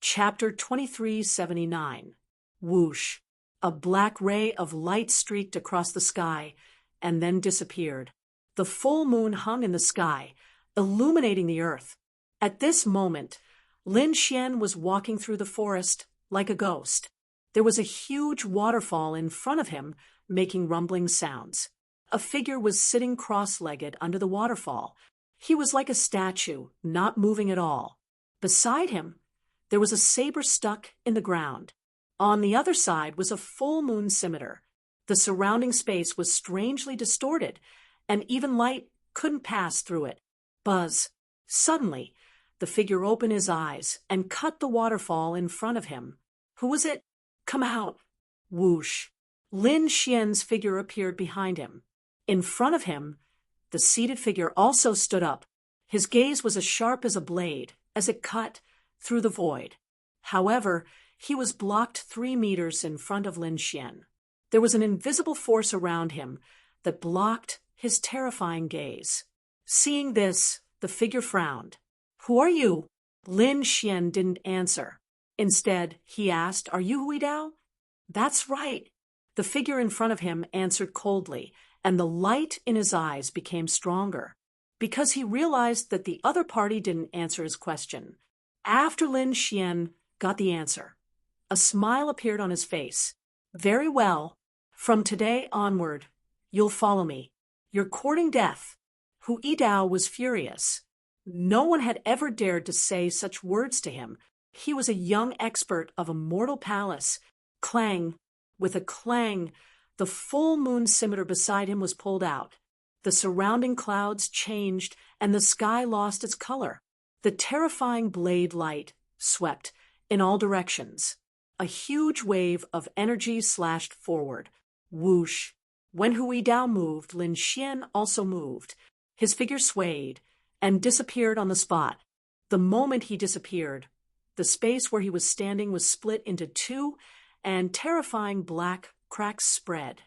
Chapter 2379. Whoosh. A black ray of light streaked across the sky and then disappeared. The full moon hung in the sky, illuminating the earth. At this moment, Lin Xian was walking through the forest like a ghost. There was a huge waterfall in front of him, making rumbling sounds. A figure was sitting cross-legged under the waterfall. He was like a statue, not moving at all. Beside him, there was a saber stuck in the ground. On the other side was a full moon scimitar. The surrounding space was strangely distorted, and even light couldn't pass through it. Buzz. Suddenly, the figure opened his eyes and cut the waterfall in front of him. Who was it? Come out. Whoosh. Lin Xian's figure appeared behind him. In front of him, the seated figure also stood up. His gaze was as sharp as a blade as it cut through the void. However, he was blocked 3 meters in front of Lin Xian. There was an invisible force around him that blocked his terrifying gaze. Seeing this, the figure frowned. Who are you? Lin Xian didn't answer. Instead, he asked, Are you Hui Dao? That's right. The figure in front of him answered coldly, and the light in his eyes became stronger, because he realized that the other party didn't answer his question. After Lin Xian got the answer, a smile appeared on his face. Very well. From today onward, you'll follow me. You're courting death. Hu Yidao was furious. No one had ever dared to say such words to him. He was a young expert of a mortal palace. Clang. With a clang, the full moon scimitar beside him was pulled out. The surrounding clouds changed, and the sky lost its color. The terrifying blade light swept in all directions. A huge wave of energy slashed forward. Whoosh. When Hu Yidao moved, Lin Xian also moved. His figure swayed and disappeared on the spot. The moment he disappeared, the space where he was standing was split into 2, and terrifying black cracks spread.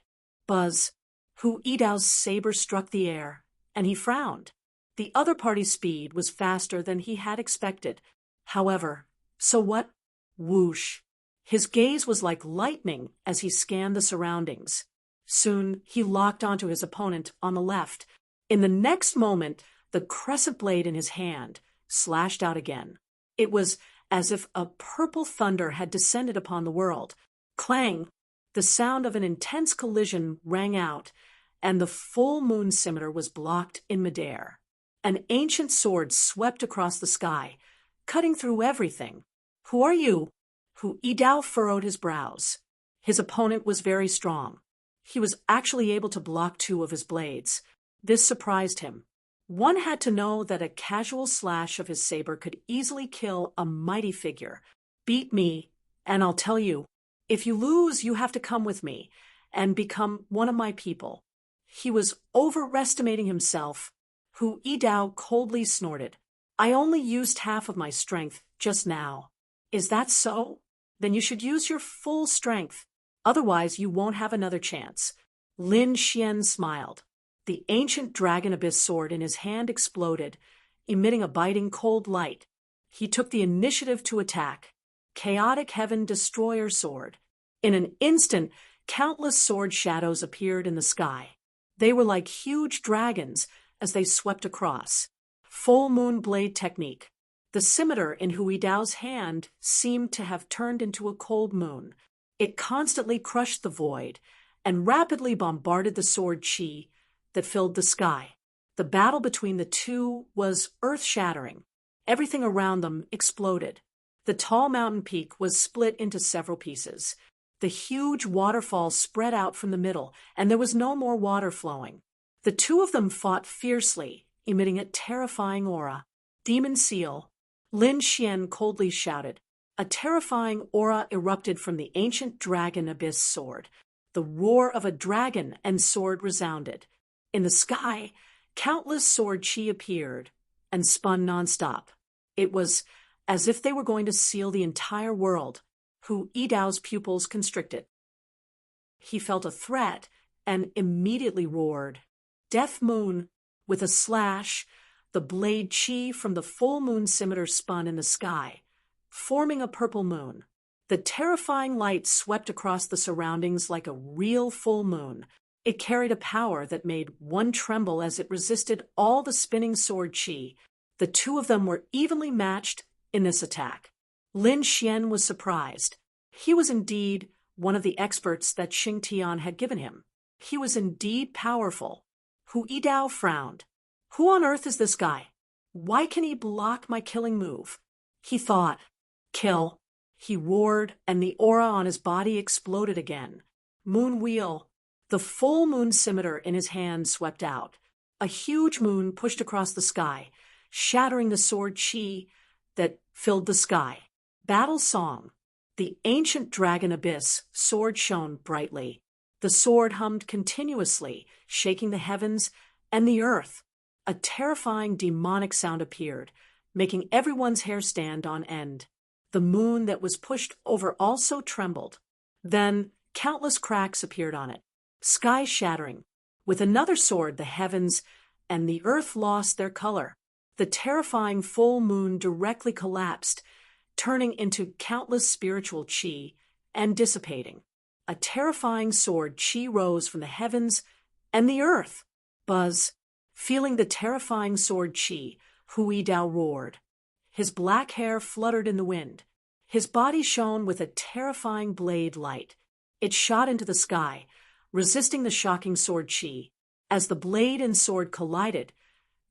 Buzz. Hu Yidao's saber struck the air, and he frowned. The other party's speed was faster than he had expected. However, so what? Whoosh. His gaze was like lightning as he scanned the surroundings. Soon, he locked onto his opponent on the left. In the next moment, the crescent blade in his hand slashed out again. It was as if a purple thunder had descended upon the world. Clang! The sound of an intense collision rang out, and the full moon scimitar was blocked in midair. An ancient sword swept across the sky, cutting through everything. Who are you? Hu Yidao furrowed his brows. His opponent was very strong. He was actually able to block 2 of his blades. This surprised him. One had to know that a casual slash of his saber could easily kill a mighty figure. Beat me, and I'll tell you. If you lose, you have to come with me and become one of my people. He was overestimating himself. Hu Yidao coldly snorted. I only used half of my strength just now. Is that so? Then you should use your full strength. Otherwise, you won't have another chance. Lin Xian smiled. The ancient dragon abyss sword in his hand exploded, emitting a biting cold light. He took the initiative to attack. Chaotic Heaven Destroyer Sword. In an instant, countless sword shadows appeared in the sky. They were like huge dragons as they swept across. Full moon blade technique. The scimitar in Hu Yidao's hand seemed to have turned into a cold moon. It constantly crushed the void and rapidly bombarded the sword chi that filled the sky. The battle between the two was earth-shattering. Everything around them exploded. The tall mountain peak was split into several pieces. The huge waterfall spread out from the middle, and there was no more water flowing. The 2 of them fought fiercely, emitting a terrifying aura. Demon Seal. Lin Xian coldly shouted. A terrifying aura erupted from the ancient dragon abyss sword. The roar of a dragon and sword resounded. In the sky, countless sword chi appeared and spun nonstop. It was as if they were going to seal the entire world. Hu Yidao's pupils constricted. He felt a threat and immediately roared. Death Moon. With a slash, the blade chi from the full moon scimitar spun in the sky. forming a purple moon. The terrifying light swept across the surroundings like a real full moon. It carried a power that made one tremble as it resisted all the spinning sword chi. The two of them were evenly matched in this attack. Lin Xian was surprised. He was indeed one of the experts that Xing Tian had given him. He was indeed powerful. Hu Yidao frowned. Who on earth is this guy? Why can he block my killing move? He thought. Kill. He roared, and the aura on his body exploded again. Moon wheel. The full moon scimitar in his hand swept out. A huge moon pushed across the sky, shattering the sword chi that filled the sky. Battle song. The ancient dragon abyss sword shone brightly. The sword hummed continuously, shaking the heavens and the earth. A terrifying demonic sound appeared, making everyone's hair stand on end. The moon that was pushed over also trembled. Then countless cracks appeared on it, sky shattering. With another sword, the heavens and the earth lost their color. The terrifying full moon directly collapsed, turning into countless spiritual chi and dissipating. A terrifying sword chi rose from the heavens and the earth. Buzz. Feeling the terrifying sword chi, Hu Yidao roared. His black hair fluttered in the wind. His body shone with a terrifying blade light. It shot into the sky, resisting the shocking sword chi. As the blade and sword collided,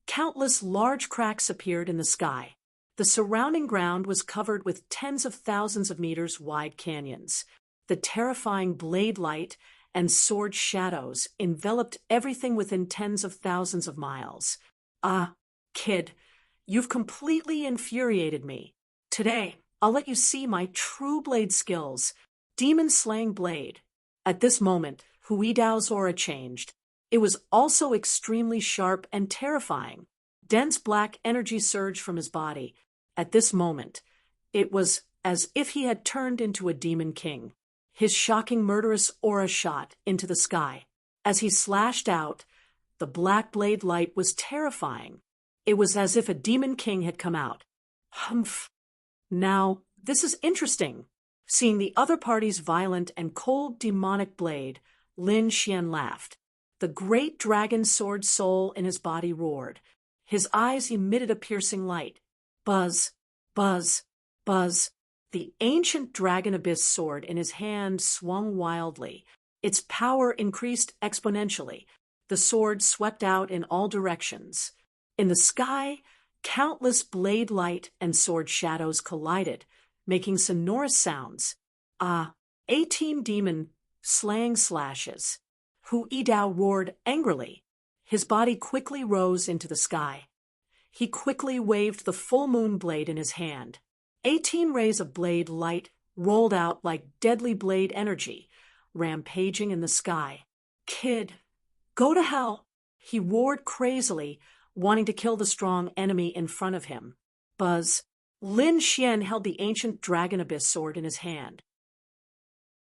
countless large cracks appeared in the sky. The surrounding ground was covered with tens of thousands of meters wide canyons. The terrifying blade light and sword shadows enveloped everything within tens of thousands of miles. Ah, kid, you've completely infuriated me. Today, I'll let you see my true blade skills. Demon-slaying blade. At this moment, Hu Yidao's aura changed. It was also extremely sharp and terrifying. Dense black energy surged from his body. At this moment, it was as if he had turned into a demon king. His shocking murderous aura shot into the sky. As he slashed out, the black blade light was terrifying. It was as if a demon king had come out. Humph. Now, this is interesting. Seeing the other party's violent and cold demonic blade, Lin Xian laughed. The great dragon sword soul in his body roared. His eyes emitted a piercing light. Buzz, buzz, buzz. The ancient dragon abyss sword in his hand swung wildly. Its power increased exponentially. The sword swept out in all directions. In the sky, countless blade light and sword shadows collided, making sonorous sounds. 18 demon slaying slashes. Hu Yidao roared angrily. His body quickly rose into the sky. He quickly waved the full moon blade in his hand. 18 rays of blade light rolled out like deadly blade energy, rampaging in the sky. Kid, go to hell! He roared crazily, wanting to kill the strong enemy in front of him. Buzz. Lin Xian held the ancient dragon abyss sword in his hand.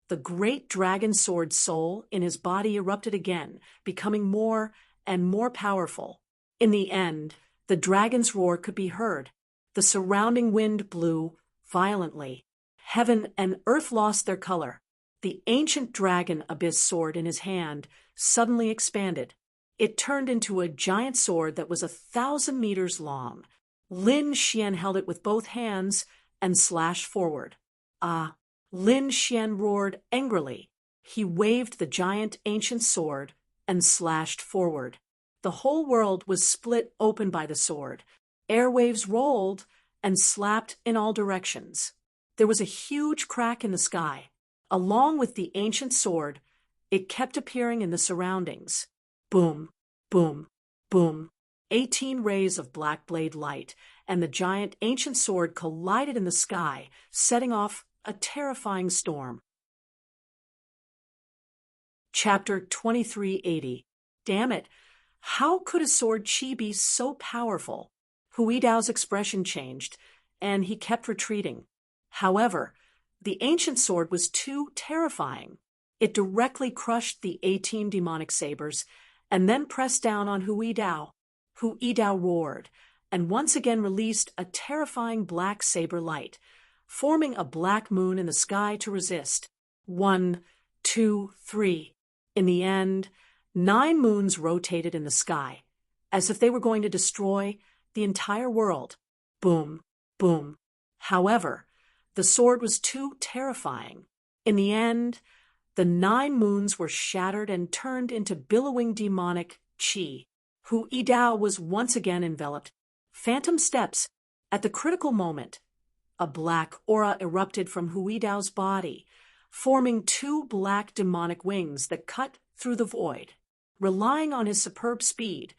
The great dragon sword soul in his body erupted again, becoming more and more powerful. In the end, the dragon's roar could be heard. The surrounding wind blew violently. Heaven and earth lost their color. The ancient dragon abyss sword in his hand suddenly expanded. It turned into a giant sword that was 1,000 meters long. Lin Xian held it with both hands and slashed forward. Lin Xian roared angrily. He waved the giant ancient sword and slashed forward. The whole world was split open by the sword. Airwaves rolled and slapped in all directions. There was a huge crack in the sky. Along with the ancient sword, it kept appearing in the surroundings. Boom, boom, boom. 18 rays of black blade light and the giant ancient sword collided in the sky, setting off a terrifying storm. Chapter 2380. Damn it! How could a sword chi be so powerful? Hu Yidao's expression changed, and he kept retreating. However, the ancient sword was too terrifying. It directly crushed the 18 demonic sabers, and then pressed down on Hu Yidao. Hu Yidao roared, and once again released a terrifying black saber light. forming a black moon in the sky to resist. 1, 2, 3. In the end, 9 moons rotated in the sky, as if they were going to destroy the entire world. Boom, boom. However, the sword was too terrifying. In the end, the 9 moons were shattered and turned into billowing demonic chi. Hu Yidao was once again enveloped. Phantom steps. At the critical moment, a black aura erupted from Hu Yidao's body, forming 2 black demonic wings that cut through the void. Relying on his superb speed,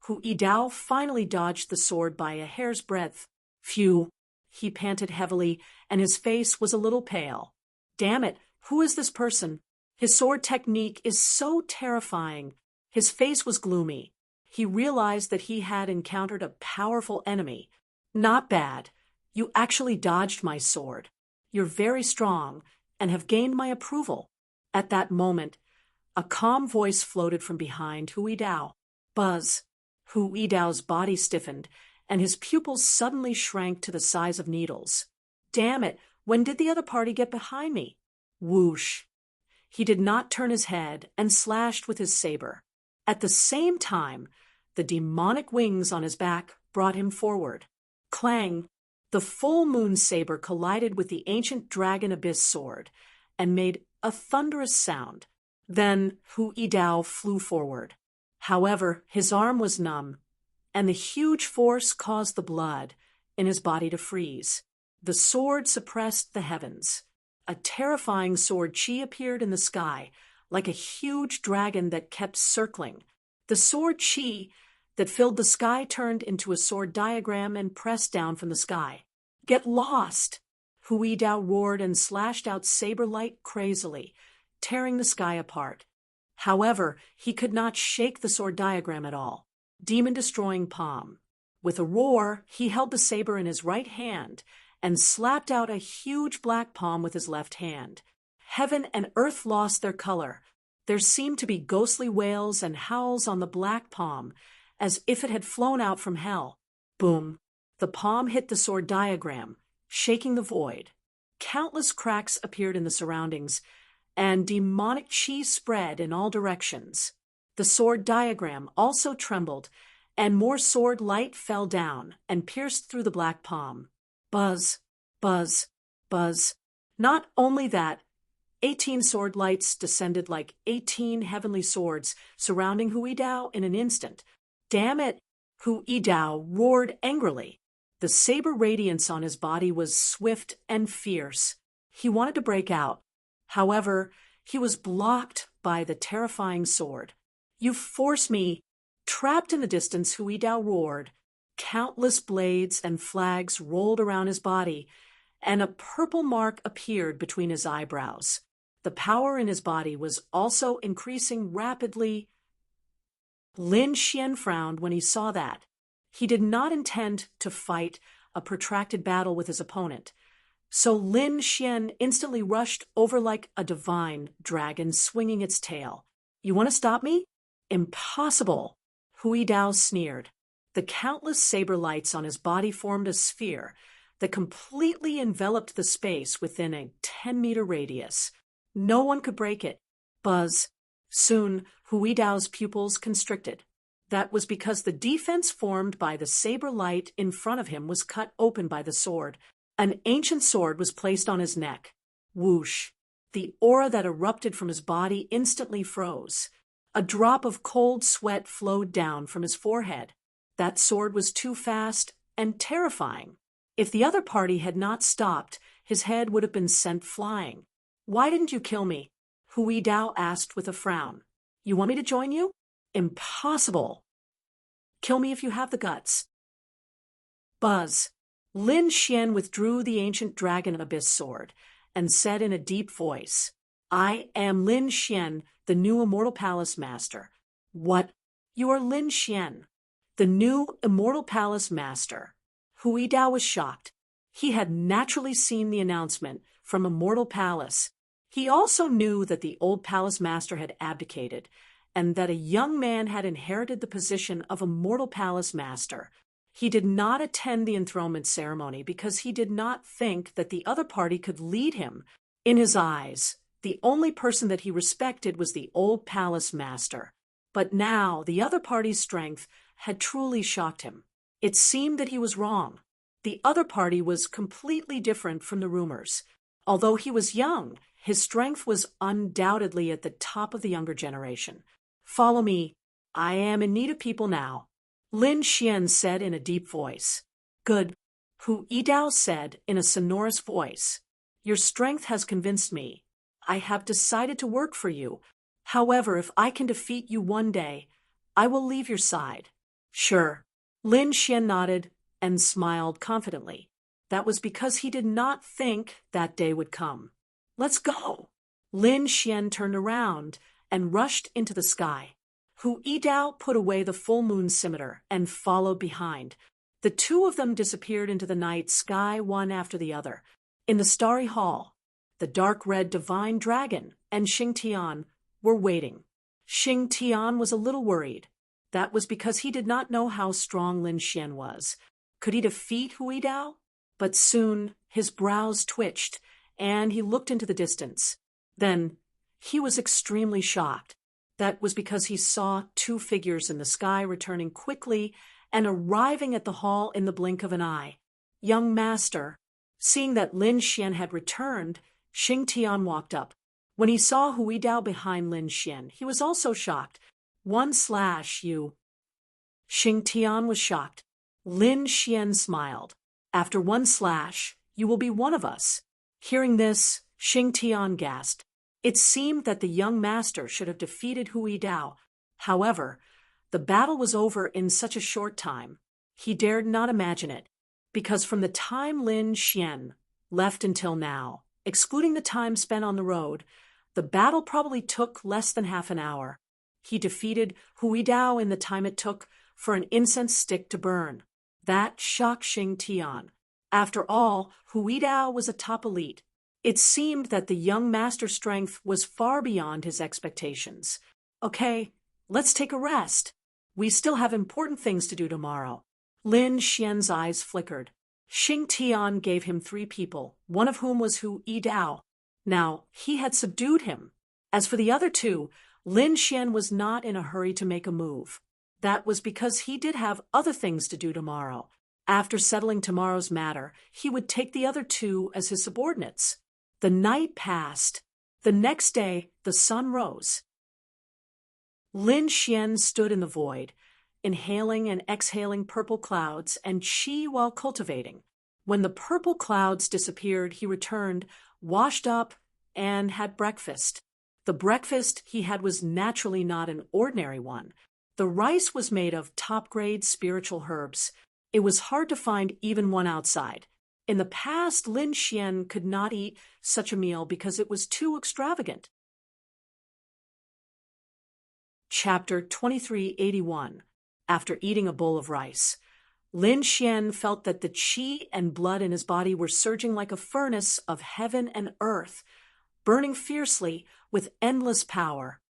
Hu Yidao finally dodged the sword by a hair's breadth. Phew, he panted heavily, and his face was a little pale. Damn it, who is this person? His sword technique is so terrifying. His face was gloomy. He realized that he had encountered a powerful enemy. Not bad. You actually dodged my sword. You're very strong and have gained my approval. At that moment, a calm voice floated from behind Hu Yidao. Buzz. Hu Yidao's body stiffened, and his pupils suddenly shrank to the size of needles. Damn it, when did the other party get behind me? Whoosh. He did not turn his head and slashed with his saber. At the same time, the demonic wings on his back brought him forward. Clang! The full moon saber collided with the ancient dragon abyss sword and made a thunderous sound. Then Hu Yidao flew forward. However, his arm was numb, and the huge force caused the blood in his body to freeze. The sword suppressed the heavens. A terrifying sword chi appeared in the sky, like a huge dragon that kept circling. The sword chi that filled the sky turned into a sword diagram and pressed down from the sky. Get lost! Hu Yidao roared and slashed out saber light crazily, tearing the sky apart. However, he could not shake the sword diagram at all. Demon-destroying palm. With a roar, he held the saber in his right hand and slapped out a huge black palm with his left hand. Heaven and earth lost their color. There seemed to be ghostly wails and howls on the black palm, as if it had flown out from hell. Boom! The palm hit the sword diagram, shaking the void. Countless cracks appeared in the surroundings, and demonic chi spread in all directions. The sword diagram also trembled, and more sword light fell down and pierced through the black palm. Buzz, buzz, buzz. Not only that, 18 sword lights descended like 18 heavenly swords, surrounding Hu Yidao in an instant. Damn it! Hu Yidao roared angrily. The saber radiance on his body was swift and fierce. He wanted to break out. However, he was blocked by the terrifying sword. You force me! Trapped in the distance, Hu Yidao roared. Countless blades and flags rolled around his body, and a purple mark appeared between his eyebrows. The power in his body was also increasing rapidly. Lin Xian frowned when he saw that. He did not intend to fight a protracted battle with his opponent, so Lin Xian instantly rushed over like a divine dragon swinging its tail. You want to stop me? Impossible! Hu Yidao sneered. The countless saber lights on his body formed a sphere that completely enveloped the space within a 10-meter radius. No one could break it. Buzz. Soon, Hu Yidao's pupils constricted. That was because the defense formed by the saber light in front of him was cut open by the sword. An ancient sword was placed on his neck. Whoosh! The aura that erupted from his body instantly froze. A drop of cold sweat flowed down from his forehead. That sword was too fast and terrifying. If the other party had not stopped, his head would have been sent flying. Why didn't you kill me? Hu Yidao asked with a frown. You want me to join you? Impossible. Kill me if you have the guts. Buzz. Lin Xian withdrew the ancient dragon abyss sword and said in a deep voice, I am Lin Xian, the new Immortal Palace Master. What? You are Lin Xian, the new Immortal Palace Master. Hu Yidao was shocked. He had naturally seen the announcement from Immortal Palace. He also knew that the old palace master had abdicated, and that a young man had inherited the position of Immortal Palace Master. He did not attend the enthronement ceremony because he did not think that the other party could lead him. In his eyes, the only person that he respected was the old palace master. But now the other party's strength had truly shocked him. It seemed that he was wrong. The other party was completely different from the rumors. Although he was young, his strength was undoubtedly at the top of the younger generation. "Follow me. I am in need of people now," Lin Xian said in a deep voice. "Good," Hu Yidao said in a sonorous voice. "Your strength has convinced me. I have decided to work for you. However, if I can defeat you one day, I will leave your side." "Sure." Lin Xian nodded and smiled confidently. That was because he did not think that day would come. "Let's go." Lin Xian turned around and rushed into the sky. Hu Yidao put away the full moon scimitar and followed behind. The two of them disappeared into the night sky one after the other. In the starry hall, the dark red divine dragon and Xing Tian were waiting. Xing Tian was a little worried. That was because he did not know how strong Lin Xian was. Could he defeat Hu Yidao? But soon his brows twitched, and he looked into the distance. Then he was extremely shocked. That was because he saw two figures in the sky returning quickly and arriving at the hall in the blink of an eye. "Young master." Seeing that Lin Xian had returned, Xing Tian walked up. When he saw Hu Yidao behind Lin Xian, he was also shocked. "You." Xing Tian was shocked. Lin Xian smiled. "After one slash, you will be one of us." Hearing this, Xing Tian gasped. It seemed that the young master should have defeated Hu Yidao. However, the battle was over in such a short time. He dared not imagine it, because from the time Lin Xian left until now, excluding the time spent on the road, the battle probably took less than half an hour. He defeated Hu Yidao in the time it took for an incense stick to burn. That shocked Xing Tian. After all, Hu Yidao was a top elite. It seemed that the young master's strength was far beyond his expectations. "Okay, let's take a rest. We still have important things to do tomorrow." Lin Xian's eyes flickered. Xing Tian gave him 3 people, one of whom was Hu Yidao. Now, he had subdued him. As for the other 2, Lin Xian was not in a hurry to make a move. That was because he did have other things to do tomorrow. After settling tomorrow's matter, he would take the other 2 as his subordinates. The night passed. The next day, the sun rose. Lin Xian stood in the void, inhaling and exhaling purple clouds and qi while cultivating. When the purple clouds disappeared, he returned, washed up, and had breakfast. The breakfast he had was naturally not an ordinary one. The rice was made of top-grade spiritual herbs. It was hard to find even one outside. In the past, Lin Xian could not eat such a meal because it was too extravagant. Chapter 2381. After eating a bowl of rice, Lin Xian felt that the qi and blood in his body were surging like a furnace of heaven and earth, burning fiercely with endless power.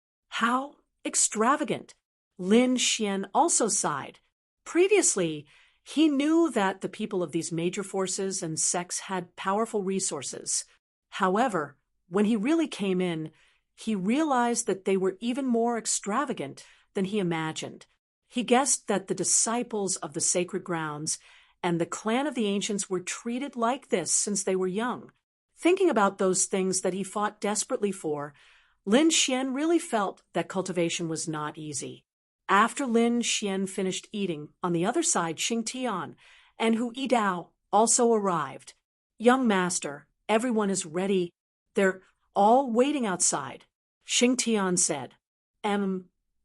How extravagant! Lin Xian also sighed. Previously, he knew that the people of these major forces and sects had powerful resources. However, when he really came in, he realized that they were even more extravagant than he imagined. He guessed that the disciples of the sacred grounds and the clan of the ancients were treated like this since they were young. Thinking about those things that he fought desperately for, Lin Xian really felt that cultivation was not easy. After Lin Xian finished eating, on the other side, Xing Tian and Hu Yidao also arrived. "Young master, everyone is ready. They're all waiting outside," Xing Tian said.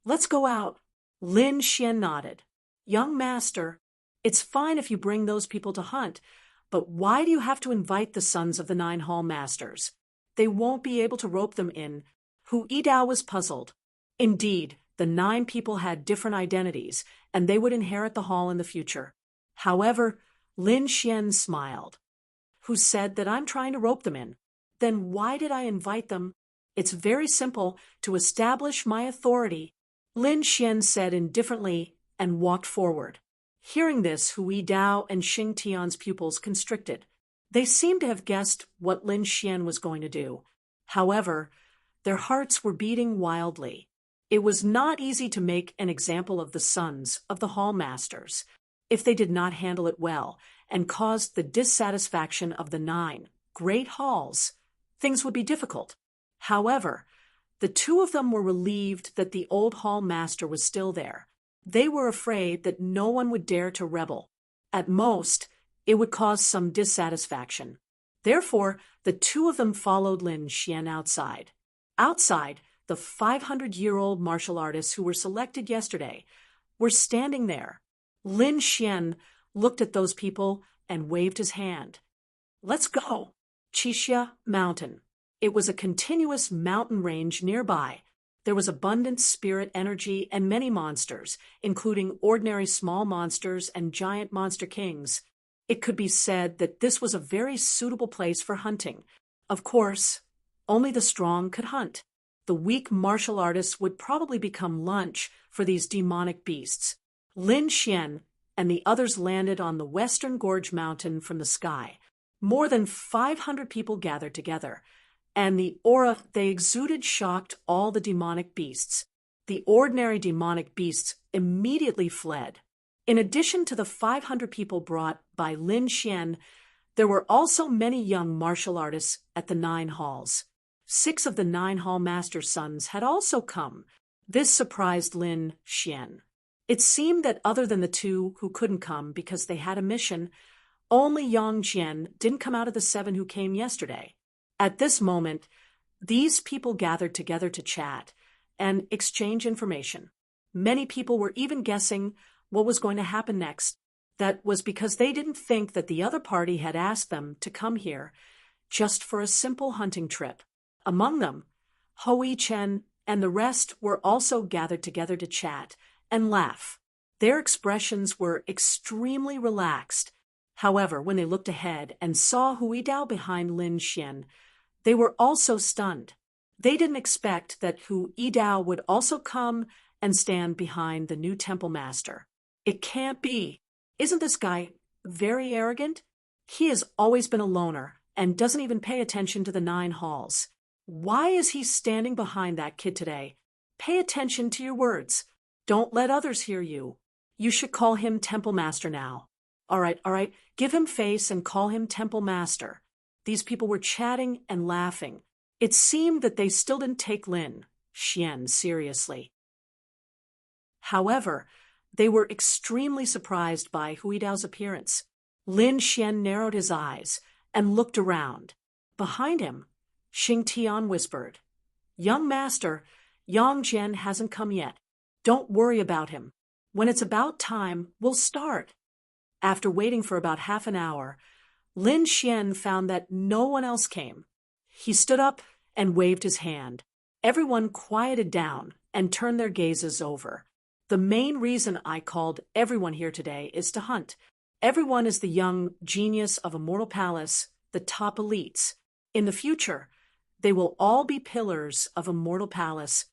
Let's go out." Lin Xian nodded. "Young master, it's fine if you bring those people to hunt, but why do you have to invite the sons of the 9 hall masters? They won't be able to rope them in." Hu Yidao was puzzled. Indeed, the 9 people had different identities, and they would inherit the hall in the future. However, Lin Xian smiled. "Who said that I'm trying to rope them in? Then why did I invite them? It's very simple, to establish my authority," Lin Xian said indifferently and walked forward. Hearing this, Hui Dao and Xing Tian's pupils constricted. They seemed to have guessed what Lin Xian was going to do. However, their hearts were beating wildly. It was not easy to make an example of the sons of the hall masters if they did not handle it well and caused the dissatisfaction of the 9 great halls. Things would be difficult. However, the 2 of them were relieved that the old hall master was still there. They were afraid that no one would dare to rebel. At most, it would cause some dissatisfaction. Therefore, the 2 of them followed Lin Xian outside. Outside, the 500-year-old martial artists who were selected yesterday were standing there. Lin Xian looked at those people and waved his hand. "Let's go." Qixia Mountain. It was a continuous mountain range nearby. There was abundant spirit energy and many monsters, including ordinary small monsters and giant monster kings. It could be said that this was a very suitable place for hunting. Of course, only the strong could hunt. The weak martial artists would probably become lunch for these demonic beasts. Lin Xian and the others landed on the Western Gorge Mountain from the sky. More than 500 people gathered together, and the aura they exuded shocked all the demonic beasts. The ordinary demonic beasts immediately fled. In addition to the 500 people brought by Lin Xian, there were also many young martial artists at the 9 halls. 6 of the 9 hall master's sons had also come. This surprised Lin Xian. It seemed that other than the 2 who couldn't come because they had a mission, only Yang Jian didn't come out of the 7 who came yesterday. At this moment, these people gathered together to chat and exchange information. Many people were even guessing what was going to happen next. That was because they didn't think that the other party had asked them to come here just for a simple hunting trip. Among them, Hui Chen and the rest were also gathered together to chat and laugh. Their expressions were extremely relaxed. However, when they looked ahead and saw Hui Dao behind Lin Xian, they were also stunned. They didn't expect that Hui Dao would also come and stand behind the new temple master. It can't be. Isn't this guy very arrogant? He has always been a loner and doesn't even pay attention to the 9 halls. Why is he standing behind that kid today? Pay attention to your words. Don't let others hear you. You should call him Temple Master now. All right. Give him face and call him Temple Master. These people were chatting and laughing. It seemed that they still didn't take Lin Xian seriously. However, they were extremely surprised by Hui Dao's appearance. Lin Xian narrowed his eyes and looked around. Behind him, Xing Tian whispered, "Young master, Yang Jian hasn't come yet. Don't worry about him. When it's about time, we'll start." After waiting for about half an hour, Lin Xian found that no one else came. He stood up and waved his hand. Everyone quieted down and turned their gazes over. The main reason I called everyone here today is to hunt. Everyone is the young genius of Immortal Palace, the top elites. In the future, they will all be pillars of Immortal Palace.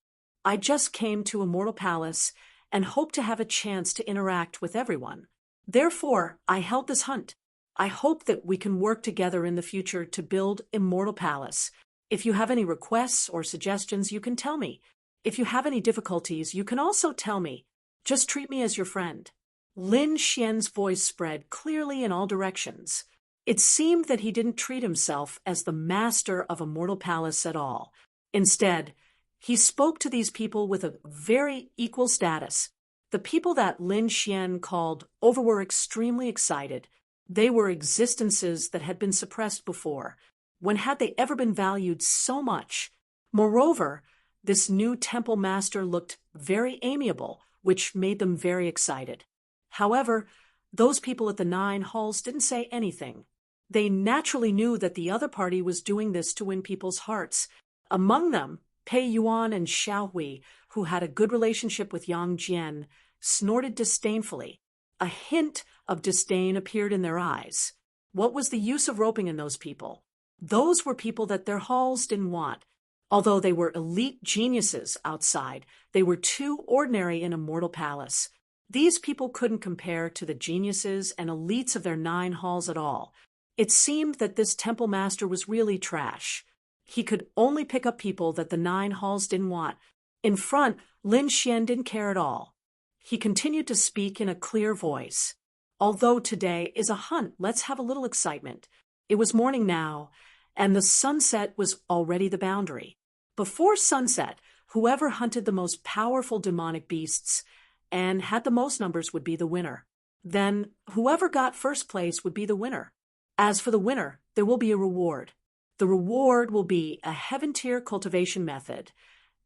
I just came to Immortal Palace and hope to have a chance to interact with everyone. Therefore, I held this hunt. I hope that we can work together in the future to build Immortal Palace. If you have any requests or suggestions, you can tell me. If you have any difficulties, you can also tell me. Just treat me as your friend. Lin Xian's voice spread clearly in all directions. It seemed that he didn't treat himself as the master of Immortal Palace at all. Instead, he spoke to these people with a very equal status. The people that Lin Xian called over were extremely excited. They were existences that had been suppressed before. When had they ever been valued so much? Moreover, this new temple master looked very amiable, which made them very excited. However, those people at the 9 halls didn't say anything. They naturally knew that the other party was doing this to win people's hearts. Among them, Pei Yuan and Xiao Hui, who had a good relationship with Yang Jian, snorted disdainfully. A hint of disdain appeared in their eyes. What was the use of roping in those people? Those were people that their halls didn't want. Although they were elite geniuses outside, they were too ordinary in Immortal Palace. These people couldn't compare to the geniuses and elites of their 9 halls at all. It seemed that this temple master was really trash. He could only pick up people that the 9 halls didn't want. In front, Lin Xian didn't care at all. He continued to speak in a clear voice. Although today is a hunt, let's have a little excitement. It was morning now, and the sunset was already the boundary. Before sunset, whoever hunted the most powerful demonic beasts and had the most numbers would be the winner. Then, whoever got first place would be the winner. As for the winner, there will be a reward. The reward will be a heaven-tier cultivation method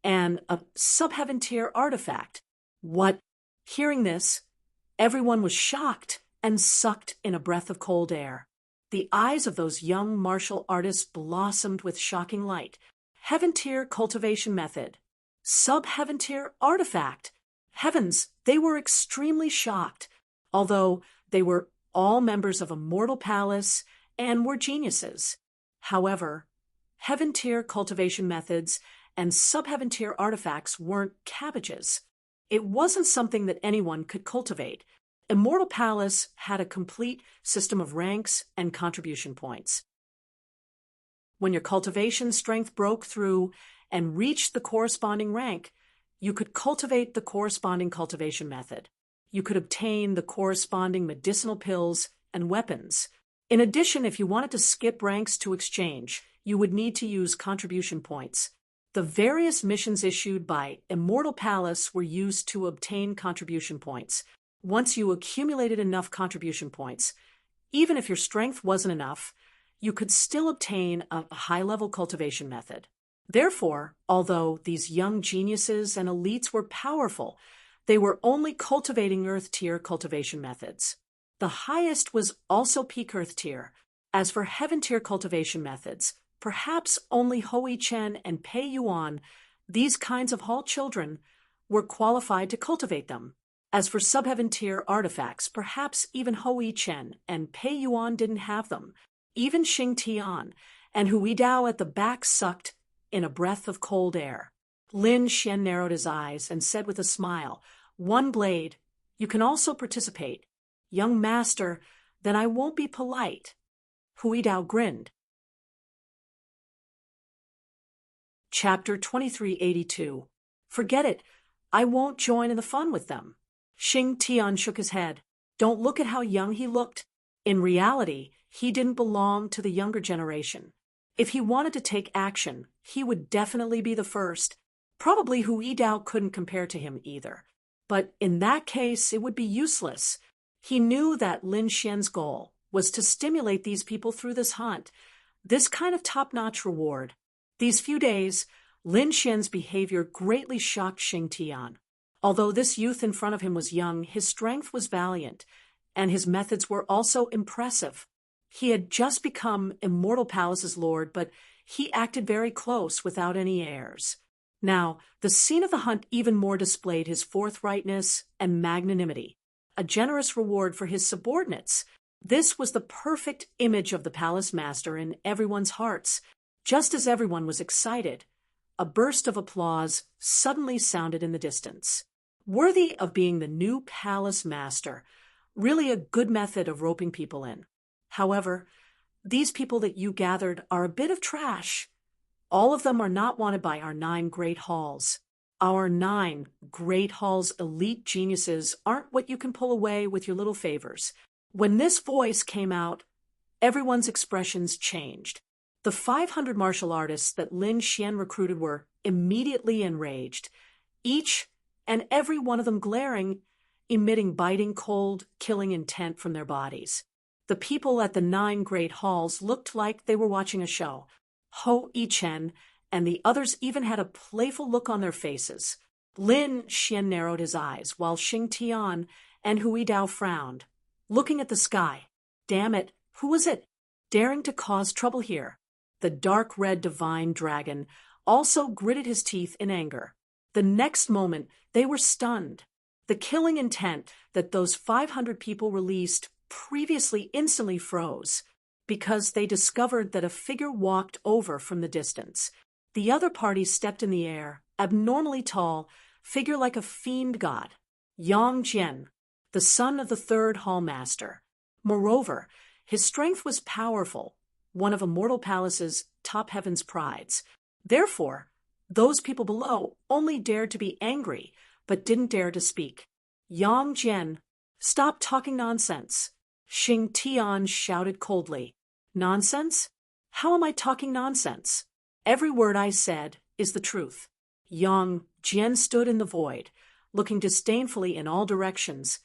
and a sub-heaven-tier artifact. What? Hearing this, everyone was shocked and sucked in a breath of cold air. The eyes of those young martial artists blossomed with shocking light. Heaven-tier cultivation method. Sub-heaven-tier artifact. Heavens, they were extremely shocked, although they were all members of a mortal palace and were geniuses. However, heaven-tier cultivation methods and sub-heaven-tier artifacts weren't cabbages. It wasn't something that anyone could cultivate. Immortal Palace had a complete system of ranks and contribution points. When your cultivation strength broke through and reached the corresponding rank, you could cultivate the corresponding cultivation method. You could obtain the corresponding medicinal pills and weapons. In addition, if you wanted to skip ranks to exchange, you would need to use contribution points. The various missions issued by Immortal Palace were used to obtain contribution points. Once you accumulated enough contribution points, even if your strength wasn't enough, you could still obtain a high-level cultivation method. Therefore, although these young geniuses and elites were powerful, they were only cultivating Earth tier cultivation methods. The highest was also peak Earth tier. As for Heaven tier cultivation methods, perhaps only Hui Chen and Pei Yuan, these kinds of hall children, were qualified to cultivate them. As for Sub-Heaven tier artifacts, perhaps even Hui Chen and Pei Yuan didn't have them. Even Xing Tian and Hui Dao at the back sucked in a breath of cold air. Lin Xian narrowed his eyes and said with a smile, "One blade. You can also participate. Young master, then I won't be polite." Hui Dao grinned. Chapter 2382. Forget it. I won't join in the fun with them. Xing Tian shook his head. Don't look at how young he looked. In reality, he didn't belong to the younger generation. If he wanted to take action, he would definitely be the first. Probably Hui Dao couldn't compare to him either. But in that case, it would be useless. He knew that Lin Xian's goal was to stimulate these people through this hunt, this kind of top-notch reward. These few days, Lin Xian's behavior greatly shocked Xing Tian. Although this youth in front of him was young, his strength was valiant, and his methods were also impressive. He had just become Immortal Palace's lord, but he acted very close without any airs. Now, the scene of the hunt even more displayed his forthrightness and magnanimity, a generous reward for his subordinates. This was the perfect image of the palace master in everyone's hearts. Just as everyone was excited, a burst of applause suddenly sounded in the distance. Worthy of being the new palace master, really a good method of roping people in. However, these people that you gathered are a bit of trash. All of them are not wanted by our 9 great halls. Our 9 great halls' elite geniuses aren't what you can pull away with your little favors. When this voice came out, everyone's expressions changed. The 500 martial artists that Lin Xian recruited were immediately enraged, each and every one of them glaring, emitting biting, cold, killing intent from their bodies. The people at the 9 great halls looked like they were watching a show. Ho Yichen and the others even had a playful look on their faces. Lin Xian narrowed his eyes, while Xing Tian and Hui Dao frowned, looking at the sky. Damn it, who was it? Daring to cause trouble here. The dark red divine dragon also gritted his teeth in anger. The next moment, they were stunned. The killing intent that those 500 people released previously instantly froze, because they discovered that a figure walked over from the distance. The other party stepped in the air, abnormally tall, figure like a fiend god. Yang Jian, the son of the third hallmaster. Moreover, his strength was powerful, one of Immortal Palace's top heaven's prides. Therefore, those people below only dared to be angry, but didn't dare to speak. Yang Jian, stop talking nonsense. Xing Tian shouted coldly. Nonsense? How am I talking nonsense? Every word I said is the truth. Yang Jian stood in the void, looking disdainfully in all directions,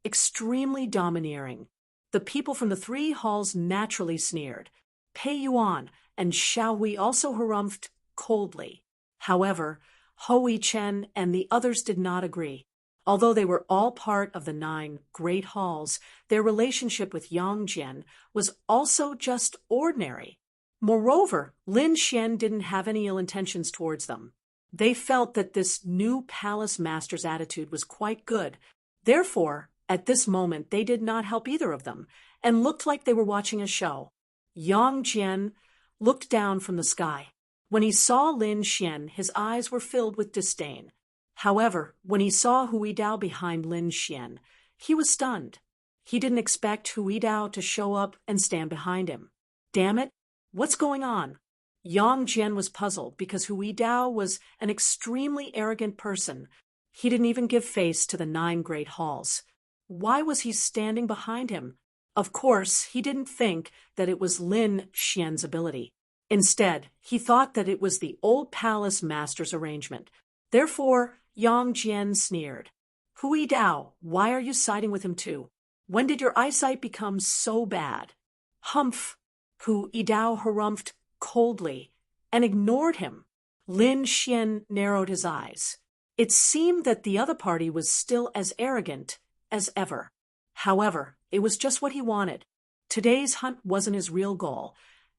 extremely domineering. The people from the three halls naturally sneered. Pei Yuan and Xiao Hui also harumphed coldly. However, Hui Chen and the others did not agree. Although they were all part of the 9 great halls, their relationship with Yang Jian was also just ordinary. Moreover, Lin Xian didn't have any ill intentions towards them. They felt that this new palace master's attitude was quite good. Therefore, at this moment they did not help either of them, and looked like they were watching a show. Yang Jian looked down from the sky. When he saw Lin Xian, his eyes were filled with disdain. However, when he saw Hui Dao behind Lin Xian, he was stunned. He didn't expect Hui Dao to show up and stand behind him. Damn it, what's going on? Yang Jian was puzzled because Hui Dao was an extremely arrogant person. He didn't even give face to the 9 great halls. Why was he standing behind him? Of course, he didn't think that it was Lin Xian's ability. Instead, he thought that it was the old palace master's arrangement. Therefore, Yang Jian sneered. Hui Dao, why are you siding with him too? When did your eyesight become so bad? Humph! Hui Dao harumphed coldly and ignored him. Lin Xian narrowed his eyes. It seemed that the other party was still as arrogant as ever. However, it was just what he wanted. Today's hunt wasn't his real goal,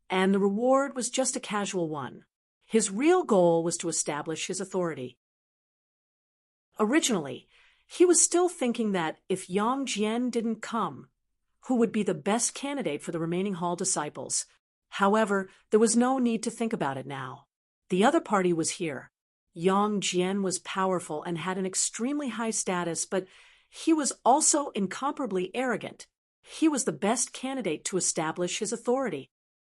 and the reward was just a casual one. His real goal was to establish his authority. Originally, he was still thinking that if Yang Jian didn't come, who would be the best candidate for the remaining hall disciples? However, there was no need to think about it now. The other party was here. Yang Jian was powerful and had an extremely high status, but he was also incomparably arrogant. He was the best candidate to establish his authority.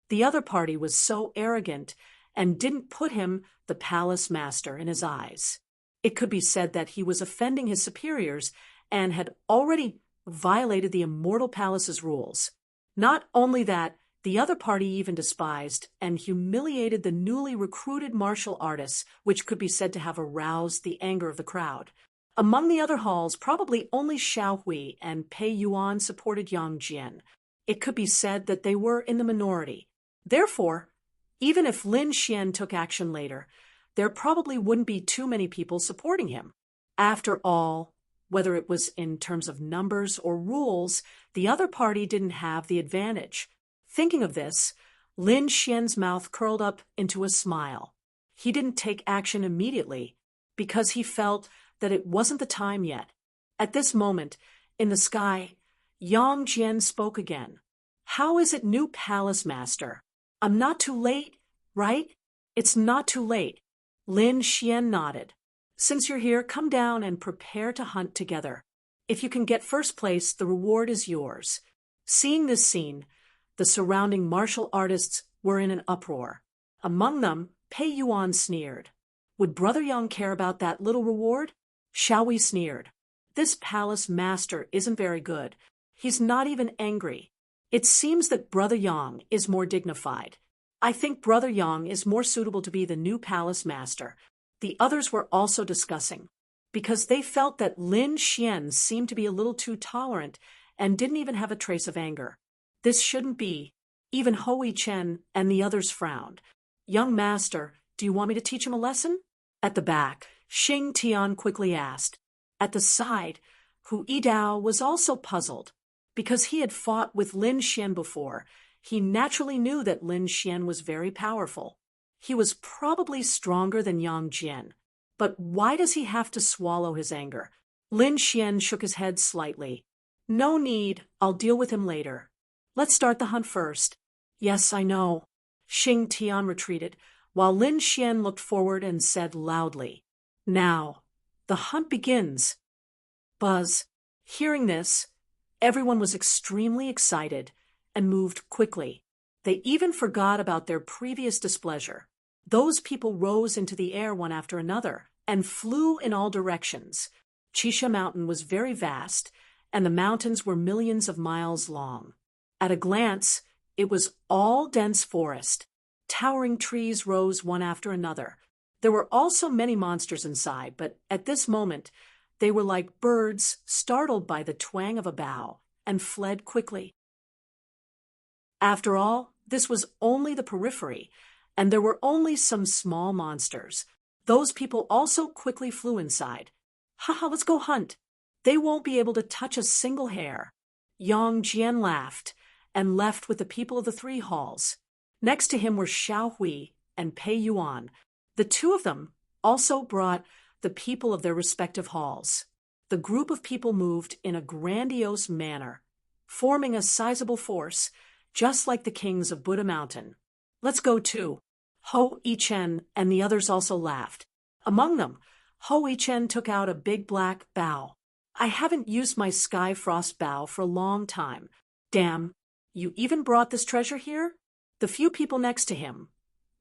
The other party was so arrogant and didn't put him, the palace master, in his eyes. It could be said that he was offending his superiors and had already violated the Immortal Palace's rules. Not only that, the other party even despised and humiliated the newly recruited martial artists, which could be said to have aroused the anger of the crowd. Among the other halls, probably only Xiao Hui and Pei Yuan supported Yang Jian. It could be said that they were in the minority. Therefore, even if Lin Xian took action later, there probably wouldn't be too many people supporting him. After all, whether it was in terms of numbers or rules, the other party didn't have the advantage. Thinking of this, Lin Xian's mouth curled up into a smile. He didn't take action immediately because he felt that it wasn't the time yet. At this moment, in the sky, Yang Jian spoke again. How is it, new palace master? I'm not too late, right? It's not too late. Lin Xian nodded. Since you're here, come down and prepare to hunt together. If you can get first place, the reward is yours. Seeing this scene, the surrounding martial artists were in an uproar. Among them, Pei Yuan sneered. Would Brother Yang care about that little reward? Xiao Hui sneered. This palace master isn't very good. He's not even angry. It seems that Brother Yang is more dignified. I think Brother Yang is more suitable to be the new palace master. The others were also discussing, because they felt that Lin Xian seemed to be a little too tolerant and didn't even have a trace of anger. This shouldn't be. Even Hui Chen and the others frowned. Young master, do you want me to teach him a lesson? At the back, Xing Tian quickly asked. At the side, Hui Dao was also puzzled. Because he had fought with Lin Xian before, he naturally knew that Lin Xian was very powerful. He was probably stronger than Yang Jian. But why does he have to swallow his anger? Lin Xian shook his head slightly. No need, I'll deal with him later. Let's start the hunt first. Yes, I know. Xing Tian retreated, while Lin Xian looked forward and said loudly, Now, the hunt begins. Buzz. Hearing this, everyone was extremely excited and moved quickly. They even forgot about their previous displeasure. Those people rose into the air one after another and flew in all directions. Chisha Mountain was very vast, and the mountains were millions of miles long. At a glance, it was all dense forest. Towering trees rose one after another. There were also many monsters inside, but at this moment, they were like birds startled by the twang of a bow and fled quickly. After all, this was only the periphery, and there were only some small monsters. Those people also quickly flew inside. Haha, let's go hunt. They won't be able to touch a single hair. Yang Jian laughed and left with the people of the 3 halls. Next to him were Xiao Hui and Pei Yuan. The 2 of them also brought the people of their respective halls. The group of people moved in a grandiose manner, forming a sizable force, just like the kings of Buddha Mountain. Let's go too. Ho Yichen and the others also laughed. Among them, Ho Yichen took out a big black bow. I haven't used my sky frost bow for a long time. Damn, you even brought this treasure here? The few people next to him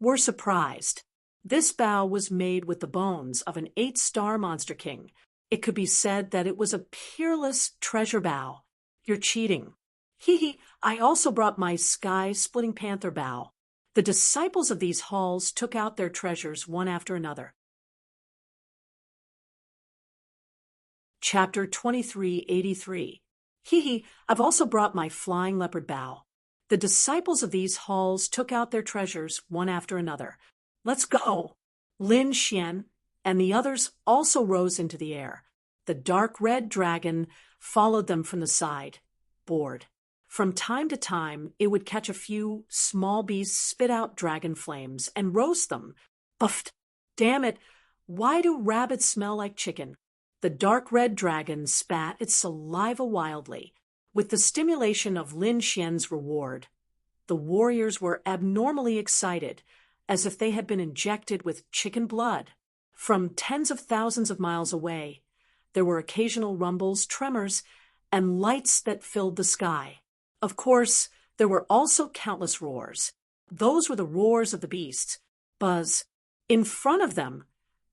were surprised. This bow was made with the bones of an 8-star monster king. It could be said that it was a peerless treasure bow. You're cheating. Hee, I also brought my sky-splitting panther bow. The disciples of these halls took out their treasures one after another. Chapter 2383. Hee, I've also brought my flying leopard bow. The disciples of these halls took out their treasures one after another. Let's go. Lin Xian and the others also rose into the air. The dark red dragon followed them from the side, bored. From time to time, it would catch a few small beasts, spit out dragon flames, and roast them. Buffed. Damn it, why do rabbits smell like chicken? The dark red dragon spat its saliva wildly. With the stimulation of Lin Xian's reward, the warriors were abnormally excited, as if they had been injected with chicken blood. From tens of thousands of miles away, there were occasional rumbles, tremors, and lights that filled the sky. Of course, there were also countless roars. Those were the roars of the beasts. Buzz. In front of them,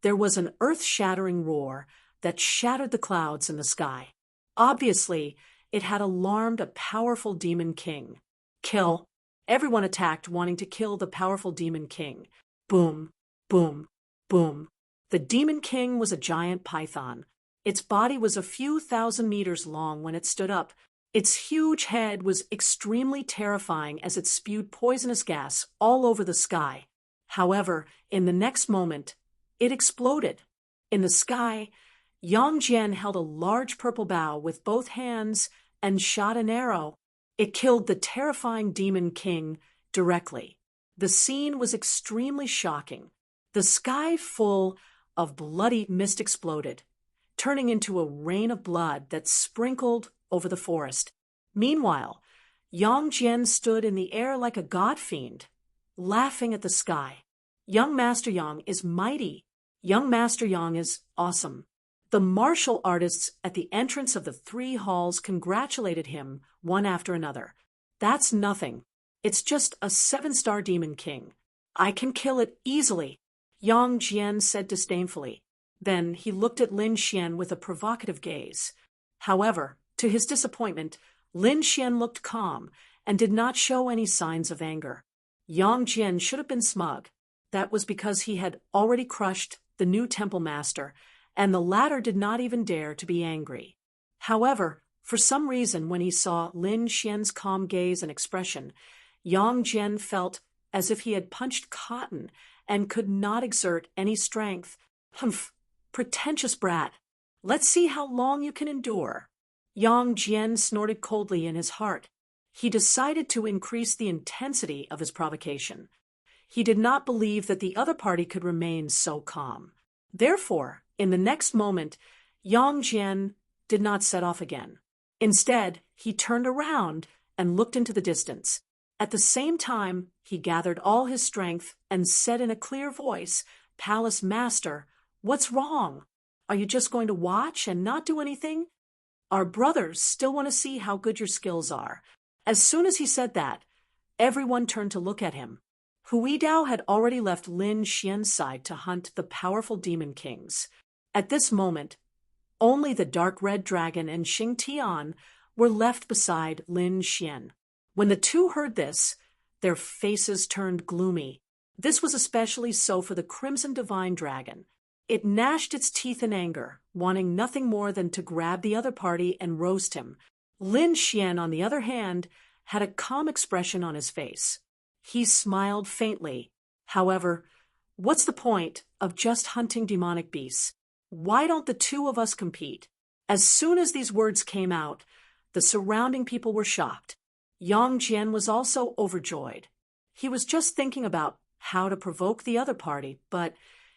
there was an earth-shattering roar that shattered the clouds in the sky. Obviously, it had alarmed a powerful demon king. Kill. Everyone attacked, wanting to kill the powerful demon king. Boom, boom, boom. The demon king was a giant python. Its body was a few thousand meters long when it stood up. Its huge head was extremely terrifying as it spewed poisonous gas all over the sky. However, in the next moment, it exploded. In the sky, Yang Jian held a large purple bow with both hands and shot an arrow. It killed the terrifying demon king directly. The scene was extremely shocking. The sky full of bloody mist exploded, turning into a rain of blood that sprinkled over the forest. Meanwhile, Yang Jian stood in the air like a god fiend, laughing at the sky. Young Master Yang is mighty. Young Master Yang is awesome. The martial artists at the entrance of the 3 halls congratulated him one after another. That's nothing. It's just a 7-star demon king. I can kill it easily, Yang Jian said disdainfully. Then he looked at Lin Xian with a provocative gaze. However, to his disappointment, Lin Xian looked calm and did not show any signs of anger. Yang Jian should have been smug. That was because he had already crushed the new temple master, and the latter did not even dare to be angry. However, for some reason, when he saw Lin Xian's calm gaze and expression, Yang Jian felt as if he had punched cotton and could not exert any strength. Humph, pretentious brat. Let's see how long you can endure. Yang Jian snorted coldly in his heart. He decided to increase the intensity of his provocation. He did not believe that the other party could remain so calm. Therefore, in the next moment, Yang Jian did not set off again. Instead, he turned around and looked into the distance. At the same time, he gathered all his strength and said in a clear voice, "Palace Master, what's wrong? Are you just going to watch and not do anything? Our brothers still want to see how good your skills are." As soon as he said that, everyone turned to look at him. Hui Dao had already left Lin Xian's side to hunt the powerful demon kings. At this moment, only the dark red dragon and Xing Tian were left beside Lin Xian. When the two heard this, their faces turned gloomy. This was especially so for the Crimson Divine Dragon. It gnashed its teeth in anger, wanting nothing more than to grab the other party and roast him. Lin Xian, on the other hand, had a calm expression on his face. He smiled faintly. "However, what's the point of just hunting demonic beasts? Why don't the two of us compete?" As soon as these words came out, the surrounding people were shocked. Yang Jian was also overjoyed. He was just thinking about how to provoke the other party, but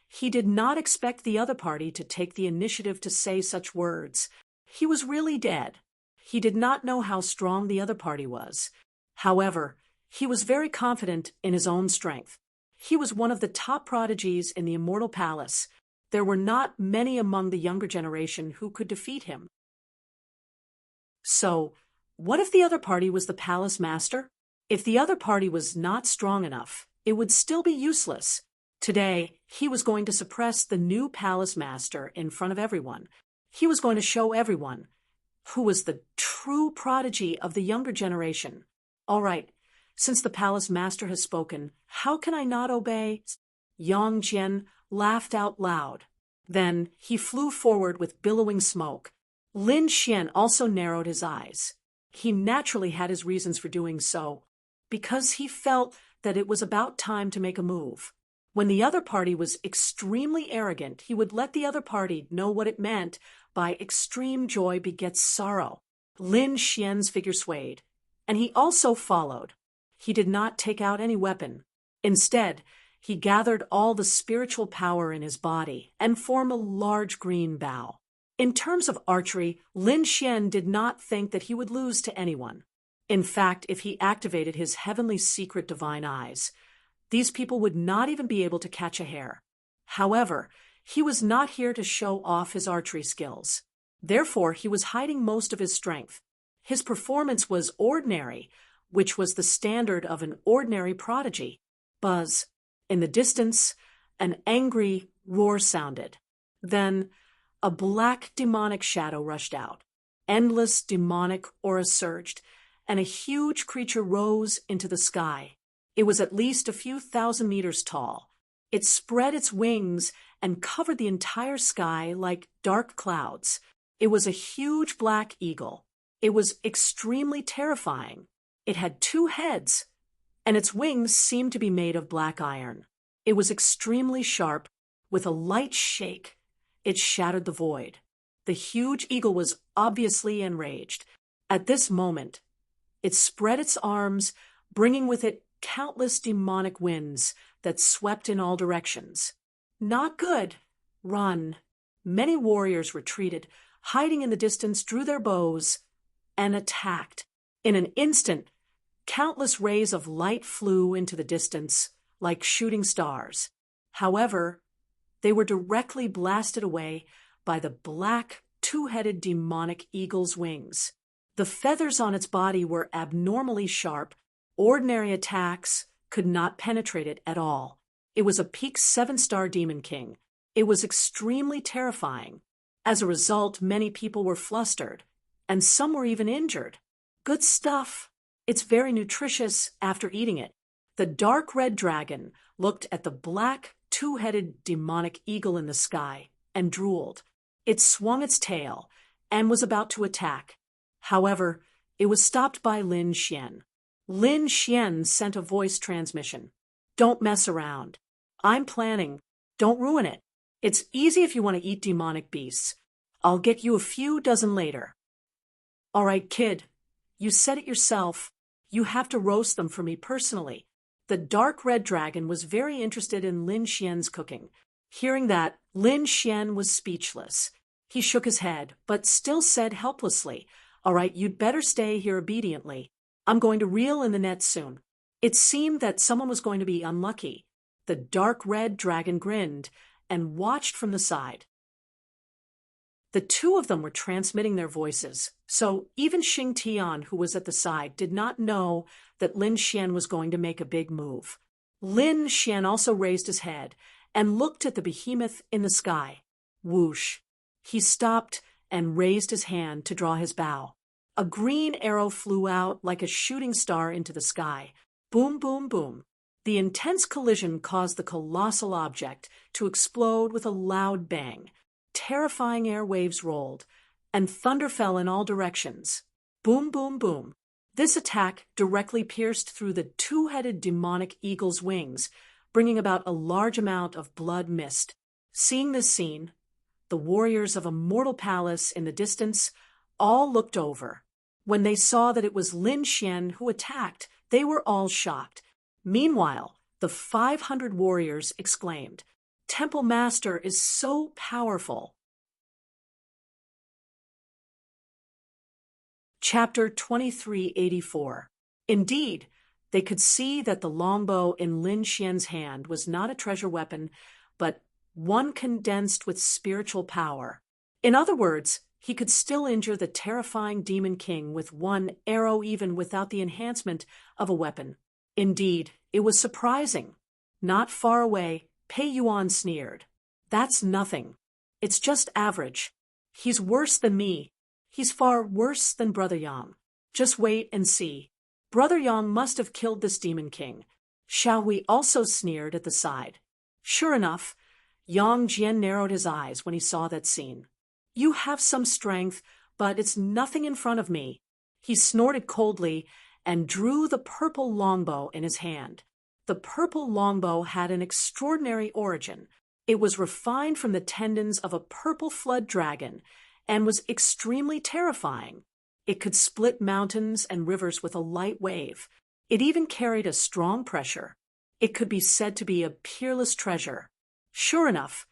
he did not expect the other party to take the initiative to say such words. He was really dead. He did not know how strong the other party was. However, he was very confident in his own strength. He was one of the top prodigies in the Immortal Palace. There were not many among the younger generation who could defeat him. So, what if the other party was the palace master? If the other party was not strong enough, it would still be useless. Today, he was going to suppress the new palace master in front of everyone. He was going to show everyone who was the true prodigy of the younger generation. All right, since the palace master has spoken, how can I not obey? Yang Jian laughed out loud. Then he flew forward with billowing smoke. Lin Xian also narrowed his eyes. He naturally had his reasons for doing so, because he felt that it was about time to make a move. When the other party was extremely arrogant, he would let the other party know what it meant by extreme joy begets sorrow. Lin Xian's figure swayed, and he also followed. He did not take out any weapon. Instead, he gathered all the spiritual power in his body and formed a large green bow. In terms of archery, Lin Xian did not think that he would lose to anyone. In fact, if he activated his heavenly secret divine eyes, these people would not even be able to catch a hair. However, he was not here to show off his archery skills. Therefore, he was hiding most of his strength. His performance was ordinary, which was the standard of an ordinary prodigy. Buzz. In the distance, an angry roar sounded. Then, a black demonic shadow rushed out. Endless demonic aura surged, and a huge creature rose into the sky. It was at least a few thousand meters tall. It spread its wings and covered the entire sky like dark clouds. It was a huge black eagle. It was extremely terrifying. It had 2 heads, and its wings seemed to be made of black iron. It was extremely sharp. With a light shake, it shattered the void. The huge eagle was obviously enraged. At this moment, it spread its arms, bringing with it countless demonic winds that swept in all directions. Not good. Run. Many warriors retreated, hiding in the distance, drew their bows, and attacked. In an instant, countless rays of light flew into the distance like shooting stars. However, they were directly blasted away by the black, 2-headed demonic eagle's wings. The feathers on its body were abnormally sharp. Ordinary attacks could not penetrate it at all. It was a peak 7-star demon king. It was extremely terrifying. As a result, many people were flustered, and some were even injured. Good stuff. It's very nutritious after eating it. The dark red dragon looked at the black, 2-headed demonic eagle in the sky and drooled. It swung its tail and was about to attack. However, it was stopped by Lin Xian. Lin Xian sent a voice transmission. "Don't mess around. I'm planning. Don't ruin it. It's easy if you want to eat demonic beasts. I'll get you a few dozen later." "All right, kid. You said it yourself. You have to roast them for me personally." The dark red dragon was very interested in Lin Xian's cooking. Hearing that, Lin Xian was speechless. He shook his head, but still said helplessly, "All right, you'd better stay here obediently. I'm going to reel in the net soon." It seemed that someone was going to be unlucky. The dark red dragon grinned and watched from the side. The two of them were transmitting their voices, so even Xing Tian, who was at the side, did not know that Lin Xian was going to make a big move. Lin Xian also raised his head and looked at the behemoth in the sky. Whoosh! He stopped and raised his hand to draw his bow. A green arrow flew out like a shooting star into the sky. Boom, boom, boom. The intense collision caused the colossal object to explode with a loud bang. Terrifying air waves rolled, and thunder fell in all directions. Boom, boom, boom. This attack directly pierced through the two-headed demonic eagle's wings, bringing about a large amount of blood mist. Seeing this scene, the warriors of a mortal palace in the distance all looked over. When they saw that it was Lin Xian who attacked, they were all shocked. Meanwhile, the 500 warriors exclaimed, "Temple Master is so powerful." Chapter 2384. Indeed, they could see that the longbow in Lin Xian's hand was not a treasure weapon, but one condensed with spiritual power. In other words, he could still injure the terrifying Demon King with one arrow even without the enhancement of a weapon. Indeed, it was surprising. Not far away, Pei Yuan sneered. "That's nothing. It's just average. He's worse than me. He's far worse than Brother Yang. Just wait and see. Brother Yang must have killed this Demon King." Xiao Hui also sneered at the side. Sure enough, Yang Jian narrowed his eyes when he saw that scene. "You have some strength, but it's nothing in front of me." He snorted coldly and drew the purple longbow in his hand. The purple longbow had an extraordinary origin. It was refined from the tendons of a purple flood dragon and was extremely terrifying. It could split mountains and rivers with a light wave. It even carried a strong pressure. It could be said to be a peerless treasure. Sure enough,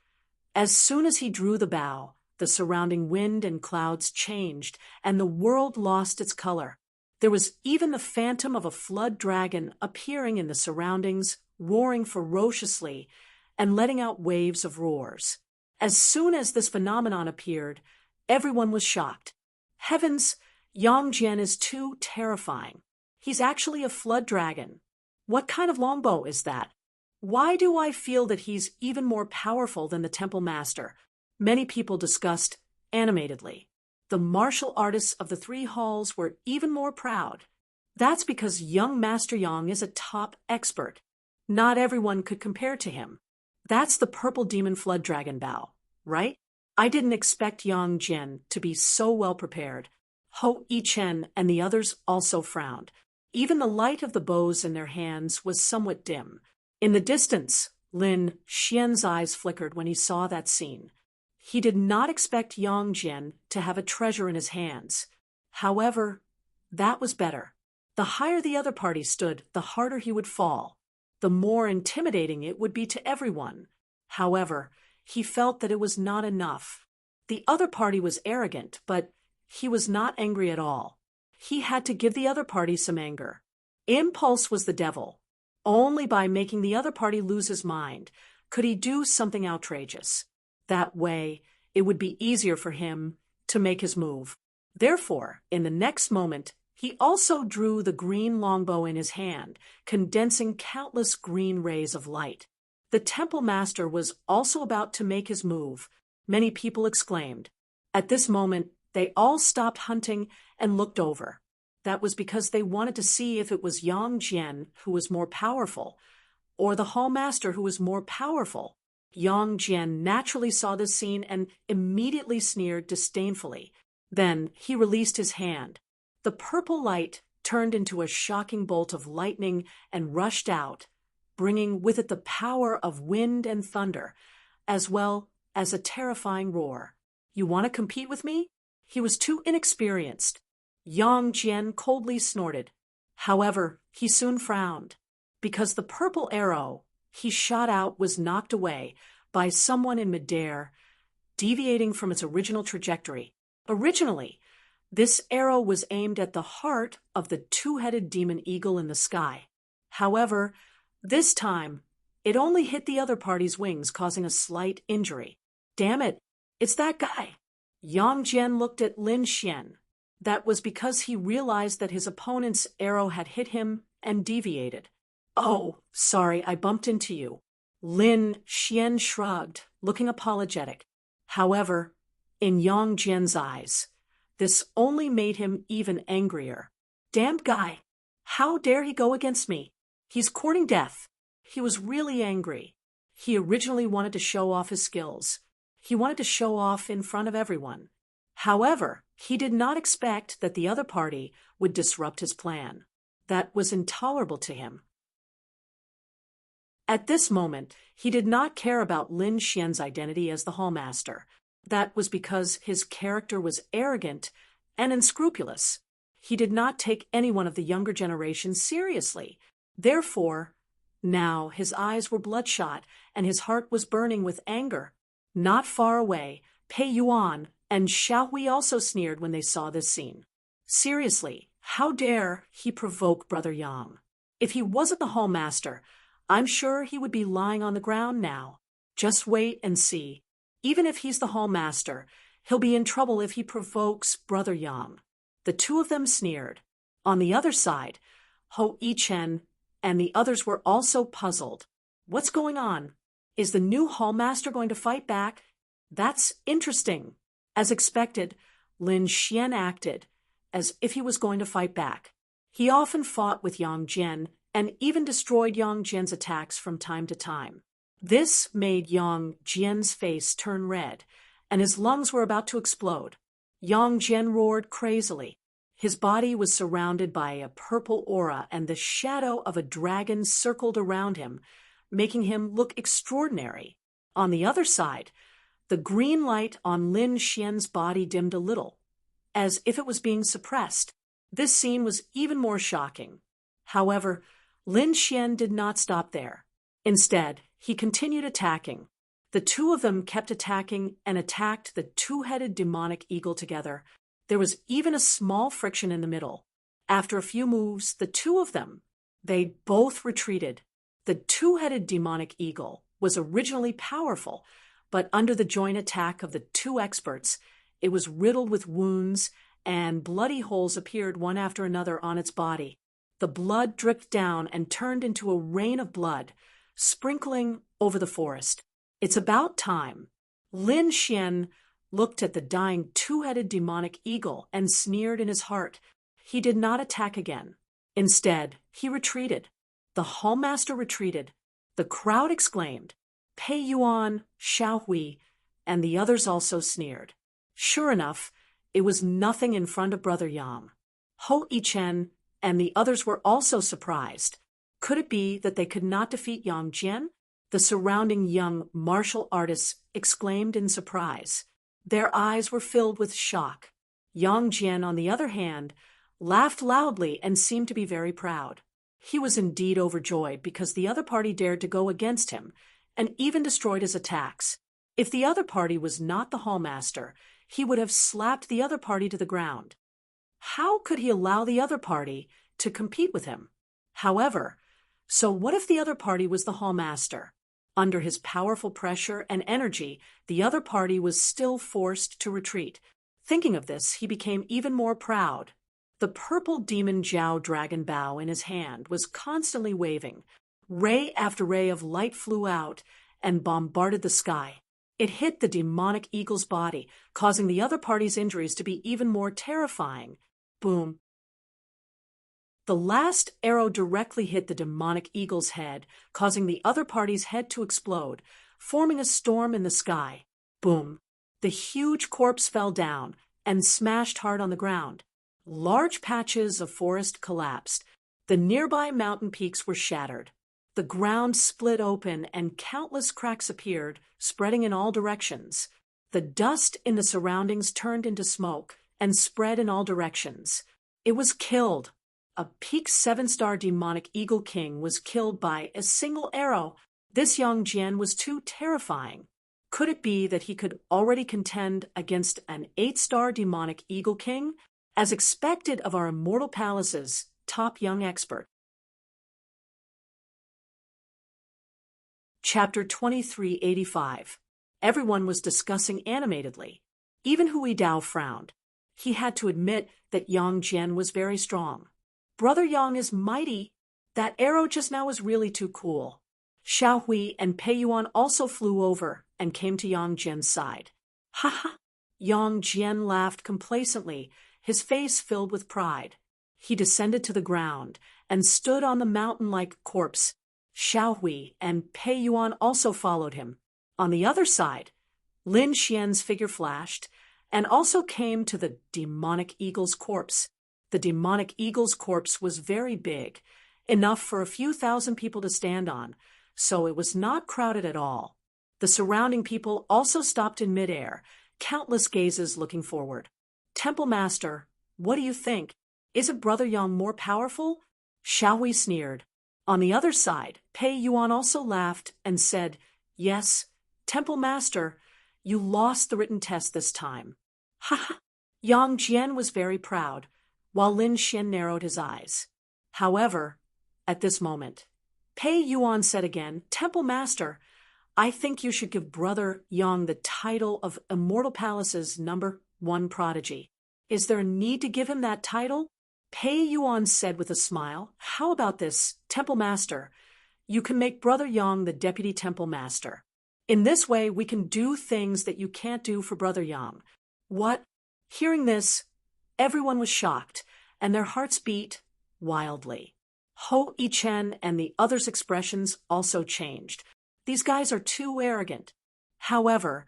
as soon as he drew the bow, the surrounding wind and clouds changed, and the world lost its color. There was even the phantom of a flood dragon appearing in the surroundings, roaring ferociously and letting out waves of roars. As soon as this phenomenon appeared, everyone was shocked. Heavens, Yang Jian is too terrifying. He's actually a flood dragon. What kind of longbow is that? Why do I feel that he's even more powerful than the Temple Master? Many people discussed animatedly. The martial artists of the three halls were even more proud. That's because young Master Yang is a top expert. Not everyone could compare to him. That's the purple demon flood dragon bow, right? I didn't expect Yang Jian to be so well prepared. Ho Yichen and the others also frowned. Even the light of the bows in their hands was somewhat dim. In the distance, Lin Xian's eyes flickered when he saw that scene. He did not expect Yang Jian to have a treasure in his hands. However, that was better. The higher the other party stood, the harder he would fall. The more intimidating it would be to everyone. However, he felt that it was not enough. The other party was arrogant, but he was not angry at all. He had to give the other party some anger. Impulse was the devil. Only by making the other party lose his mind could he do something outrageous. That way, it would be easier for him to make his move. Therefore, in the next moment, he also drew the green longbow in his hand, condensing countless green rays of light. The Temple Master was also about to make his move. Many people exclaimed. At this moment, they all stopped hunting and looked over. That was because they wanted to see if it was Yang Jian who was more powerful, or the Hall Master who was more powerful. Yang Jian naturally saw this scene and immediately sneered disdainfully. Then he released his hand. The purple light turned into a shocking bolt of lightning and rushed out, bringing with it the power of wind and thunder, as well as a terrifying roar. "You want to compete with me?" He was too inexperienced. Yang Jian coldly snorted. However, he soon frowned, because the purple arrow he shot out was knocked away by someone in midair, deviating from its original trajectory. Originally, this arrow was aimed at the heart of the two-headed demon eagle in the sky. However, this time, it only hit the other party's wings, causing a slight injury. "Damn it, it's that guy." Yang Jian looked at Lin Xian. That was because he realized that his opponent's arrow had hit him and deviated. "Oh, sorry, I bumped into you." Lin Xian shrugged, looking apologetic. However, in Yang Jian's eyes, this only made him even angrier. "Damned guy! How dare he go against me? He's courting death." He was really angry. He originally wanted to show off his skills. He wanted to show off in front of everyone. However, he did not expect that the other party would disrupt his plan. That was intolerable to him. At this moment, he did not care about Lin Xian's identity as the hallmaster. That was because his character was arrogant and unscrupulous. He did not take anyone of the younger generation seriously. Therefore, now his eyes were bloodshot and his heart was burning with anger. Not far away, Pei Yuan and Xiao Hui also sneered when they saw this scene. Seriously, how dare he provoke Brother Yang? If he wasn't the hallmaster, I'm sure he would be lying on the ground now. Just wait and see. Even if he's the hallmaster, he'll be in trouble if he provokes Brother Yang. The two of them sneered. On the other side, Ho Yichen and the others were also puzzled. What's going on? Is the new hallmaster going to fight back? That's interesting. As expected, Lin Xian acted as if he was going to fight back. He often fought with Yang Jian and even destroyed Yang Jian's attacks from time to time. This made Yang Jian's face turn red, and his lungs were about to explode. Yang Jian roared crazily. His body was surrounded by a purple aura, and the shadow of a dragon circled around him, making him look extraordinary. On the other side, the green light on Lin Xian's body dimmed a little, as if it was being suppressed. This scene was even more shocking. However, Lin Xian did not stop there. Instead, he continued attacking. The two of them kept attacking and attacked the two-headed demonic eagle together. There was even a small friction in the middle. After a few moves, the two of them, they both retreated. The two-headed demonic eagle was originally powerful, but under the joint attack of the two experts, it was riddled with wounds and bloody holes appeared one after another on its body. The blood dripped down and turned into a rain of blood, sprinkling over the forest. It's about time. Lin Xian looked at the dying two-headed demonic eagle and sneered in his heart. He did not attack again. Instead, he retreated. The hallmaster retreated. The crowd exclaimed. Pei Yuan, Xiao Hui, and the others also sneered. Sure enough, it was nothing in front of Brother Yang. Ho Yichen and the others were also surprised. Could it be that they could not defeat Yang Jian? The surrounding young martial artists exclaimed in surprise. Their eyes were filled with shock. Yang Jian, on the other hand, laughed loudly and seemed to be very proud. He was indeed overjoyed because the other party dared to go against him and even destroyed his attacks. If the other party was not the hallmaster, he would have slapped the other party to the ground. How could he allow the other party to compete with him? However, so what if the other party was the hallmaster? Under his powerful pressure and energy, the other party was still forced to retreat. Thinking of this, he became even more proud. The purple demon Jiao dragon bow in his hand was constantly waving. Ray after ray of light flew out and bombarded the sky. It hit the demonic eagle's body, causing the other party's injuries to be even more terrifying. Boom. The last arrow directly hit the demonic eagle's head, causing the other party's head to explode, forming a storm in the sky. Boom. The huge corpse fell down and smashed hard on the ground. Large patches of forest collapsed. The nearby mountain peaks were shattered. The ground split open and countless cracks appeared, spreading in all directions. The dust in the surroundings turned into smoke and spread in all directions. It was killed. A peak 7-star demonic eagle king was killed by a single arrow. This Yang Jian was too terrifying. Could it be that he could already contend against an 8-star demonic eagle king? As expected of our immortal palace's top young expert. Chapter 2385. Everyone was discussing animatedly. Even Hui Dao frowned. He had to admit that Yang Jian was very strong. Brother Yang is mighty. That arrow just now was really too cool. Xiao Hui and Pei Yuan also flew over and came to Yang Jian's side. Ha ha! Yang Jian laughed complacently, his face filled with pride. He descended to the ground and stood on the mountain like a corpse. Xiao Hui and Pei Yuan also followed him. On the other side, Lin Xian's figure flashed and also came to the demonic eagle's corpse. The demonic eagle's corpse was very big, enough for a few thousand people to stand on, so it was not crowded at all. The surrounding people also stopped in midair, countless gazes looking forward. Temple Master, what do you think? Isn't Brother Yang more powerful? Xiao Hui sneered. On the other side, Pei Yuan also laughed and said, Yes, Temple Master, you lost the written test this time. Ha ha! Yang Jian was very proud, while Lin Xian narrowed his eyes. However, at this moment, Pei Yuan said again, Temple Master, I think you should give Brother Yang the title of Immortal Palace's #1 prodigy. Is there a need to give him that title? Pei Yuan said with a smile, How about this, Temple Master? You can make Brother Yang the Deputy Temple Master. In this way, we can do things that you can't do for Brother Yang. What? Hearing this, everyone was shocked, and their hearts beat wildly. Ho Yichen and the others' expressions also changed. These guys are too arrogant. However,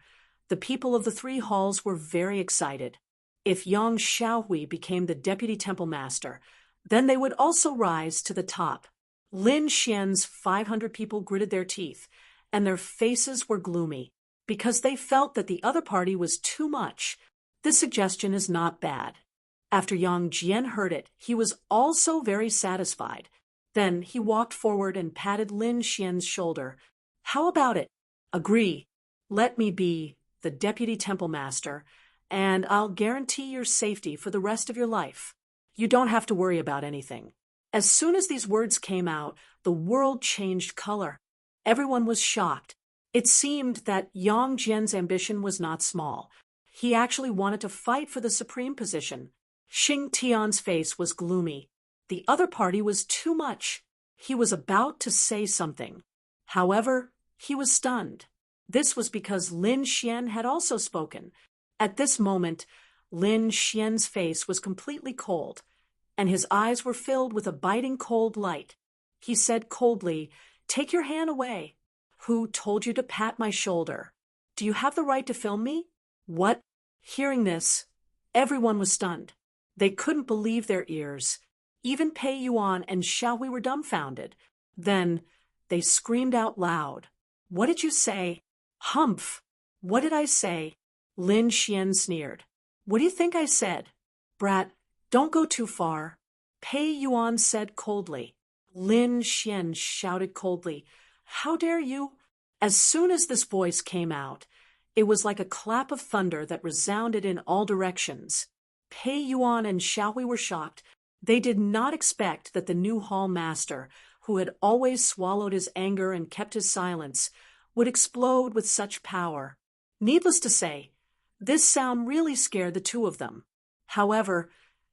the people of the 3 halls were very excited. If Yang Xiaohui became the Deputy Temple Master, then they would also rise to the top. Lin Xian's 500 people gritted their teeth, and their faces were gloomy, because they felt that the other party was too much. This suggestion is not bad. After Yang Jian heard it, he was also very satisfied. Then he walked forward and patted Lin Xian's shoulder. How about it? Agree. Let me be the Deputy Temple Master, and I'll guarantee your safety for the rest of your life. You don't have to worry about anything. As soon as these words came out, the world changed color. Everyone was shocked. It seemed that Yang Jian's ambition was not small. He actually wanted to fight for the supreme position. Xing Tian's face was gloomy. The other party was too much. He was about to say something. However, he was stunned. This was because Lin Xian had also spoken. At this moment, Lin Xian's face was completely cold, and his eyes were filled with a biting cold light. He said coldly, Take your hand away. Who told you to pat my shoulder? Do you have the right to film me? What? Hearing this, everyone was stunned. They couldn't believe their ears. Even Pei Yuan and Xiao Hui were dumbfounded. Then they screamed out loud. What did you say? Humph! What did I say? Lin Xian sneered. What do you think I said? Brat, don't go too far. Pei Yuan said coldly. Lin Xian shouted coldly. How dare you? As soon as this voice came out, it was like a clap of thunder that resounded in all directions. Pei Yuan and Xiao Hui were shocked. They did not expect that the new hall master, who had always swallowed his anger and kept his silence, would explode with such power. Needless to say, this sound really scared the 2 of them. However,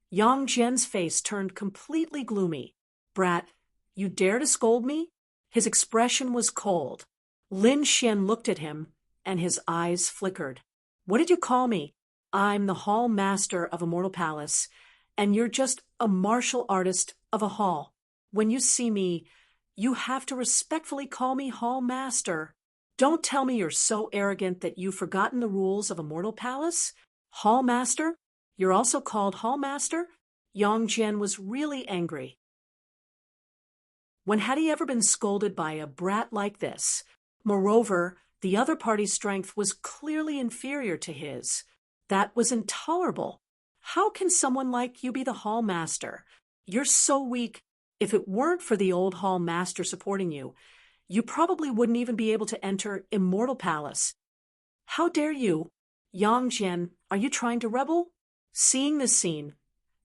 Yang Jian's face turned completely gloomy. Brat, you dare to scold me? His expression was cold. Lin Xian looked at him, and his eyes flickered. What did you call me? I'm the hall master of Immortal Palace, and you're just a martial artist of a hall. When you see me, you have to respectfully call me hall master. Don't tell me you're so arrogant that you've forgotten the rules of Immortal Palace. Hall master? You're also called hall master? Yang Jian was really angry. When had he ever been scolded by a brat like this? Moreover, the other party's strength was clearly inferior to his. That was intolerable. How can someone like you be the hall master? You're so weak. If it weren't for the old hall master supporting you, you probably wouldn't even be able to enter Immortal Palace. How dare you? Yang Jian, are you trying to rebel? Seeing this scene,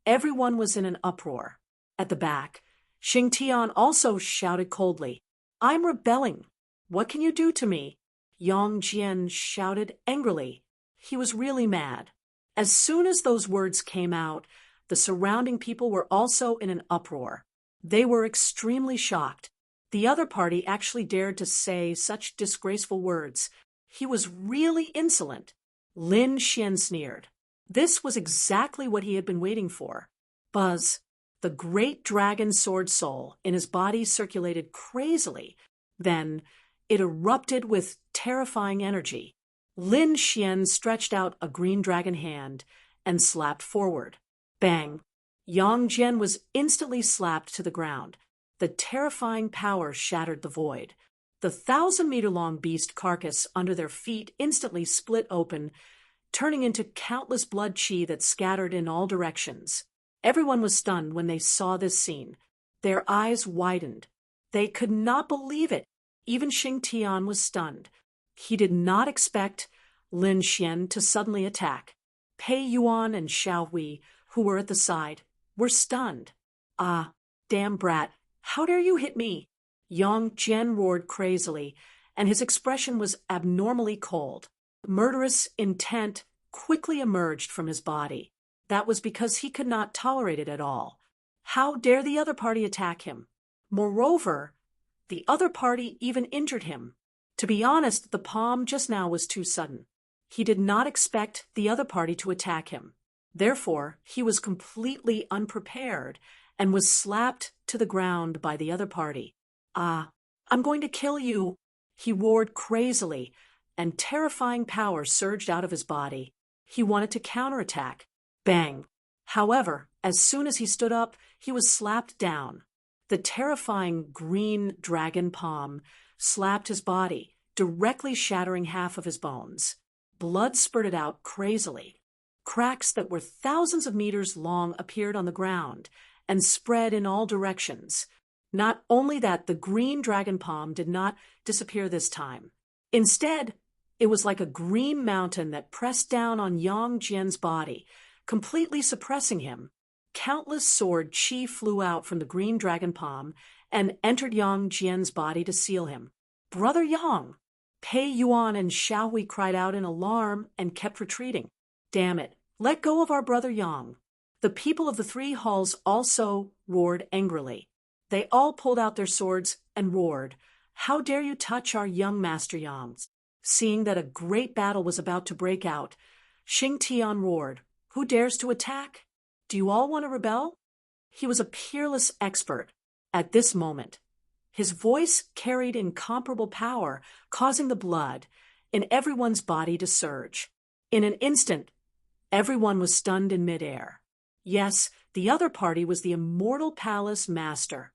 everyone was in an uproar. At the back, Xing Tian also shouted coldly, I'm rebelling. What can you do to me? Yang Jian shouted angrily. He was really mad. As soon as those words came out, the surrounding people were also in an uproar. They were extremely shocked. The other party actually dared to say such disgraceful words. He was really insolent. Lin Xian sneered. This was exactly what he had been waiting for. Buzz. The great dragon sword soul in his body circulated crazily. Then it erupted with terrifying energy. Lin Xian stretched out a green dragon hand and slapped forward. Bang! Yang Jian was instantly slapped to the ground. The terrifying power shattered the void. The 1,000-meter-long beast carcass under their feet instantly split open, turning into countless blood qi that scattered in all directions. Everyone was stunned when they saw this scene. Their eyes widened. They could not believe it. Even Xing Tian was stunned. He did not expect Lin Xian to suddenly attack. Pei Yuan and Xiao Hui, who were at the side, were stunned. Ah, damn brat, how dare you hit me? Yang Jian roared crazily, and his expression was abnormally cold. Murderous intent quickly emerged from his body. That was because he could not tolerate it at all. How dare the other party attack him? Moreover, the other party even injured him. To be honest, the palm just now was too sudden. He did not expect the other party to attack him. Therefore, he was completely unprepared and was slapped to the ground by the other party. Ah, I'm going to kill you, he roared crazily, and terrifying power surged out of his body. He wanted to counterattack. Bang! However, as soon as he stood up, he was slapped down. The terrifying green dragon palm slapped his body, directly shattering half of his bones. Blood spurted out crazily. Cracks that were thousands of meters long appeared on the ground and spread in all directions. Not only that, the green dragon palm did not disappear this time. Instead, it was like a green mountain that pressed down on Yang Jian's body, completely suppressing him. Countless sword qi flew out from the green dragon palm and entered Yang Jian's body to seal him. Brother Yang! Pei Yuan and Xiao Hui cried out in alarm and kept retreating. Damn it, let go of our brother Yang. The people of the 3 halls also roared angrily. They all pulled out their swords and roared, "How dare you touch our young Master Yang?" Seeing that a great battle was about to break out, Xing Tian roared, "Who dares to attack? Do you all want to rebel?" He was a peerless expert at this moment. His voice carried incomparable power, causing the blood in everyone's body to surge. In an instant, everyone was stunned in midair. Yes, the other party was the Immortal Palace Master.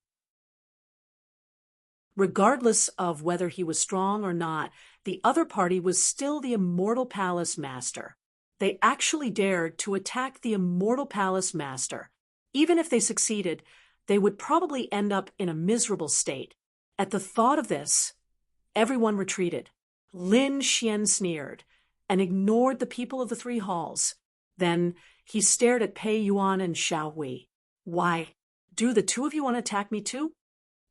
Regardless of whether he was strong or not, the other party was still the Immortal Palace Master. They actually dared to attack the Immortal Palace Master. Even if they succeeded, they would probably end up in a miserable state. At the thought of this, everyone retreated. Lin Xian sneered and ignored the people of the 3 halls. Then he stared at Pei Yuan and Xiao Hui. "Why, do the 2 of you want to attack me too?"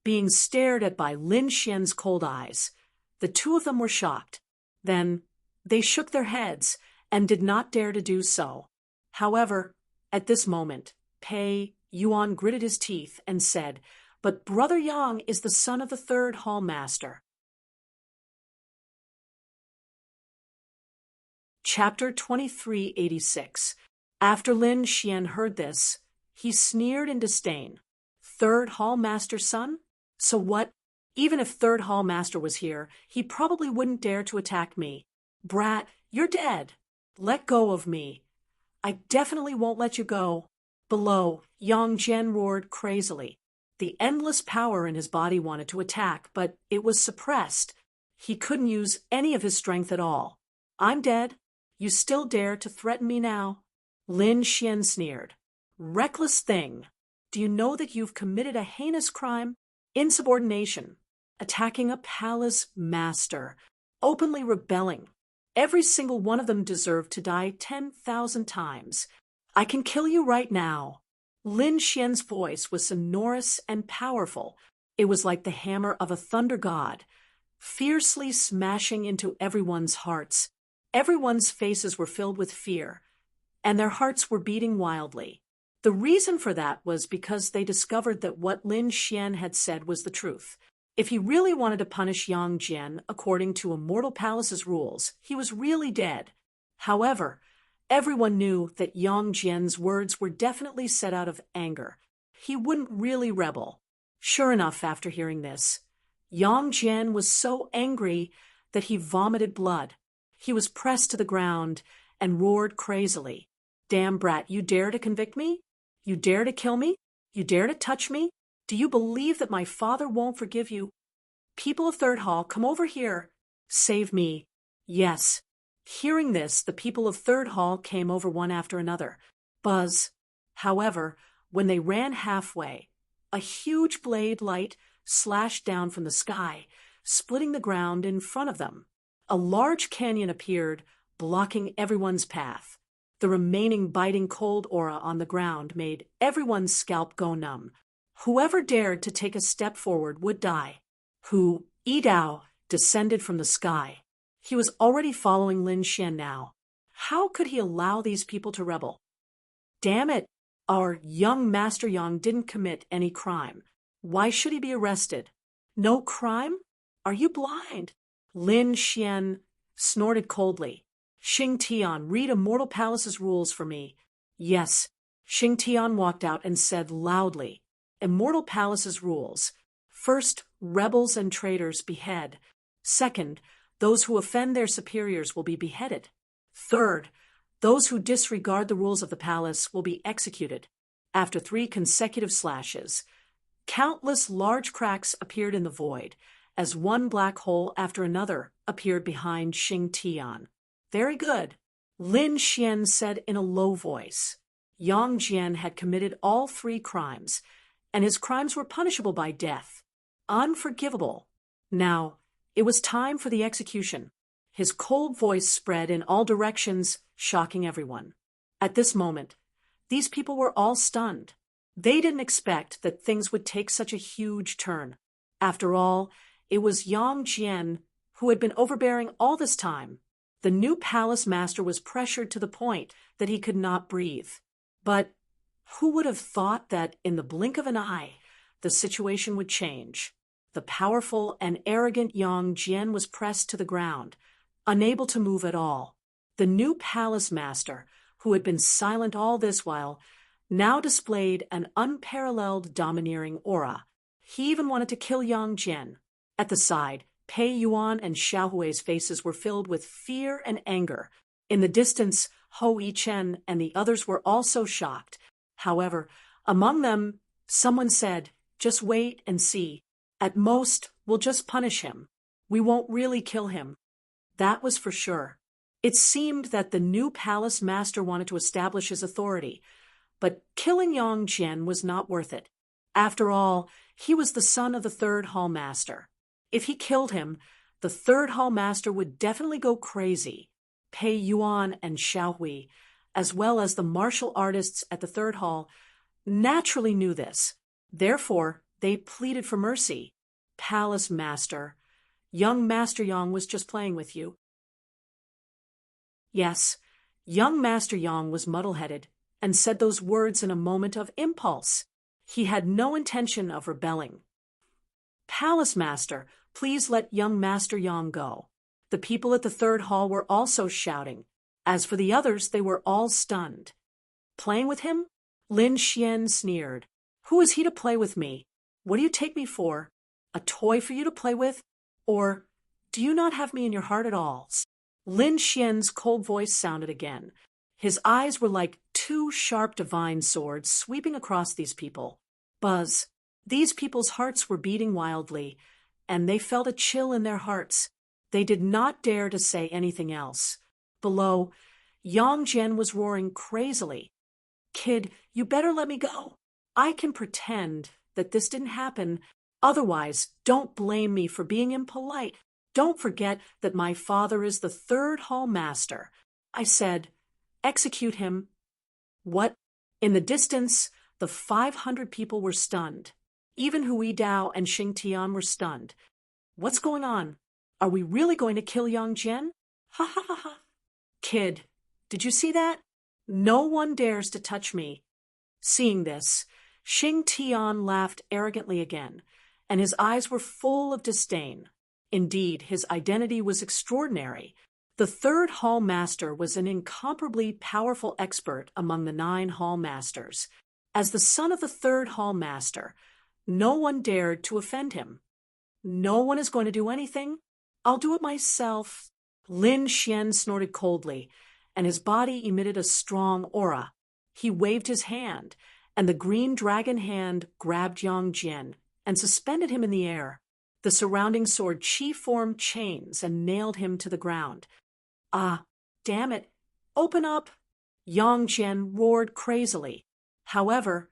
Being stared at by Lin Xian's cold eyes, the 2 of them were shocked. Then they shook their heads and did not dare to do so. However, at this moment, Pei Yuan gritted his teeth and said, "But Brother Yang is the son of the 3rd Hall Master." Chapter 2386. After Lin Xian heard this, he sneered in disdain. 3rd Hall Master's son? So what? Even if 3rd Hall Master was here, he probably wouldn't dare to attack me. Brat, you're dead. Let go of me. I definitely won't let you go. Below, Yang Jian roared crazily. The endless power in his body wanted to attack, but it was suppressed. He couldn't use any of his strength at all. "I'm dead. You still dare to threaten me now?" Lin Xian sneered. "Reckless thing. Do you know that you've committed a heinous crime? Insubordination. Attacking a palace master. Openly rebelling. Every single one of them deserved to die 10,000 times. I can kill you right now." Lin Xian's voice was sonorous and powerful. It was like the hammer of a thunder god, fiercely smashing into everyone's hearts. Everyone's faces were filled with fear, and their hearts were beating wildly. The reason for that was because they discovered that what Lin Xian had said was the truth. If he really wanted to punish Yang Jian according to Immortal Palace's rules, he was really dead. However, everyone knew that Yang Jian's words were definitely said out of anger. He wouldn't really rebel. Sure enough, after hearing this, Yang Jian was so angry that he vomited blood. He was pressed to the ground and roared crazily. "Damn brat, you dare to convict me? You dare to kill me? You dare to touch me? Do you believe that my father won't forgive you? People of Third Hall, come over here. Save me." Yes. Hearing this, the people of Third Hall came over one after another. Buzz. However, when they ran halfway, a huge blade light slashed down from the sky, splitting the ground in front of them. A large canyon appeared, blocking everyone's path. The remaining biting cold aura on the ground made everyone's scalp go numb. Whoever dared to take a step forward would die. Yidao descended from the sky. He was already following Lin Xian now. How could he allow these people to rebel? Damn it! Our young Master Yang didn't commit any crime. Why should he be arrested? No crime? Are you blind? Lin Xian snorted coldly. Xing Tian, read Immortal Palace's rules for me. Yes. Xing Tian walked out and said loudly, Immortal Palace's rules. First, rebels and traitors behead. Second, those who offend their superiors will be beheaded. Third, those who disregard the rules of the palace will be executed. After 3 consecutive slashes, countless large cracks appeared in the void, as one black hole after another appeared behind Xing Tian. Very good, Lin Xian said in a low voice. Yang Jian had committed all 3 crimes, and his crimes were punishable by death. Unforgivable. Now, it was time for the execution. His cold voice spread in all directions, shocking everyone. At this moment, these people were all stunned. They didn't expect that things would take such a huge turn. After all, it was Yang Jian who had been overbearing all this time. The new palace master was pressured to the point that he could not breathe. But who would have thought that in the blink of an eye, the situation would change? The powerful and arrogant Yang Jian was pressed to the ground, unable to move at all. The new palace master, who had been silent all this while, now displayed an unparalleled domineering aura. He even wanted to kill Yang Jian. At the side, Pei Yuan and Xiao Hui's faces were filled with fear and anger. In the distance, Ho Yichen and the others were also shocked. However, among them, someone said, "Just wait and see. At most, we'll just punish him. We won't really kill him." That was for sure. It seemed that the new palace master wanted to establish his authority, but killing Yang Jian was not worth it. After all, he was the son of the Third Hall Master. If he killed him, the Third Hall Master would definitely go crazy. Pei Yuan and Xiao Hui, as well as the martial artists at the Third Hall, naturally knew this. Therefore, they pleaded for mercy. "Palace Master, young Master Yang was just playing with you." Yes, young Master Yang was muddle-headed and said those words in a moment of impulse. He had no intention of rebelling. "Palace Master, please let young Master Yang go." The people at the Third Hall were also shouting. As for the others, they were all stunned. "Playing with him?" Lin Xian sneered. "Who is he to play with me? What do you take me for? A toy for you to play with? Or do you not have me in your heart at all?" Lin Xian's cold voice sounded again. His eyes were like 2 sharp divine swords sweeping across these people. Buzz. These people's hearts were beating wildly, and they felt a chill in their hearts. They did not dare to say anything else. Below, Yang Jian was roaring crazily. "Kid, you better let me go. I can pretend that this didn't happen. Otherwise, don't blame me for being impolite. Don't forget that my father is the Third Hall Master." I said, "Execute him." What? In the distance, the 500 people were stunned. Even Hui Dao and Xing Tian were stunned. What's going on? Are we really going to kill Yang Jian? Ha ha ha ha. Kid, did you see that? No one dares to touch me. Seeing this, Xing Tian laughed arrogantly again, and his eyes were full of disdain. Indeed, his identity was extraordinary. The third hall master was an incomparably powerful expert among the 9 hall masters. As the son of the third hall master, no one dared to offend him. No one is going to do anything. I'll do it myself. Lin Xian snorted coldly, and his body emitted a strong aura. He waved his hand, and the green dragon hand grabbed Yang Jian and suspended him in the air. The surrounding sword chi formed chains and nailed him to the ground. Ah, damn it! Open up! Yang Jian roared crazily. However,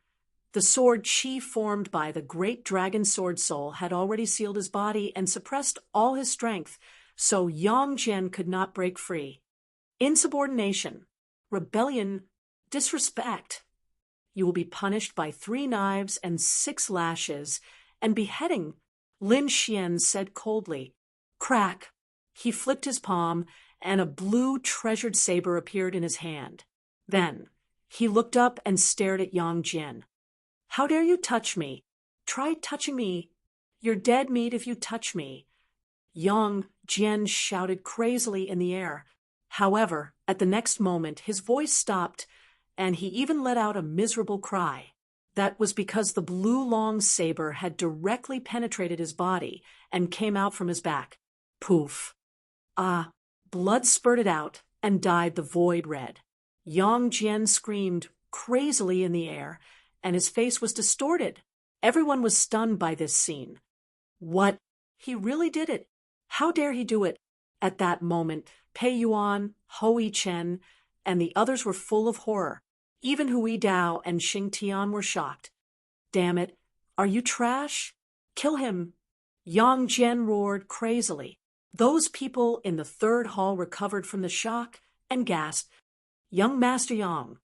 the sword chi formed by the great dragon sword soul had already sealed his body and suppressed all his strength, so Yang Jian could not break free. Insubordination, rebellion, disrespect. You will be punished by 3 knives and 6 lashes, and beheading, Lin Xian said coldly. Crack! He flipped his palm, and a blue treasured saber appeared in his hand. Then, he looked up and stared at Yang Jian. How dare you touch me? Try touching me. You're dead meat if you touch me. Yang Jian shouted crazily in the air. However, at the next moment, his voice stopped, and he even let out a miserable cry. That was because the blue long saber had directly penetrated his body and came out from his back. Poof! Ah! Blood spurted out and dyed the void red. Yang Jian screamed crazily in the air, and his face was distorted. Everyone was stunned by this scene. What? He really did it. How dare he do it? At that moment, Pei Yuan, Hui Chen, and the others were full of horror. Even Hui Dao and Xing Tian were shocked. Damn it! Are you trash? Kill him! Yang Jian roared crazily. Those people in the third hall recovered from the shock and gasped, Young Master Yang.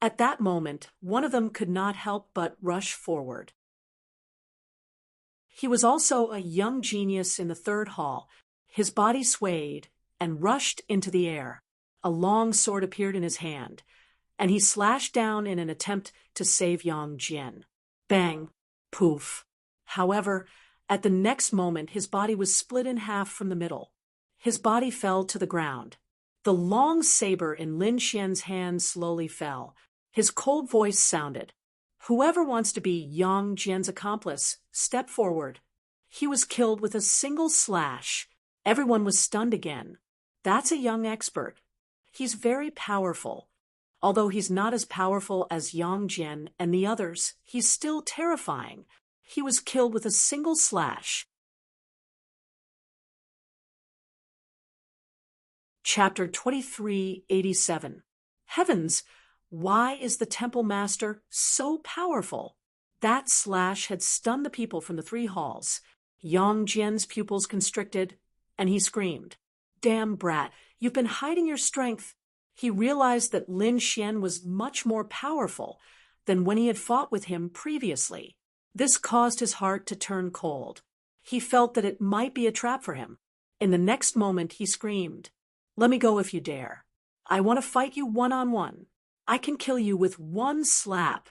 At that moment, one of them could not help but rush forward. He was also a young genius in the third hall. His body swayed and rushed into the air. A long sword appeared in his hand, and he slashed down in an attempt to save Yang Jian. Bang! Poof! However, at the next moment his body was split in half from the middle. His body fell to the ground. The long saber in Lin Xian's hand slowly fell. His cold voice sounded. Whoever wants to be Yang Jian's accomplice, step forward. He was killed with a single slash. Everyone was stunned again. That's a young expert. He's very powerful. Although he's not as powerful as Yang Jian and the others, he's still terrifying. He was killed with a single slash. Chapter 2387. Heavens! Why is the temple master so powerful? That slash had stunned the people from the 3 halls. Yang Jian's pupils constricted, and he screamed, Damn brat, you've been hiding your strength. He realized that Lin Xian was much more powerful than when he had fought with him previously. This caused his heart to turn cold. He felt that it might be a trap for him. In the next moment, he screamed, Let me go if you dare. I want to fight you one-on-one. I can kill you with one slap.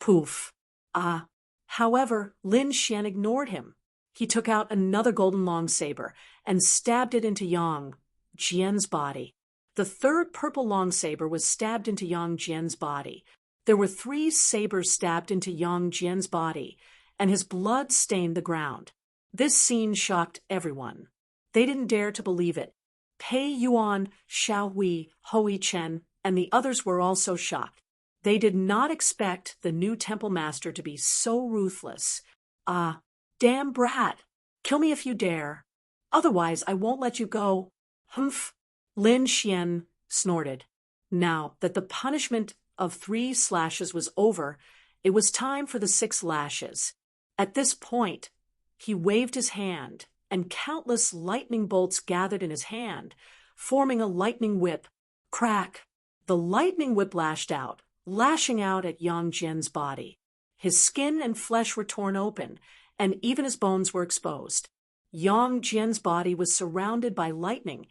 Poof. Ah. However, Lin Xian ignored him. He took out another golden long saber and stabbed it into Yang Jian's body. The third purple long saber was stabbed into Yang Jian's body. There were 3 sabers stabbed into Yang Jian's body, and his blood stained the ground. This scene shocked everyone. They didn't dare to believe it. Pei Yuan, Xiao Hui, Hui Chen, and the others were also shocked. They did not expect the new temple master to be so ruthless. Ah, damn brat! Kill me if you dare. Otherwise, I won't let you go. Humph! Lin Xian snorted. Now that the punishment of 3 slashes was over, it was time for the 6 lashes. At this point, he waved his hand, and countless lightning bolts gathered in his hand, forming a lightning whip. Crack! The lightning whip lashed out, lashing out at Yang Jian's body. His skin and flesh were torn open, and even his bones were exposed. Yang Jian's body was surrounded by lightning,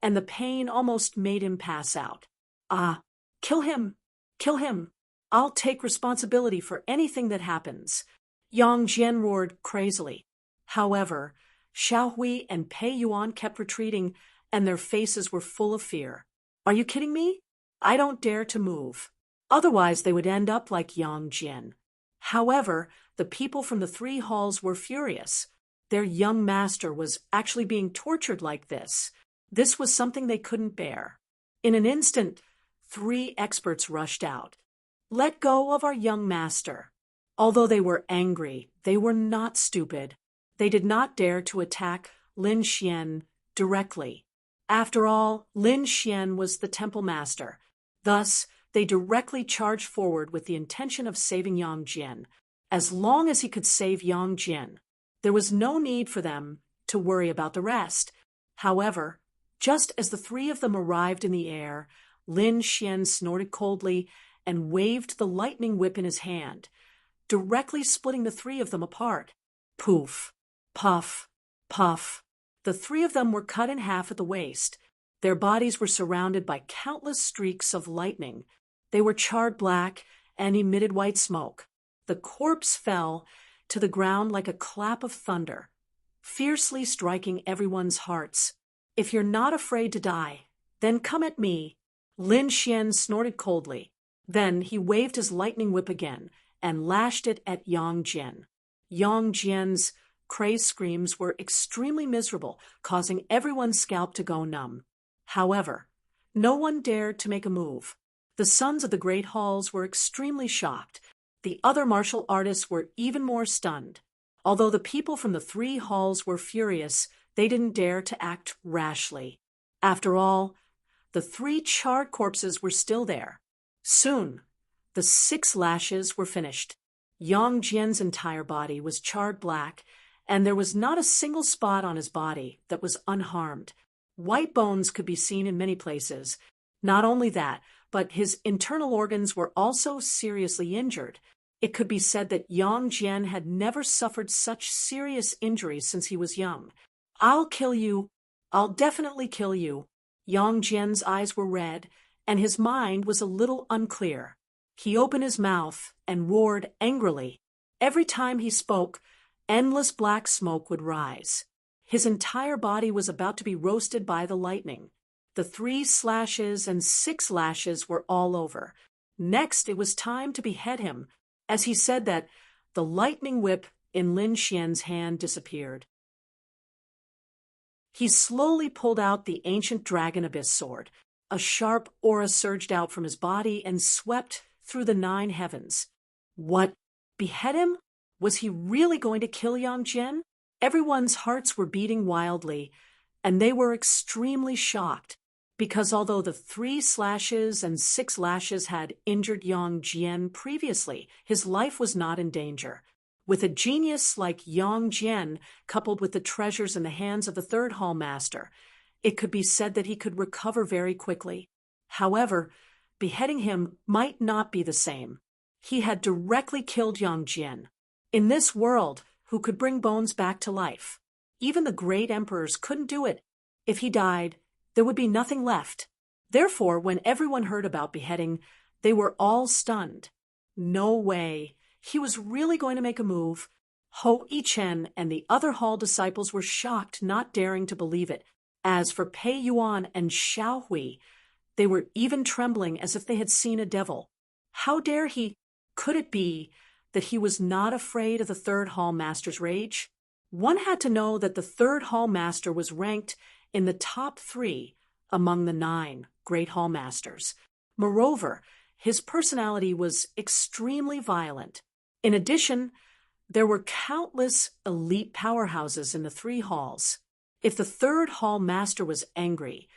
and the pain almost made him pass out. "Ah, kill him! Kill him! I'll take responsibility for anything that happens," Yang Jian roared crazily. However, Xiao Hui and Pei Yuan kept retreating, and their faces were full of fear. "Are you kidding me? I don't dare to move. Otherwise they would end up like Yang Jian." However, the people from the three halls were furious. Their young master was actually being tortured like this. This was something they couldn't bear. In an instant, 3 experts rushed out. "Let go of our young master." Although they were angry, they were not stupid. They did not dare to attack Lin Xian directly. After all, Lin Xian was the temple master. Thus, they directly charged forward with the intention of saving Yang Jian. As long as he could save Yang Jian, there was no need for them to worry about the rest. However, just as the 3 of them arrived in the air, Lin Xian snorted coldly and waved the lightning whip in his hand, directly splitting the 3 of them apart. Poof, puff, puff. The 3 of them were cut in half at the waist. Their bodies were surrounded by countless streaks of lightning. They were charred black and emitted white smoke. The corpse fell to the ground like a clap of thunder, fiercely striking everyone's hearts. "If you're not afraid to die, then come at me," Lin Xian snorted coldly. Then he waved his lightning whip again and lashed it at Yang Jian. Yang Jian's crazed screams were extremely miserable, causing everyone's scalp to go numb. However, no one dared to make a move. The sons of the great halls were extremely shocked. The other martial artists were even more stunned. Although the people from the 3 halls were furious, they didn't dare to act rashly. After all, the 3 charred corpses were still there. Soon, the 6 lashes were finished. Yang Jian's entire body was charred black, and there was not a single spot on his body that was unharmed. White bones could be seen in many places. Not only that, but his internal organs were also seriously injured. It could be said that Yang Jian had never suffered such serious injuries since he was young. "I'll kill you. I'll definitely kill you." Yang Jian's eyes were red, and his mind was a little unclear. He opened his mouth and roared angrily. Every time he spoke, endless black smoke would rise. His entire body was about to be roasted by the lightning. The 3 slashes and 6 lashes were all over. Next, it was time to behead him. As he said that, the lightning whip in Lin Xian's hand disappeared. He slowly pulled out the ancient dragon abyss sword. A sharp aura surged out from his body and swept through the 9 heavens. What? Behead him? Was he really going to kill Yang Jian? Everyone's hearts were beating wildly, and they were extremely shocked, because although the 3 slashes and 6 lashes had injured Yang Jian previously, his life was not in danger. With a genius like Yang Jian, coupled with the treasures in the hands of the 3rd Hall Master, it could be said that he could recover very quickly. However, beheading him might not be the same. He had directly killed Yang Jian. In this world, who could bring bones back to life? Even the great emperors couldn't do it. If he died, there would be nothing left. Therefore, when everyone heard about beheading, they were all stunned. No way. He was really going to make a move. Ho Yichen and the other hall disciples were shocked, not daring to believe it. As for Pei Yuan and Xiao Hui, they were even trembling as if they had seen a devil. How dare he? Could it be that he was not afraid of the 3rd Hall Master's rage? One had to know that the 3rd Hall Master was ranked in the top 3 among the 9 Great Hall Masters. Moreover, his personality was extremely violent. In addition, there were countless elite powerhouses in the 3 halls. If the 3rd Hall Master was angry,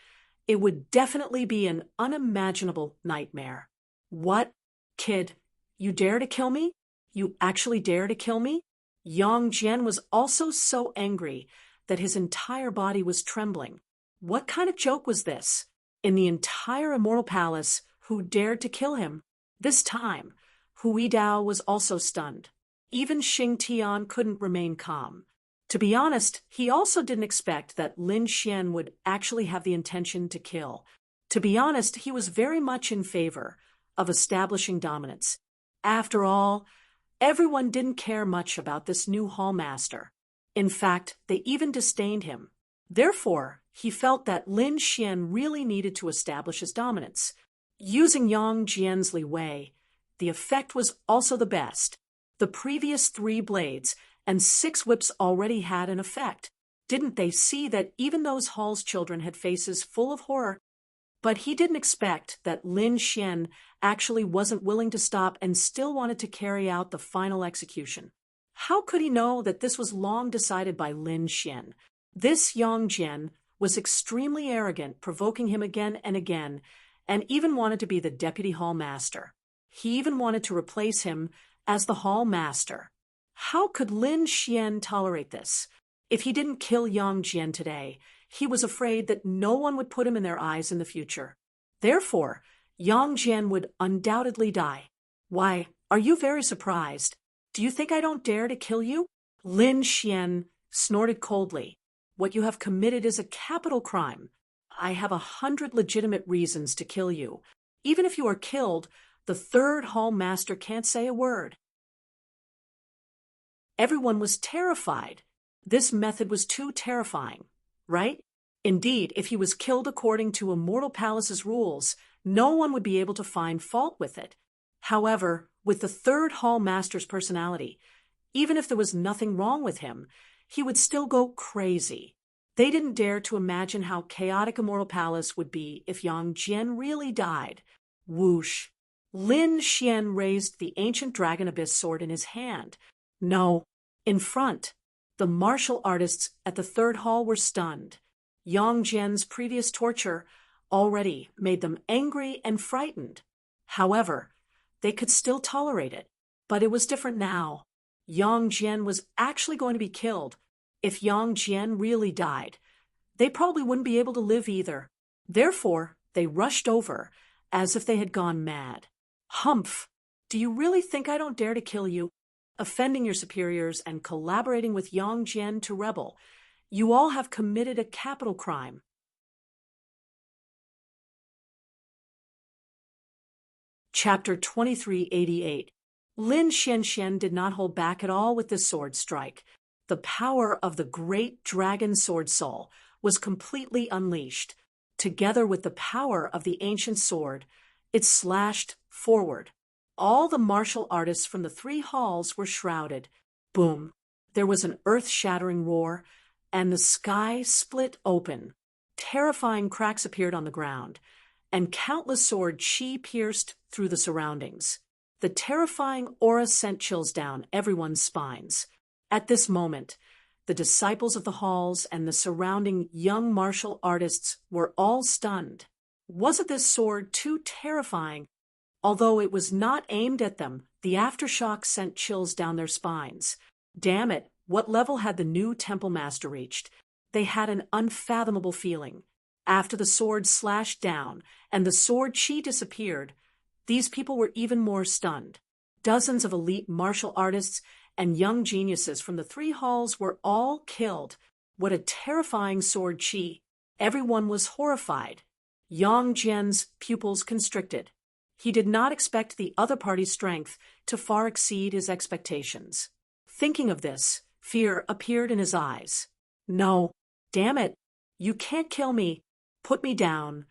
it would definitely be an unimaginable nightmare. "What? Kid, you dare to kill me? You actually dare to kill me?" Yang Jian was also so angry that his entire body was trembling. What kind of joke was this? In the entire Immortal Palace, who dared to kill him? This time, Hui Dao was also stunned. Even Xing Tian couldn't remain calm. To be honest, he also didn't expect that Lin Xian would actually have the intention to kill. To be honest, he was very much in favor of establishing dominance. After all, everyone didn't care much about this new hallmaster. In fact, they even disdained him. Therefore, he felt that Lin Xian really needed to establish his dominance. Using Yang Jian's Li Wei, the effect was also the best. The previous 3 blades and 6 whips already had an effect. Didn't they see that even those hall's children had faces full of horror? But he didn't expect that Lin Xian actually wasn't willing to stop and still wanted to carry out the final execution. How could he know that this was long decided by Lin Xian? This Yang Jian was extremely arrogant, provoking him again and again, and even wanted to be the deputy hall master. He even wanted to replace him as the hall master. How could Lin Xian tolerate this? If he didn't kill Yang Jian today, he was afraid that no one would put him in their eyes in the future. Therefore, Yang Jian would undoubtedly die. Why, are you very surprised? Do you think I don't dare to kill you? Lin Xian snorted coldly. What you have committed is a capital crime. I have 100 legitimate reasons to kill you. Even if you are killed, the 3rd hall master can't say a word. Everyone was terrified. This method was too terrifying, right? Indeed, if he was killed according to Immortal Palace's rules, no one would be able to find fault with it. However, with the 3rd hall master's personality, even if there was nothing wrong with him, he would still go crazy. They didn't dare to imagine how chaotic Immortal Palace would be if Yang Jian really died. Whoosh! Lin Xian raised the ancient Dragon Abyss sword in his hand. No, in front. The martial artists at the 3rd hall were stunned. Yang Jian's previous torture already made them angry and frightened. However, they could still tolerate it. But it was different now. Yang Jian was actually going to be killed. If Yang Jian really died, they probably wouldn't be able to live either. Therefore, they rushed over as if they had gone mad. Humph! Do you really think I don't dare to kill you? Offending your superiors and collaborating with Yang Jian to rebel. You all have committed a capital crime. Chapter 2388. Lin Xianxian did not hold back at all with this sword strike. The power of the great dragon sword soul was completely unleashed. Together with the power of the ancient sword, it slashed forward. All the martial artists from the 3 halls were shrouded. Boom! There was an earth-shattering roar, and the sky split open. Terrifying cracks appeared on the ground, and countless sword chi pierced through the surroundings. The terrifying aura sent chills down everyone's spines. At this moment, the disciples of the halls and the surrounding young martial artists were all stunned. Wasn't this sword too terrifying? Although it was not aimed at them, the aftershock sent chills down their spines. Damn it, what level had the new temple master reached? They had an unfathomable feeling. After the sword slashed down and the sword chi disappeared, these people were even more stunned. Dozens of elite martial artists and young geniuses from the 3 halls were all killed. What a terrifying sword chi! Everyone was horrified. Yang Jian's pupils constricted. He did not expect the other party's strength to far exceed his expectations. Thinking of this, fear appeared in his eyes. No, damn it, you can't kill me. Put me down,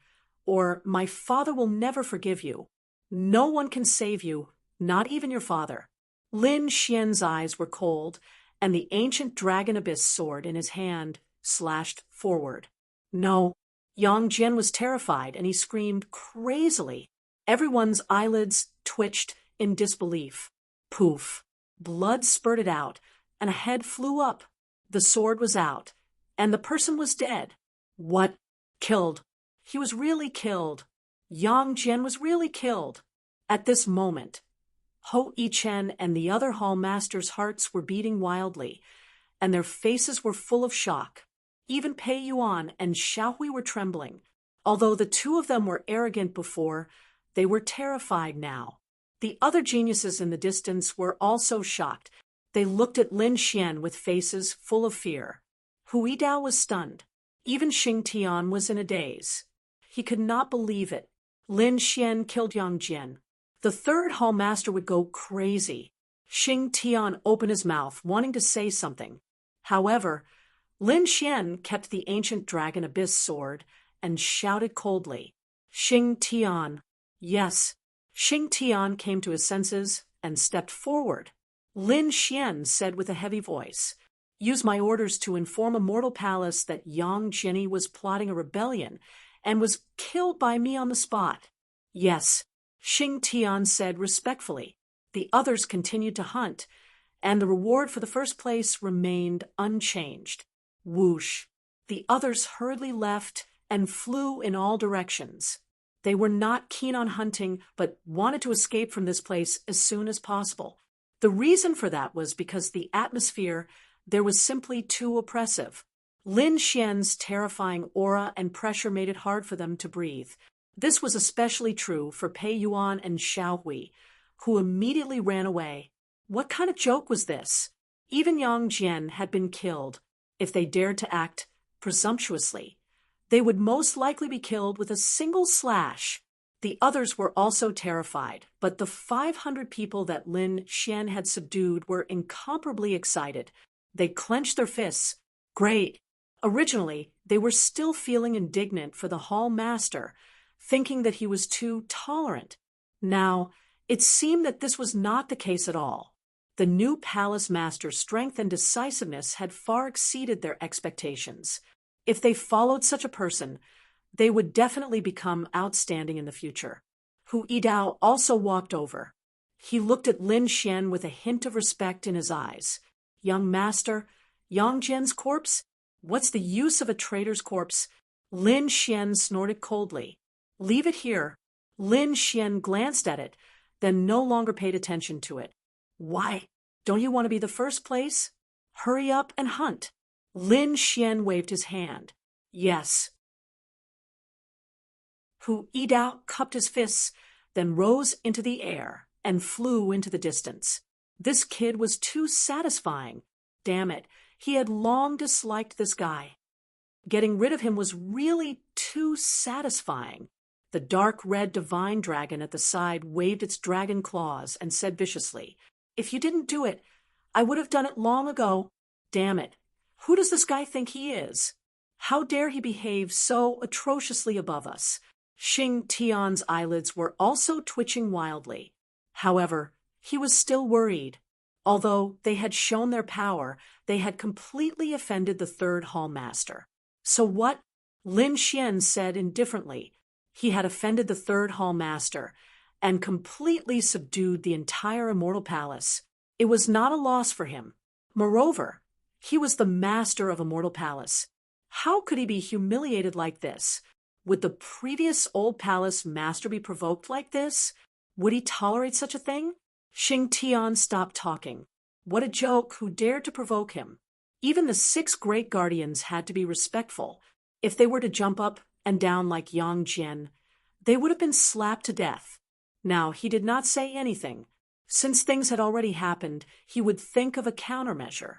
or my father will never forgive you. No one can save you, not even your father. Lin Xian's eyes were cold, and the ancient Dragon Abyss sword in his hand slashed forward. No, Yang Jian was terrified, and he screamed crazily. Everyone's eyelids twitched in disbelief. Poof! Blood spurted out, and a head flew up. The sword was out, and the person was dead. What? Killed. He was really killed. Yang Jian was really killed. At this moment, Ho Yichen and the other hall masters' hearts were beating wildly, and their faces were full of shock. Even Pei Yuan and Xiao Hui were trembling. Although the 2 of them were arrogant before, they were terrified now. The other geniuses in the distance were also shocked. They looked at Lin Xian with faces full of fear. Hui Dao was stunned. Even Xing Tian was in a daze. He could not believe it. Lin Xian killed Yang Jian. The third hall master would go crazy. Xing Tian opened his mouth, wanting to say something. However, Lin Xian kept the ancient dragon abyss sword and shouted coldly, "Xing Tian." Yes, Xing Tian came to his senses and stepped forward. Lin Xian said with a heavy voice, "Use my orders to inform Immortal Palace that Yang Jian was plotting a rebellion and was killed by me on the spot." "Yes," Xing Tian said respectfully. The others continued to hunt, and the reward for the first place remained unchanged. Whoosh! The others hurriedly left and flew in all directions. They were not keen on hunting, but wanted to escape from this place as soon as possible. The reason for that was because the atmosphere there was simply too oppressive. Lin Xian's terrifying aura and pressure made it hard for them to breathe. This was especially true for Pei Yuan and Xiao Hui, who immediately ran away. What kind of joke was this? Even Yang Jian had been killed. If they dared to act presumptuously, they would most likely be killed with a single slash. The others were also terrified, but the 500 people that Lin Xian had subdued were incomparably excited. They clenched their fists. Great! Originally, they were still feeling indignant for the hall master, thinking that he was too tolerant. Now, it seemed that this was not the case at all. The new palace master's strength and decisiveness had far exceeded their expectations. If they followed such a person, they would definitely become outstanding in the future. Hu Yidao also walked over. He looked at Lin Xian with a hint of respect in his eyes. "Young master, Yang Jian's corpse? What's the use of a traitor's corpse?" Lin Xian snorted coldly. "Leave it here." Lin Xian glanced at it, then no longer paid attention to it. "Why? Don't you want to be the first place? Hurry up and hunt." Lin Xian waved his hand. "Yes." Hu Yidao cupped his fists, then rose into the air and flew into the distance. This kid was too satisfying. Damn it, he had long disliked this guy. Getting rid of him was really too satisfying. The dark red divine dragon at the side waved its dragon claws and said viciously, "If you didn't do it, I would have done it long ago. Damn it. Who does this guy think he is? How dare he behave so atrociously above us?" Xing Tian's eyelids were also twitching wildly. However, he was still worried. Although they had shown their power, they had completely offended the third hall master. So what? Lin Xian said indifferently. He had offended the third hall master and completely subdued the entire Immortal Palace. It was not a loss for him. Moreover, he was the master of Immortal Palace. How could he be humiliated like this? Would the previous old palace master be provoked like this? Would he tolerate such a thing? Xing Tian stopped talking. What a joke! Who dared to provoke him? Even the 6 great guardians had to be respectful. If they were to jump up and down like Yang Jian, they would have been slapped to death. Now, he did not say anything. Since things had already happened, he would think of a countermeasure.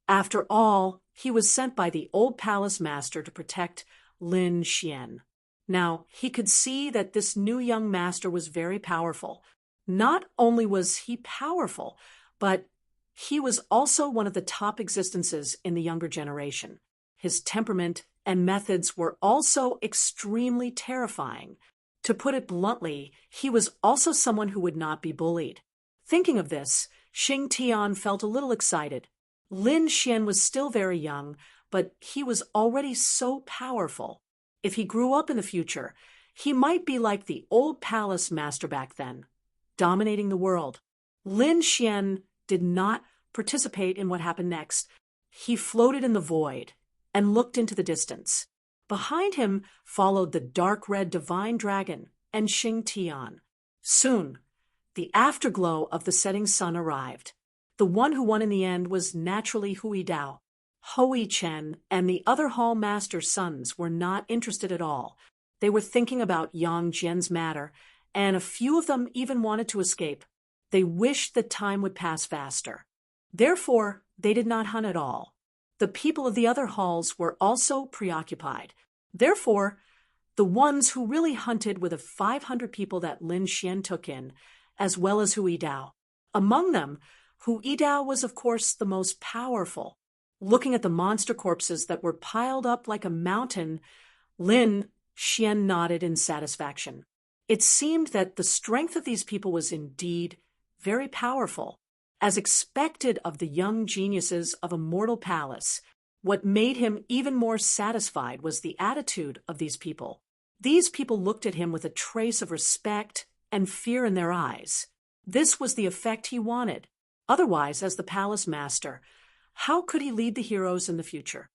After all, he was sent by the old palace master to protect Lin Xian. Now, he could see that this new young master was very powerful. Not only was he powerful, but he was also one of the top existences in the younger generation. His temperament and methods were also extremely terrifying. To put it bluntly, he was also someone who would not be bullied. Thinking of this, Xing Tian felt a little excited. Lin Xian was still very young, but he was already so powerful. If he grew up in the future, he might be like the old palace master back then, dominating the world. Lin Xian did not participate in what happened next. He floated in the void and looked into the distance. Behind him followed the dark red divine dragon and Xing Tian. Soon, the afterglow of the setting sun arrived. The one who won in the end was naturally Hu Yidao. Hui Chen and the other hall master's sons were not interested at all. They were thinking about Yang Jian's matter, and a few of them even wanted to escape. They wished that time would pass faster. Therefore, they did not hunt at all. The people of the other halls were also preoccupied. Therefore, the ones who really hunted were the 500 people that Lin Xian took in, as well as Hu Yidao. Among them, Hu Yidao was of course the most powerful. Looking at the monster corpses that were piled up like a mountain, Lin Xian nodded in satisfaction. It seemed that the strength of these people was indeed very powerful. As expected of the young geniuses of a mortal palace, what made him even more satisfied was the attitude of these people. These people looked at him with a trace of respect and fear in their eyes. This was the effect he wanted. Otherwise, as the palace master, how could he lead the heroes in the future?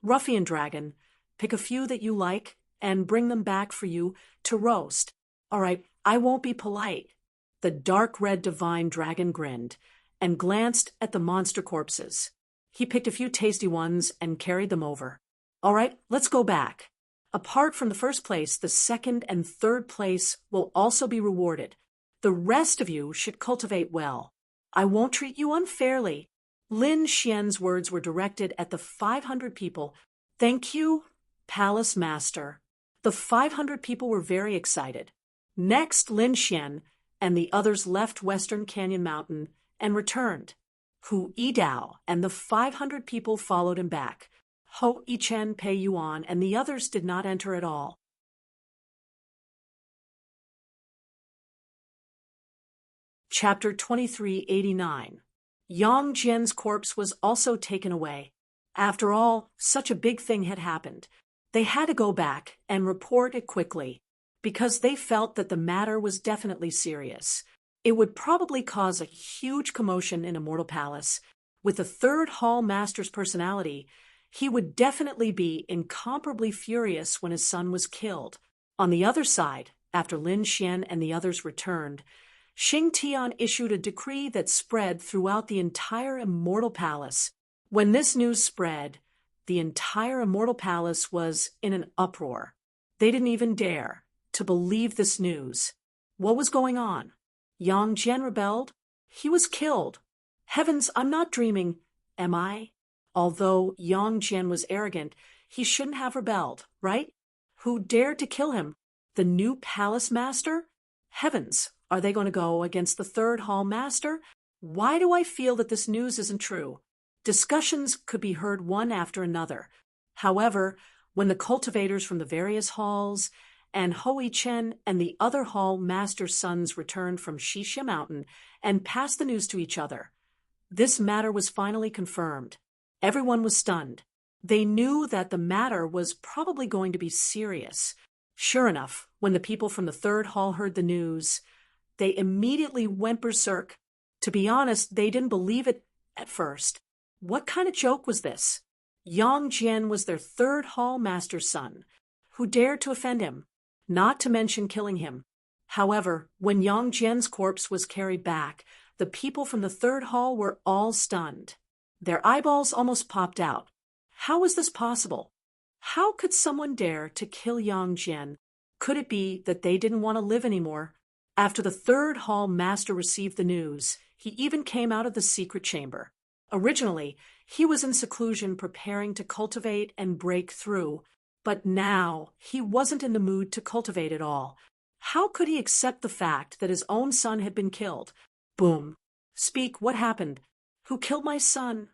Ruffian dragon, pick a few that you like and bring them back for you to roast. All right, I won't be polite. The dark red divine dragon grinned and glanced at the monster corpses. He picked a few tasty ones and carried them over. All right, let's go back. Apart from the first place, the second and third place will also be rewarded. The rest of you should cultivate well. I won't treat you unfairly. Lin Xian's words were directed at the 500 people. Thank you, Palace Master. The 500 people were very excited. Next, Lin Xian and the others left Western Canyon Mountain and returned. Hu Yidao and the 500 people followed him back. Ho Yichen, Pei Yuan, and the others did not enter at all. Chapter 2389. Yang Jian's corpse was also taken away. After all, such a big thing had happened. They had to go back and report it quickly, because they felt that the matter was definitely serious. It would probably cause a huge commotion in Immortal Palace. With the third hall master's personality, he would definitely be incomparably furious when his son was killed. On the other side, after Lin Xian and the others returned, Xing Tian issued a decree that spread throughout the entire Immortal Palace. When this news spread, the entire Immortal Palace was in an uproar. They didn't even dare to believe this news. What was going on? Yang Jian rebelled? He was killed. Heavens, I'm not dreaming, am I? Although Yang Jian was arrogant, he shouldn't have rebelled, right? Who dared to kill him? The new palace master? Heavens, are they going to go against the third hall master? Why do I feel that this news isn't true? Discussions could be heard one after another. However, when the cultivators from the various halls and Ho Yichen and the other hall master's sons returned from Xixia Mountain and passed the news to each other, this matter was finally confirmed. Everyone was stunned. They knew that the matter was probably going to be serious. Sure enough, when the people from the third hall heard the news, they immediately went berserk. To be honest, they didn't believe it at first. What kind of joke was this? Yang Jian was their third hall master's son. Who dared to offend him? Not to mention killing him. However, when Yang Jian's corpse was carried back, the people from the third hall were all stunned. Their eyeballs almost popped out. How was this possible? How could someone dare to kill Yang Jian? Could it be that they didn't want to live anymore? After the third hall master received the news, he even came out of the secret chamber. Originally, he was in seclusion preparing to cultivate and break through, but now he wasn't in the mood to cultivate at all. How could he accept the fact that his own son had been killed? Boom. Speak, what happened? Who killed my son?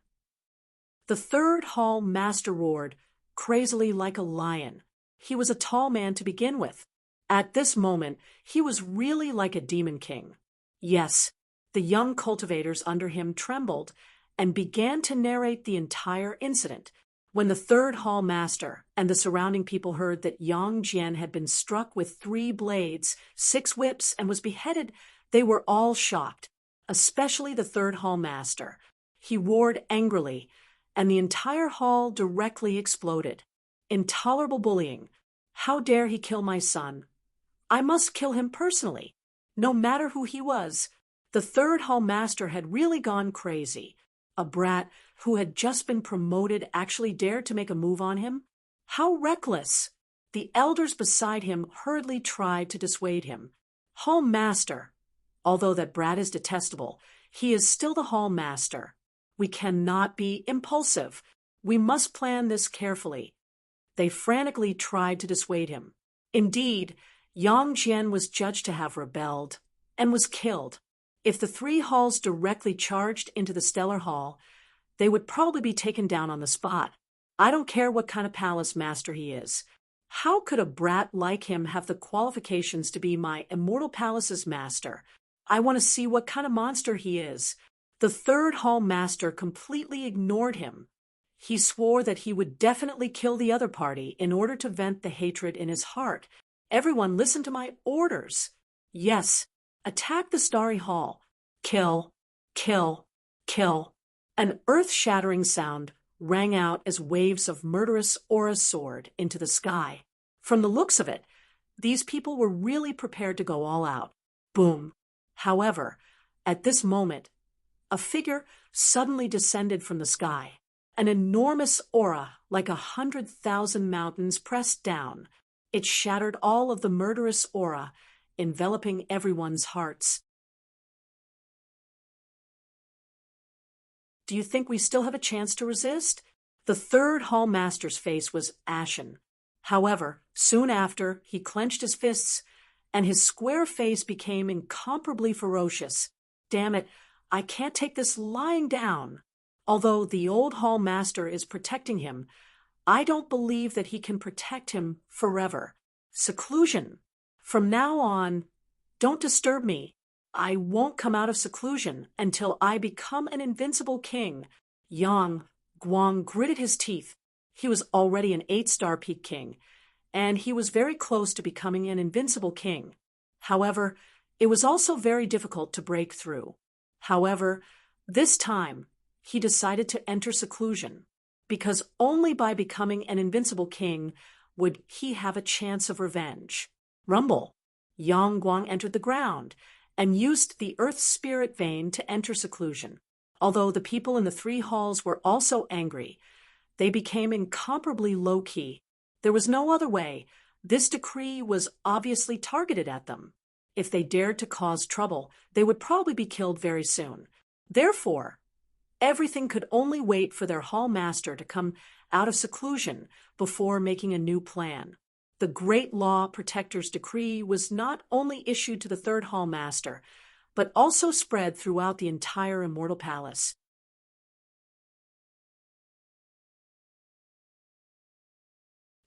The third hall master roared, crazily like a lion. He was a tall man to begin with. At this moment, he was really like a demon king. Yes, the young cultivators under him trembled and began to narrate the entire incident. When the third hall master and the surrounding people heard that Yang Jian had been struck with 3 blades, 6 whips, and was beheaded, they were all shocked, especially the third hall master. He roared angrily, and the entire hall directly exploded. Intolerable bullying. How dare he kill my son? I must kill him personally, no matter who he was. The third hall master had really gone crazy. A brat who had just been promoted actually dared to make a move on him? How reckless! The elders beside him hurriedly tried to dissuade him. Hall master, although that brat is detestable, He is still the hall master. We cannot be impulsive. We must plan this carefully. They frantically tried to dissuade him. Indeed, Yang Jian was judged to have rebelled and was killed. If the three halls directly charged into the Stellar Hall, they would probably be taken down on the spot. I don't care what kind of palace master he is. How could a brat like him have the qualifications to be my immortal palace's master? I want to see what kind of monster he is. The third hall master completely ignored him. He swore that he would definitely kill the other party in order to vent the hatred in his heart. Everyone listen to my orders. Yes, attack the Starry Hall. Kill, kill, kill. An earth-shattering sound rang out as waves of murderous aura soared into the sky. From the looks of it, these people were really prepared to go all out. Boom. However, at this moment, a figure suddenly descended from the sky. An enormous aura, like 100,000 mountains, pressed down. It shattered all of the murderous aura, enveloping everyone's hearts. Do you think we still have a chance to resist? The third hall master's face was ashen. However, soon after, he clenched his fists, and his square face became incomparably ferocious. Damn it, I can't take this lying down. Although the old hall master is protecting him, I don't believe that he can protect him forever. Seclusion. From now on, don't disturb me. I won't come out of seclusion until I become an invincible king. Yang Guang gritted his teeth. He was already an 8-star peak king, and he was very close to becoming an invincible king. However, it was also very difficult to break through. However, this time, he decided to enter seclusion, because only by becoming an invincible king would he have a chance of revenge. Rumble. Yang Guang entered the ground and used the earth spirit vein to enter seclusion. Although the people in the three halls were also angry, they became incomparably low-key. There was no other way. This decree was obviously targeted at them. If they dared to cause trouble, they would probably be killed very soon. Therefore, everything could only wait for their hall master to come out of seclusion before making a new plan. The Great Law Protector's decree was not only issued to the third hall master, but also spread throughout the entire Immortal Palace.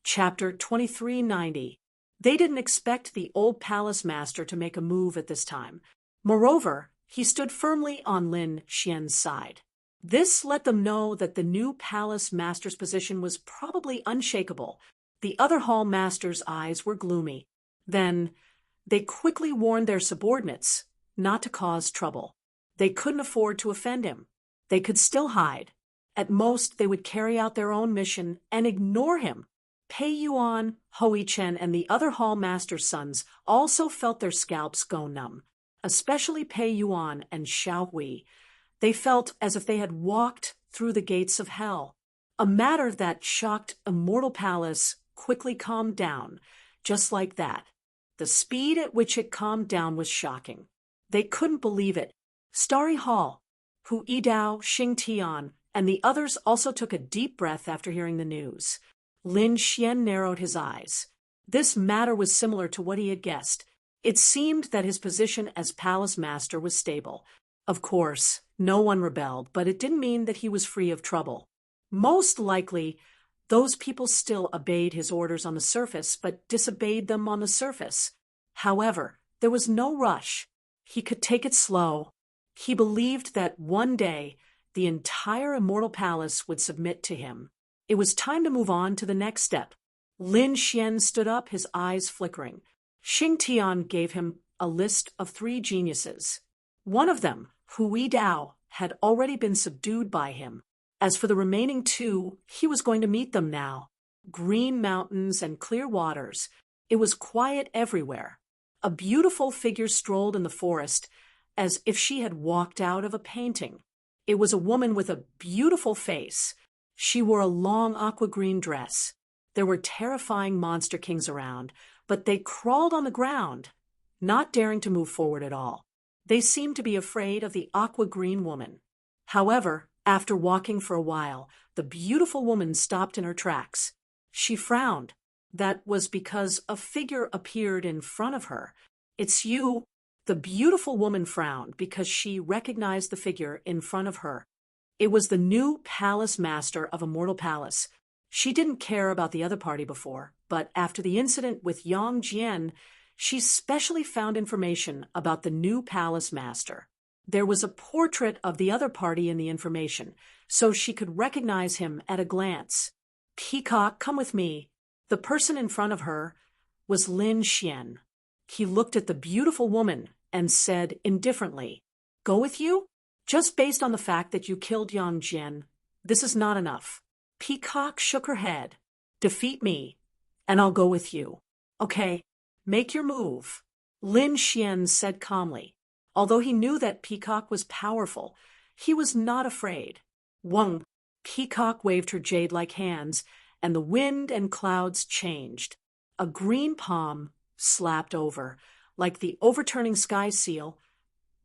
Chapter 2390. They didn't expect the old palace master to make a move at this time. Moreover, he stood firmly on Lin Xian's side. This let them know that the new palace master's position was probably unshakable. The other hall masters' eyes were gloomy. Then, they quickly warned their subordinates not to cause trouble. They couldn't afford to offend him. They could still hide. At most, they would carry out their own mission and ignore him. Pei Yuan, Hui Chen, and the other hall master's sons also felt their scalps go numb, especially Pei Yuan and Xiao Hui. They felt as if they had walked through the gates of hell. A matter that shocked Immortal Palace quickly calmed down, just like that. The speed at which it calmed down was shocking. They couldn't believe it. Starry Hall, Hu Yidao, Xing Tian, and the others also took a deep breath after hearing the news. Lin Xian narrowed his eyes. This matter was similar to what he had guessed. It seemed that his position as palace master was stable. Of course, no one rebelled, but it didn't mean that he was free of trouble. Most likely, those people still obeyed his orders on the surface, but disobeyed them on the surface. However, there was no rush. He could take it slow. He believed that one day, the entire Immortal Palace would submit to him. It was time to move on to the next step. Lin Xian stood up, his eyes flickering. Xing Tian gave him a list of 3 geniuses. One of them, Hu Yidao, had already been subdued by him. As for the remaining 2, he was going to meet them now. Green mountains and clear waters. It was quiet everywhere. A beautiful figure strolled in the forest, as if she had walked out of a painting. It was a woman with a beautiful face. She wore a long aqua-green dress. There were terrifying monster kings around, but they crawled on the ground, not daring to move forward at all. They seemed to be afraid of the aqua-green woman. However, after walking for a while, the beautiful woman stopped in her tracks. She frowned. That was because a figure appeared in front of her. "It's you." The beautiful woman frowned because she recognized the figure in front of her. It was the new palace master of Immortal Palace. She didn't care about the other party before, but after the incident with Yang Jian, she specially found information about the new palace master. There was a portrait of the other party in the information, so she could recognize him at a glance. "Peacock, come with me." The person in front of her was Lin Xian. He looked at the beautiful woman and said indifferently, "Go with you? Just based on the fact that you killed Yang Jian, this is not enough." Peacock shook her head. "Defeat me, and I'll go with you." "Okay, make your move," Lin Xian said calmly. Although he knew that Peacock was powerful, he was not afraid. Wang. Peacock waved her jade-like hands, and the wind and clouds changed. A green palm slapped over, like the overturning sky seal,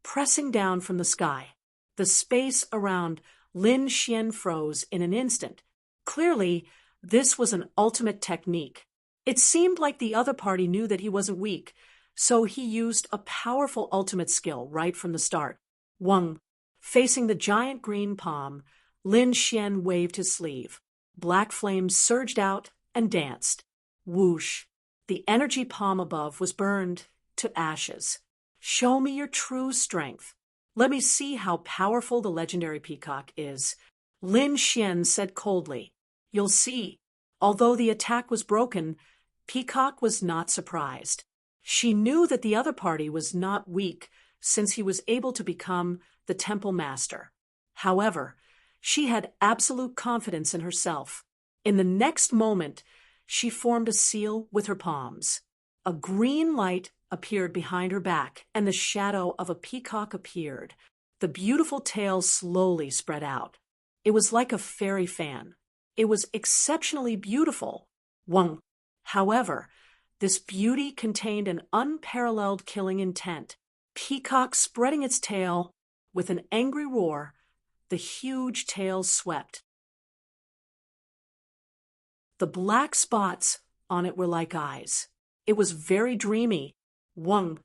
pressing down from the sky. The space around Lin Xian froze in an instant. Clearly, this was an ultimate technique. It seemed like the other party knew that he wasn't weak, so he used a powerful ultimate skill right from the start. Wang. Facing the giant green palm, Lin Xian waved his sleeve. Black flames surged out and danced. Whoosh! The energy palm above was burned to ashes. "Show me your true strength. Let me see how powerful the legendary peacock is," Lin Xian said coldly. "You'll see." Although the attack was broken, Peacock was not surprised. She knew that the other party was not weak since he was able to become the temple master. However, she had absolute confidence in herself. In the next moment, she formed a seal with her palms. A green light appeared behind her back, and the shadow of a peacock appeared. The beautiful tail slowly spread out. It was like a fairy fan. It was exceptionally beautiful. Wang. However, this beauty contained an unparalleled killing intent. Peacock spreading its tail with an angry roar, the huge tail swept. The black spots on it were like eyes. It was very dreamy. Wang.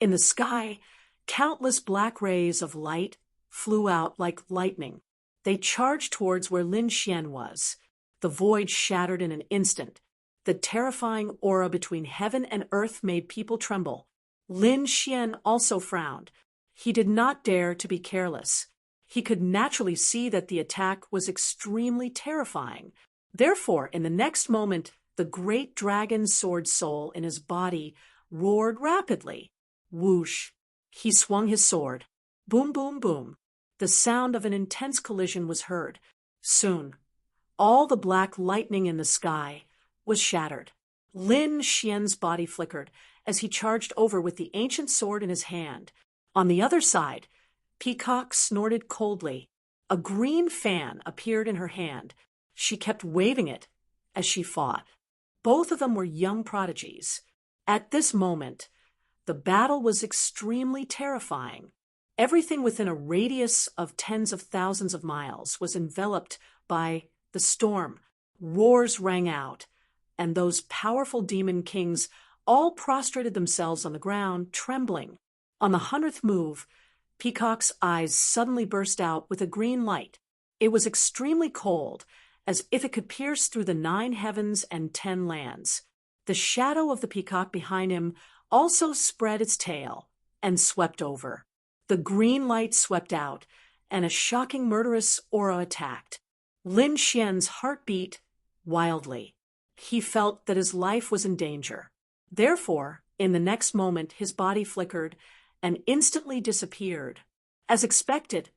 In the sky, countless black rays of light flew out like lightning. They charged towards where Lin Xian was. The void shattered in an instant. The terrifying aura between heaven and earth made people tremble. Lin Xian also frowned. He did not dare to be careless. He could naturally see that the attack was extremely terrifying. Therefore, in the next moment, the great dragon sword soul in his body roared rapidly. Whoosh! He swung his sword. Boom, boom, boom. The sound of an intense collision was heard. Soon, all the black lightning in the sky was shattered. Lin Xian's body flickered as he charged over with the ancient sword in his hand. On the other side, Peacock snorted coldly. A green fan appeared in her hand. She kept waving it as she fought. Both of them were young prodigies. At this moment, the battle was extremely terrifying. Everything within a radius of tens of thousands of miles was enveloped by the storm. Roars rang out, and those powerful demon kings all prostrated themselves on the ground, trembling. On the 100th move, Peacock's eyes suddenly burst out with a green light. It was extremely cold, as if it could pierce through the 9 heavens and 10 lands. The shadow of the peacock behind him also spread its tail and swept over. The green light swept out, and a shocking murderous aura attacked. Lin Xian's heart beat wildly. He felt that his life was in danger. Therefore, in the next moment, his body flickered and instantly disappeared. As expected,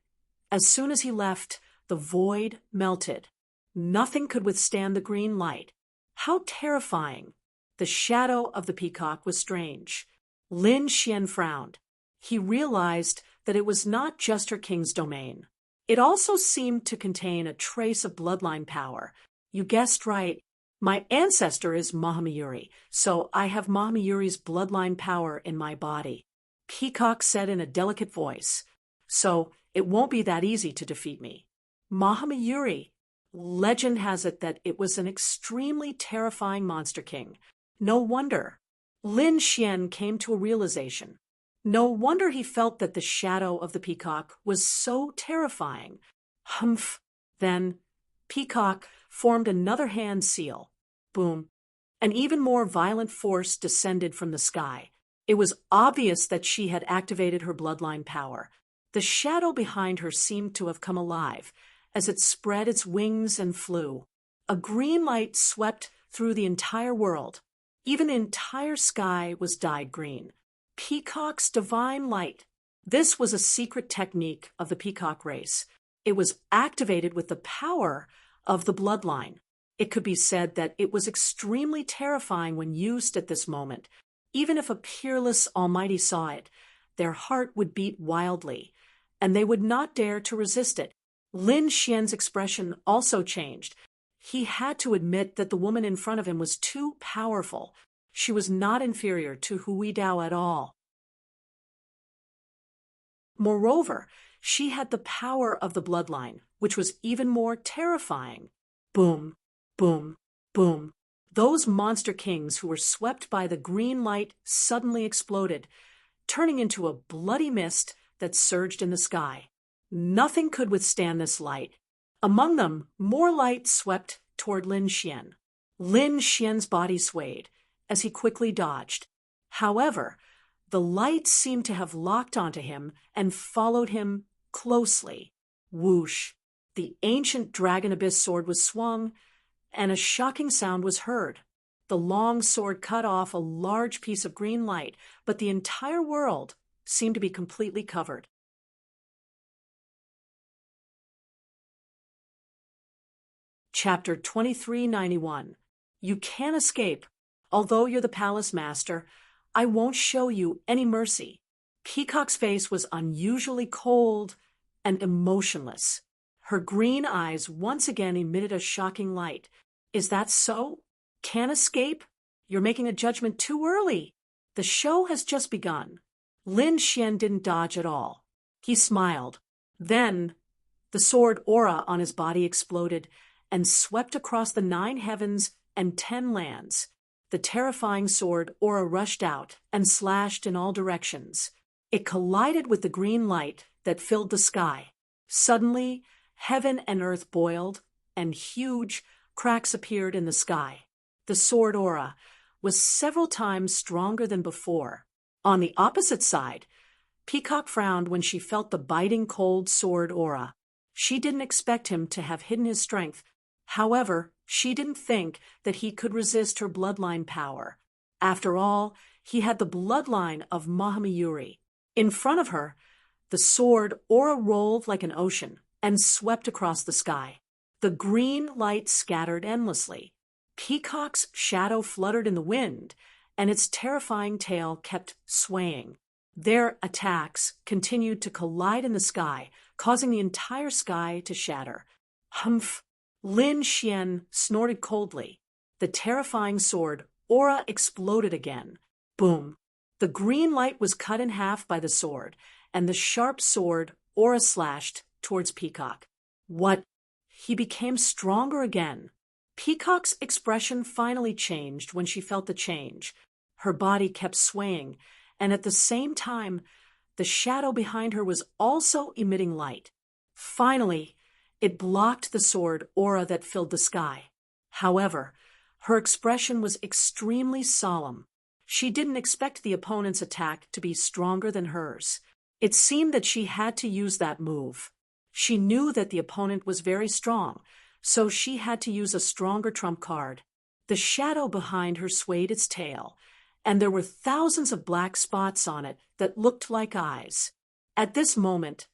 as soon as he left, the void melted. Nothing could withstand the green light. How terrifying! The shadow of the peacock was strange. Lin Xian frowned. He realized that it was not just her king's domain. It also seemed to contain a trace of bloodline power. You guessed right. My ancestor is Mahamayuri, so I have Mahamayuri's bloodline power in my body. Peacock said in a delicate voice. So it won't be that easy to defeat me. Mahamayuri. Legend has it that it was an extremely terrifying monster king. No wonder. Lin Xian came to a realization. No wonder he felt that the shadow of the peacock was so terrifying. Humph. Then, Peacock formed another hand seal. Boom. An even more violent force descended from the sky. It was obvious that she had activated her bloodline power. The shadow behind her seemed to have come alive as it spread its wings and flew. A green light swept through the entire world. Even the entire sky was dyed green. Peacock's divine light. This was a secret technique of the peacock race. It was activated with the power of the bloodline. It could be said that it was extremely terrifying when used at this moment. Even if a peerless Almighty saw it, their heart would beat wildly, and they would not dare to resist it. Lin Xian's expression also changed. He had to admit that the woman in front of him was too powerful. She was not inferior to Hui Dao at all. Moreover, she had the power of the bloodline, which was even more terrifying. Boom, boom, boom. Those monster kings who were swept by the green light suddenly exploded, turning into a bloody mist that surged in the sky. Nothing could withstand this light. Among them, more light swept toward Lin Xian. Lin Xian's body swayed as he quickly dodged. However, the light seemed to have locked onto him and followed him closely. Whoosh! The ancient dragon abyss sword was swung, and a shocking sound was heard. The long sword cut off a large piece of green light, but the entire world seemed to be completely covered. Chapter 2391. You can't escape. Although you're the palace master, I won't show you any mercy. Peacock's face was unusually cold and emotionless. Her green eyes once again emitted a shocking light. Is that so? Can't escape? You're making a judgment too early. The show has just begun. Lin Xian didn't dodge at all. He smiled. Then, the sword aura on his body exploded and swept across the 9 heavens and 10 lands. The terrifying sword aura rushed out and slashed in all directions. It collided with the green light that filled the sky. Suddenly, heaven and earth boiled, and huge cracks appeared in the sky. The sword aura was several times stronger than before. On the opposite side, Peacock frowned when she felt the biting cold sword aura. She didn't expect him to have hidden his strength. However, she didn't think that he could resist her bloodline power. After all, he had the bloodline of Mahamayuri. In front of her, the sword aura rolled like an ocean and swept across the sky. The green light scattered endlessly. Peacock's shadow fluttered in the wind, and its terrifying tail kept swaying. Their attacks continued to collide in the sky, causing the entire sky to shatter. Humph! Lin Xian snorted coldly. The terrifying sword aura exploded again. Boom! The green light was cut in half by the sword, and the sharp sword aura slashed towards Peacock. What? He became stronger again. Peacock's expression finally changed when she felt the change. Her body kept swaying, and at the same time, the shadow behind her was also emitting light. Finally, it blocked the sword aura that filled the sky. However, her expression was extremely solemn. She didn't expect the opponent's attack to be stronger than hers. It seemed that she had to use that move. She knew that the opponent was very strong, so she had to use a stronger trump card. The shadow behind her swayed its tail, and there were thousands of black spots on it that looked like eyes. At this moment,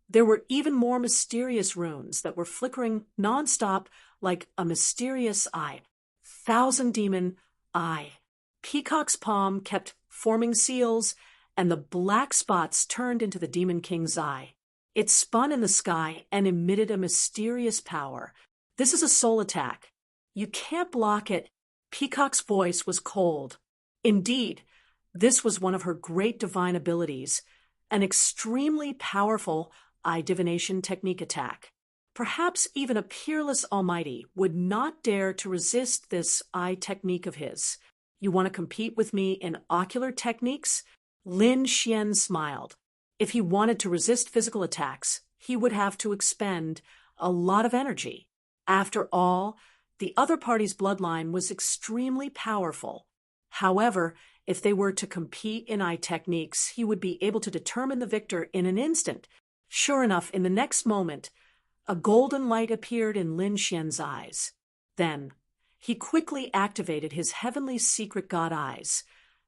there were even more mysterious runes that were flickering nonstop like a mysterious eye. Thousand Demon Eye. Peacock's palm kept forming seals, and the black spots turned into the Demon King's eye. It spun in the sky and emitted a mysterious power. This is a soul attack. You can't block it. Peacock's voice was cold. Indeed, This was one of her great divine abilities, an extremely powerful eye divination technique attack. Perhaps even a peerless almighty would not dare to resist this eye technique of his. You want to compete with me in ocular techniques? Lin Xian smiled. If he wanted to resist physical attacks, he would have to expend a lot of energy. After all, the other party's bloodline was extremely powerful. However, if they were to compete in eye techniques, he would be able to determine the victor in an instant. Sure enough, in the next moment, a golden light appeared in Lin Xian's eyes. Then, he quickly activated his heavenly secret god eyes,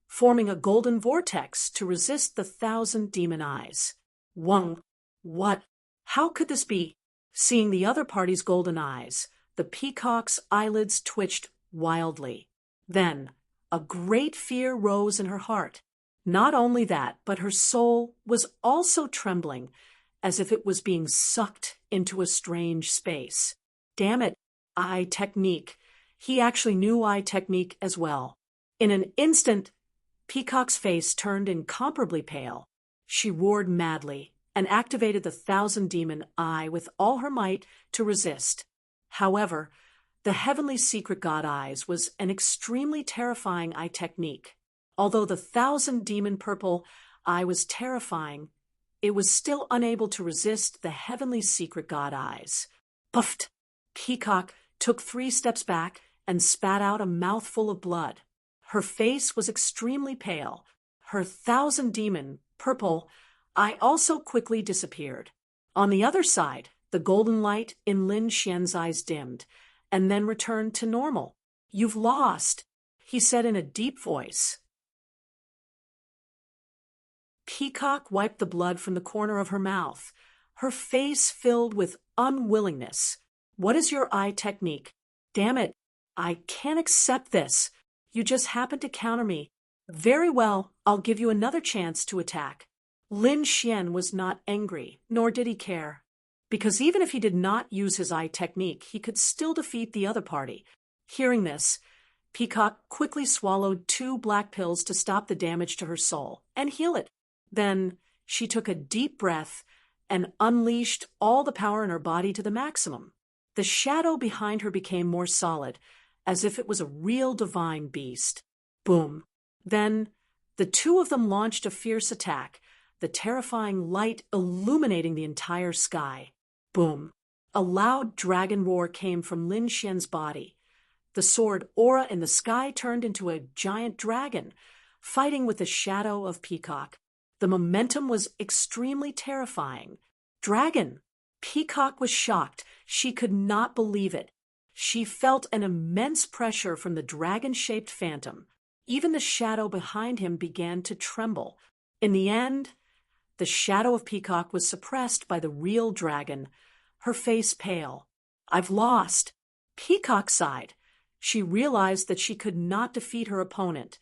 forming a golden vortex to resist the 1,000 demon eyes. Wang, what? How could this be? Seeing the other party's golden eyes, the peacock's eyelids twitched wildly. Then, a great fear rose in her heart. Not only that, but her soul was also trembling, as if it was being sucked into a strange space. Damn it, eye technique. He actually knew eye technique as well. In an instant, Peacock's face turned incomparably pale. She roared madly and activated the 1,000 demon eye with all her might to resist. However, the heavenly secret god eyes was an extremely terrifying eye technique. Although the 1,000 demon purple eye was terrifying, it was still unable to resist the heavenly secret god eyes. Puffed! Peacock took 3 steps back and spat out a mouthful of blood. Her face was extremely pale. Her 1,000 demon purple eye also quickly disappeared. On the other side, the golden light in Lin Xian's eyes dimmed, and then returned to normal. You've lost, he said in a deep voice. Peacock wiped the blood from the corner of her mouth, her face filled with unwillingness. What is your eye technique? Damn it, I can't accept this. You just happened to counter me. Very well, I'll give you another chance to attack. Lin Xian was not angry, nor did he care. Because even if he did not use his eye technique, he could still defeat the other party. Hearing this, Peacock quickly swallowed 2 black pills to stop the damage to her soul and heal it. Then she took a deep breath and unleashed all the power in her body to the maximum. The shadow behind her became more solid, as if it was a real divine beast. Boom. Then the 2 of them launched a fierce attack, the terrifying light illuminating the entire sky. Boom. A loud dragon roar came from Lin Xian's body. The sword aura in the sky turned into a giant dragon, fighting with the shadow of Peacock. The momentum was extremely terrifying. Dragon! Peacock was shocked. She could not believe it. She felt an immense pressure from the dragon-shaped phantom. Even the shadow behind him began to tremble. In the end, the shadow of Peacock was suppressed by the real dragon, her face pale. I've lost. Peacock sighed. She realized that she could not defeat her opponent,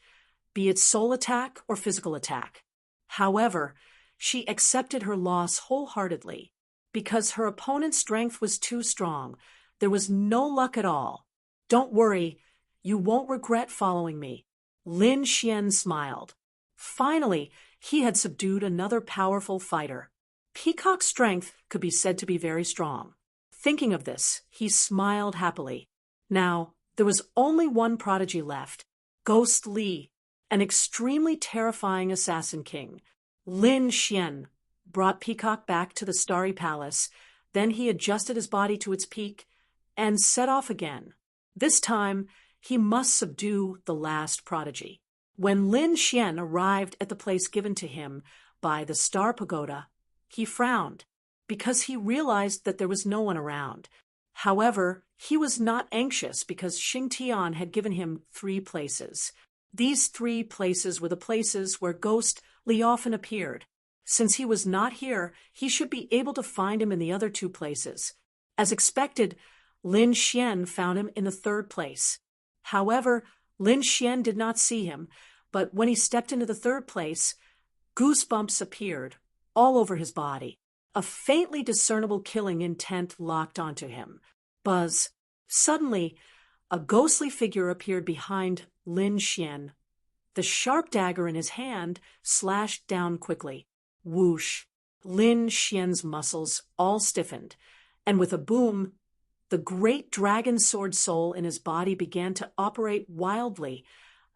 be it soul attack or physical attack. However, she accepted her loss wholeheartedly. Because her opponent's strength was too strong, there was no luck at all. Don't worry, you won't regret following me. Lin Xian smiled. Finally, he had subdued another powerful fighter. Peacock's strength could be said to be very strong. Thinking of this, he smiled happily. Now, there was only one prodigy left, Ghost Li, an extremely terrifying assassin king. Lin Xian brought Peacock back to the Starry Palace, then he adjusted his body to its peak and set off again. This time, he must subdue the last prodigy. When Lin Xian arrived at the place given to him by the Star Pagoda, he frowned, because he realized that there was no one around. However, he was not anxious because Xing Tian had given him 3 places. These 3 places were the places where Ghost Li often appeared. Since he was not here, he should be able to find him in the other 2 places. As expected, Lin Xian found him in the 3rd place. However, Lin Xian did not see him, but when he stepped into the 3rd place, goosebumps appeared all over his body. A faintly discernible killing intent locked onto him. Buzz. Suddenly, a ghostly figure appeared behind Lin Xian. The sharp dagger in his hand slashed down quickly. Whoosh! Lin Xian's muscles all stiffened, and with a boom, the great dragon sword soul in his body began to operate wildly,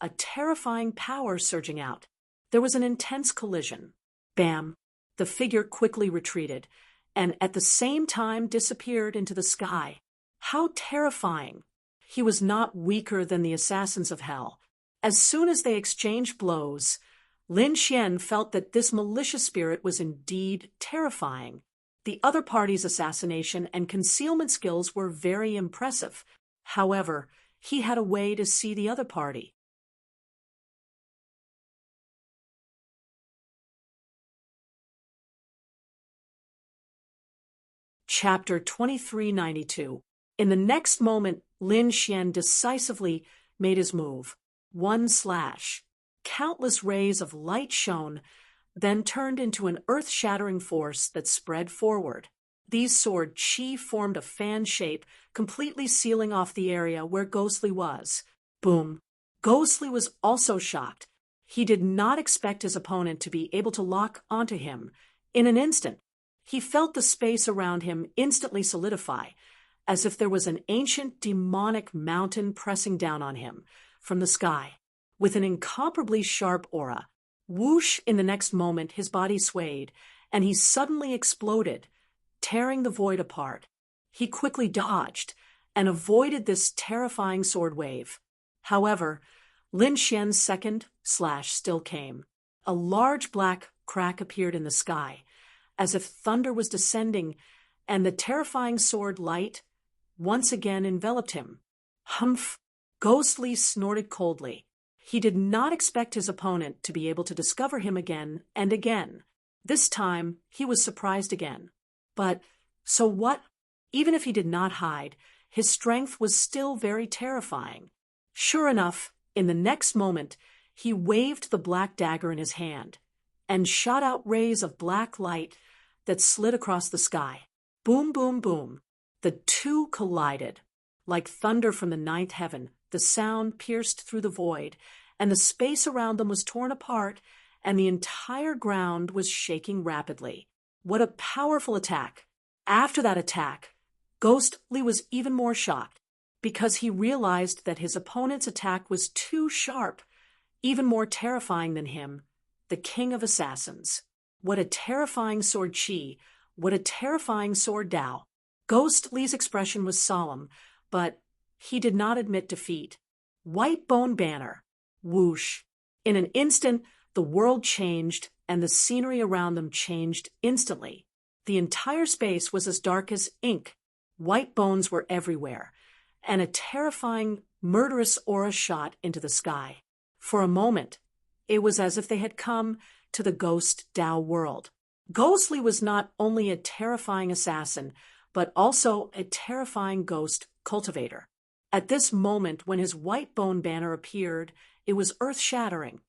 a terrifying power surging out. There was an intense collision. Bam! The figure quickly retreated, and at the same time disappeared into the sky. How terrifying! He was not weaker than the assassins of hell. As soon as they exchanged blows, Lin Xian felt that this malicious spirit was indeed terrifying. The other party's assassination and concealment skills were very impressive. However, he had a way to see the other party. Chapter 2392. In the next moment, Lin Xian decisively made his move. One slash. Countless rays of light shone, then turned into an earth-shattering force that spread forward. These sword chi formed a fan shape, completely sealing off the area where Ghostly was. Boom. Ghostly was also shocked. He did not expect his opponent to be able to lock onto him. In an instant, he felt the space around him instantly solidify, as if there was an ancient demonic mountain pressing down on him from the sky, with an incomparably sharp aura. Whoosh! In the next moment, his body swayed, and he suddenly exploded, tearing the void apart. He quickly dodged and avoided this terrifying sword wave. However, Lin Xian's second slash still came. A large black crack appeared in the sky, as if thunder was descending, and the terrifying sword light once again enveloped him. Humph! Ghostly snorted coldly. He did not expect his opponent to be able to discover him again and again. This time, he was surprised again. But, so what? Even if he did not hide, his strength was still very terrifying. Sure enough, in the next moment, he waved the black dagger in his hand and shot out rays of black light that slid across the sky. Boom, boom, boom. The two collided. Like thunder from the ninth heaven, the sound pierced through the void, and the space around them was torn apart, and the entire ground was shaking rapidly. What a powerful attack! After that attack, Ghostly was even more shocked, because he realized that his opponent's attack was too sharp, even more terrifying than him, the king of assassins. What a terrifying sword chi! What a terrifying sword Dao! Ghostly's expression was solemn, but he did not admit defeat. White bone banner. Whoosh! In an instant, the world changed, and the scenery around them changed instantly. The entire space was as dark as ink. White bones were everywhere, and a terrifying, murderous aura shot into the sky. For a moment, it was as if they had come to the ghost Dao world. Ghostly was not only a terrifying assassin, but also a terrifying ghost cultivator. At this moment, when his white bone banner appeared, it was earth-shattering.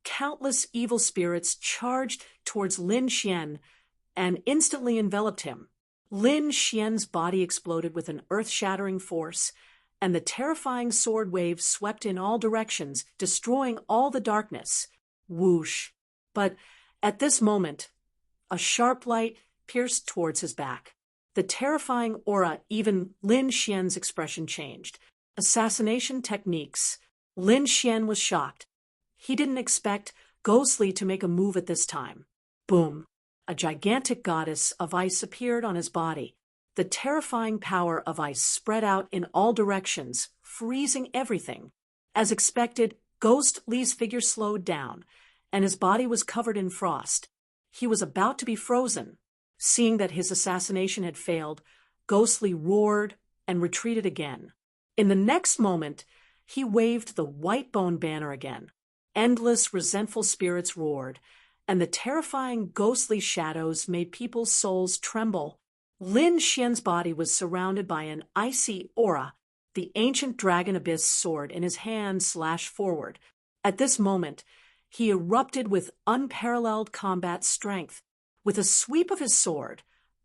Countless evil spirits charged towards Lin Xian and instantly enveloped him. Lin Xian's body exploded with an earth-shattering force, and the terrifying sword wave swept in all directions, destroying all the darkness. Whoosh! But at this moment, a sharp light pierced towards his back. The terrifying aura, even Lin Xian's expression changed. Assassination techniques. Lin Xian was shocked. He didn't expect Ghostly to make a move at this time. Boom! A gigantic goddess of ice appeared on his body. The terrifying power of ice spread out in all directions, freezing everything. As expected, Ghostly's figure slowed down, and his body was covered in frost. He was about to be frozen. Seeing that his assassination had failed, Ghostly roared and retreated again. In the next moment, he waved the white bone banner again. Endless, resentful spirits roared, and the terrifying ghostly shadows made people's souls tremble. Lin Xian's body was surrounded by an icy aura. The ancient dragon abyss sword in his hand slashed forward. At this moment, he erupted with unparalleled combat strength. With a sweep of his sword,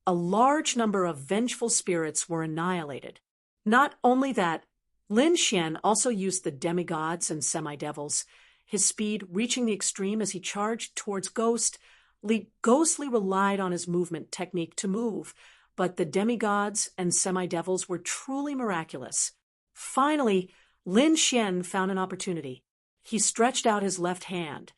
a large number of vengeful spirits were annihilated. Not only that, Lin Xian also used the demigods and semi-devils. his speed reaching the extreme as he charged towards Ghostly relied on his movement technique to move, but the demigods and semi-devils were truly miraculous. Finally, Lin Xian found an opportunity. He stretched out his left hand.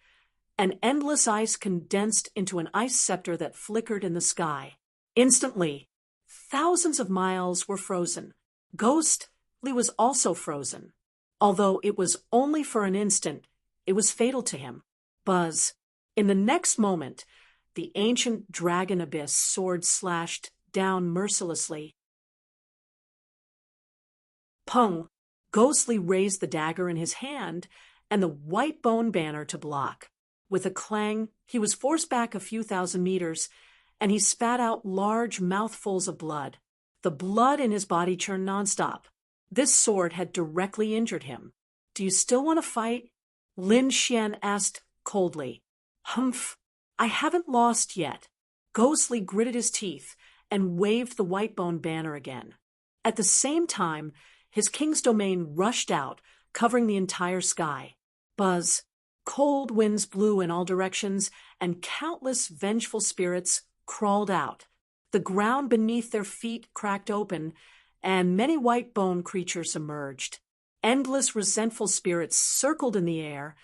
An endless ice condensed into an ice scepter that flickered in the sky. Instantly, thousands of miles were frozen. Ghostly was also frozen. Although it was only for an instant, it was fatal to him. Buzz. In the next moment, the ancient dragon abyss sword slashed down mercilessly. Pung! Ghostly raised the dagger in his hand and the white bone banner to block. With a clang, he was forced back a few thousand meters, and he spat out large mouthfuls of blood. The blood in his body churned nonstop. This sword had directly injured him. "Do you still want to fight?" Lin Xian asked coldly. "Humph, I haven't lost yet." Ghostly gritted his teeth and waved the white bone banner again. At the same time, his king's domain rushed out, covering the entire sky. Buzz. Cold winds blew in all directions, and countless vengeful spirits crawled out. The ground beneath their feet cracked open, and many white bone creatures emerged. Endless resentful spirits circled in the air,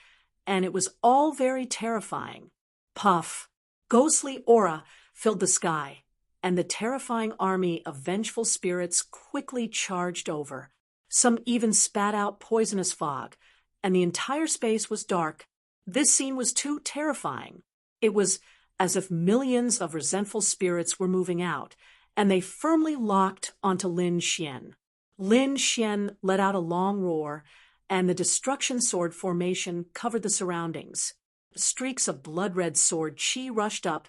and it was all very terrifying. Puff! Ghostly aura filled the sky, and the terrifying army of vengeful spirits quickly charged over. Some even spat out poisonous fog, and the entire space was dark. This scene was too terrifying. It was as if millions of resentful spirits were moving out, and they firmly locked onto Lin Xian. Lin Xian let out a long roar, and the destruction sword formation covered the surroundings. Streaks of blood-red sword chi rushed up,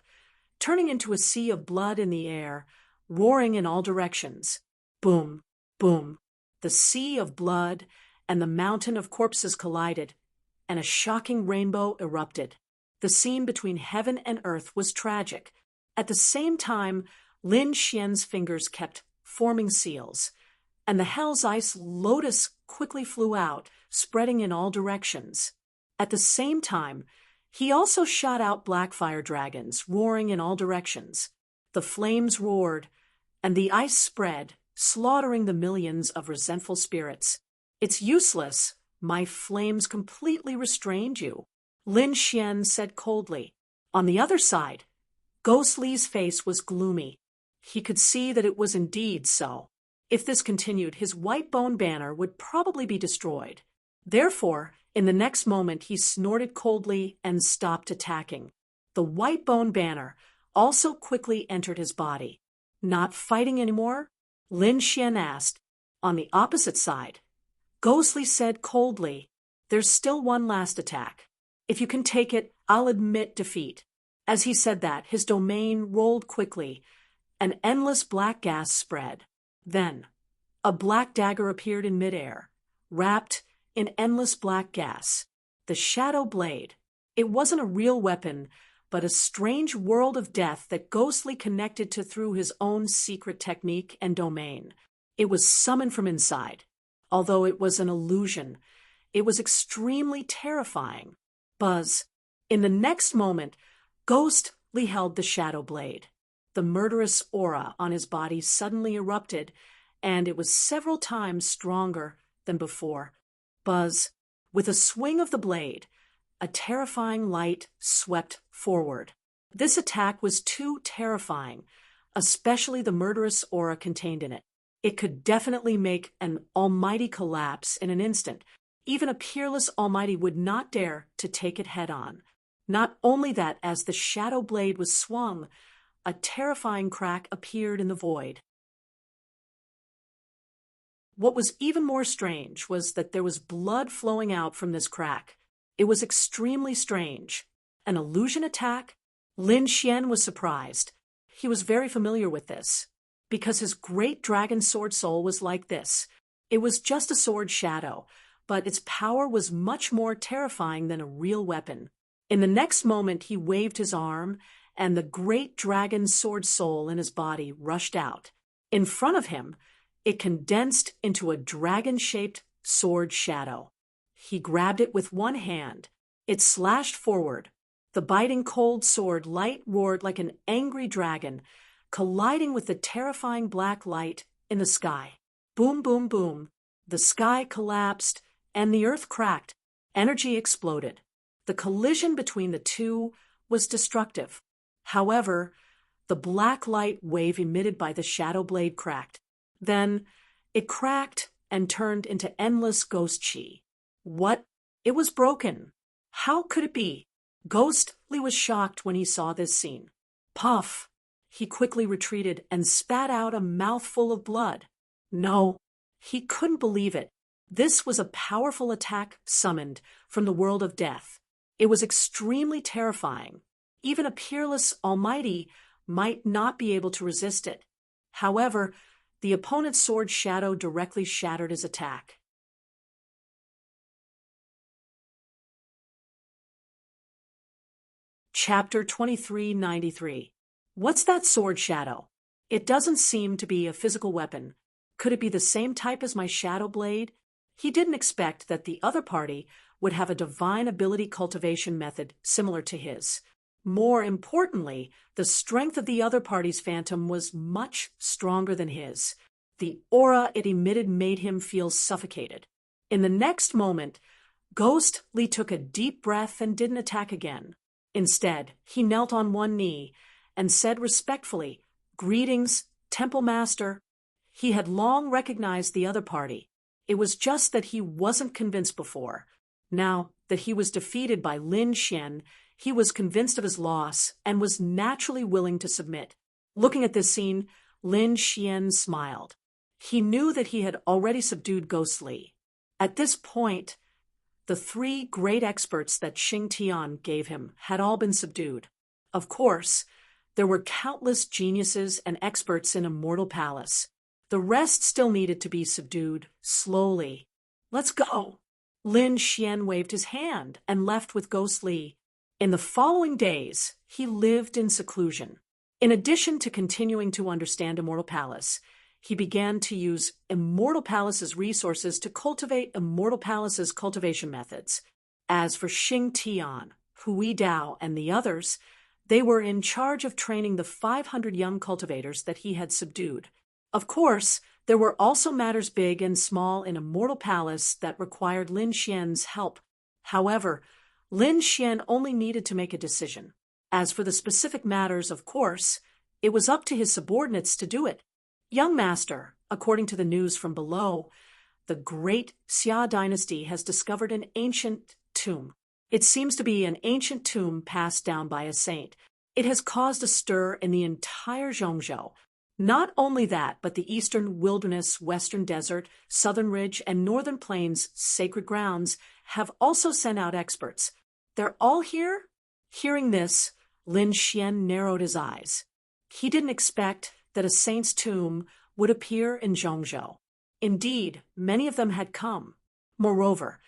turning into a sea of blood in the air, roaring in all directions. Boom, boom. The sea of blood and the mountain of corpses collided, and a shocking rainbow erupted. The scene between heaven and earth was tragic. At the same time, Lin Xian's fingers kept forming seals, and the Hell's Ice Lotus quickly flew out, spreading in all directions. At the same time, he also shot out black fire dragons, roaring in all directions. The flames roared, and the ice spread, slaughtering the millions of resentful spirits. "It's useless. My flames completely restrained you," Lin Xian said coldly. On the other side, Ghostly's face was gloomy. He could see that it was indeed so. If this continued, his white bone banner would probably be destroyed. Therefore, in the next moment, he snorted coldly and stopped attacking. The white bone banner also quickly entered his body. "Not fighting anymore?" Lin Xian asked. On the opposite side, Ghostly said coldly, "There's still one last attack. If you can take it, I'll admit defeat." As he said that, his domain rolled quickly. An endless black gas spread. Then, a black dagger appeared in midair, wrapped in endless black gas. The shadow blade. It wasn't a real weapon, but a strange world of death that Ghostly connected to through his own secret technique and domain. It was summoned from inside. Although it was an illusion, it was extremely terrifying. Buzz. In the next moment, Ghostly held the shadow blade. The murderous aura on his body suddenly erupted, and it was several times stronger than before. Buzz. With a swing of the blade, a terrifying light swept forward. This attack was too terrifying, especially the murderous aura contained in it. It could definitely make an almighty collapse in an instant. Even a peerless almighty would not dare to take it head-on. Not only that, as the shadow blade was swung, a terrifying crack appeared in the void. What was even more strange was that there was blood flowing out from this crack. It was extremely strange. An illusion attack? Lin Xian was surprised. He was very familiar with this, because his great dragon sword soul was like this. It was just a sword shadow, but its power was much more terrifying than a real weapon. In the next moment, he waved his arm, and the great dragon sword soul in his body rushed out. In front of him, it condensed into a dragon-shaped sword shadow. He grabbed it with one hand, It slashed forward. The biting cold sword light roared like an angry dragon, colliding with the terrifying black light in the sky. Boom, boom, boom. The sky collapsed, and the earth cracked. Energy exploded. The collision between the two was destructive. However, the black light wave emitted by the shadow blade cracked. Then, it cracked and turned into endless ghost chi. What? It was broken. How could it be? Ghostly was shocked when he saw this scene. Puff! He quickly retreated and spat out a mouthful of blood. No, he couldn't believe it. This was a powerful attack summoned from the world of death. It was extremely terrifying. Even a peerless almighty might not be able to resist it. However, the opponent's sword shadow directly shattered his attack. Chapter 2393. What's that sword shadow? It doesn't seem to be a physical weapon. Could it be the same type as my shadow blade? He didn't expect that the other party would have a divine ability cultivation method similar to his. More importantly, the strength of the other party's phantom was much stronger than his. The aura it emitted made him feel suffocated. In the next moment, Ghostly took a deep breath and didn't attack again. Instead, he knelt on one knee and said respectfully, "Greetings, Temple Master." He had long recognized the other party. It was just that he wasn't convinced before. Now that he was defeated by Lin Xian, he was convinced of his loss and was naturally willing to submit. Looking at this scene, Lin Xian smiled. He knew that he had already subdued Ghostly. At this point, the three great experts that Xing Tian gave him had all been subdued. Of course, there were countless geniuses and experts in Immortal Palace. The rest still needed to be subdued, slowly. "Let's go." Lin Xian waved his hand and left with Ghostly. In the following days, he lived in seclusion. In addition to continuing to understand Immortal Palace, he began to use Immortal Palace's resources to cultivate Immortal Palace's cultivation methods. As for Xing Tian, Hui Dao, and the others, they were in charge of training the 500 young cultivators that he had subdued. Of course, there were also matters big and small in Immortal Palace that required Lin Xian's help. However, Lin Xian only needed to make a decision. As for the specific matters, of course, it was up to his subordinates to do it. "Young master, according to the news from below, the great Xia dynasty has discovered an ancient tomb. It seems to be an ancient tomb passed down by a saint. It has caused a stir in the entire Zhongzhou. Not only that, but the eastern wilderness, western desert, southern ridge, and northern plains sacred grounds have also sent out experts. They're all here?" Hearing this, Lin Xian narrowed his eyes. He didn't expect that a saint's tomb would appear in Zhongzhou. Indeed, many of them had come. Moreover,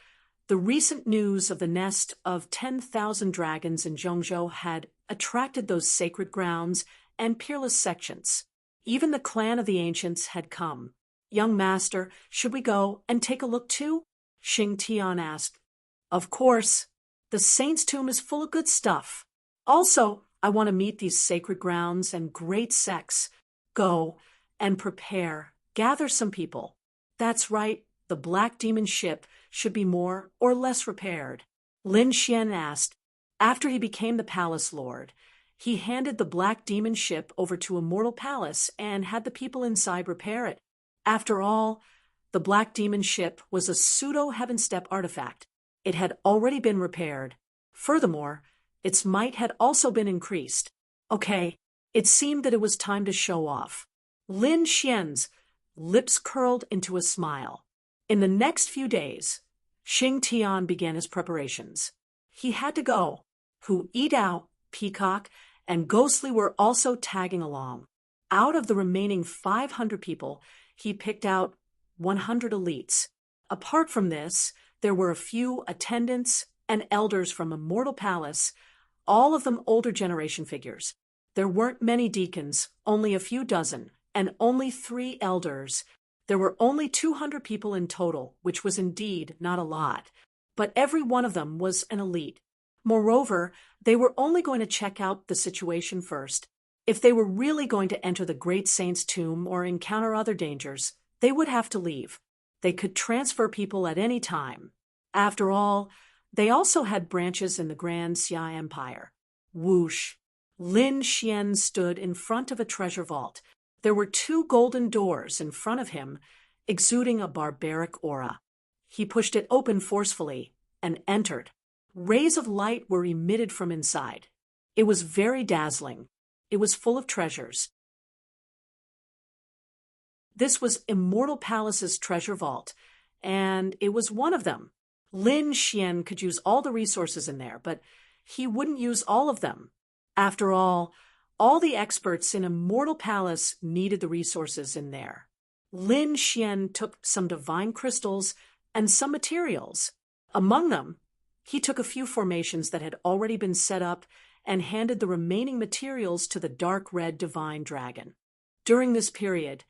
the recent news of the nest of 10,000 dragons in Zhongzhou had attracted those sacred grounds and peerless sections. Even the clan of the ancients had come. "Young master, should we go and take a look too?" Xing Tian asked. "Of course. The saint's tomb is full of good stuff. Also, I want to meet these sacred grounds and great sects. Go and prepare. Gather some people. That's right, the Black Demon ship should be more or less repaired." Lin Xian asked. After he became the palace lord, he handed the Black Demon ship over to Immortal Palace and had the people inside repair it. After all, the Black Demon ship was a pseudo-heaven step artifact. It had already been repaired. Furthermore, its might had also been increased. Okay, it seemed that it was time to show off. Lin Xian's lips curled into a smile. In the next few days, Xing Tian began his preparations. He had to go. Hu Yidao, Peacock, and Ghostly were also tagging along. Out of the remaining 500 people, he picked out 100 elites. Apart from this, there were a few attendants and elders from Immortal Palace, all of them older generation figures. There weren't many deacons, only a few dozen, and only 3 elders. There were only 200 people in total, which was indeed not a lot. But every one of them was an elite. Moreover, they were only going to check out the situation first. If they were really going to enter the great saint's tomb or encounter other dangers, they would have to leave. They could transfer people at any time. After all, they also had branches in the Grand Xia Empire. Whoosh! Lin Xian stood in front of a treasure vault. There were 2 golden doors in front of him, exuding a barbaric aura. He pushed it open forcefully and entered. Rays of light were emitted from inside. It was very dazzling. It was full of treasures. This was Immortal Palace's treasure vault, and it was one of them. Lin Xian could use all the resources in there, but he wouldn't use all of them. After all the experts in Immortal Palace needed the resources in there. Lin Xian took some divine crystals and some materials. Among them, he took a few formations that had already been set up and handed the remaining materials to the dark red divine dragon. During this period,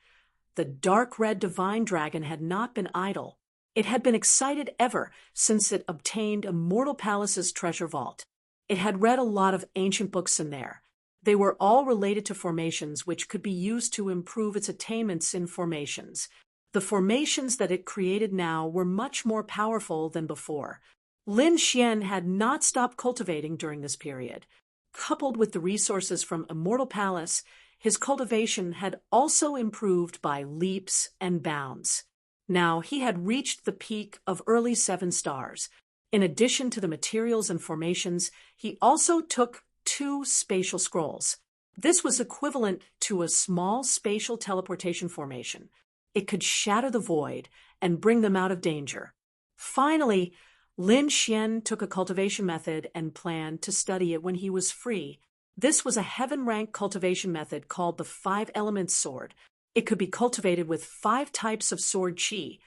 the dark red divine dragon had not been idle. It had been excited ever since it obtained Immortal Palace's treasure vault. It had read a lot of ancient books in there. They were all related to formations which could be used to improve its attainments in formations. The formations that it created now were much more powerful than before. Lin Xian had not stopped cultivating during this period. Coupled with the resources from Immortal Palace, his cultivation had also improved by leaps and bounds. Now he had reached the peak of early 7 stars. In addition to the materials and formations, he also took 2 spatial scrolls. This was equivalent to a small spatial teleportation formation. It could shatter the void and bring them out of danger. Finally, Lin Xian took a cultivation method and planned to study it when he was free. This was a heaven-rank cultivation method called the 5 Elements Sword. It could be cultivated with 5 types of sword qi,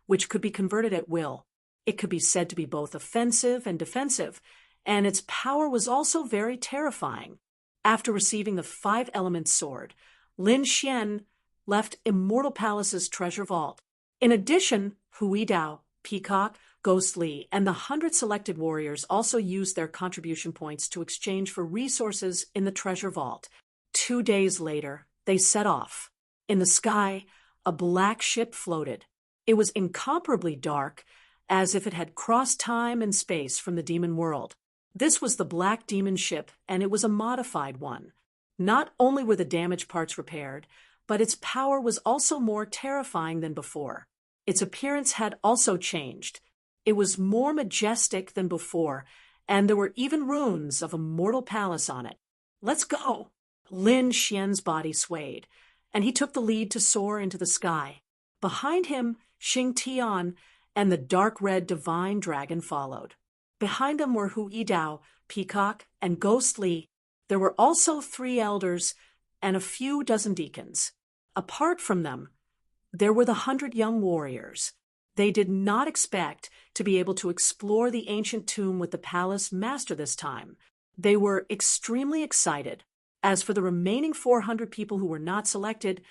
which could be converted at will. It could be said to be both offensive and defensive, and its power was also very terrifying. After receiving the 5 Elements Sword, Lin Xian left Immortal Palace's treasure vault. In addition, Hui Dao, Peacock, Ghost Li, and the 100 selected warriors also used their contribution points to exchange for resources in the treasure vault. 2 days later, they set off. In the sky, a black ship floated. It was incomparably dark, as if it had crossed time and space from the demon world. This was the Black Demon ship, and it was a modified one. Not only were the damaged parts repaired, but its power was also more terrifying than before. Its appearance had also changed. It was more majestic than before, and there were even runes of Immortal Palace on it. "Let's go!" Lin Xian's body swayed, and he took the lead to soar into the sky. Behind him, Xing Tian and the dark red divine dragon followed. Behind them were Hu Yidao, Peacock, and Ghost Li. There were also 3 elders and a few dozen deacons. Apart from them, there were the 100 young warriors. They did not expect to be able to explore the ancient tomb with the palace master this time. They were extremely excited. As for the remaining 400 people who were not selected,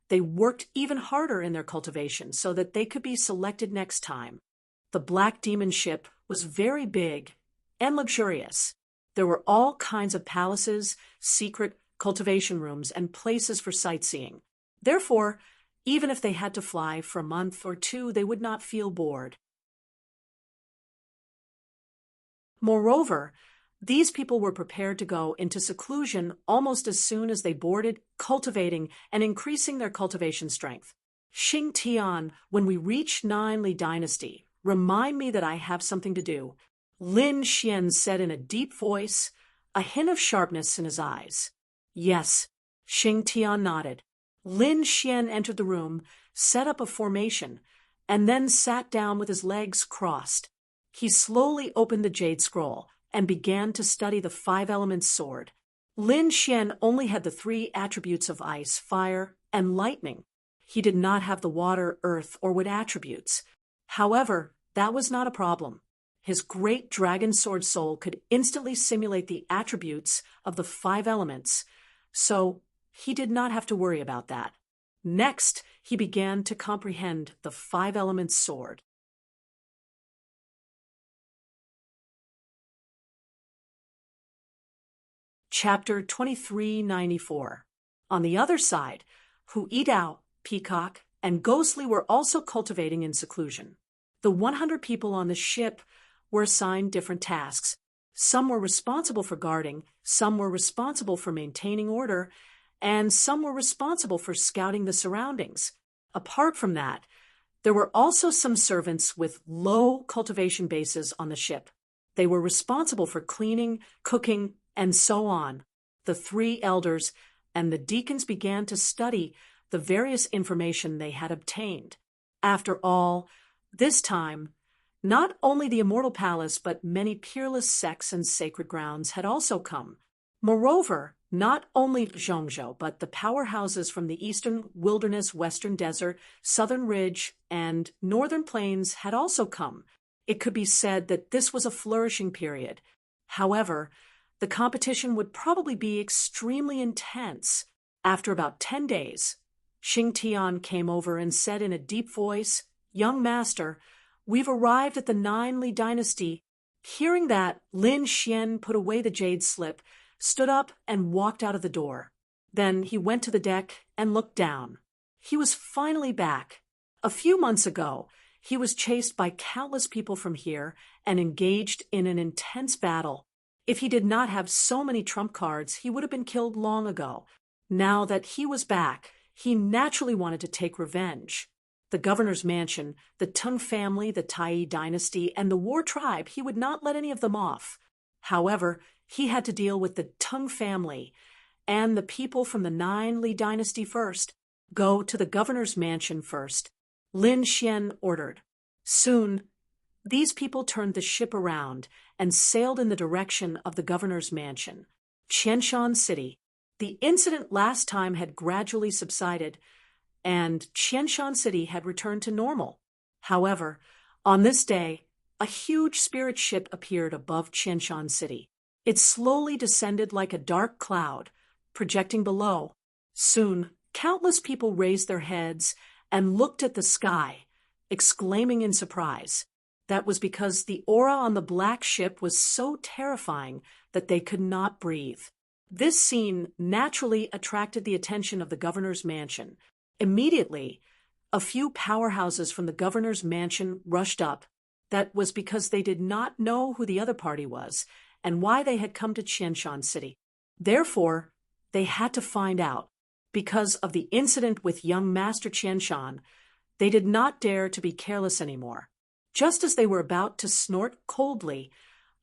they worked even harder in their cultivation so that they could be selected next time. The Black Demon ship was very big and luxurious. There were all kinds of palaces, secret cultivation rooms, and places for sightseeing. Therefore, even if they had to fly for a month or 2, they would not feel bored. Moreover, these people were prepared to go into seclusion almost as soon as they boarded, cultivating and increasing their cultivation strength. "Xing Tian, when we reach 9 Li Dynasty, remind me that I have something to do," Lin Xian said in a deep voice, a hint of sharpness in his eyes. "Yes," Xing Tian nodded. Lin Xian entered the room, set up a formation, and then sat down with his legs crossed. He slowly opened the jade scroll and began to study the 5 Elements Sword. Lin Xian only had the 3 attributes of ice, fire, and lightning. He did not have the water, earth, or wood attributes. However, that was not a problem. His great dragon sword soul could instantly simulate the attributes of the 5 elements, so he did not have to worry about that. Next, he began to comprehend the 5 Elements Sword. Chapter 2394. On the other side, Huidao, Peacock, and Ghostly were also cultivating in seclusion. The 100 people on the ship were assigned different tasks. Some were responsible for guarding, some were responsible for maintaining order, and some were responsible for scouting the surroundings. Apart from that, there were also some servants with low cultivation bases on the ship. They were responsible for cleaning, cooking, and so on. The 3 elders and the deacons began to study the various information they had obtained. After all, this time, not only the Immortal Palace but many peerless sects and sacred grounds had also come. Moreover, not only Zhongzhou but the powerhouses from the Eastern Wilderness, Western Desert, Southern Ridge, and Northern Plains had also come. It could be said that this was a flourishing period. However, the competition would probably be extremely intense. After about 10 days, Xing Tian came over and said in a deep voice, "Young master, we've arrived at the 9 Li dynasty." Hearing that, Lin Xian put away the jade slip, stood up, and walked out of the door. Then he went to the deck and looked down. He was finally back. A few months ago, he was chased by countless people from here and engaged in an intense battle. If he did not have so many trump cards, he would have been killed long ago. Now that he was back, he naturally wanted to take revenge. The governor's mansion, the Teng family, the Tai dynasty, and the war tribe, he would not let any of them off. However, he had to deal with the Teng family and the people from the 9 Li dynasty first. Go to the governor's mansion first, Lin Xian ordered. Soon, these people turned the ship around and sailed in the direction of the governor's mansion, Qianshan City. The incident last time had gradually subsided, and Qianshan City had returned to normal. However, on this day, a huge spirit ship appeared above Qianshan City. It slowly descended like a dark cloud, projecting below. Soon, countless people raised their heads and looked at the sky, exclaiming in surprise. That was because the aura on the black ship was so terrifying that they could not breathe. This scene naturally attracted the attention of the governor's mansion. Immediately, a few powerhouses from the governor's mansion rushed up. That was because they did not know who the other party was and why they had come to Qianshan City. Therefore, they had to find out. Because of the incident with young Master Qianshan, they did not dare to be careless anymore. Just as they were about to snort coldly,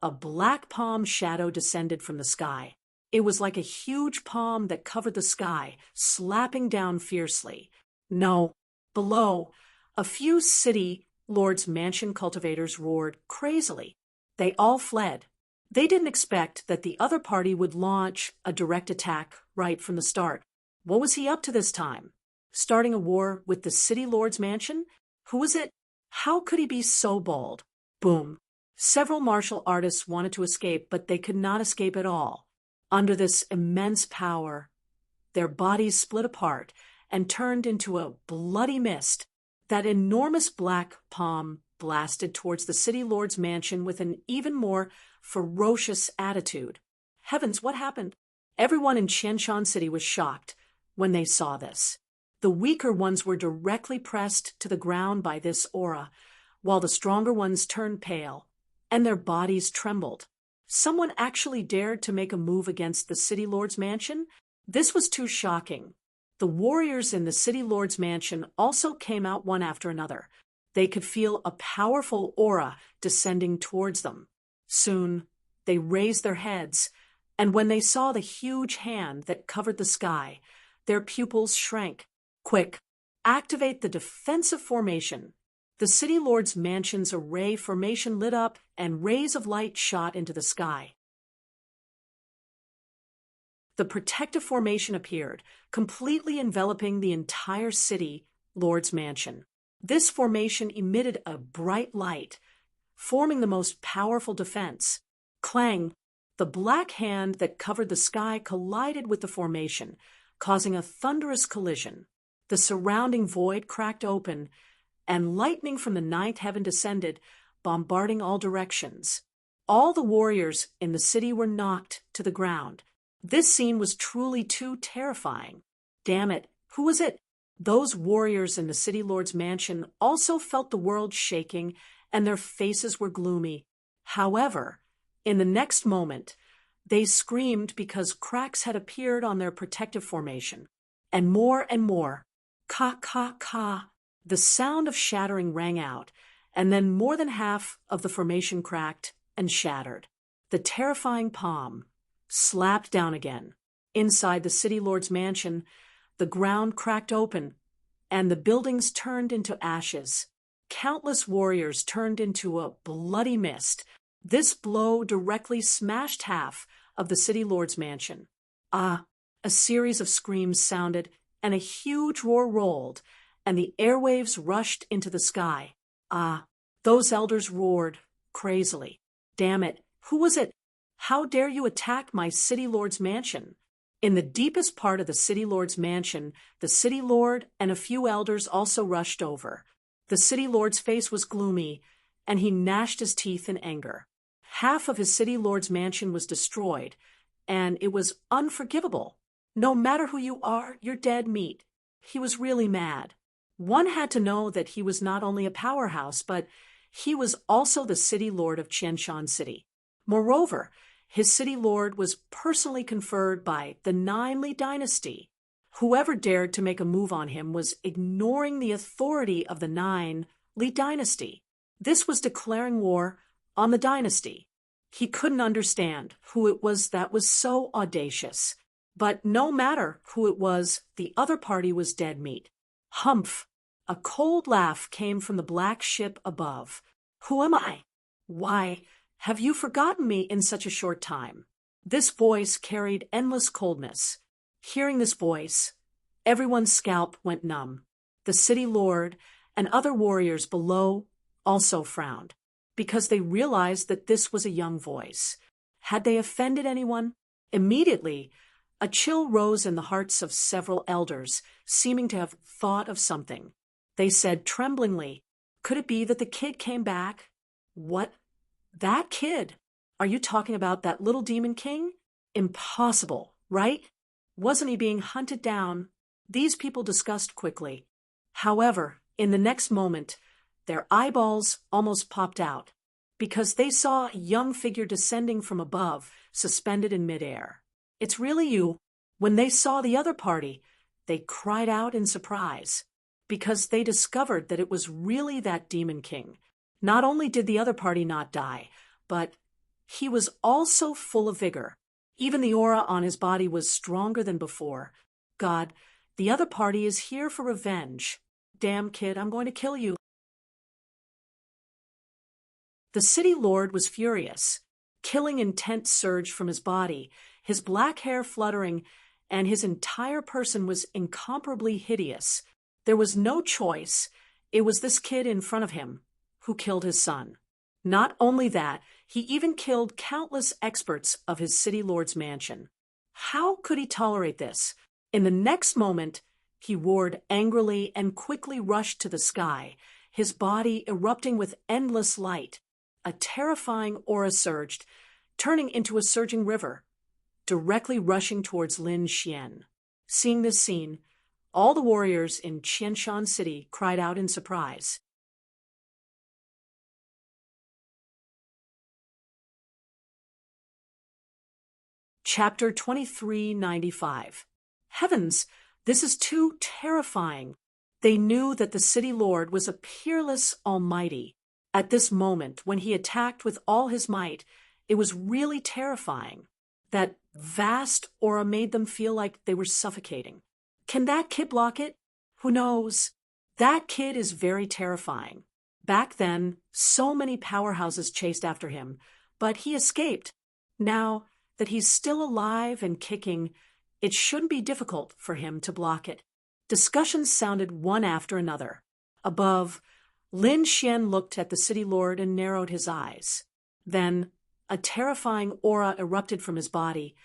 a black palm shadow descended from the sky. It was like a huge palm that covered the sky, slapping down fiercely. No, below, a few city lords' mansion cultivators roared crazily. They all fled. They didn't expect that the other party would launch a direct attack right from the start. What was he up to this time? Starting a war with the city lord's mansion? Who was it? How could he be so bold? Boom. Several martial artists wanted to escape, but they could not escape at all. Under this immense power, their bodies split apart and turned into a bloody mist. That enormous black palm blasted towards the city lord's mansion with an even more ferocious attitude. Heavens, what happened? Everyone in Qianshan City was shocked when they saw this. The weaker ones were directly pressed to the ground by this aura, while the stronger ones turned pale, and their bodies trembled. Someone actually dared to make a move against the city lord's mansion? This was too shocking. The warriors in the city lord's mansion also came out one after another. They could feel a powerful aura descending towards them. Soon, they raised their heads, and when they saw the huge hand that covered the sky, their pupils shrank. Quick, activate the defensive formation. The city lord's mansion's array formation lit up, and rays of light shot into the sky. The protective formation appeared, completely enveloping the entire city lord's mansion. This formation emitted a bright light, forming the most powerful defense. Clang! The black hand that covered the sky collided with the formation, causing a thunderous collision. The surrounding void cracked open, and lightning from the 9th heaven descended, bombarding all directions. All the warriors in the city were knocked to the ground. This scene was truly too terrifying. Damn it, who was it? Those warriors in the city lord's mansion also felt the world shaking, and their faces were gloomy. However, in the next moment, they screamed because cracks had appeared on their protective formation. And more. Ka, ka, ka. The sound of shattering rang out, and then more than half of the formation cracked and shattered. The terrifying palm slapped down again. Inside the city lord's mansion, the ground cracked open, and the buildings turned into ashes. Countless warriors turned into a bloody mist. This blow directly smashed half of the city lord's mansion. A series of screams sounded, and a huge roar rolled, and the airwaves rushed into the sky. Those elders roared crazily. Damn it, who was it? How dare you attack my city lord's mansion? In the deepest part of the city lord's mansion, the city lord and a few elders also rushed over. The city lord's face was gloomy, and he gnashed his teeth in anger. Half of his city lord's mansion was destroyed, and it was unforgivable. No matter who you are, you're dead meat. He was really mad. One had to know that he was not only a powerhouse, but he was also the city lord of Qianshan City. Moreover, his city lord was personally conferred by the Nine Li dynasty. Whoever dared to make a move on him was ignoring the authority of the Nine Li dynasty. This was declaring war on the dynasty. He couldn't understand who it was that was so audacious. But no matter who it was, the other party was dead meat. Humph! A cold laugh came from the black ship above. Who am I? Why, have you forgotten me in such a short time? This voice carried endless coldness. Hearing this voice, everyone's scalp went numb. The city lord and other warriors below also frowned, because they realized that this was a young voice. Had they offended anyone? Immediately, a chill rose in the hearts of several elders, seeming to have thought of something. They said tremblingly, "Could it be that the kid came back?" "What? That kid? Are you talking about that little demon king?" "Impossible, right? Wasn't he being hunted down?" These people discussed quickly. However, in the next moment, their eyeballs almost popped out, because they saw a young figure descending from above, suspended in midair. "It's really you." When they saw the other party, they cried out in surprise, because they discovered that it was really that demon king. Not only did the other party not die, but he was also full of vigor. Even the aura on his body was stronger than before. God, the other party is here for revenge. Damn kid, I'm going to kill you. The city lord was furious. Killing intent surged from his body, his black hair fluttering, and his entire person was incomparably hideous. There was no choice. It was this kid in front of him who killed his son. Not only that, he even killed countless experts of his city lord's mansion. How could he tolerate this? In the next moment, he roared angrily and quickly rushed to the sky, his body erupting with endless light. A terrifying aura surged, turning into a surging river, directly rushing towards Lin Xian. Seeing this scene, all the warriors in Qianshan City cried out in surprise. Chapter 2395. Heavens, this is too terrifying. They knew that the city lord was a peerless almighty. At this moment, when he attacked with all his might, it was really terrifying. That vast aura made them feel like they were suffocating. Can that kid block it? Who knows? That kid is very terrifying. Back then, so many powerhouses chased after him, but he escaped. Now that he's still alive and kicking, it shouldn't be difficult for him to block it. Discussions sounded one after another. Above, Lin Xian looked at the city lord and narrowed his eyes. Then, a terrifying aura erupted from his body,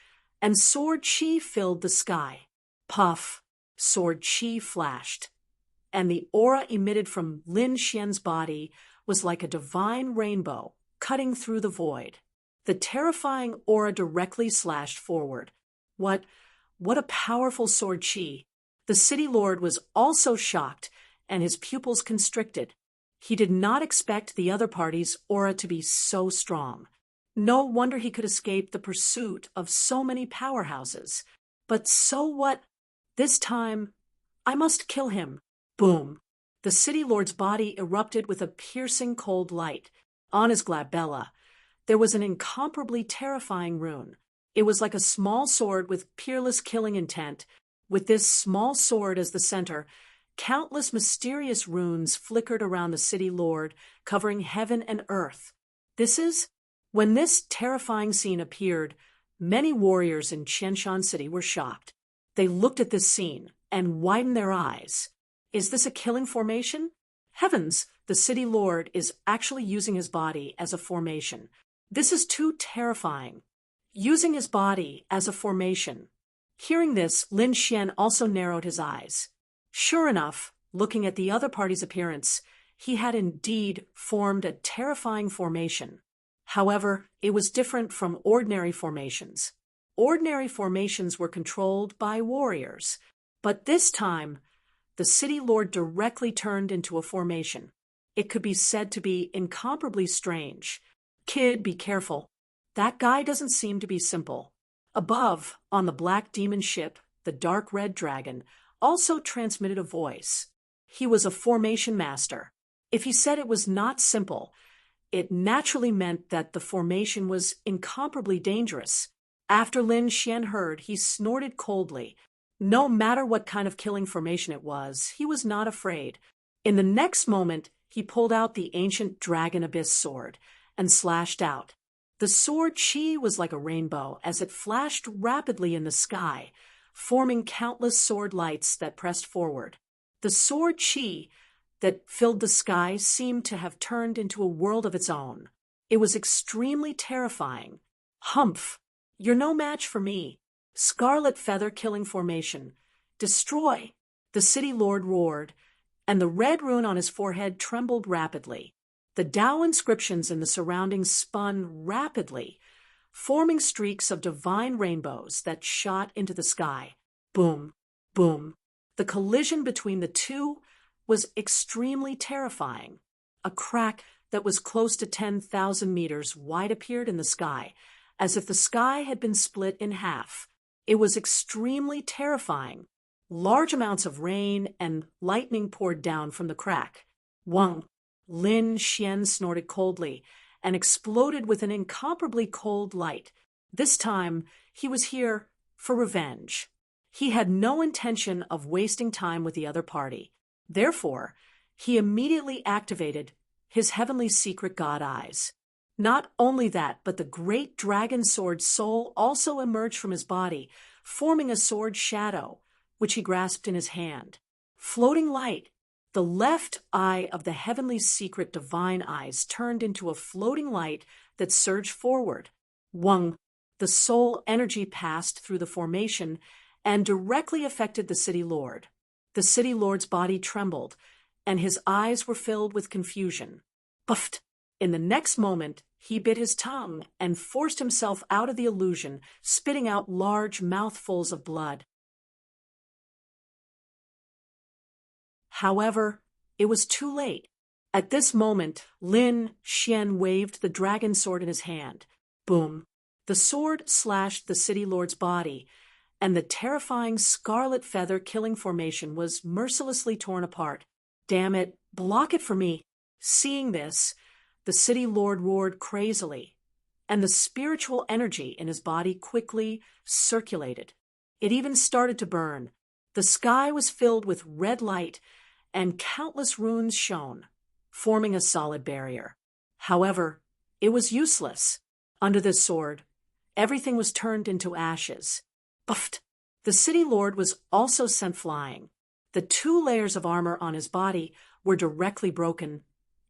and sword chi filled the sky. Puff, sword chi flashed, and the aura emitted from Lin Xian's body was like a divine rainbow cutting through the void. The terrifying aura directly slashed forward. What a powerful sword chi! The city lord was also shocked, and his pupils constricted. He did not expect the other party's aura to be so strong. No wonder he could escape the pursuit of so many powerhouses. But so what? This time, I must kill him. Boom! The city lord's body erupted with a piercing cold light. On his glabella, there was an incomparably terrifying rune. It was like a small sword with peerless killing intent. With this small sword as the center, countless mysterious runes flickered around the city lord, covering heaven and earth. When this terrifying scene appeared, many warriors in Qianshan City were shocked. They looked at this scene and widened their eyes. Is this a killing formation? Heavens, the city lord is actually using his body as a formation. This is too terrifying. Using his body as a formation. Hearing this, Lin Xian also narrowed his eyes. Sure enough, looking at the other party's appearance, he had indeed formed a terrifying formation. However, it was different from ordinary formations. Ordinary formations were controlled by warriors, but this time, the city lord directly turned into a formation. It could be said to be incomparably strange. Kid, be careful. That guy doesn't seem to be simple. Above, on the black demon ship, the dark red dragon also transmitted a voice. He was a formation master. If he said it was not simple, it naturally meant that the formation was incomparably dangerous. After Lin Xian heard, he snorted coldly. No matter what kind of killing formation it was, he was not afraid. In the next moment, he pulled out the ancient dragon abyss sword and slashed out. The sword chi was like a rainbow as it flashed rapidly in the sky, forming countless sword lights that pressed forward. The sword chi that filled the sky seemed to have turned into a world of its own. It was extremely terrifying. Humph! You're no match for me. Scarlet feather killing formation. Destroy! The city lord roared, and the red rune on his forehead trembled rapidly. The Tao inscriptions in the surroundings spun rapidly, forming streaks of divine rainbows that shot into the sky. Boom! Boom! The collision between the two was extremely terrifying. A crack that was close to 10,000 meters wide appeared in the sky, as if the sky had been split in half. It was extremely terrifying. Large amounts of rain and lightning poured down from the crack. Wang! Lin Xian snorted coldly and exploded with an incomparably cold light. This time, he was here for revenge. He had no intention of wasting time with the other party. Therefore, he immediately activated his heavenly secret god eyes. Not only that, but the great dragon sword soul also emerged from his body, forming a sword shadow, which he grasped in his hand. Floating light. The left eye of the heavenly secret divine eyes turned into a floating light that surged forward. Wang, the soul energy passed through the formation and directly affected the city lord. The city lord's body trembled, and his eyes were filled with confusion. Buffed! In the next moment, he bit his tongue and forced himself out of the illusion, spitting out large mouthfuls of blood. However, it was too late. At this moment, Lin Xian waved the dragon sword in his hand. Boom! The sword slashed the city lord's body, and the terrifying scarlet feather killing formation was mercilessly torn apart. Damn it, block it for me. Seeing this, the city lord roared crazily, and the spiritual energy in his body quickly circulated. It even started to burn. The sky was filled with red light, and countless runes shone, forming a solid barrier. However, it was useless. Under this sword, everything was turned into ashes. Buffed! The city lord was also sent flying. The 2 layers of armor on his body were directly broken,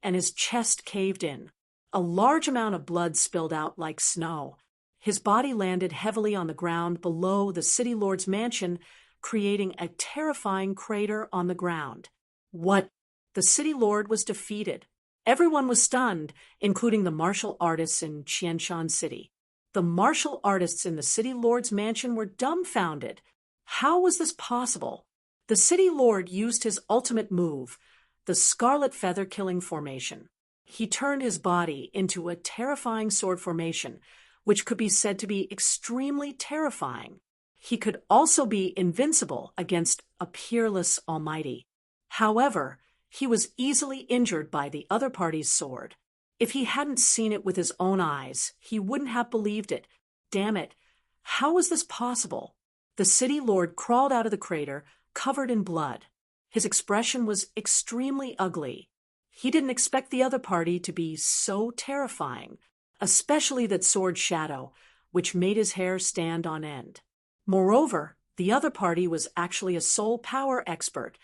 and his chest caved in. A large amount of blood spilled out like snow. His body landed heavily on the ground below the city lord's mansion, creating a terrifying crater on the ground. What? The city lord was defeated. Everyone was stunned, including the martial artists in Qianshan City. The martial artists in the city lord's mansion were dumbfounded. How was this possible? The city lord used his ultimate move, the scarlet feather killing formation. He turned his body into a terrifying sword formation, which could be said to be extremely terrifying. He could also be invincible against a peerless almighty. However, he was easily injured by the other party's sword. If he hadn't seen it with his own eyes, he wouldn't have believed it. Damn it, how was this possible? The city lord crawled out of the crater, covered in blood. His expression was extremely ugly. He didn't expect the other party to be so terrifying, especially that sword shadow, which made his hair stand on end. Moreover, the other party was actually a soul power expert,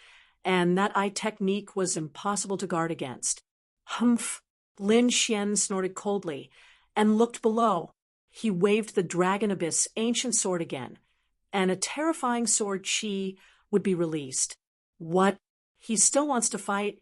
and that eye technique was impossible to guard against. Humph! Lin Xian snorted coldly and looked below. He waved the Dragon Abyss ancient sword again, and a terrifying sword Qi would be released. What? He still wants to fight?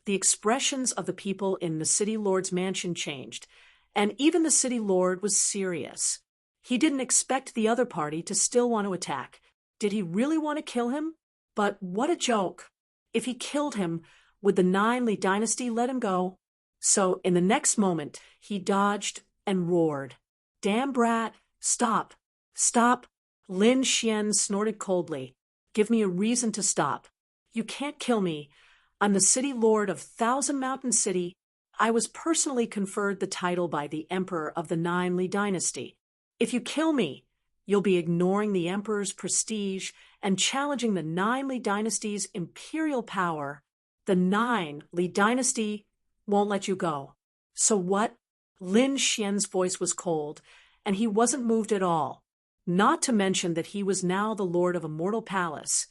The expressions of the people in the city lord's mansion changed, and even the city lord was serious. He didn't expect the other party to still want to attack. Did he really want to kill him? But what a joke! If he killed him, would the Nine Li dynasty let him go? So in the next moment, he dodged and roared. Damn brat! Stop! Stop! Lin Xian snorted coldly. Give me a reason to stop. You can't kill me. I'm the city lord of Thousand Mountain City. I was personally conferred the title by the emperor of the Nine Li dynasty. If you kill me, you'll be ignoring the emperor's prestige and challenging the Nine Li dynasty's imperial power. The Nine Li dynasty won't let you go. So what? Lin Xian's voice was cold, and he wasn't moved at all. Not to mention that he was now the lord of a mortal palace.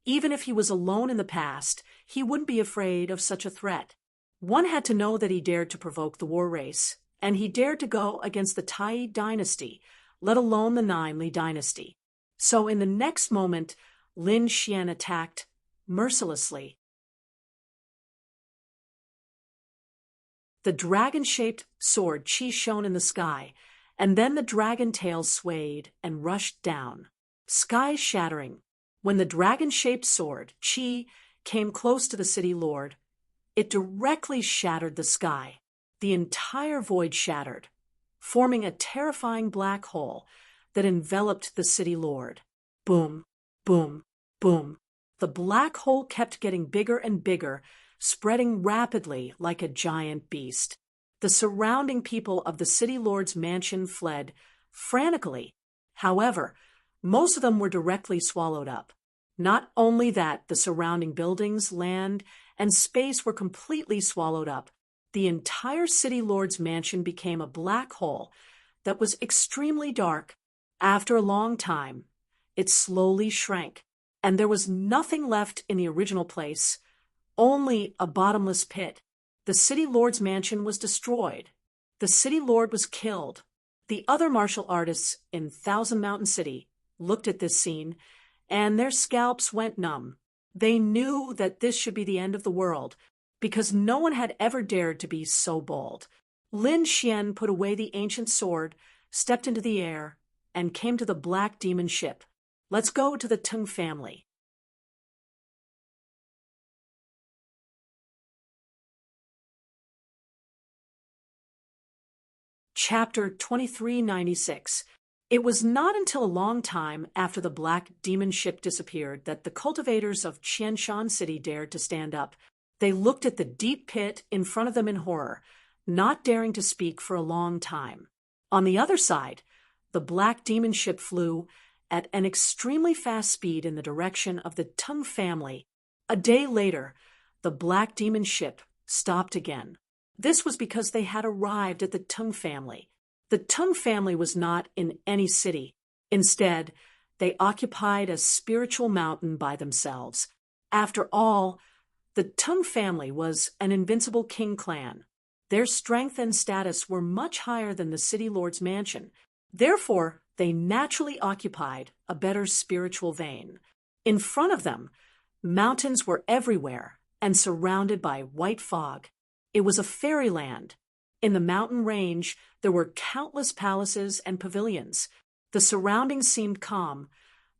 Even if he was alone in the past, he wouldn't be afraid of such a threat. One had to know that he dared to provoke the war race, and he dared to go against the Tai dynasty, let alone the Nine Li dynasty. So in the next moment, Lin Xian attacked mercilessly. The dragon-shaped sword Qi shone in the sky, and then the dragon tail swayed and rushed down, sky shattering. When the dragon-shaped sword Qi came close to the city lord, it directly shattered the sky. The entire void shattered, forming a terrifying black hole that enveloped the city lord. Boom, boom, boom. The black hole kept getting bigger and bigger, spreading rapidly like a giant beast. The surrounding people of the city lord's mansion fled frantically. However, most of them were directly swallowed up. Not only that, the surrounding buildings, land, and space were completely swallowed up. The entire city lord's mansion became a black hole that was extremely dark. After a long time, it slowly shrank, and there was nothing left in the original place, only a bottomless pit. The city lord's mansion was destroyed. The city lord was killed. The other martial artists in Thousand Mountain City looked at this scene, and their scalps went numb. They knew that this should be the end of the world, because no one had ever dared to be so bold. Lin Xian put away the ancient sword, stepped into the air, and came to the black demon ship. Let's go to the Teng family. Chapter 2396. It was not until a long time after the black demon ship disappeared that the cultivators of Qianshan City dared to stand up. They looked at the deep pit in front of them in horror, not daring to speak for a long time. On the other side, the black demon ship flew at an extremely fast speed in the direction of the Teng family. A day later, the black demon ship stopped again. This was because they had arrived at the Teng family. The Teng family was not in any city. Instead, they occupied a spiritual mountain by themselves. After all, the Teng family was an invincible king clan. Their strength and status were much higher than the city lord's mansion. Therefore, they naturally occupied a better spiritual vein. In front of them, mountains were everywhere and surrounded by white fog. It was a fairyland. In the mountain range, there were countless palaces and pavilions. The surroundings seemed calm,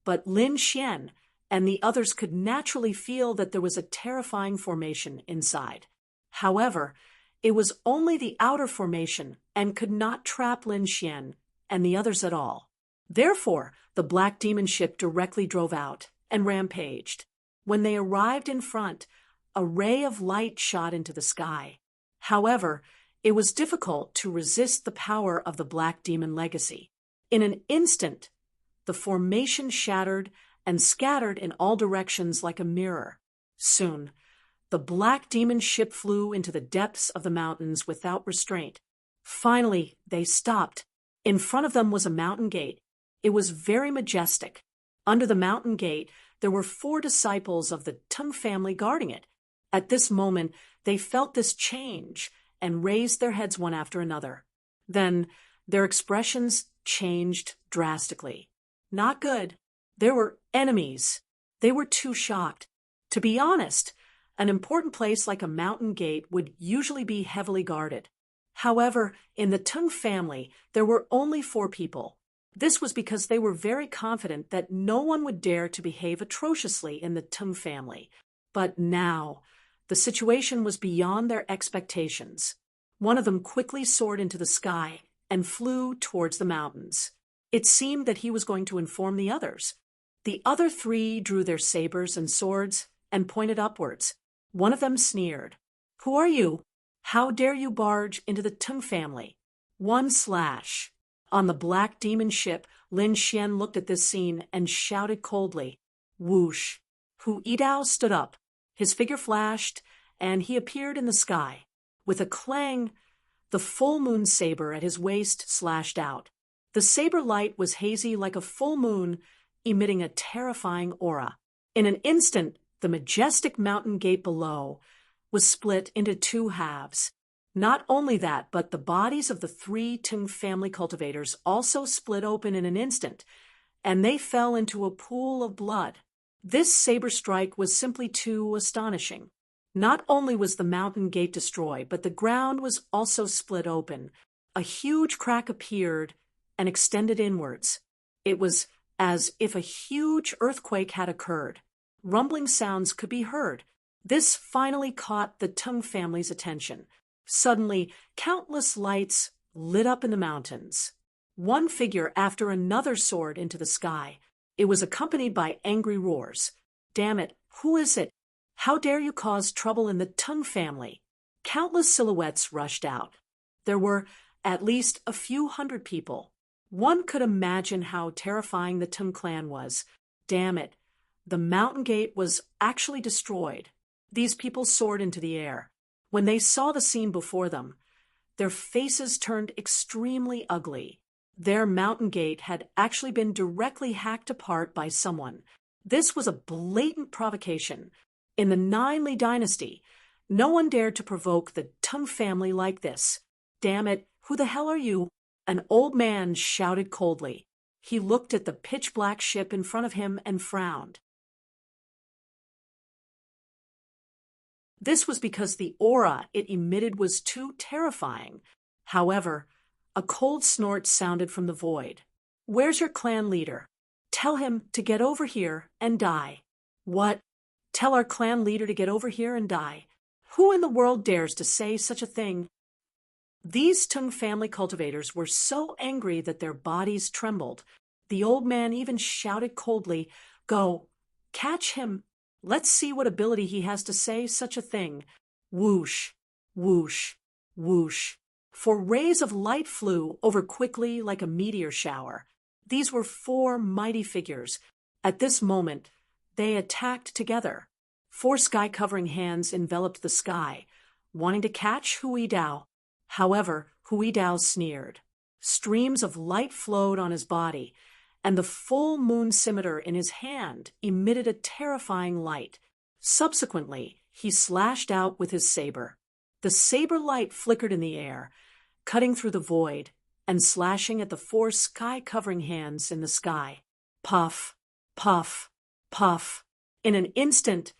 but Lin Xian and the others could naturally feel that there was a terrifying formation inside. However, it was only the outer formation and could not trap Lin Xian and the others at all. Therefore, the black demon ship directly drove out and rampaged. When they arrived in front, a ray of light shot into the sky. However, it was difficult to resist the power of the black demon legacy. In an instant, the formation shattered and scattered in all directions like a mirror. Soon, the black demon ship flew into the depths of the mountains without restraint. Finally, they stopped. In front of them was a mountain gate. It was very majestic. Under the mountain gate, there were 4 disciples of the Tung family guarding it. At this moment, they felt this change and raised their heads one after another. Then, their expressions changed drastically. Not good. There were enemies. They were too shocked. To be honest, an important place like a mountain gate would usually be heavily guarded. However, in the Tung family, there were only 4 people. This was because they were very confident that no one would dare to behave atrociously in the Tung family. But now, the situation was beyond their expectations. One of them quickly soared into the sky and flew towards the mountains. It seemed that he was going to inform the others. The other 3 drew their sabers and swords and pointed upwards. One of them sneered. "Who are you? How dare you barge into the Tung family?" One slash. On the black demon ship, Lin Xian looked at this scene and shouted coldly. Whoosh. Hu Yidao stood up. His figure flashed, and he appeared in the sky. With a clang, the full moon saber at his waist slashed out. The saber light was hazy like a full moon, emitting a terrifying aura. In an instant, the majestic mountain gate below was split into 2 halves. Not only that, but the bodies of the 3 Tung family cultivators also split open in an instant, and they fell into a pool of blood. This saber strike was simply too astonishing. Not only was the mountain gate destroyed, but the ground was also split open. A huge crack appeared and extended inwards. It was as if a huge earthquake had occurred. Rumbling sounds could be heard. This finally caught the Tung family's attention. Suddenly, countless lights lit up in the mountains. One figure after another soared into the sky. It was accompanied by angry roars. "Damn it, who is it? How dare you cause trouble in the Tung family?" Countless silhouettes rushed out. There were at least a few hundred people. One could imagine how terrifying the Tung clan was. Damn it. The mountain gate was actually destroyed. These people soared into the air. When they saw the scene before them, their faces turned extremely ugly. Their mountain gate had actually been directly hacked apart by someone. This was a blatant provocation. In the Nine Li dynasty, no one dared to provoke the Tung family like this. "Damn it, who the hell are you?" An old man shouted coldly. He looked at the pitch-black ship in front of him and frowned. This was because the aura it emitted was too terrifying. However, a cold snort sounded from the void. "Where's your clan leader? Tell him to get over here and die." "What? Tell our clan leader to get over here and die? Who in the world dares to say such a thing?" These Tung family cultivators were so angry that their bodies trembled. The old man even shouted coldly, "Go, catch him. Let's see what ability he has to say such a thing." Whoosh, whoosh, whoosh. For rays of light flew over quickly like a meteor shower. These were 4 mighty figures. At this moment, they attacked together. 4 sky-covering hands enveloped the sky, wanting to catch Hu Yidao. However, Hu Yidao sneered. Streams of light flowed on his body, and the full moon scimitar in his hand emitted a terrifying light. Subsequently, he slashed out with his saber. The saber light flickered in the air, cutting through the void and slashing at the 4 sky-covering hands in the sky. Puff, puff, puff. In an instant,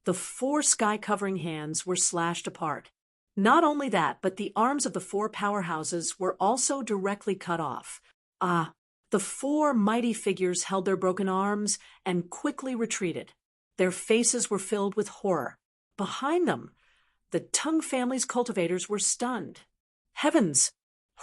the 4 sky-covering hands were slashed apart. Not only that, but the arms of the four powerhouses were also directly cut off. The four mighty figures held their broken arms and quickly retreated. Their faces were filled with horror. Behind them, the Tung family's cultivators were stunned. Heavens!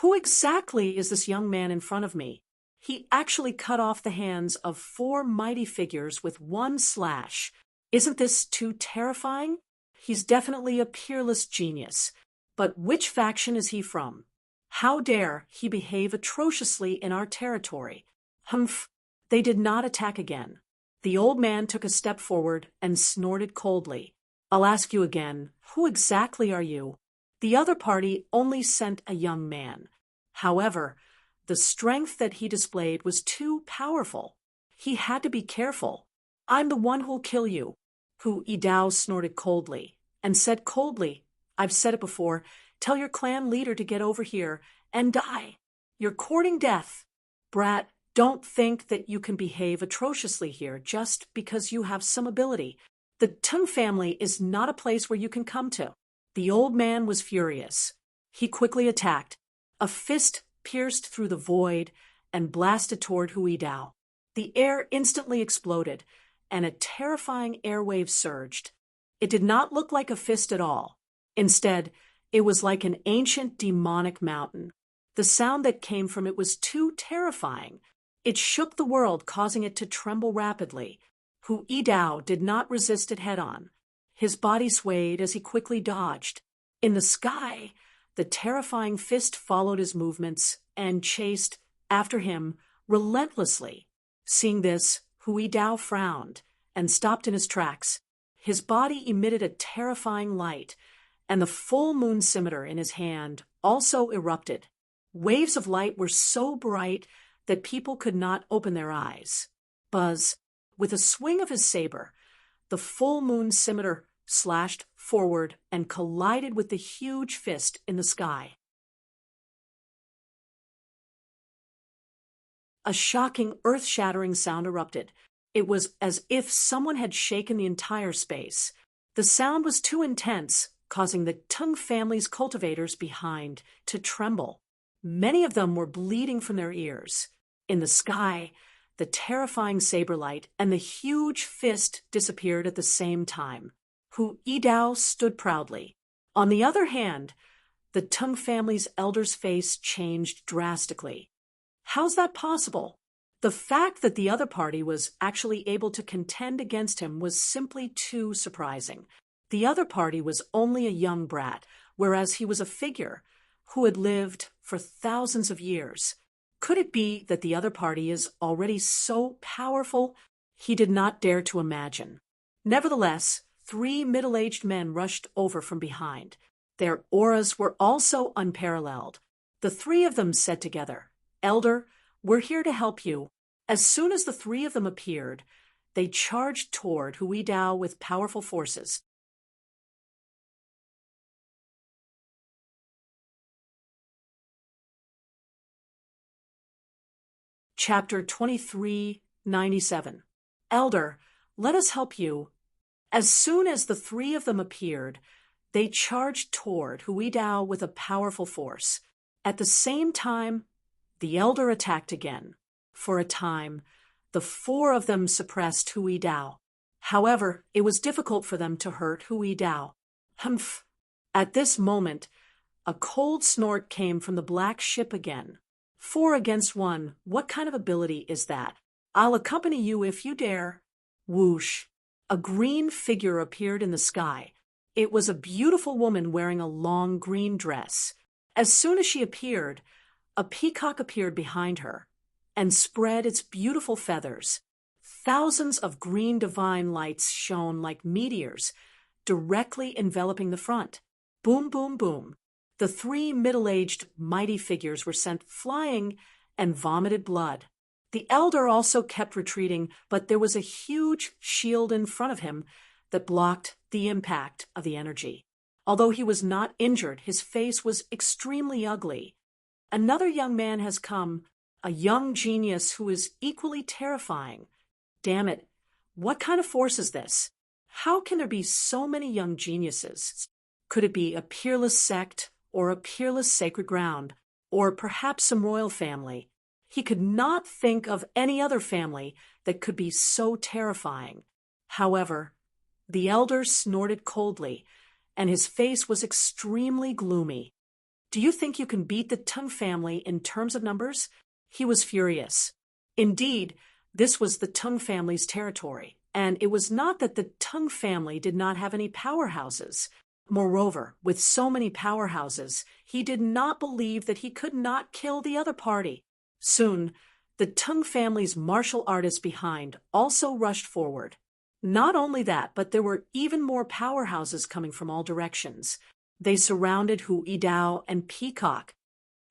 Who exactly is this young man in front of me? He actually cut off the hands of four mighty figures with one slash. Isn't this too terrifying? He's definitely a peerless genius. But which faction is he from? How dare he behave atrociously in our territory? Humph! They did not attack again. The old man took a step forward and snorted coldly. I'll ask you again, who exactly are you? The other party only sent a young man. However, the strength that he displayed was too powerful. He had to be careful. I'm the one who'll kill you. Hu Yidao snorted coldly and said coldly, I've said it before, tell your clan leader to get over here and die. You're courting death. Brat, don't think that you can behave atrociously here just because you have some ability. The Tung family is not a place where you can come to. The old man was furious. He quickly attacked. A fist pierced through the void and blasted toward Hu Yidao. The air instantly exploded, and a terrifying airwave surged. It did not look like a fist at all. Instead, it was like an ancient demonic mountain. The sound that came from it was too terrifying. It shook the world, causing it to tremble rapidly. Hu Yidao did not resist it head-on. His body swayed as he quickly dodged. In the sky, the terrifying fist followed his movements and chased after him relentlessly. Seeing this, Hu Yidao frowned and stopped in his tracks. His body emitted a terrifying light, and the full moon scimitar in his hand also erupted. Waves of light were so bright that people could not open their eyes. Buzz, with a swing of his saber, the full moon scimitar slashed forward and collided with the huge fist in the sky. A shocking, earth-shattering sound erupted. It was as if someone had shaken the entire space. The sound was too intense, causing the Tung family's cultivators behind to tremble. Many of them were bleeding from their ears. In the sky, the terrifying saber light and the huge fist disappeared at the same time. Hu Yidao stood proudly. On the other hand, the Tung family's elder's face changed drastically. How's that possible? The fact that the other party was actually able to contend against him was simply too surprising. The other party was only a young brat, whereas he was a figure who had lived for thousands of years. Could it be that the other party is already so powerful? He did not dare to imagine. Nevertheless, 3 middle-aged men rushed over from behind. Their auras were also unparalleled. The 3 of them said together, Elder, we're here to help you. As soon as the 3 of them appeared, they charged toward Hu Yidao with powerful forces. Chapter 2397. Elder, let us help you. As soon as the 3 of them appeared, they charged toward Hu Yidao with a powerful force. At the same time, the elder attacked again. For a time, the 4 of them suppressed Hu Yidao. However, it was difficult for them to hurt Hu Yidao. Humph! At this moment, a cold snort came from the black ship again. 4 against 1, what kind of ability is that? I'll accompany you if you dare. Whoosh! A green figure appeared in the sky. It was a beautiful woman wearing a long green dress. As soon as she appeared, a peacock appeared behind her and spread its beautiful feathers. Thousands of green divine lights shone like meteors, directly enveloping the front. Boom, boom, boom. The 3 middle-aged mighty figures were sent flying and vomited blood. The elder also kept retreating, but there was a huge shield in front of him that blocked the impact of the energy. Although he was not injured, his face was extremely ugly. Another young man has come, a young genius who is equally terrifying. Damn it, what kind of force is this? How can there be so many young geniuses? Could it be a peerless sect, or a peerless sacred ground, or perhaps some royal family? He could not think of any other family that could be so terrifying. However, the elder snorted coldly, and his face was extremely gloomy. Do you think you can beat the Tung family in terms of numbers? He was furious. Indeed, this was the Tung family's territory, and it was not that the Tung family did not have any powerhouses. Moreover, with so many powerhouses, he did not believe that he could not kill the other party. Soon, the Tung family's martial artists behind also rushed forward. Not only that, but there were even more powerhouses coming from all directions. They surrounded Hu Yidao and Peacock.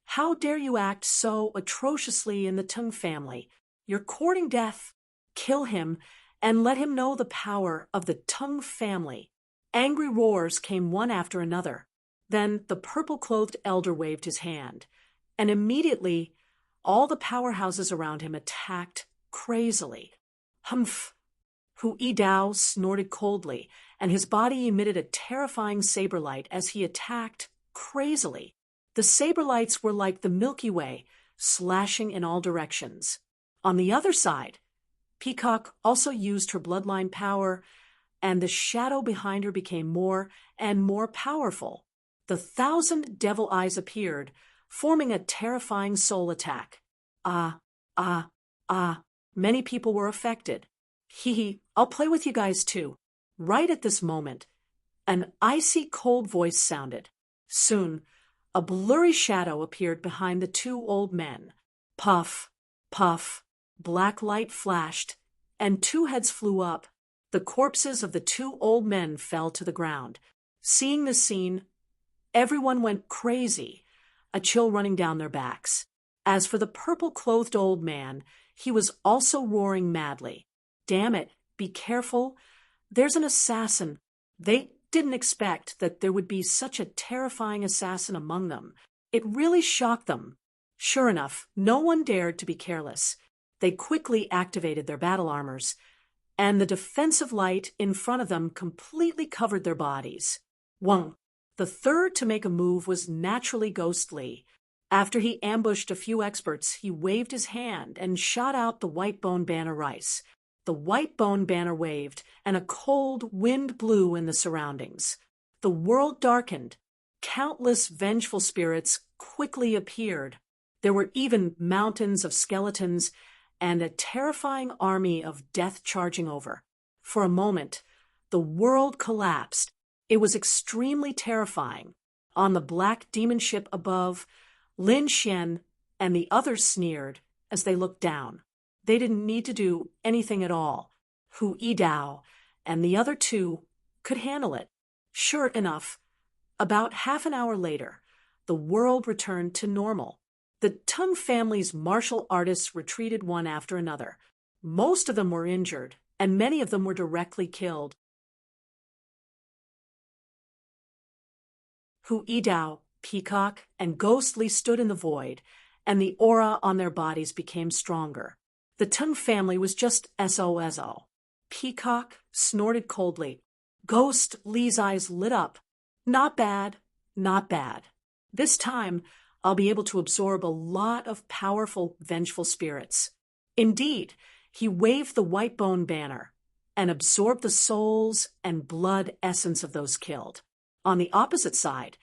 How dare you act so atrociously in the Tung family? You're courting death. Kill him and let him know the power of the Tung family. Angry roars came one after another. Then the purple-clothed elder waved his hand, and immediately all the powerhouses around him attacked crazily. Humph! Hu Yidao snorted coldly, and his body emitted a terrifying saber light as he attacked crazily. The saber lights were like the Milky Way, slashing in all directions. On the other side, Peacock also used her bloodline power, and the shadow behind her became more and more powerful. The 1,000 devil eyes appeared, forming a terrifying soul attack. Many people were affected. I'll play with you guys too. Right at this moment, an icy cold voice sounded. Soon, a blurry shadow appeared behind the two old men. Puff, puff, black light flashed, and two heads flew up. The corpses of the two old men fell to the ground. Seeing this scene, everyone went crazy, a chill running down their backs. As for the purple-clothed old man, he was also roaring madly. Damn it, be careful. There's an assassin. They didn't expect that there would be such a terrifying assassin among them. It really shocked them. Sure enough, no one dared to be careless. They quickly activated their battle armors, and the defensive light in front of them completely covered their bodies. Wang, the third to make a move, was naturally ghostly. After he ambushed a few experts, he waved his hand and shot out the white bone banner rice. The white bone banner waved, and a cold wind blew in the surroundings. The world darkened. Countless vengeful spirits quickly appeared. There were even mountains of skeletons and a terrifying army of death charging over. For a moment, the world collapsed. It was extremely terrifying. On the black demon ship above, Lin Xian and the others sneered as they looked down. They didn't need to do anything at all. Hu Yidao and the other two could handle it. Sure enough, about half an hour later, the world returned to normal. The Tung family's martial artists retreated one after another. Most of them were injured, and many of them were directly killed. Hu Yidao, Peacock, and Ghostly stood in the void, and the aura on their bodies became stronger. The Tung family was just SOSO. Peacock snorted coldly. Ghost Li's eyes lit up. Not bad, not bad. This time, I'll be able to absorb a lot of powerful, vengeful spirits. Indeed, he waved the white bone banner and absorbed the souls and blood essence of those killed. On the opposite side,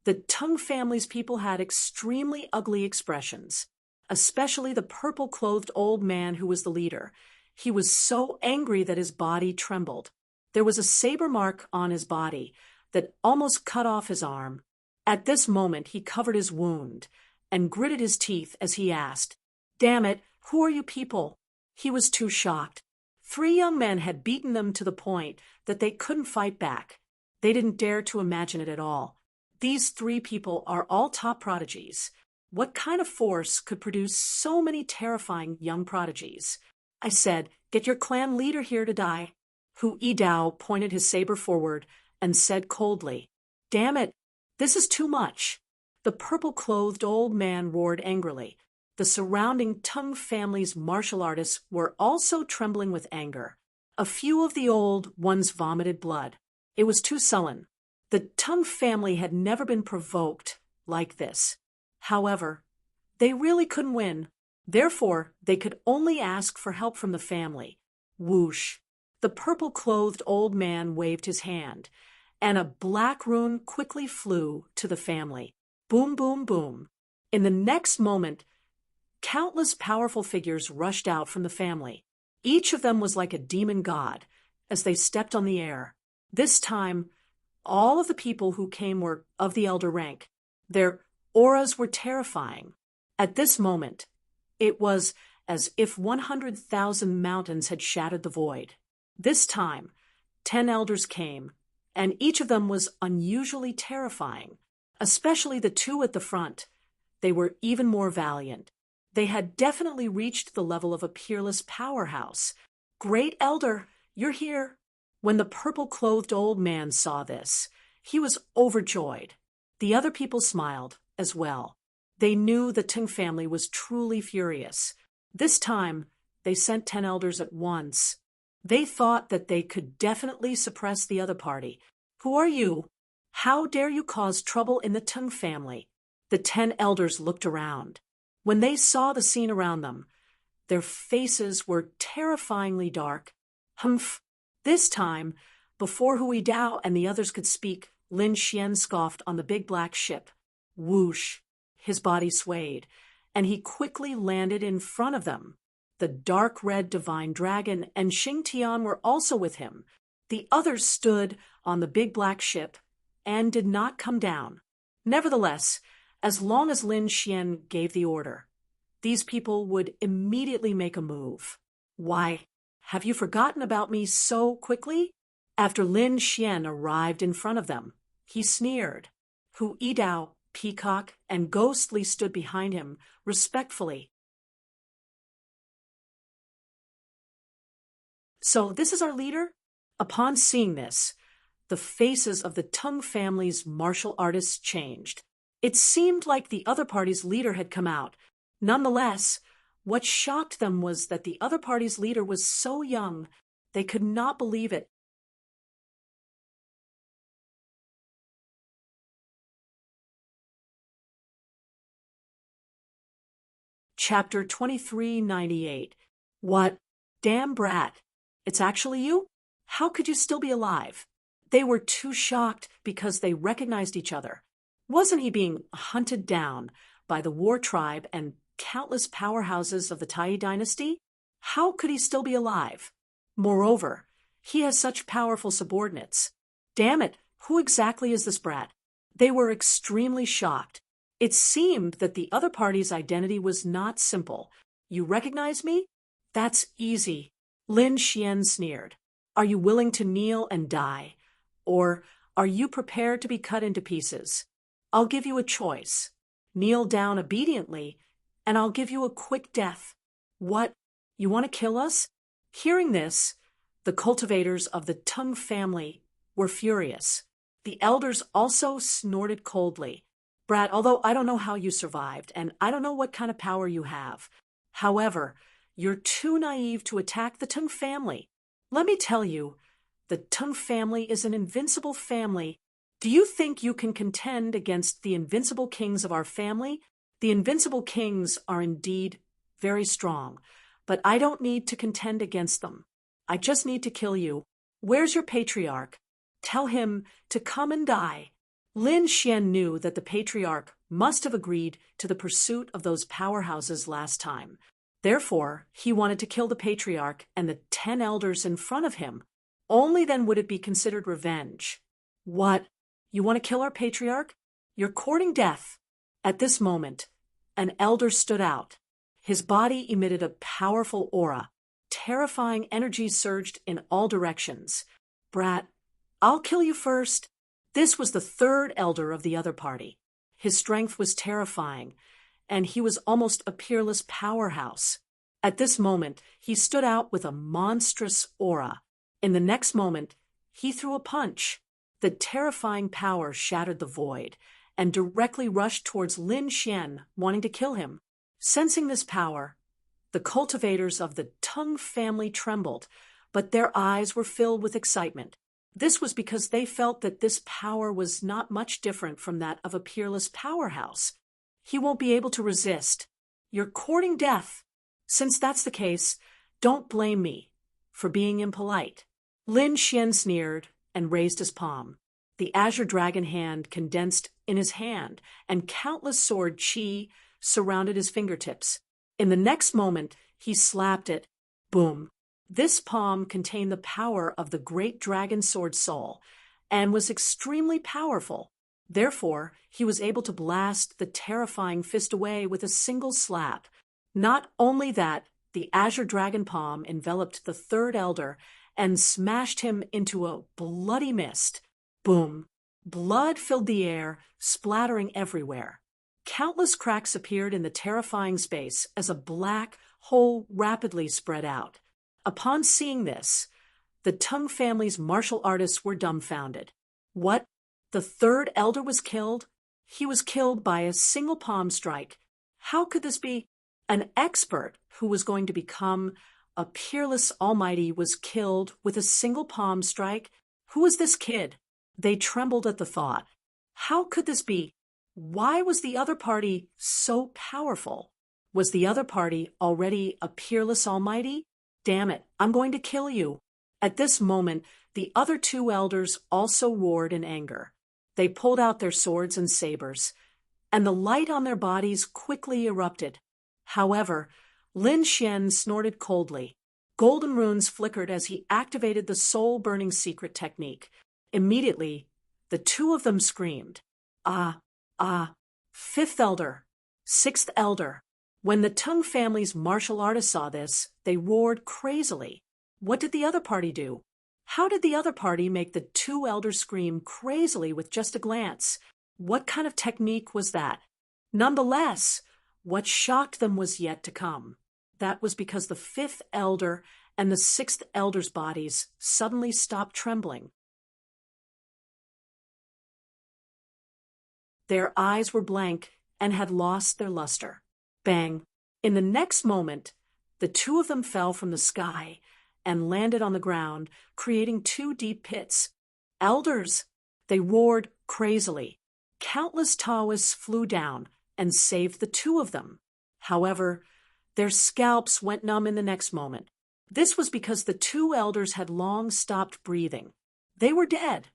the Tung family's people had extremely ugly expressions, especially the purple-clothed old man who was the leader. He was so angry that his body trembled. There was a saber mark on his body that almost cut off his arm. At this moment, he covered his wound and gritted his teeth as he asked, "Damn it, who are you people?" He was too shocked. 3 young men had beaten them to the point that they couldn't fight back. They didn't dare to imagine it at all. These 3 people are all top prodigies. What kind of force could produce so many terrifying young prodigies? I said, "Get your clan leader here to die." Hu Yidao pointed his saber forward and said coldly, "Damn it, this is too much." The purple-clothed old man roared angrily. The surrounding Tung family's martial artists were also trembling with anger. A few of the old ones vomited blood. It was too sullen. The Tung family had never been provoked like this. However, they really couldn't win. Therefore, they could only ask for help from the family. Whoosh! The purple-clothed old man waved his hand, and a black rune quickly flew to the family. Boom, boom, boom. In the next moment, countless powerful figures rushed out from the family. Each of them was like a demon god as they stepped on the air. This time, all of the people who came were of the elder rank. Their auras were terrifying. At this moment, it was as if 100,000 mountains had shattered the void. This time, 10 elders came, and each of them was unusually terrifying, especially the two at the front. They were even more valiant. They had definitely reached the level of a peerless powerhouse. Great Elder, you're here. When the purple-clothed old man saw this, he was overjoyed. The other people smiled as well. They knew the Tung family was truly furious. This time, they sent 10 elders at once. They thought that they could definitely suppress the other party. Who are you? How dare you cause trouble in the Tung family? The 10 elders looked around. When they saw the scene around them, their faces were terrifyingly dark. Humph! This time, before Hui Dao and the others could speak, Lin Xian scoffed on the big black ship. Whoosh! His body swayed, and he quickly landed in front of them. The dark red divine dragon and Xing Tian were also with him. The others stood on the big black ship and did not come down. Nevertheless, as long as Lin Xian gave the order, these people would immediately make a move. Why, have you forgotten about me so quickly? After Lin Xian arrived in front of them, he sneered. Hu Yidao, Peacock, and Ghostly stood behind him, respectfully. So this is our leader? Upon seeing this, the faces of the Tung family's martial artists changed. It seemed like the other party's leader had come out. Nonetheless, what shocked them was that the other party's leader was so young, they could not believe it. Chapter 2398. What? Damn brat. It's actually you? How could you still be alive? They were too shocked because they recognized each other. Wasn't he being hunted down by the war tribe and countless powerhouses of the Tai dynasty? How could he still be alive? Moreover, he has such powerful subordinates. Damn it, who exactly is this brat? They were extremely shocked. It seemed that the other party's identity was not simple. You recognize me? That's easy. Lin Xian sneered. Are you willing to kneel and die? Or are you prepared to be cut into pieces? I'll give you a choice. Kneel down obediently, and I'll give you a quick death. What? You want to kill us? Hearing this, the cultivators of the Tung family were furious. The elders also snorted coldly. Brat, although I don't know how you survived, and I don't know what kind of power you have. However, you're too naive to attack the Tung family. Let me tell you, the Tung family is an invincible family. Do you think you can contend against the invincible kings of our family? The invincible kings are indeed very strong, but I don't need to contend against them. I just need to kill you. Where's your patriarch? Tell him to come and die. Lin Xian knew that the patriarch must have agreed to the pursuit of those powerhouses last time. Therefore, he wanted to kill the patriarch and the 10 elders in front of him. Only then would it be considered revenge. What? You want to kill our patriarch? You're courting death. At this moment, an elder stood out. His body emitted a powerful aura. Terrifying energy surged in all directions. Brat, I'll kill you first. This was the third elder of the other party. His strength was terrifying, and he was almost a peerless powerhouse. At this moment, he stood out with a monstrous aura. In the next moment, he threw a punch. The terrifying power shattered the void and directly rushed towards Lin Xian, wanting to kill him. Sensing this power, the cultivators of the Tung family trembled, but their eyes were filled with excitement. This was because they felt that this power was not much different from that of a peerless powerhouse. He won't be able to resist. You're courting death. Since that's the case, don't blame me for being impolite. Lin Xian sneered and raised his palm. The azure dragon hand condensed in his hand, and countless sword qi surrounded his fingertips. In the next moment, he slapped it. Boom. This palm contained the power of the great dragon sword soul, and was extremely powerful. Therefore, he was able to blast the terrifying fist away with a single slap. Not only that, the azure dragon palm enveloped the third elder and smashed him into a bloody mist. Boom. Blood filled the air, splattering everywhere. Countless cracks appeared in the terrifying space as a black hole rapidly spread out. Upon seeing this, the Tung family's martial artists were dumbfounded. What? The third elder was killed? He was killed by a single palm strike. How could this be? An expert who was going to become a peerless almighty was killed with a single palm strike? Who was this kid? They trembled at the thought. How could this be? Why was the other party so powerful? Was the other party already a peerless almighty? Damn it, I'm going to kill you. At this moment, the other two elders also roared in anger. They pulled out their swords and sabers, and the light on their bodies quickly erupted. However, Lin Xian snorted coldly. Golden runes flickered as he activated the soul-burning secret technique. Immediately, the two of them screamed, "Ah, ah, fifth elder, sixth elder." When the Tung family's martial artists saw this, they roared crazily. What did the other party do? How did the other party make the two elders scream crazily with just a glance? What kind of technique was that? Nonetheless, what shocked them was yet to come. That was because the fifth elder and the sixth elder's bodies suddenly stopped trembling. Their eyes were blank and had lost their luster. Bang! In the next moment, the two of them fell from the sky and landed on the ground, creating two deep pits. Elders! They roared crazily. Countless Taoists flew down and saved the two of them. However, their scalps went numb in the next moment. This was because the two elders had long stopped breathing. They were dead.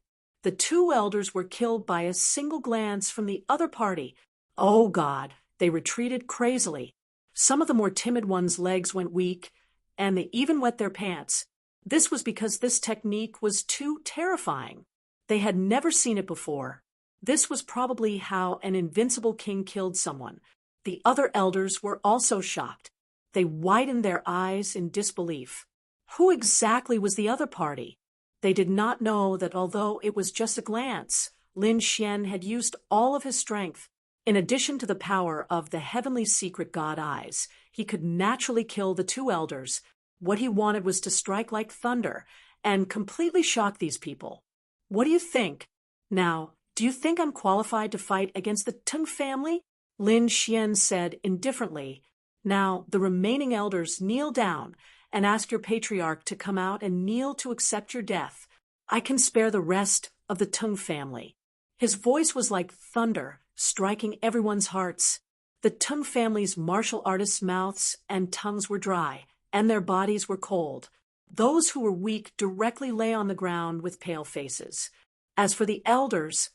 The two elders were killed by a single glance from the other party. Oh God! They retreated crazily. Some of the more timid ones' legs went weak, and they even wet their pants. This was because this technique was too terrifying. They had never seen it before. This was probably how an invincible king killed someone. The other elders were also shocked. They widened their eyes in disbelief. Who exactly was the other party? They did not know that although it was just a glance, Lin Xian had used all of his strength. In addition to the power of the heavenly secret god eyes, he could naturally kill the two elders. What he wanted was to strike like thunder and completely shock these people. What do you think? Now, do you think I'm qualified to fight against the Tung family? Lin Xian said indifferently. Now, the remaining elders kneel down and ask your patriarch to come out and kneel to accept your death. I can spare the rest of the Tung family. His voice was like thunder, striking everyone's hearts. The Tung family's martial artists' mouths and tongues were dry, and their bodies were cold. Those who were weak directly lay on the ground with pale faces. As for the elders,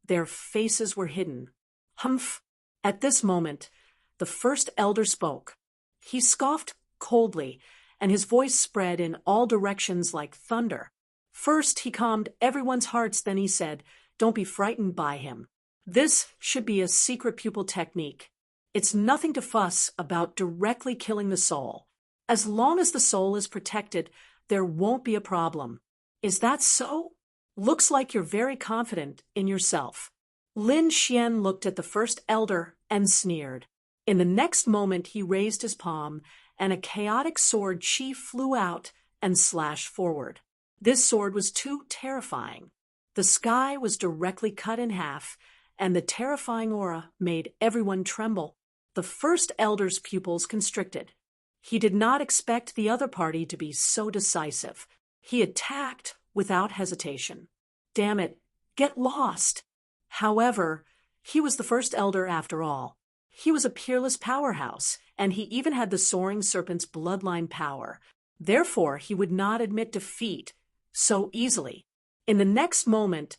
their faces were hidden. Humph! At this moment, the first elder spoke. He scoffed coldly, and his voice spread in all directions like thunder. First, he calmed everyone's hearts, then he said, "Don't be frightened by him. This should be a secret pupil technique. It's nothing to fuss about directly killing the soul. As long as the soul is protected, there won't be a problem." Is that so? Looks like you're very confident in yourself. Lin Xian looked at the first elder and sneered. In the next moment, he raised his palm, and a chaotic sword qi flew out and slashed forward. This sword was too terrifying. The sky was directly cut in half, and the terrifying aura made everyone tremble. The first elder's pupils constricted. He did not expect the other party to be so decisive. He attacked without hesitation. Damn it, get lost! However, he was the first elder after all. He was a peerless powerhouse, and he even had the soaring serpent's bloodline power. Therefore, he would not admit defeat so easily. In the next moment,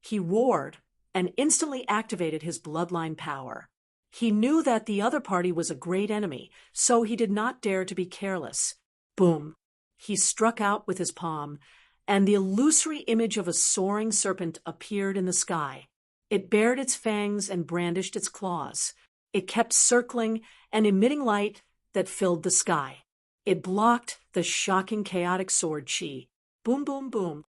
he roared and instantly activated his bloodline power. He knew that the other party was a great enemy, so he did not dare to be careless. Boom! He struck out with his palm, and the illusory image of a soaring serpent appeared in the sky. It bared its fangs and brandished its claws. It kept circling and emitting light that filled the sky. It blocked the shocking chaotic sword chi. Boom, boom, boom.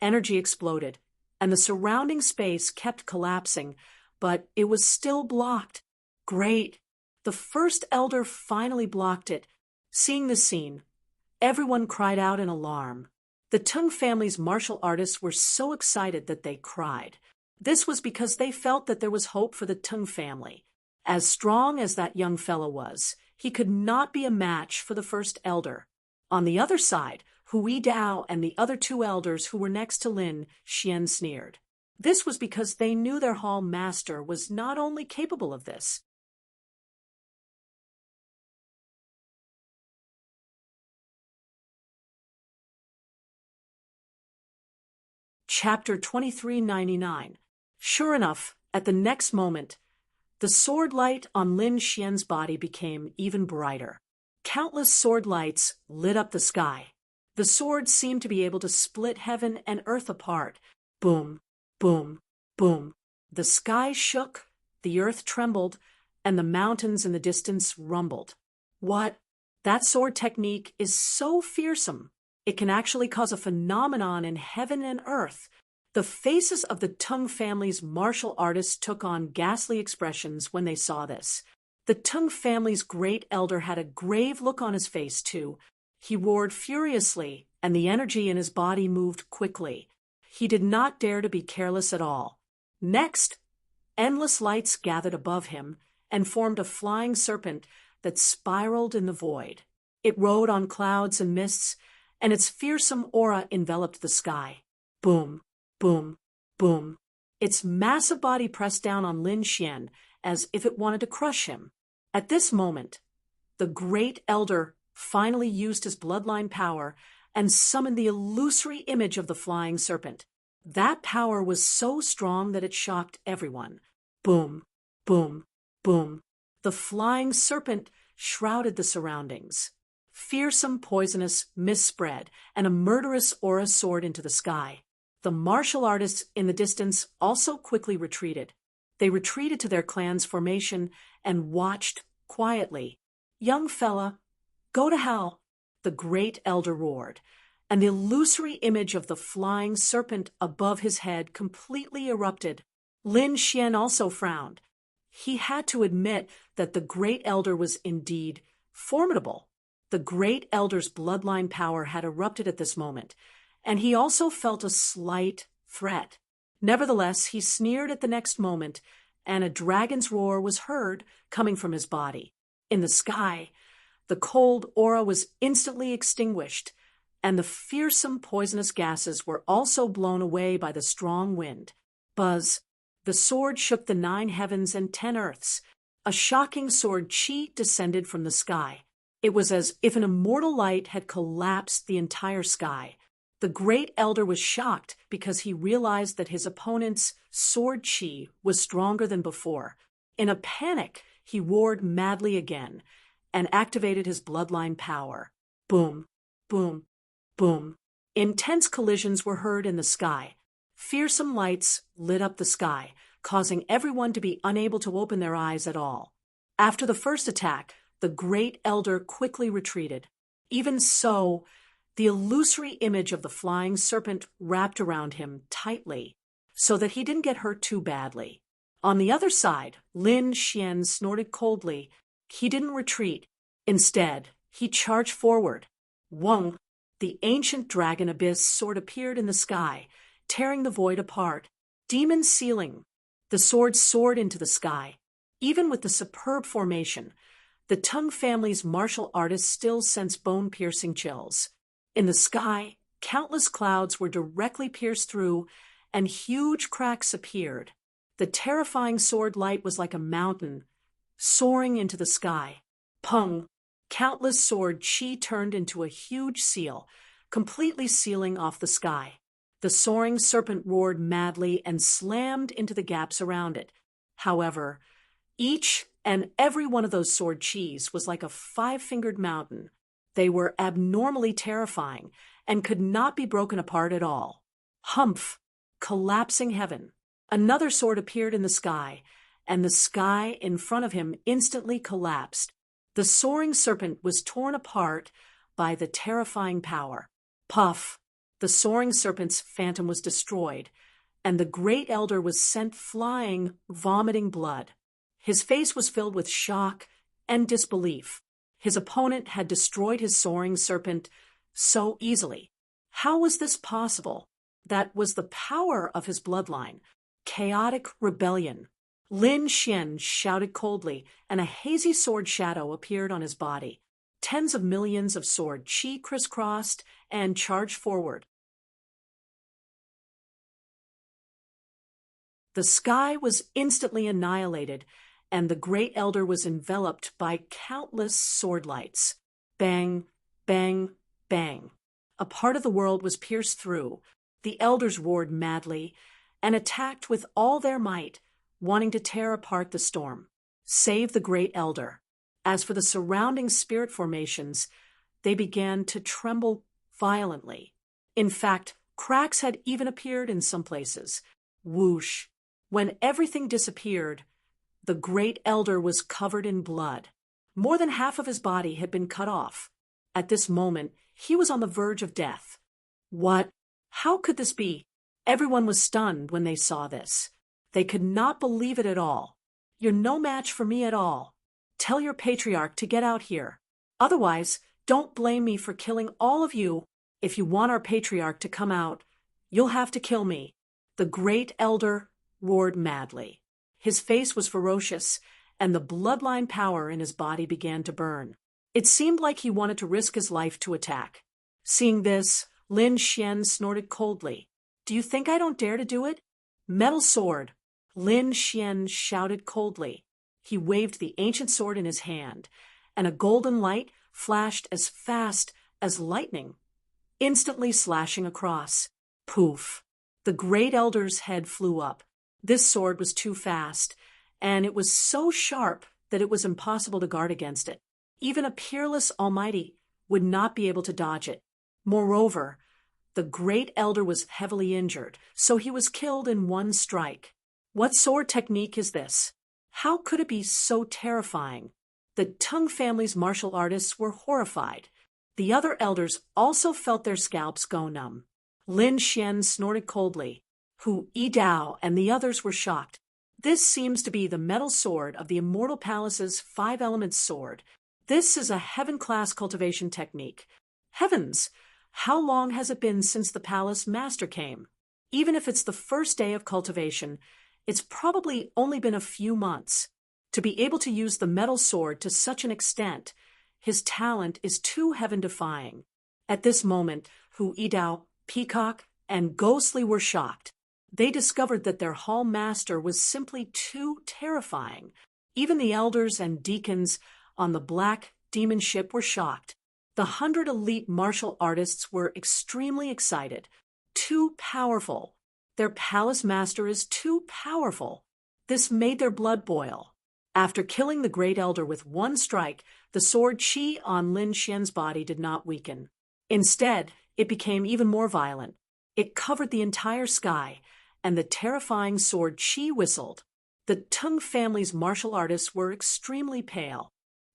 Energy exploded, and the surrounding space kept collapsing, but it was still blocked. Great! The first elder finally blocked it. Seeing the scene, everyone cried out in alarm. The Tung family's martial artists were so excited that they cried. This was because they felt that there was hope for the Tung family. As strong as that young fellow was, he could not be a match for the first elder. On the other side, Hui Dao and the other two elders who were next to Lin Xian sneered. This was because they knew their hall master was not only capable of this. Chapter 2399. Sure enough, at the next moment, the sword light on Lin Xian's body became even brighter. Countless sword lights lit up the sky. The sword seemed to be able to split heaven and earth apart. Boom, boom, boom. The sky shook, the earth trembled, and the mountains in the distance rumbled. What? That sword technique is so fearsome. It can actually cause a phenomenon in heaven and earth. The faces of the Tung family's martial artists took on ghastly expressions when they saw this. The Tung family's great elder had a grave look on his face, too. He roared furiously, and the energy in his body moved quickly. He did not dare to be careless at all. Next, endless lights gathered above him and formed a flying serpent that spiraled in the void. It rode on clouds and mists, and its fearsome aura enveloped the sky. Boom, boom, boom. Its massive body pressed down on Lin Xian as if it wanted to crush him. At this moment, the great elder finally used his bloodline power and summoned the illusory image of the flying serpent. That power was so strong that it shocked everyone. Boom, boom, boom. The flying serpent shrouded the surroundings. Fearsome, poisonous mist spread, and a murderous aura soared into the sky. The martial artists in the distance also quickly retreated. They retreated to their clan's formation and watched quietly. Young fella, go to hell, the great elder roared, and the illusory image of the flying serpent above his head completely erupted. Lin Xian also frowned. He had to admit that the great elder was indeed formidable. The great elder's bloodline power had erupted at this moment, and he also felt a slight threat. Nevertheless, he sneered at the next moment, and a dragon's roar was heard coming from his body. In the sky, the cold aura was instantly extinguished, and the fearsome poisonous gases were also blown away by the strong wind. Buzz! The sword shook the 9 heavens and 10 earths. A shocking sword chi descended from the sky. It was as if an immortal light had collapsed the entire sky. The great elder was shocked because he realized that his opponent's sword chi was stronger than before. In a panic, he roared madly again and activated his bloodline power. Boom, boom, boom. Intense collisions were heard in the sky. Fearsome lights lit up the sky, causing everyone to be unable to open their eyes at all. After the first attack, the great elder quickly retreated. Even so, the illusory image of the flying serpent wrapped around him tightly, so that he didn't get hurt too badly. On the other side, Lin Xian snorted coldly. He didn't retreat. Instead, he charged forward. Wong! The ancient dragon abyss sword appeared in the sky, tearing the void apart. Demon ceiling! The sword soared into the sky. Even with the superb formation, The Tung family's martial artists still sense bone-piercing chills. In the sky, countless clouds were directly pierced through, and huge cracks appeared. The terrifying sword light was like a mountain, soaring into the sky. Pung! Countless sword chi turned into a huge seal, completely sealing off the sky. The soaring serpent roared madly and slammed into the gaps around it. However, each and every one of those sword chis was like a five-fingered mountain. They were abnormally terrifying and could not be broken apart at all. Humph! Collapsing heaven. Another sword appeared in the sky, and the sky in front of him instantly collapsed. The soaring serpent was torn apart by the terrifying power. Puff! The soaring serpent's phantom was destroyed, and the great elder was sent flying, vomiting blood. His face was filled with shock and disbelief. His opponent had destroyed his soaring serpent so easily. How was this possible? That was the power of his bloodline. Chaotic rebellion. Lin Xian shouted coldly, and a hazy sword shadow appeared on his body. Tens of millions of sword chi crisscrossed and charged forward. The sky was instantly annihilated, and the great elder was enveloped by countless sword lights. Bang, bang, bang. A part of the world was pierced through. The elders roared madly and attacked with all their might, wanting to tear apart the storm. Save the great elder. As for the surrounding spirit formations, they began to tremble violently. In fact, cracks had even appeared in some places. Whoosh! When everything disappeared, the great elder was covered in blood. More than half of his body had been cut off. At this moment, he was on the verge of death. What? How could this be? Everyone was stunned when they saw this. They could not believe it at all. You're no match for me at all. Tell your patriarch to get out here. Otherwise, don't blame me for killing all of you. If you want our patriarch to come out, you'll have to kill me. The great elder roared madly. His face was ferocious, and the bloodline power in his body began to burn. It seemed like he wanted to risk his life to attack. Seeing this, Lin Xian snorted coldly. Do you think I don't dare to do it? Metal sword! Lin Xian shouted coldly. He waved the ancient sword in his hand, and a golden light flashed as fast as lightning, instantly slashing across. Poof! The great elder's head flew up. This sword was too fast, and it was so sharp that it was impossible to guard against it. Even a peerless almighty would not be able to dodge it. Moreover, the great elder was heavily injured, so he was killed in one strike. What sword technique is this? How could it be so terrifying? The Tung family's martial artists were horrified. The other elders also felt their scalps go numb. Lin Xian snorted coldly. Hu Yidao and the others were shocked. This seems to be the metal sword of the Immortal Palace's five-elements sword. This is a heaven-class cultivation technique. Heavens! How long has it been since the palace master came? Even if it's the first day of cultivation, it's probably only been a few months. To be able to use the metal sword to such an extent, his talent is too heaven-defying. At this moment, Hu Yidao, Peacock, and Ghostly were shocked. They discovered that their hall master was simply too terrifying. Even the elders and deacons on the black demon ship were shocked. The 100 elite martial artists were extremely excited. Too powerful. Their palace master is too powerful. This made their blood boil. After killing the great elder with one strike, the sword chi on Lin Xian's body did not weaken. Instead, it became even more violent. It covered the entire sky, and the terrifying sword chi whistled. The Tung family's martial artists were extremely pale.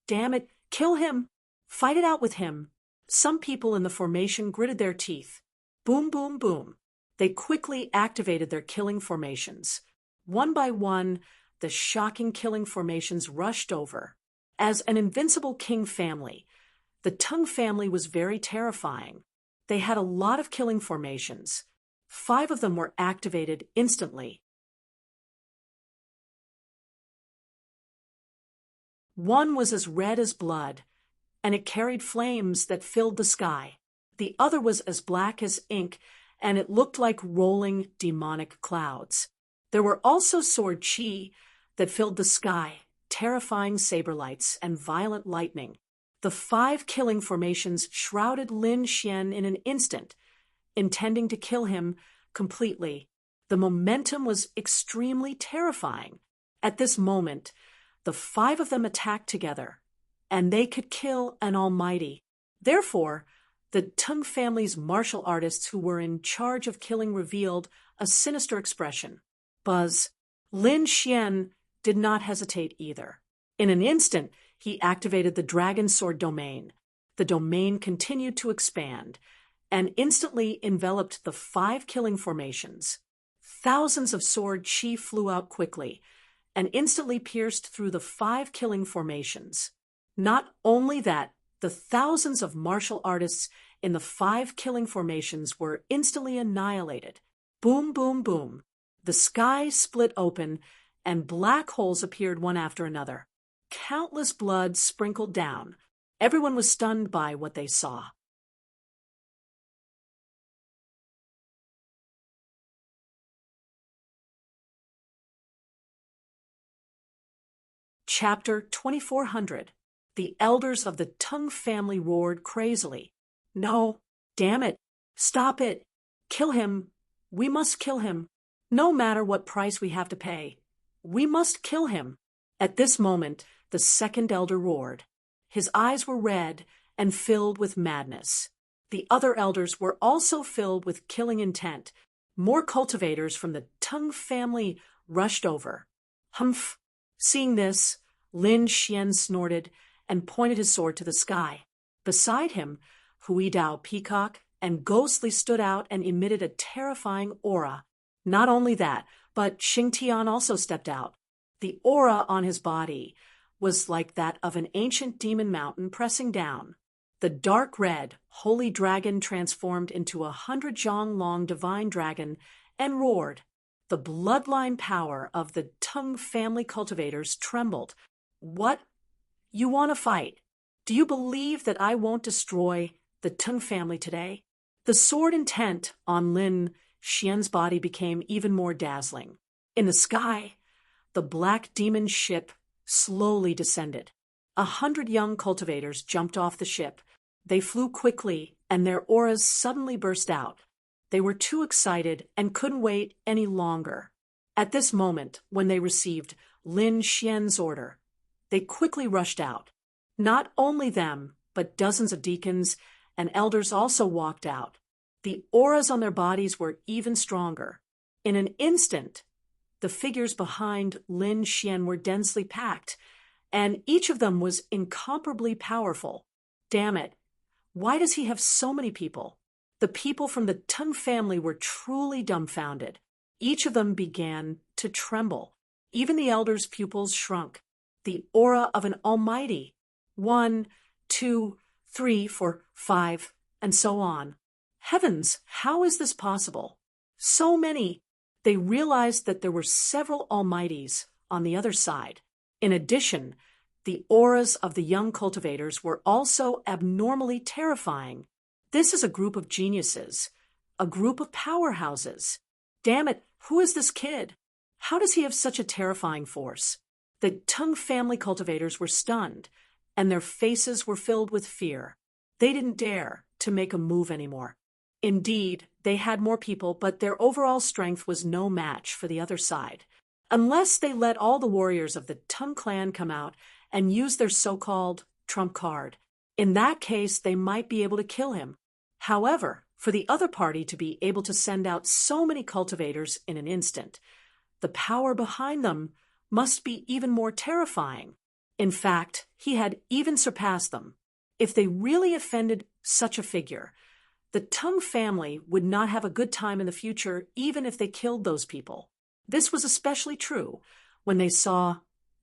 Damn it, kill him! Fight it out with him! Some people in the formation gritted their teeth. Boom, boom, boom. They quickly activated their killing formations. One by one, the shocking killing formations rushed over. As an invincible king family, the Tung family was very terrifying. They had a lot of killing formations. 5 of them were activated instantly. One was as red as blood, and it carried flames that filled the sky. The other was as black as ink, and it looked like rolling demonic clouds. There were also sword chi that filled the sky, terrifying saber lights and violent lightning. The 5 killing formations shrouded Lin Xian in an instant, intending to kill him completely. The momentum was extremely terrifying. At this moment, the 5 of them attacked together, and they could kill an almighty. Therefore, the Teng family's martial artists who were in charge of killing revealed a sinister expression. Buzz. Lin Xian did not hesitate either. In an instant, he activated the Dragon Sword domain. The domain continued to expand and instantly enveloped the 5 killing formations. Thousands of sword chi flew out quickly and instantly pierced through the 5 killing formations. Not only that, the thousands of martial artists in the 5 killing formations were instantly annihilated. Boom, boom, boom. The sky split open, and black holes appeared one after another. Countless blood sprinkled down. Everyone was stunned by what they saw. Chapter 2400. The elders of the Teng family roared crazily. No, damn it, stop it, kill him, we must kill him. No matter what price we have to pay, we must kill him. At this moment, the second elder roared. His eyes were red and filled with madness. The other elders were also filled with killing intent. More cultivators from the Teng family rushed over. Humph! Seeing this, Lin Xian snorted and pointed his sword to the sky. Beside him, Huidao Peacock and Ghostly stood out and emitted a terrifying aura. Not only that, but Xingtian also stepped out. The aura on his body was like that of an ancient demon mountain pressing down. The dark red, holy dragon transformed into a 100-jong-long divine dragon and roared. The bloodline power of the Teng family cultivators trembled. What? You want to fight? Do you believe that I won't destroy the Teng family today? The sword intent on Lin Xian's body became even more dazzling. In the sky, the black demon ship slowly descended. 100 young cultivators jumped off the ship. They flew quickly, and their auras suddenly burst out. They were too excited and couldn't wait any longer. At this moment, when they received Lin Xian's order, they quickly rushed out. Not only them, but dozens of deacons and elders also walked out. The auras on their bodies were even stronger. In an instant, the figures behind Lin Xian were densely packed, and each of them was incomparably powerful. Damn it! Why does he have so many people? The people from the Teng family were truly dumbfounded. Each of them began to tremble. Even the elders' pupils shrunk. The aura of an almighty. 1, 2, 3, 4, 5, and so on. Heavens, how is this possible? So many. They realized that there were several almighties on the other side. In addition, the auras of the young cultivators were also abnormally terrifying. This is a group of geniuses, a group of powerhouses. Damn it, who is this kid? How does he have such a terrifying force? The Teng family cultivators were stunned, and their faces were filled with fear. They didn't dare to make a move anymore. Indeed, they had more people, but their overall strength was no match for the other side. Unless they let all the warriors of the Teng clan come out and use their so-called trump card. In that case, they might be able to kill him. However, for the other party to be able to send out so many cultivators in an instant, the power behind them must be even more terrifying. In fact, he had even surpassed them. If they really offended such a figure, the Teng family would not have a good time in the future even if they killed those people. This was especially true when they saw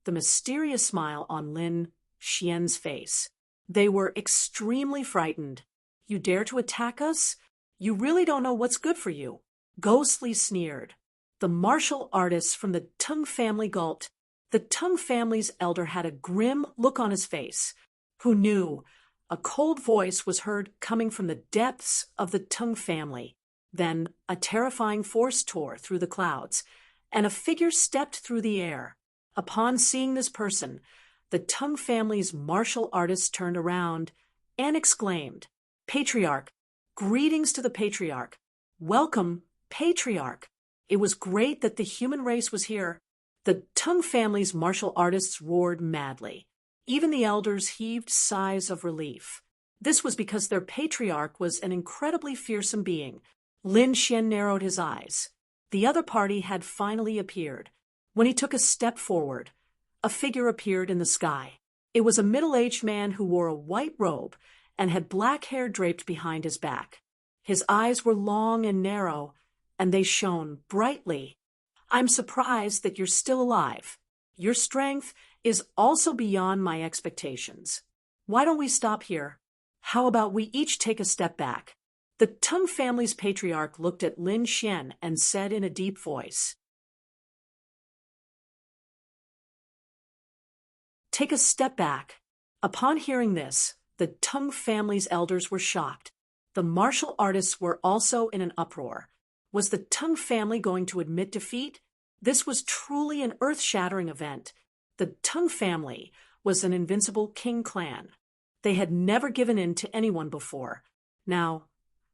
the mysterious smile on Lin Xian's face. They were extremely frightened. You dare to attack us? You really don't know what's good for you. Ghostly sneered. The martial artists from the Teng family gulped. The Tung family's elder had a grim look on his face. Who knew? A cold voice was heard coming from the depths of the Tung family. Then a terrifying force tore through the clouds, and a figure stepped through the air. Upon seeing this person, the Tung family's martial artist turned around and exclaimed, "Patriarch, greetings to the Patriarch. Welcome, Patriarch. It was great that the human race was here." The Tung family's martial artists roared madly. Even the elders heaved sighs of relief. This was because their patriarch was an incredibly fearsome being. Lin Xian narrowed his eyes. The other party had finally appeared. When he took a step forward, a figure appeared in the sky. It was a middle-aged man who wore a white robe and had black hair draped behind his back. His eyes were long and narrow, and they shone brightly. "I'm surprised that you're still alive. Your strength is also beyond my expectations. Why don't we stop here? How about we each take a step back?" The Tung family's patriarch looked at Lin Xian and said in a deep voice, "Take a step back." Upon hearing this, the Tung family's elders were shocked. The martial artists were also in an uproar. Was the Tung family going to admit defeat? This was truly an earth-shattering event. The Tung family was an invincible king clan. They had never given in to anyone before. Now,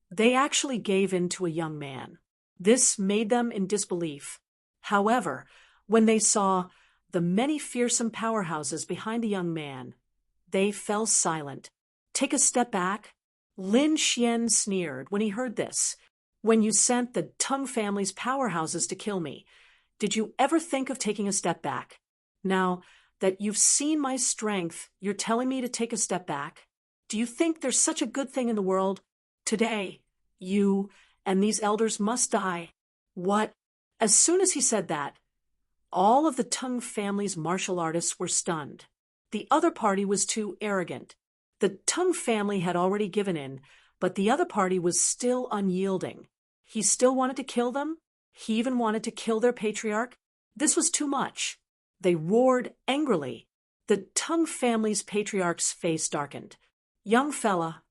they actually gave in to a young man. This made them in disbelief. However, when they saw the many fearsome powerhouses behind the young man, they fell silent. "Take a step back?" Lin Xian sneered when he heard this. "When you sent the Tung family's powerhouses to kill me, did you ever think of taking a step back? Now that you've seen my strength, you're telling me to take a step back? Do you think there's such a good thing in the world? Today, you and these elders must die." What? As soon as he said that, all of the Tung family's martial artists were stunned. The other party was too arrogant. The Tung family had already given in, but the other party was still unyielding. He still wanted to kill them? He even wanted to kill their patriarch? This was too much. They roared angrily. The Tung family's patriarch's face darkened. "Young fella,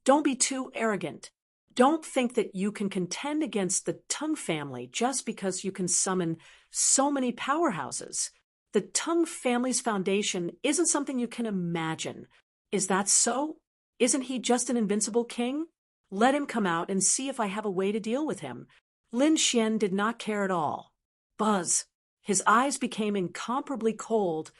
don't be too arrogant. Don't think that you can contend against the Tung family just because you can summon so many powerhouses. The Tung family's foundation isn't something you can imagine. Is that so? Isn't he just an invincible king? Let him come out and see if I have a way to deal with him." Lin Xian did not care at all. Buzz. His eyes became incomparably cold,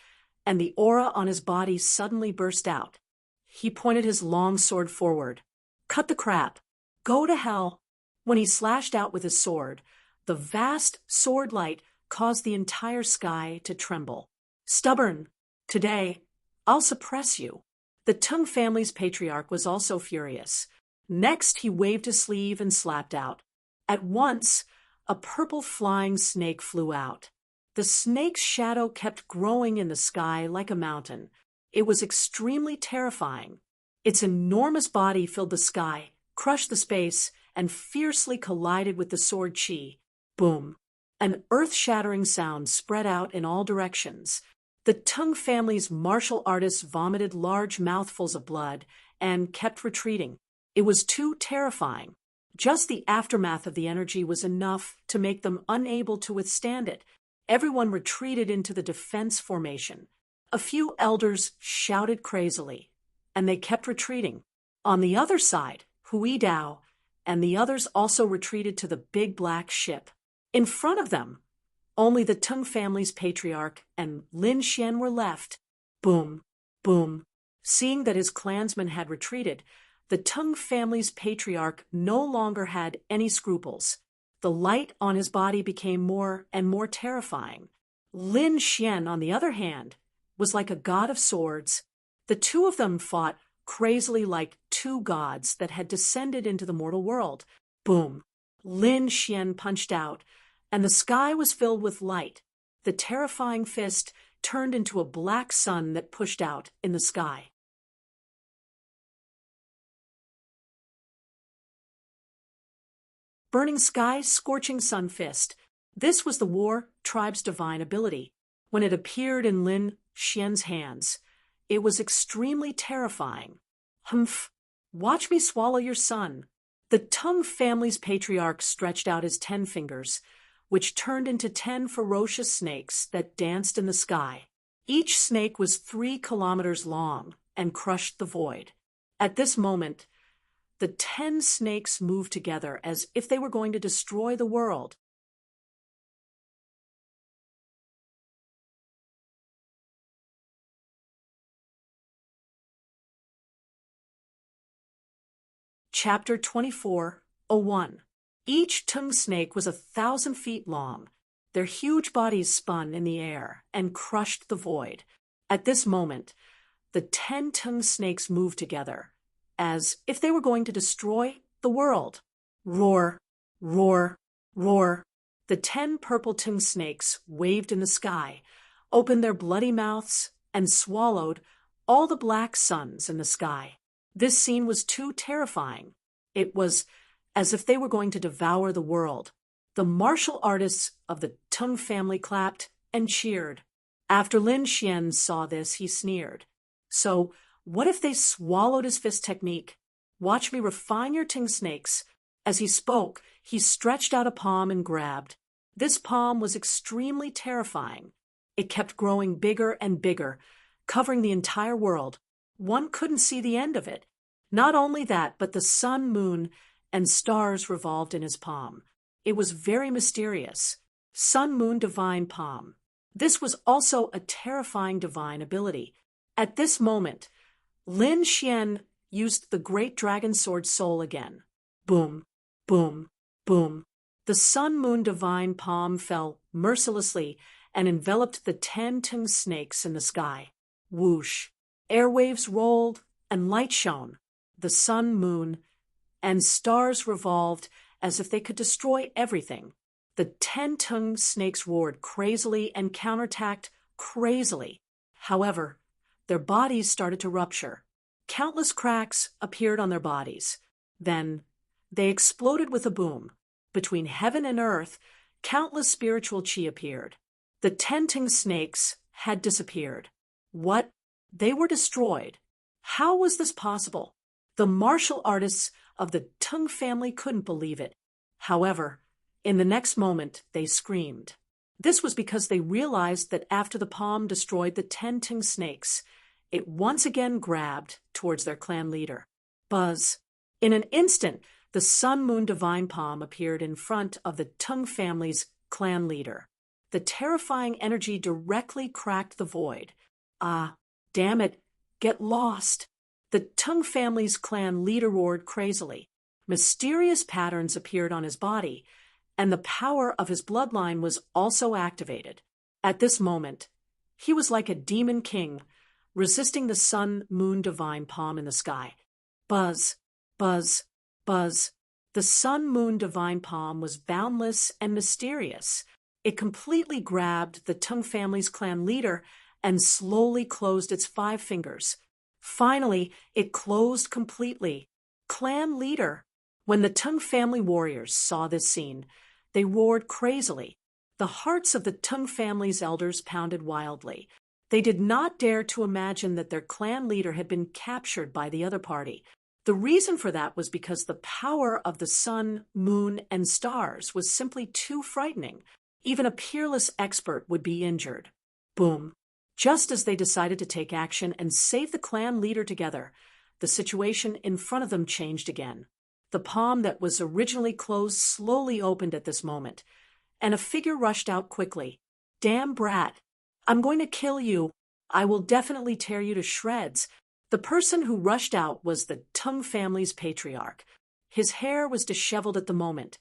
and the aura on his body suddenly burst out. He pointed his long sword forward. "Cut the crap. Go to hell." When he slashed out with his sword, the vast sword light caused the entire sky to tremble. "Stubborn. Today, I'll suppress you." The Tung family's patriarch was also furious. Next, he waved his sleeve and slapped out. At once, a purple flying snake flew out. The snake's shadow kept growing in the sky like a mountain. It was extremely terrifying. Its enormous body filled the sky, crushed the space, and fiercely collided with the sword chi. Boom! An earth-shattering sound spread out in all directions. The Tung family's martial artists vomited large mouthfuls of blood and kept retreating. It was too terrifying. Just the aftermath of the energy was enough to make them unable to withstand it. Everyone retreated into the defense formation. A few elders shouted crazily, and they kept retreating. On the other side, Hui Dao and the others also retreated to the big black ship. In front of them, only the Tung family's patriarch and Lin Xian were left. Boom, boom. Seeing that his clansmen had retreated, the Tung family's patriarch no longer had any scruples. The light on his body became more and more terrifying. Lin Xian, on the other hand, was like a god of swords. The two of them fought crazily like two gods that had descended into the mortal world. Boom! Lin Xian punched out, and the sky was filled with light. The terrifying fist turned into a black sun that pushed out in the sky. Burning Sky, Scorching Sun Fist. This was the war tribe's divine ability. When it appeared in Lin Xian's hands, it was extremely terrifying. Humph! Watch me swallow your son. The Tang family's patriarch stretched out his 10 fingers, which turned into 10 ferocious snakes that danced in the sky. Each snake was 3 kilometers long and crushed the void. At this moment, the 10 snakes moved together as if they were going to destroy the world. Chapter 24:01. Each Tang snake was 1,000 feet long. Their huge bodies spun in the air and crushed the void. At this moment, the 10 Tang snakes moved together, as if they were going to destroy the world. Roar, roar, roar. The 10 purple Tang snakes waved in the sky, opened their bloody mouths, and swallowed all the black suns in the sky. This scene was too terrifying. It was as if they were going to devour the world. The martial artists of the Tang family clapped and cheered. After Lin Xian saw this, he sneered. So, what if they swallowed his fist technique? Watch me refine your Tang snakes. As he spoke, he stretched out a palm and grabbed. This palm was extremely terrifying. It kept growing bigger and bigger, covering the entire world. One couldn't see the end of it. Not only that, but the sun, moon, and stars revolved in his palm. It was very mysterious. Sun, moon, divine palm. This was also a terrifying divine ability. At this moment, Lin Xian used the great dragon sword soul again. Boom, boom, boom. The sun, moon, divine palm fell mercilessly and enveloped the 10 Tang snakes in the sky. Whoosh. Airwaves rolled and light shone. The sun, moon, and stars revolved as if they could destroy everything. The 10 Tang snakes roared crazily and counterattacked crazily. However, their bodies started to rupture. Countless cracks appeared on their bodies. Then, they exploded with a boom. Between heaven and earth, countless spiritual chi appeared. The 10 Tang snakes had disappeared. What? They were destroyed. How was this possible? The martial artists of the Tang family couldn't believe it. However, in the next moment, they screamed. This was because they realized that after the palm destroyed the 10 Tang snakes, it once again grabbed towards their clan leader. Buzz. In an instant, the sun, moon, divine palm appeared in front of the Tang family's clan leader. The terrifying energy directly cracked the void. Ah, damn it, get lost. The Tang family's clan leader roared crazily. Mysterious patterns appeared on his body, and the power of his bloodline was also activated. At this moment, he was like a demon king, resisting the sun, moon, divine palm in the sky. Buzz, buzz, buzz. The sun, moon, divine palm was boundless and mysterious. It completely grabbed the Tang family's clan leader and slowly closed its 5 fingers. Finally, it closed completely. Clan leader. When the Tang family warriors saw this scene, they roared crazily. The hearts of the Tang family's elders pounded wildly. They did not dare to imagine that their clan leader had been captured by the other party. The reason for that was because the power of the sun, moon, and stars was simply too frightening. Even a peerless expert would be injured. Boom. Just as they decided to take action and save the clan leader together, the situation in front of them changed again. The palm that was originally closed slowly opened at this moment, and a figure rushed out quickly. Damn brat! I'm going to kill you. I will definitely tear you to shreds. The person who rushed out was the Tang family's patriarch. His hair was disheveled at the moment,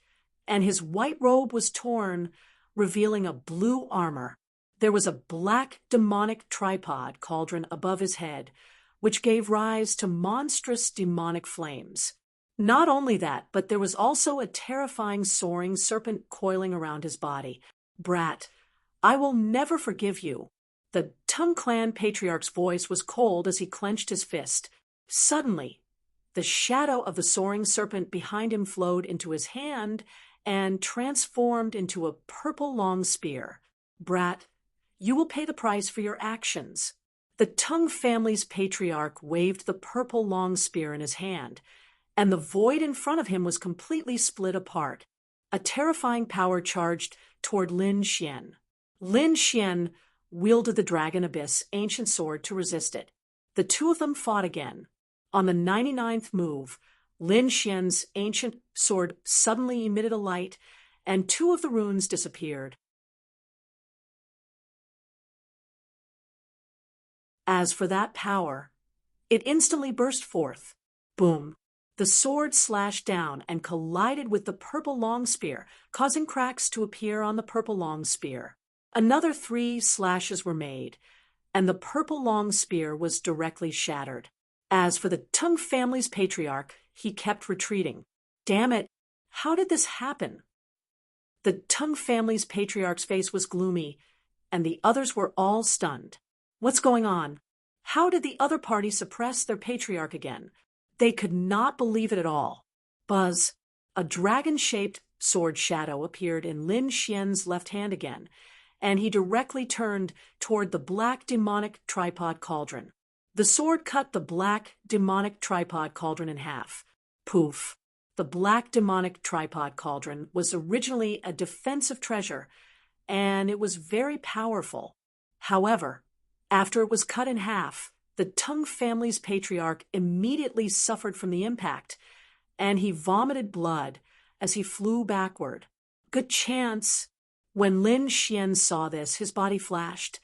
and his white robe was torn, revealing a blue armor. There was a black demonic tripod cauldron above his head, which gave rise to monstrous demonic flames. Not only that, but there was also a terrifying soaring serpent coiling around his body. Brat, I will never forgive you. The Tang clan patriarch's voice was cold as he clenched his fist. Suddenly, the shadow of the soaring serpent behind him flowed into his hand and transformed into a purple long spear. Brat, You will pay the price for your actions. The Tung family's patriarch waved the purple long spear in his hand, and the void in front of him was completely split apart. A terrifying power charged toward Lin Xian. Lin Xian wielded the Dragon Abyss ancient sword to resist it. The two of them fought again. On the 99th move, Lin Xian's ancient sword suddenly emitted a light, and two of the runes disappeared. As for that power, it instantly burst forth. Boom! The sword slashed down and collided with the purple long spear, causing cracks to appear on the purple long spear. Another 3 slashes were made, and the purple long spear was directly shattered. As for the Tung family's patriarch, he kept retreating. Damn it! How did this happen? The Tung family's patriarch's face was gloomy, and the others were all stunned. What's going on? How did the other party suppress their patriarch again? They could not believe it at all. Buzz! A dragon-shaped sword shadow appeared in Lin Xian's left hand again, and he directly turned toward the black demonic tripod cauldron. The sword cut the black demonic tripod cauldron in half. Poof! The black demonic tripod cauldron was originally a defensive treasure, and it was very powerful. However, after it was cut in half, the Tung family's patriarch immediately suffered from the impact, and he vomited blood as he flew backward. Good chance! When Lin Xian saw this, his body flashed,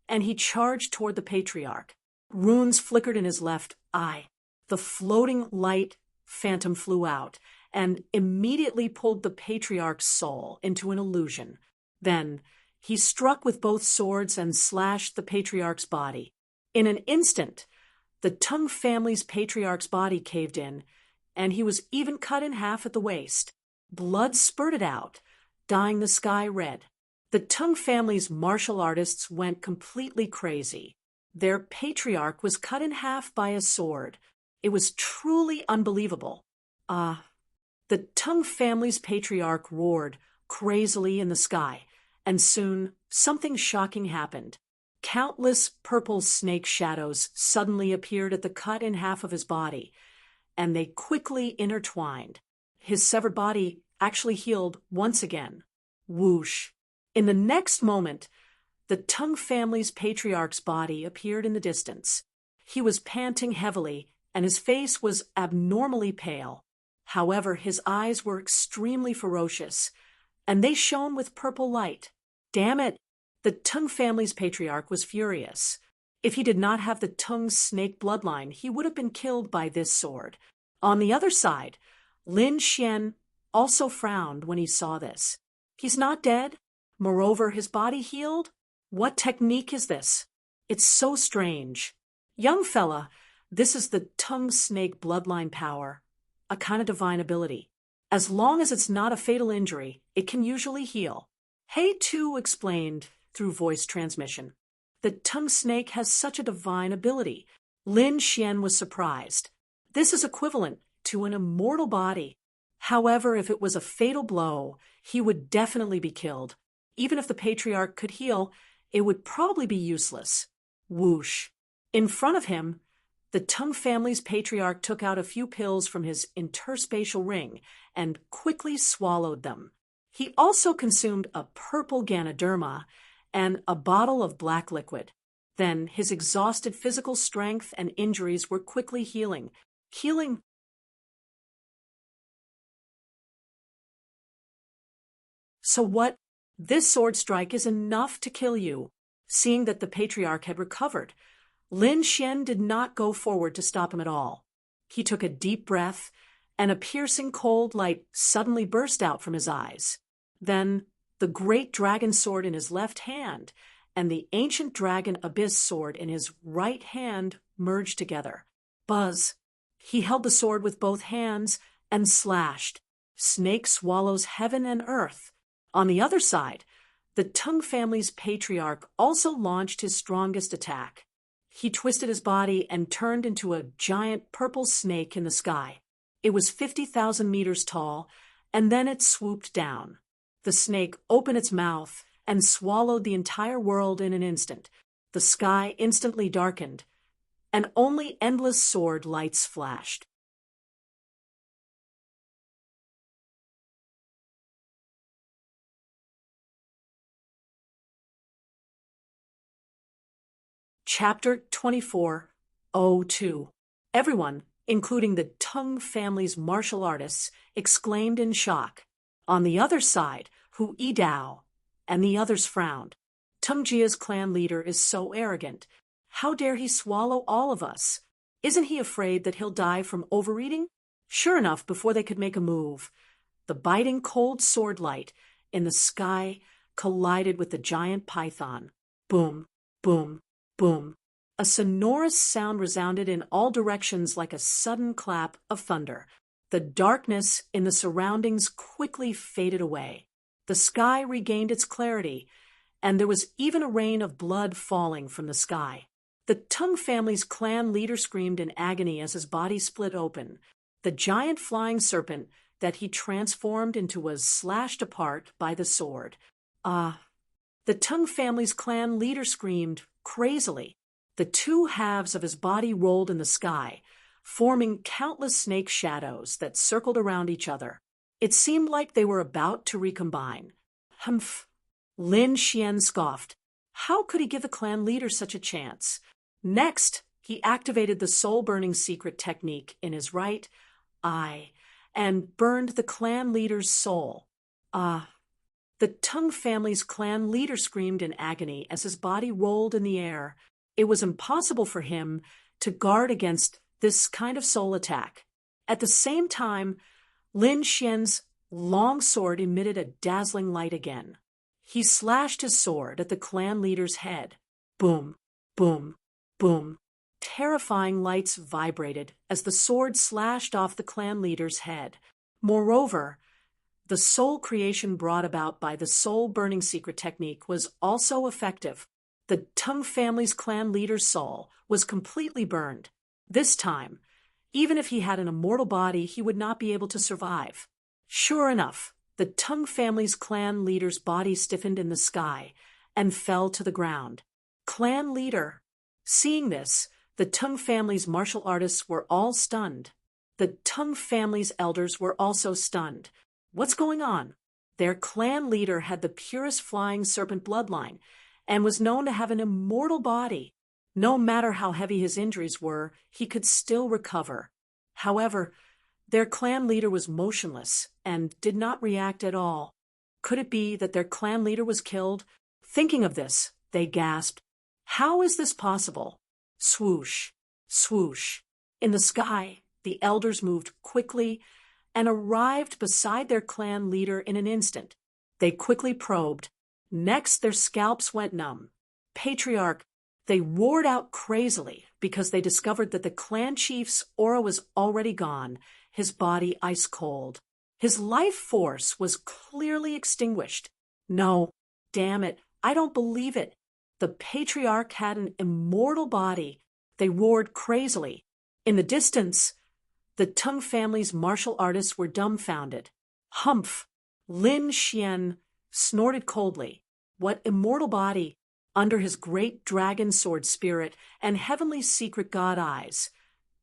and he charged toward the patriarch. Runes flickered in his left eye. The floating light phantom flew out and immediately pulled the patriarch's soul into an illusion. Then he struck with both swords and slashed the patriarch's body. In an instant, the Tung family's patriarch's body caved in, and he was even cut in half at the waist. Blood spurted out, dyeing the sky red. The Tung family's martial artists went completely crazy. Their patriarch was cut in half by a sword. It was truly unbelievable. The Tung family's patriarch roared crazily in the sky, and soon something shocking happened. Countless purple snake shadows suddenly appeared at the cut in half of his body, and they quickly intertwined. His severed body actually healed once again. Whoosh! In the next moment, the Tung family's patriarch's body appeared in the distance. He was panting heavily, and his face was abnormally pale. However, his eyes were extremely ferocious, and they shone with purple light. Damn it! The Tung family's patriarch was furious. If he did not have the Tung snake bloodline, he would have been killed by this sword. On the other side, Lin Xian also frowned when he saw this. He's not dead. Moreover, his body healed. What technique is this? It's so strange. Young fella, this is the Tung snake bloodline power, a kind of divine ability. As long as it's not a fatal injury, it can usually heal. He too explained through voice transmission. The Tung snake has such a divine ability. Lin Xian was surprised. This is equivalent to an immortal body. However, if it was a fatal blow, he would definitely be killed. Even if the patriarch could heal, it would probably be useless. Whoosh! In front of him, the Tung family's patriarch took out a few pills from his interspatial ring and quickly swallowed them. He also consumed a purple Ganoderma and a bottle of black liquid. Then his exhausted physical strength and injuries were quickly healing. So what? This sword strike is enough to kill you. Seeing that the patriarch had recovered, Lin Xian did not go forward to stop him at all. He took a deep breath, and a piercing cold light suddenly burst out from his eyes. Then the great dragon sword in his left hand and the ancient dragon abyss sword in his right hand merged together. Buzz! He held the sword with both hands and slashed. Snake swallows heaven and earth. On the other side, the Tung family's patriarch also launched his strongest attack. He twisted his body and turned into a giant purple snake in the sky. It was 50,000 meters tall, and then it swooped down. The snake opened its mouth and swallowed the entire world in an instant. The sky instantly darkened, and only endless sword lights flashed. Chapter 24:02. Everyone, including the Tung family's martial artists, exclaimed in shock. On the other side, Hu Yidao and the others frowned. Tung Jia's clan leader is so arrogant. How dare he swallow all of us? Isn't he afraid that he'll die from overeating? Sure enough, before they could make a move, the biting cold sword light in the sky collided with the giant python. Boom, boom, boom. A sonorous sound resounded in all directions like a sudden clap of thunder. The darkness in the surroundings quickly faded away. The sky regained its clarity, and there was even a rain of blood falling from the sky. The Tung family's clan leader screamed in agony as his body split open. The giant flying serpent that he transformed into was slashed apart by the sword. The Tung family's clan leader screamed crazily. The two halves of his body rolled in the sky, forming countless snake shadows that circled around each other. It seemed like they were about to recombine. Humph! Lin Xian scoffed. How could he give the clan leader such a chance? Next, he activated the soul-burning secret technique in his right eye and burned the clan leader's soul. The Tung family's clan leader screamed in agony as his body rolled in the air. It was impossible for him to guard against this kind of soul attack. At the same time, Lin Xian's long sword emitted a dazzling light again. He slashed his sword at the clan leader's head. Boom, boom, boom. Terrifying lights vibrated as the sword slashed off the clan leader's head. Moreover, the soul creation brought about by the soul-burning secret technique was also effective. The Tung family's clan leader's soul was completely burned. This time, even if he had an immortal body, he would not be able to survive. Sure enough, the Tung family's clan leader's body stiffened in the sky and fell to the ground. Clan leader. Seeing this, the Tung family's martial artists were all stunned. The Tung family's elders were also stunned. What's going on? Their clan leader had the purest flying serpent bloodline and was known to have an immortal body. No matter how heavy his injuries were, he could still recover. However, their clan leader was motionless and did not react at all. Could it be that their clan leader was killed? Thinking of this, they gasped, "How is this possible?" Swoosh, swoosh. In the sky, the elders moved quickly and arrived beside their clan leader in an instant. They quickly probed. Next, their scalps went numb. Patriarch, they roared out crazily because they discovered that the clan chief's aura was already gone, his body ice cold. His life force was clearly extinguished. No, damn it, I don't believe it. The patriarch had an immortal body. They roared crazily. In the distance, the Tung family's martial artists were dumbfounded. Humph! Lin Xian snorted coldly. What immortal body, under his great dragon sword spirit and heavenly secret god eyes.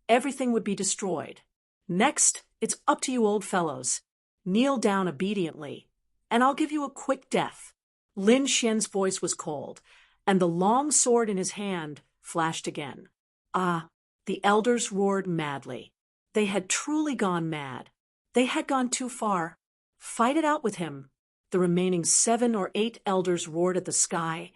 Everything would be destroyed. Next, it's up to you old fellows. Kneel down obediently, and I'll give you a quick death. Lin Xian's voice was cold, and the long sword in his hand flashed again. The elders roared madly. They had truly gone mad. They had gone too far. Fight it out with him. The remaining 7 or 8 elders roared at the sky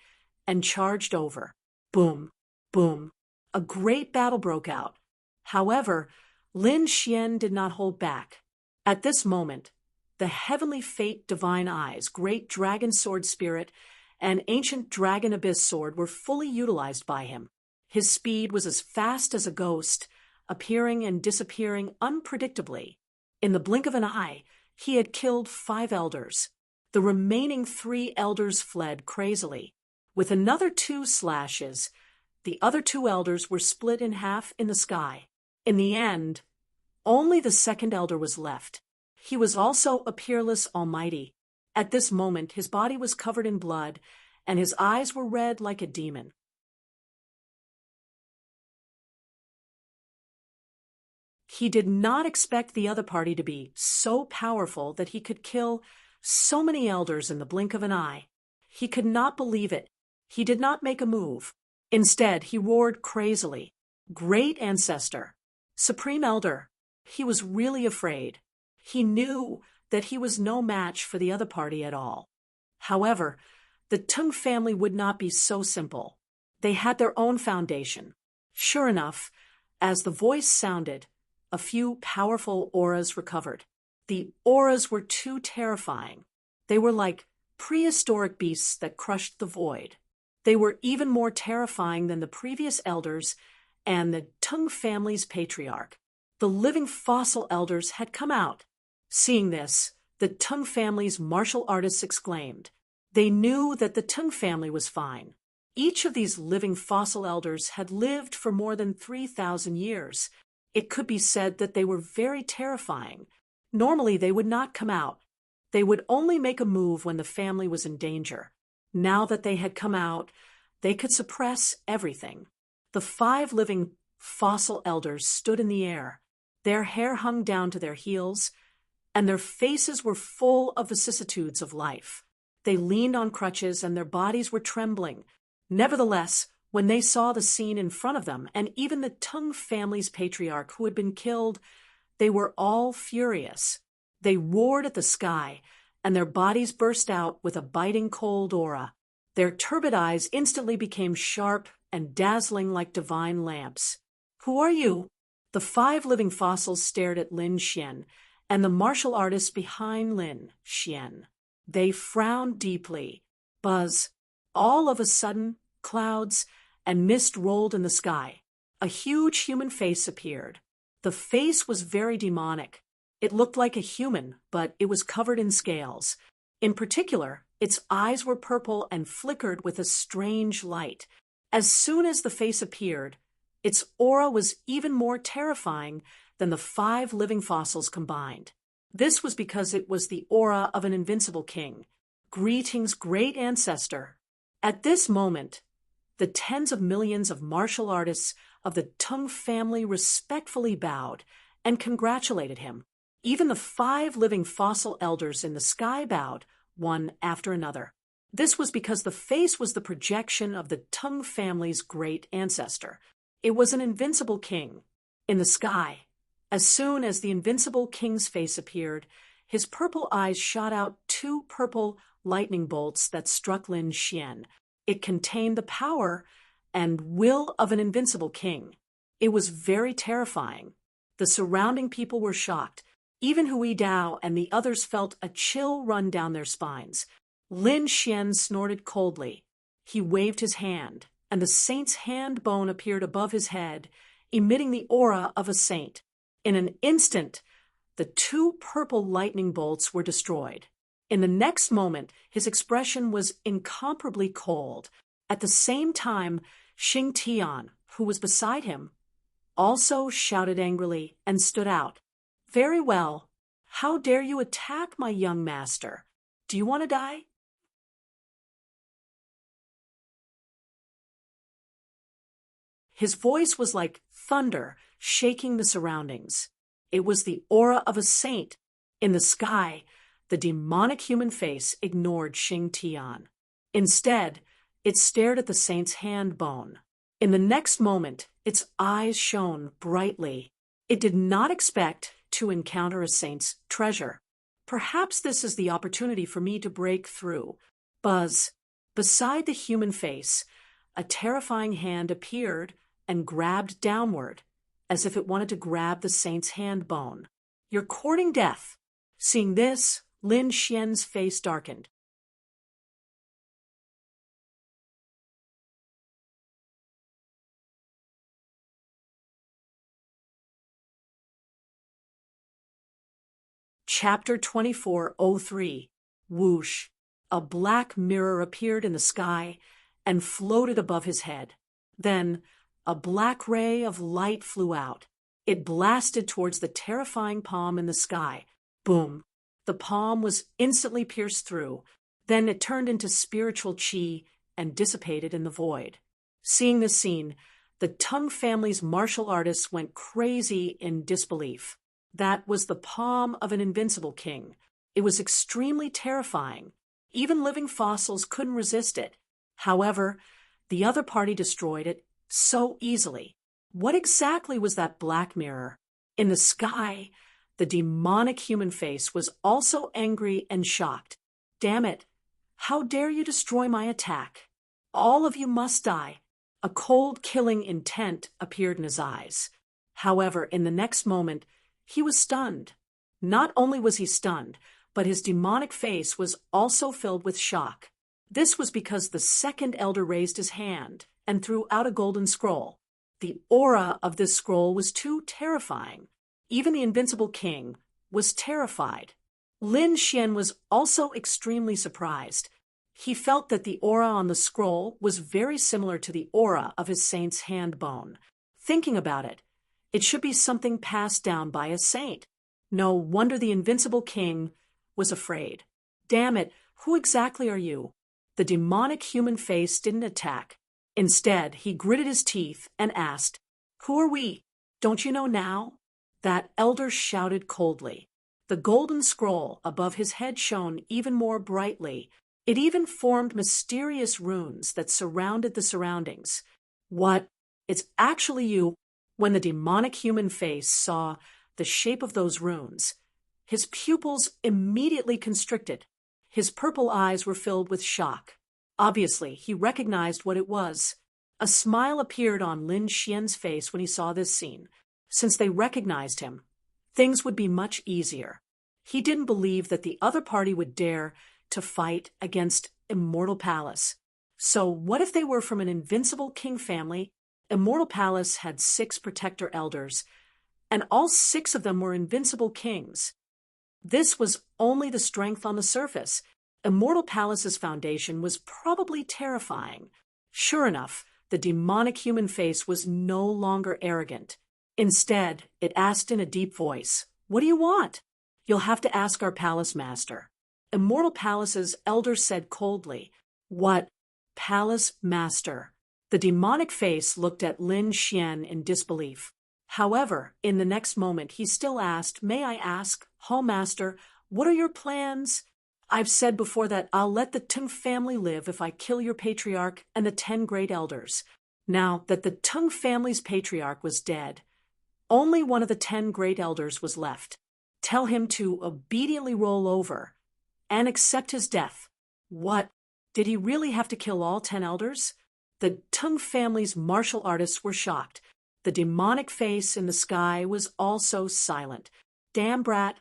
and charged over. Boom, boom. A great battle broke out. However, Lin Xian did not hold back. At this moment, the heavenly fate divine eyes, great dragon sword spirit, and ancient dragon abyss sword were fully utilized by him. His speed was as fast as a ghost, appearing and disappearing unpredictably. In the blink of an eye, he had killed 5 elders. The remaining 3 elders fled crazily. With another 2 slashes, the other 2 elders were split in half in the sky. In the end, only the 2nd elder was left. He was also a peerless almighty. At this moment, his body was covered in blood, and his eyes were red like a demon. He did not expect the other party to be so powerful that he could kill so many elders in the blink of an eye. He could not believe it. He did not make a move. Instead, he roared crazily, "Great Ancestor! Supreme Elder!" He was really afraid. He knew that he was no match for the other party at all. However, the Tung family would not be so simple. They had their own foundation. Sure enough, as the voice sounded, a few powerful auras recovered. The auras were too terrifying. They were like prehistoric beasts that crushed the void. They were even more terrifying than the previous elders and the Tung family's patriarch. The living fossil elders had come out. Seeing this, the Tung family's martial artists exclaimed. They knew that the Tung family was fine. Each of these living fossil elders had lived for more than 3,000 years. It could be said that they were very terrifying. Normally, they would not come out. They would only make a move when the family was in danger. Now that they had come out, they could suppress everything. The 5 living fossil elders stood in the air. Their hair hung down to their heels, and their faces were full of vicissitudes of life. They leaned on crutches, and their bodies were trembling. Nevertheless, when they saw the scene in front of them, and even the Tung family's patriarch who had been killed, they were all furious. They roared at the sky, and their bodies burst out with a biting cold aura. Their turbid eyes instantly became sharp and dazzling like divine lamps. "Who are you?" The 5 living fossils stared at Lin Xian and the martial artists behind Lin Xian. They frowned deeply. Buzz. All of a sudden, clouds and mist rolled in the sky. A huge human face appeared. The face was very demonic. It looked like a human, but it was covered in scales. In particular, its eyes were purple and flickered with a strange light. As soon as the face appeared, its aura was even more terrifying than the 5 living fossils combined. This was because it was the aura of an invincible king. "Greetings, great ancestor." At this moment, the tens of millions of martial artists of the Tung family respectfully bowed and congratulated him. Even the 5 living fossil elders in the sky bowed, one after another. This was because the face was the projection of the Tung family's great ancestor. It was an invincible king. In the sky, as soon as the invincible king's face appeared, his purple eyes shot out 2 purple lightning bolts that struck Lin Xian. It contained the power and will of an invincible king. It was very terrifying. The surrounding people were shocked. Even Hui Dao and the others felt a chill run down their spines. Lin Xian snorted coldly. He waved his hand, and the saint's hand bone appeared above his head, emitting the aura of a saint. In an instant, the 2 purple lightning bolts were destroyed. In the next moment, his expression was incomparably cold. At the same time, Xing Tian, who was beside him, also shouted angrily and stood out. "Very well. How dare you attack my young master? Do you want to die?" His voice was like thunder, shaking the surroundings. It was the aura of a saint. In the sky, the demonic human face ignored Xing Tian. Instead, it stared at the saint's hand bone. In the next moment, its eyes shone brightly. It did not expect to encounter a saint's treasure. "Perhaps this is the opportunity for me to break through." Buzz. Beside the human face, a terrifying hand appeared and grabbed downward, as if it wanted to grab the saint's hand bone. "You're courting death." Seeing this, Lin Xian's face darkened. Chapter 2403. Whoosh. A black mirror appeared in the sky and floated above his head. Then, a black ray of light flew out. It blasted towards the terrifying palm in the sky. Boom. The palm was instantly pierced through. Then it turned into spiritual chi and dissipated in the void. Seeing this scene, the Tang family's martial artists went crazy in disbelief. That was the palm of an invincible king. It was extremely terrifying. Even living fossils couldn't resist it. However, the other party destroyed it so easily. What exactly was that black mirror? In the sky, the demonic human face was also angry and shocked. Damn it! How dare you destroy my attack? All of you must die. A cold, killing intent appeared in his eyes. However, in the next moment, he was stunned. Not only was he stunned, but his demonic face was also filled with shock. This was because the second elder raised his hand and threw out a golden scroll. The aura of this scroll was too terrifying. Even the invincible king was terrified. Lin Xian was also extremely surprised. He felt that the aura on the scroll was very similar to the aura of his saint's hand bone. Thinking about it, it should be something passed down by a saint. No wonder the invincible king was afraid. Damn it, who exactly are you? The demonic human face didn't attack. Instead, he gritted his teeth and asked, "Who are we? Don't you know now?" That elder shouted coldly. The golden scroll above his head shone even more brightly. It even formed mysterious runes that surrounded the surroundings. What? It's actually you. When the demonic human face saw the shape of those runes, his pupils immediately constricted. His purple eyes were filled with shock. Obviously, he recognized what it was. A smile appeared on Lin Xian's face when he saw this scene. Since they recognized him, things would be much easier. He didn't believe that the other party would dare to fight against Immortal Palace. So what if they were from an invincible king family? Immortal Palace had 6 protector elders, and all 6 of them were invincible kings. This was only the strength on the surface. Immortal Palace's foundation was probably terrifying. Sure enough, the demonic human face was no longer arrogant. Instead, it asked in a deep voice, "What do you want?" "You'll have to ask our palace master." Immortal Palace's elder said coldly, "What? Palace master?" The demonic face looked at Lin Xian in disbelief. However, in the next moment, he still asked, "May I ask, Hall Master, what are your plans?" "I've said before that I'll let the Tang family live if I kill your patriarch and the 10 great elders." Now that the Tang family's patriarch was dead, only one of the 10 great elders was left. Tell him to obediently roll over and accept his death. What? Did he really have to kill all 10 elders? The Tang family's martial artists were shocked. The demonic face in the sky was also silent. "Damn brat,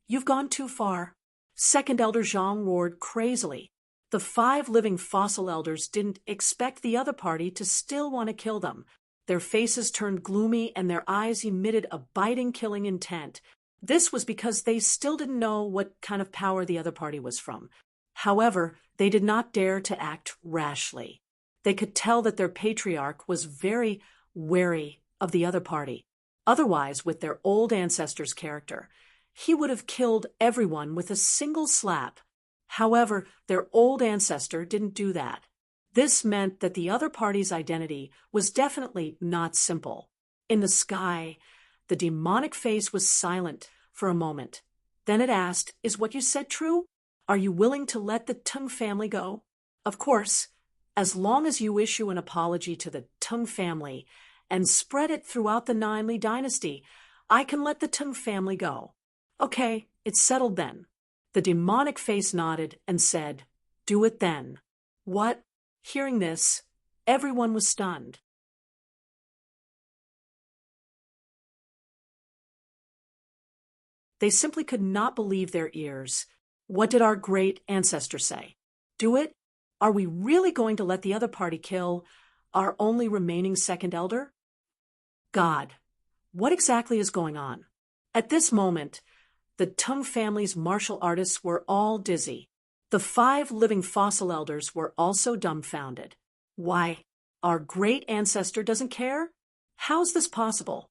you've gone too far." Second Elder Zhang roared crazily. The 5 living fossil elders didn't expect the other party to still want to kill them. Their faces turned gloomy and their eyes emitted a biting, killing intent. This was because they still didn't know what kind of power the other party was from. However, they did not dare to act rashly. They could tell that their patriarch was very wary of the other party. Otherwise, with their old ancestor's character, he would have killed everyone with a single slap. However, their old ancestor didn't do that. This meant that the other party's identity was definitely not simple. In the sky, the demonic face was silent for a moment. Then it asked, "Is what you said true? Are you willing to let the Tang family go?" "Of course, as long as you issue an apology to the Tang family and spread it throughout the Nine Li dynasty, I can let the Tang family go." "Okay, it's settled then." The demonic face nodded and said, "Do it then." What? Hearing this, everyone was stunned. They simply could not believe their ears. What did our great ancestor say? Do it? Are we really going to let the other party kill our only remaining second elder? God, what exactly is going on? At this moment, the Tang family's martial artists were all dizzy. The 5 living fossil elders were also dumbfounded. Why, our great ancestor doesn't care? How's this possible?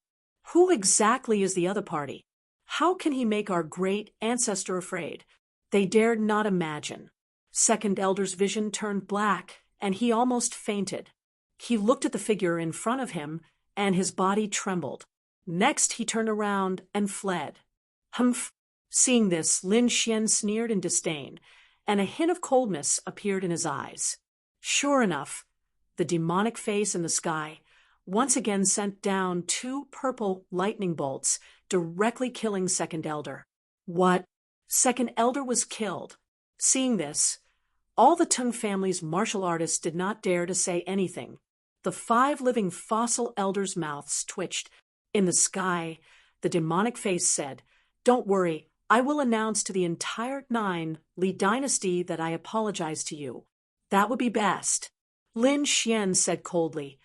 Who exactly is the other party? How can he make our great ancestor afraid? They dared not imagine. Second Elder's vision turned black, and he almost fainted. He looked at the figure in front of him, and his body trembled. Next he turned around and fled. Humph! Seeing this, Lin Xian sneered in disdain, and a hint of coldness appeared in his eyes. Sure enough, the demonic face in the sky once again sent down 2 purple lightning bolts, directly killing Second Elder. What? Second Elder was killed. Seeing this, all the Tung family's martial artists did not dare to say anything. The 5 living fossil elders' mouths twitched. In the sky, the demonic face said, "Don't worry, I will announce to the entire 9 Li dynasty that I apologize to you. That would be best." Lin Xian said coldly.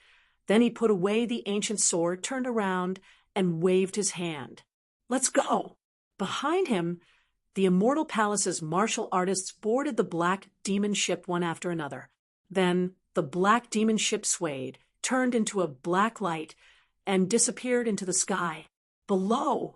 Then he put away the ancient sword, turned around, and waved his hand. "Let's go." Behind him, the Immortal Palace's martial artists boarded the black demon ship one after another. Then the black demon ship swayed, turned into a black light, and disappeared into the sky. Below,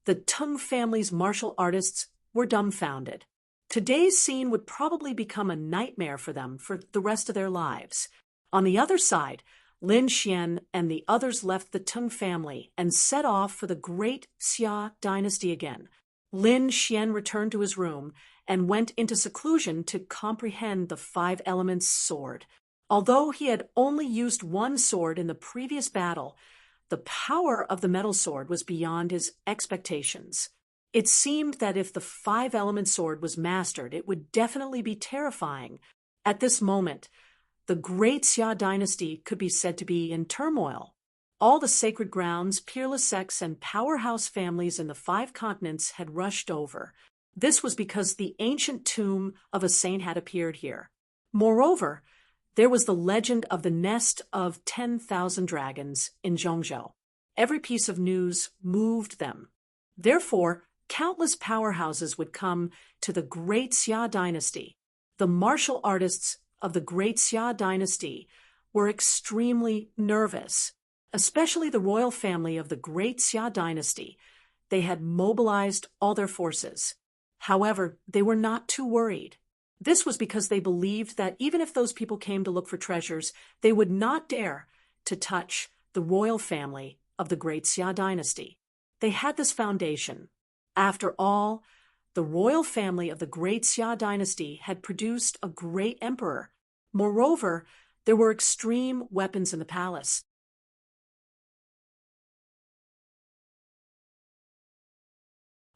the Tung family's martial artists were dumbfounded. Today's scene would probably become a nightmare for them for the rest of their lives. On the other side, Lin Xian and the others left the Tung family and set off for the great Xia dynasty again. Lin Xian returned to his room and went into seclusion to comprehend the 5 elements sword. Although he had only used 1 sword in the previous battle, the power of the metal sword was beyond his expectations. It seemed that if the 5-element sword was mastered, it would definitely be terrifying. At this moment, the great Xia dynasty could be said to be in turmoil. All the sacred grounds, peerless sects, and powerhouse families in the 5 continents had rushed over. This was because the ancient tomb of a saint had appeared here. Moreover, there was the legend of the nest of 10,000 dragons in Zhongzhou. Every piece of news moved them. Therefore, countless powerhouses would come to the great Xia dynasty. The martial artists of the great Xia dynasty were extremely nervous, especially the royal family of the great Xia dynasty. They had mobilized all their forces. However, they were not too worried. This was because they believed that even if those people came to look for treasures, they would not dare to touch the royal family of the great Xia dynasty. They had this foundation. After all, the royal family of the great Xia dynasty had produced a great emperor. Moreover, there were extreme weapons in the palace.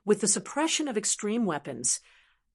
With the suppression of extreme weapons,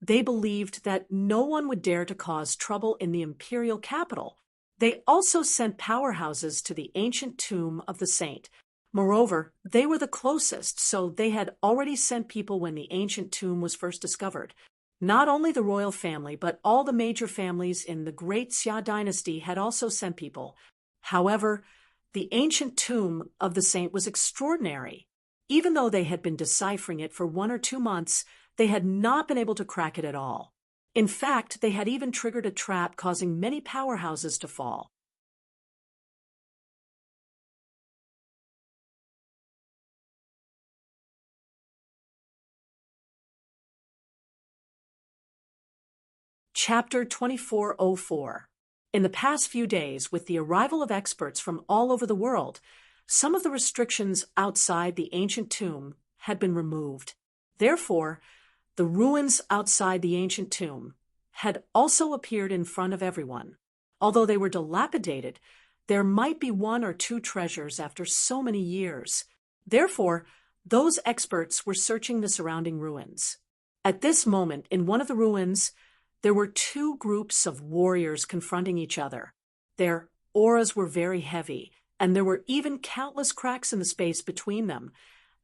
they believed that no one would dare to cause trouble in the imperial capital. They also sent powerhouses to the ancient tomb of the saint. Moreover, they were the closest, so they had already sent people when the ancient tomb was first discovered. Not only the royal family, but all the major families in the great Xia dynasty had also sent people. However, the ancient tomb of the saint was extraordinary. Even though they had been deciphering it for 1 or 2 months, they had not been able to crack it at all. In fact, they had even triggered a trap causing many powerhouses to fall. Chapter 2404. In the past few days, with the arrival of experts from all over the world, some of the restrictions outside the ancient tomb had been removed. Therefore, the ruins outside the ancient tomb had also appeared in front of everyone. Although they were dilapidated, there might be 1 or 2 treasures after so many years. Therefore, those experts were searching the surrounding ruins. At this moment, in one of the ruins, there were 2 groups of warriors confronting each other. Their auras were very heavy, and there were even countless cracks in the space between them,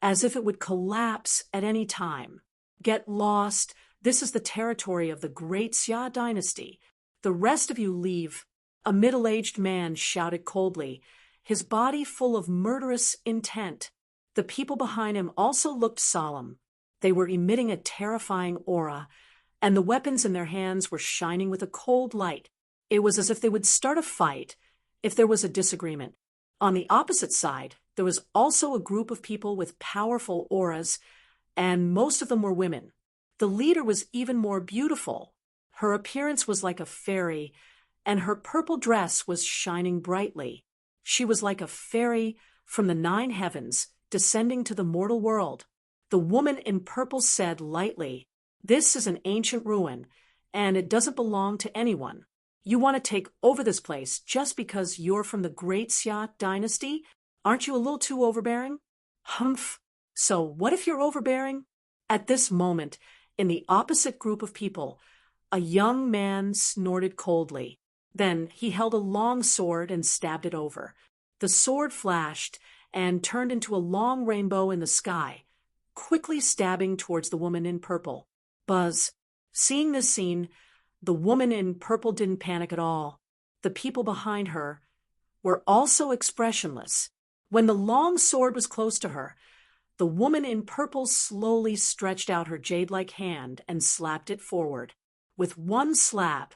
as if it would collapse at any time. Get lost. This is the territory of the great Xia dynasty. The rest of you leave. A middle-aged man shouted coldly, his body full of murderous intent. The people behind him also looked solemn. They were emitting a terrifying aura, and the weapons in their hands were shining with a cold light. It was as if they would start a fight if there was a disagreement. On the opposite side, there was also a group of people with powerful auras. and most of them were women. The leader was even more beautiful. Her appearance was like a fairy, and her purple dress was shining brightly. She was like a fairy from the 9 heavens, descending to the mortal world. The woman in purple said lightly, "This is an ancient ruin, and it doesn't belong to anyone. You want to take over this place just because you're from the Great Xia dynasty? Aren't you a little too overbearing?" Humph. So what if you're overbearing? At this moment, in the opposite group of people, a young man snorted coldly. Then he held a long sword and stabbed it over. The sword flashed and turned into a long rainbow in the sky, quickly stabbing towards the woman in purple. Buzz. Seeing this scene, the woman in purple didn't panic at all. The people behind her were also expressionless. When the long sword was close to her, the woman in purple slowly stretched out her jade-like hand and slapped it forward. With one slap,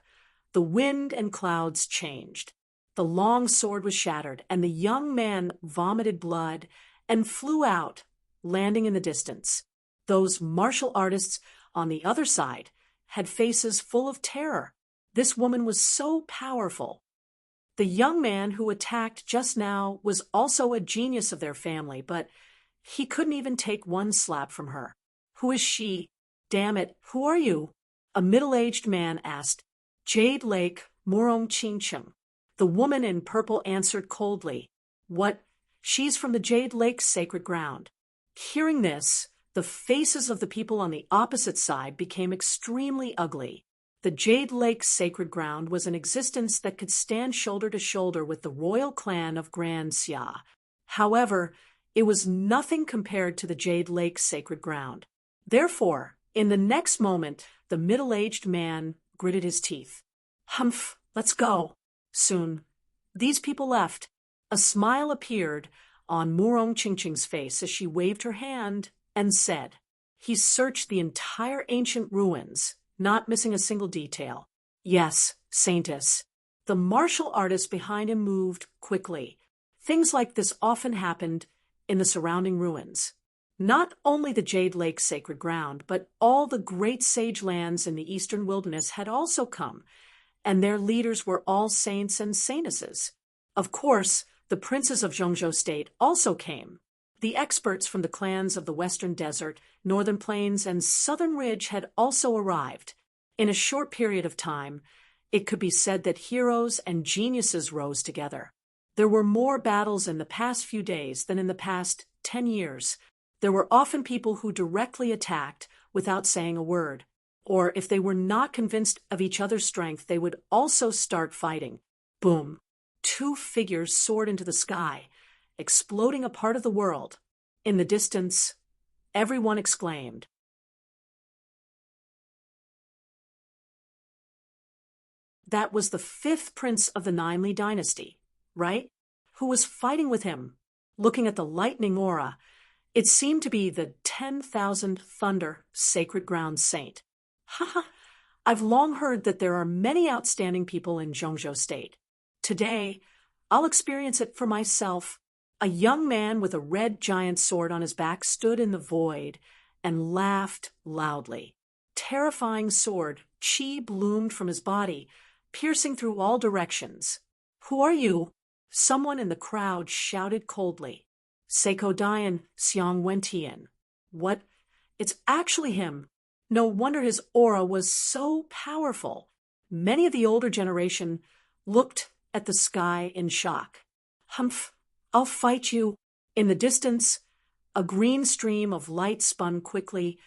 the wind and clouds changed. The long sword was shattered, and the young man vomited blood and flew out, landing in the distance. Those martial artists on the other side had faces full of terror. This woman was so powerful. The young man who attacked just now was also a genius of their family, but he couldn't even take one slap from her. "Who is she? Damn it, who are you?" a middle-aged man asked. "Jade Lake Murong Chinchim." The woman in purple answered coldly, "What? She's from the Jade Lake sacred ground." Hearing this, the faces of the people on the opposite side became extremely ugly. The Jade Lake sacred ground was an existence that could stand shoulder to shoulder with the royal clan of Grand Xia. However, it was nothing compared to the Jade Lake sacred ground. Therefore, in the next moment, the middle-aged man gritted his teeth. "Humph, let's go." Soon, these people left. A smile appeared on Murong Chingching's face as she waved her hand and said, "He searched the entire ancient ruins, not missing a single detail." "Yes, Saintess." The martial artist behind him moved quickly. Things like this often happened in the surrounding ruins. Not only the Jade Lake sacred ground, but all the great sage lands in the eastern wilderness had also come, and their leaders were all saints and saintesses. Of course, the princes of Zhongzhou State also came. The experts from the clans of the Western Desert, Northern Plains, and Southern Ridge had also arrived. In a short period of time, it could be said that heroes and geniuses rose together. There were more battles in the past few days than in the past 10 years. There were often people who directly attacked without saying a word. Or if they were not convinced of each other's strength, they would also start fighting. Boom. 2 figures soared into the sky, exploding a part of the world. In the distance, everyone exclaimed, "That was the 5th prince of the Ninely dynasty, right? Who was fighting with him?" Looking at the lightning aura, it seemed to be the 10,000 Thunder Sacred Ground Saint. Haha, I've long heard that there are many outstanding people in Zhongzhou State. Today, I'll experience it for myself. A young man with a red giant sword on his back stood in the void and laughed loudly. Terrifying sword, chi bloomed from his body, piercing through all directions. "Who are you?" Someone in the crowd shouted coldly. "Seiko Dian, Xiang Wentian." "What? It's actually him." No wonder his aura was so powerful. Many of the older generation looked at the sky in shock. "Humph, I'll fight you." In the distance, a green stream of light spun quickly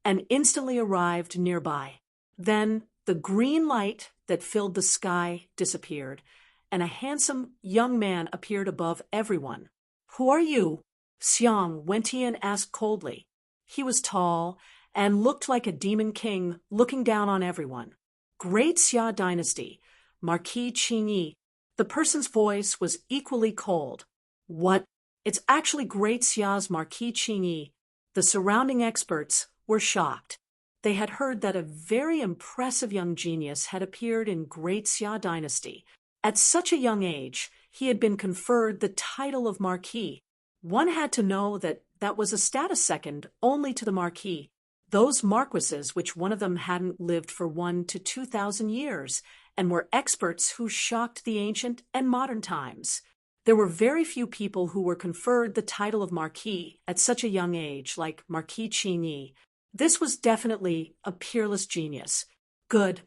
and instantly arrived nearby. Then the green light that filled the sky disappeared, and a handsome young man appeared above everyone. "Who are you?" Xiang Wentian asked coldly. He was tall and looked like a demon king looking down on everyone. "Great Xia dynasty, Marquis Qingyi." The person's voice was equally cold. "What? It's actually Great Xia's Marquis Qingyi." The surrounding experts were shocked. They had heard that a very impressive young genius had appeared in Great Xia dynasty. At such a young age, he had been conferred the title of Marquis. One had to know that that was a status second only to the Marquis. Those marquises, which one of them hadn't lived for 1 to 2,000 years, and were experts who shocked the ancient and modern times. There were very few people who were conferred the title of Marquis at such a young age, like Marquis Qingyi. This was definitely a peerless genius. Good.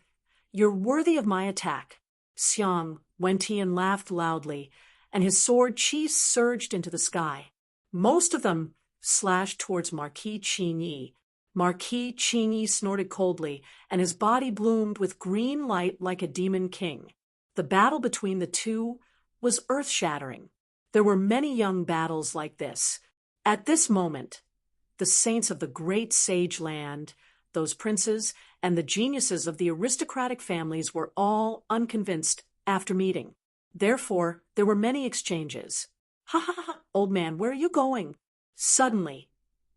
You're worthy of my attack. Xiang, Wentian laughed loudly, and his sword Qi surged into the sky. Most of them slashed towards Marquis Qingyi. Marquis Qingyi snorted coldly, and his body bloomed with green light like a demon king. The battle between the two was earth-shattering. There were many young battles like this. At this moment, the saints of the great sage land, those princes, and the geniuses of the aristocratic families were all unconvinced after meeting. Therefore, there were many exchanges. Ha ha ha, old man, where are you going? Suddenly,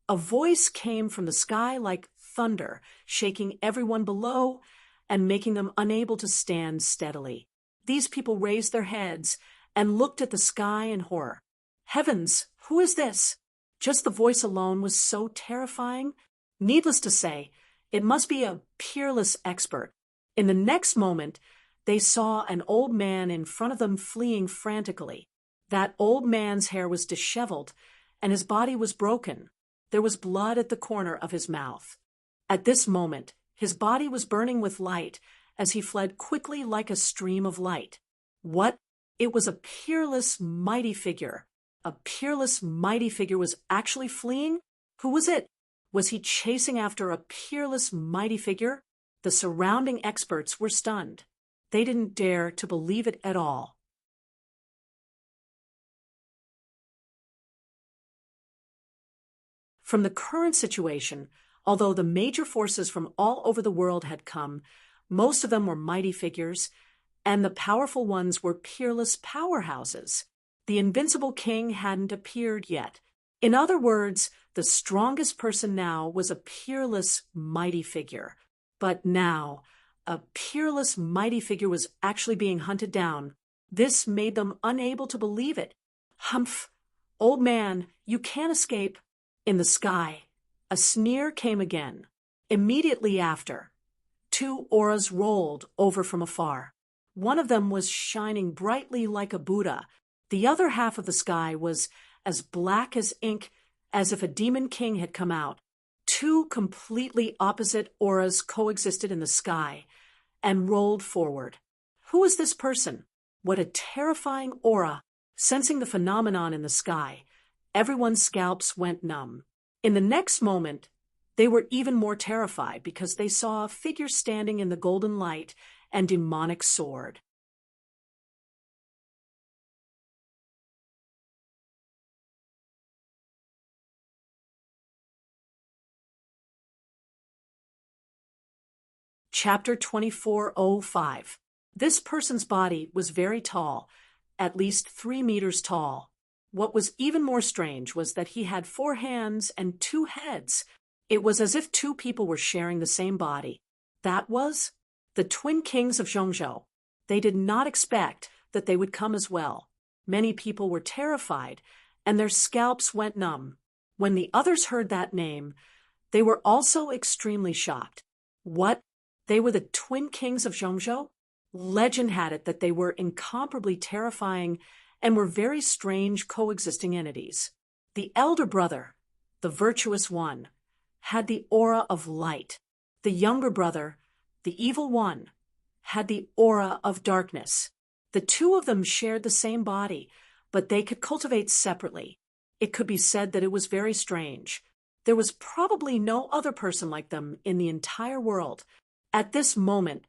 a voice came from the sky like thunder, shaking everyone below and making them unable to stand steadily. These people raised their heads and looked at the sky in horror. Heavens, who is this? Just the voice alone was so terrifying. Needless to say, it must be a peerless expert. In the next moment, they saw an old man in front of them fleeing frantically. That old man's hair was disheveled, and his body was broken. There was blood at the corner of his mouth. At this moment, his body was burning with light as he fled quickly like a stream of light. What? It was a peerless, mighty figure. A peerless, mighty figure was actually fleeing? Who was it? Was he chasing after a peerless, mighty figure? The surrounding experts were stunned. They didn't dare to believe it at all. From the current situation, although the major forces from all over the world had come, most of them were mighty figures, and the powerful ones were peerless powerhouses. The invincible king hadn't appeared yet. In other words, the strongest person now was a peerless, mighty figure. But now, a peerless, mighty figure was actually being hunted down. This made them unable to believe it. Humph! Old man, you can't escape. In the sky, a sneer came again. Immediately after, 2 auras rolled over from afar. One of them was shining brightly like a Buddha. The other half of the sky was as black as ink, as if a demon king had come out. 2 completely opposite auras coexisted in the sky and rolled forward. Who was this person? What a terrifying aura! Sensing the phenomenon in the sky, everyone's scalps went numb. In the next moment, they were even more terrified because they saw a figure standing in the golden light and demonic sword. Chapter 2405. This person's body was very tall, at least 3 meters tall. What was even more strange was that he had 4 hands and 2 heads. It was as if 2 people were sharing the same body. That was the twin kings of Zhongzhou. They did not expect that they would come as well. Many people were terrified, and their scalps went numb. When the others heard that name, they were also extremely shocked. What? They were the twin kings of Zhongzhou? Legend had it that they were incomparably terrifying and were very strange coexisting entities. The elder brother, the virtuous one, had the aura of light. The younger brother, the evil one, had the aura of darkness. The 2 of them shared the same body, but they could cultivate separately. It could be said that it was very strange. There was probably no other person like them in the entire world. At this moment,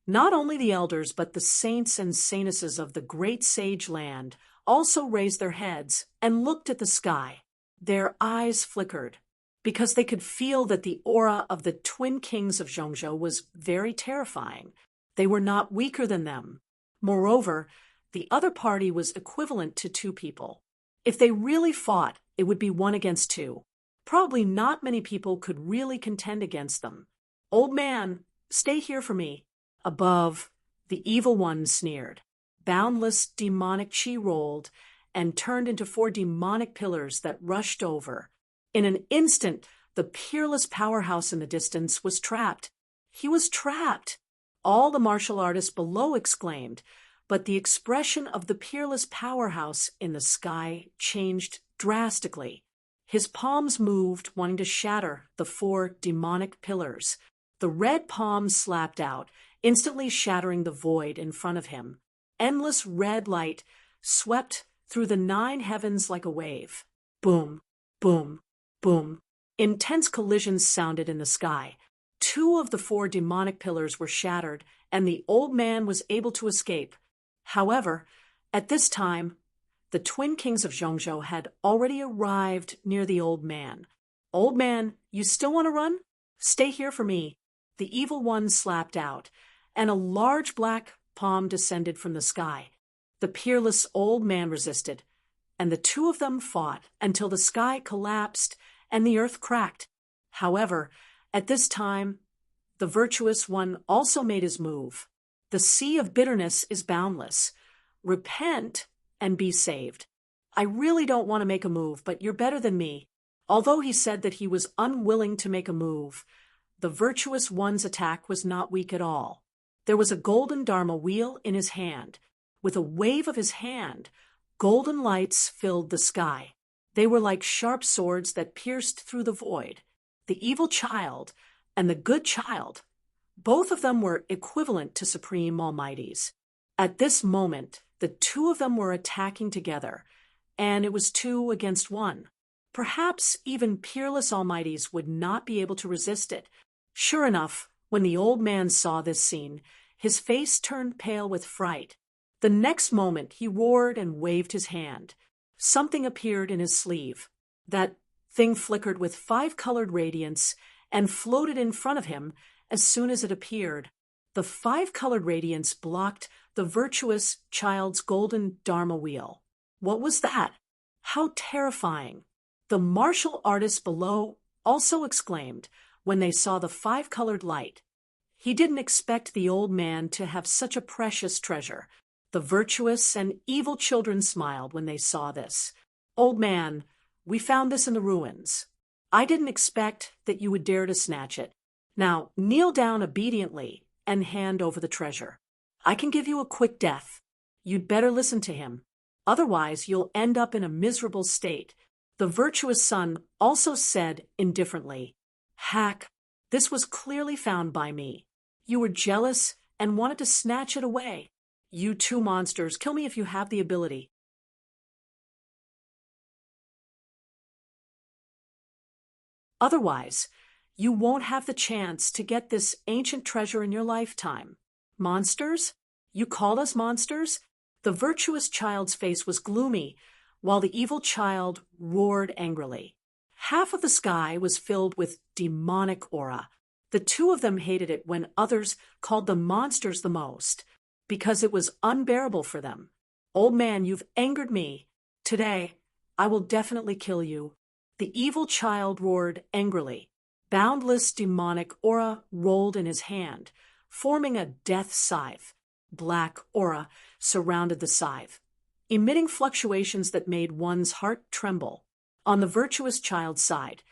not only the elders but the saints and saintesses of the great sage land also raised their heads and looked at the sky. Their eyes flickered, because they could feel that the aura of the twin kings of Zhongzhou was very terrifying. They were not weaker than them. Moreover, the other party was equivalent to 2 people. If they really fought, it would be 1 against 2. Probably not many people could really contend against them. Old man, stay here for me. Above, the evil one sneered. Boundless demonic chi rolled and turned into 4 demonic pillars that rushed over. In an instant, the peerless powerhouse in the distance was trapped. He was trapped! All the martial artists below exclaimed, but the expression of the peerless powerhouse in the sky changed drastically. His palms moved, wanting to shatter the 4 demonic pillars. The red palms slapped out, instantly shattering the void in front of him. Endless red light swept through the 9 heavens like a wave. Boom, boom, boom. Intense collisions sounded in the sky. 2 of the 4 demonic pillars were shattered, and the old man was able to escape. However, at this time, the twin kings of Zhongzhou had already arrived near the old man. Old man, you still want to run? Stay here for me. The evil one slapped out, and a large black palm descended from the sky. The peerless old man resisted, and the 2 of them fought until the sky collapsed and the earth cracked. However, at this time, the virtuous one also made his move. The sea of bitterness is boundless. Repent and be saved. I really don't want to make a move, but you're better than me. Although he said that he was unwilling to make a move, the virtuous one's attack was not weak at all. There was a golden Dharma wheel in his hand. With a wave of his hand, golden lights filled the sky. They were like sharp swords that pierced through the void. The evil child and the good child, both of them were equivalent to supreme almighties. At this moment, the 2 of them were attacking together, and it was 2 against 1. Perhaps even peerless almighties would not be able to resist it. Sure enough, when the old man saw this scene, his face turned pale with fright. The next moment he roared and waved his hand. Something appeared in his sleeve. That thing flickered with 5-colored radiance and floated in front of him as soon as it appeared. The 5-colored radiance blocked the virtuous child's golden Dharma wheel. What was that? How terrifying! The martial artists below also exclaimed when they saw the 5-colored light. He didn't expect the old man to have such a precious treasure. The virtuous and evil children smiled when they saw this. Old man, we found this in the ruins. I didn't expect that you would dare to snatch it. Now kneel down obediently and hand over the treasure. I can give you a quick death. You'd better listen to him. Otherwise, you'll end up in a miserable state. The virtuous son also said indifferently, Hack, this was clearly found by me. You were jealous and wanted to snatch it away. You 2 monsters, kill me if you have the ability. Otherwise, you won't have the chance to get this ancient treasure in your lifetime. Monsters? You called us monsters? The virtuous child's face was gloomy, while the evil child roared angrily. Half of the sky was filled with demonic aura. The 2 of them hated it when others called them monsters the most, because it was unbearable for them. Old man, you've angered me. Today, I will definitely kill you. The evil child roared angrily. Boundless demonic aura rolled in his hand, forming a death scythe. Black aura surrounded the scythe, emitting fluctuations that made one's heart tremble. On the virtuous child's side,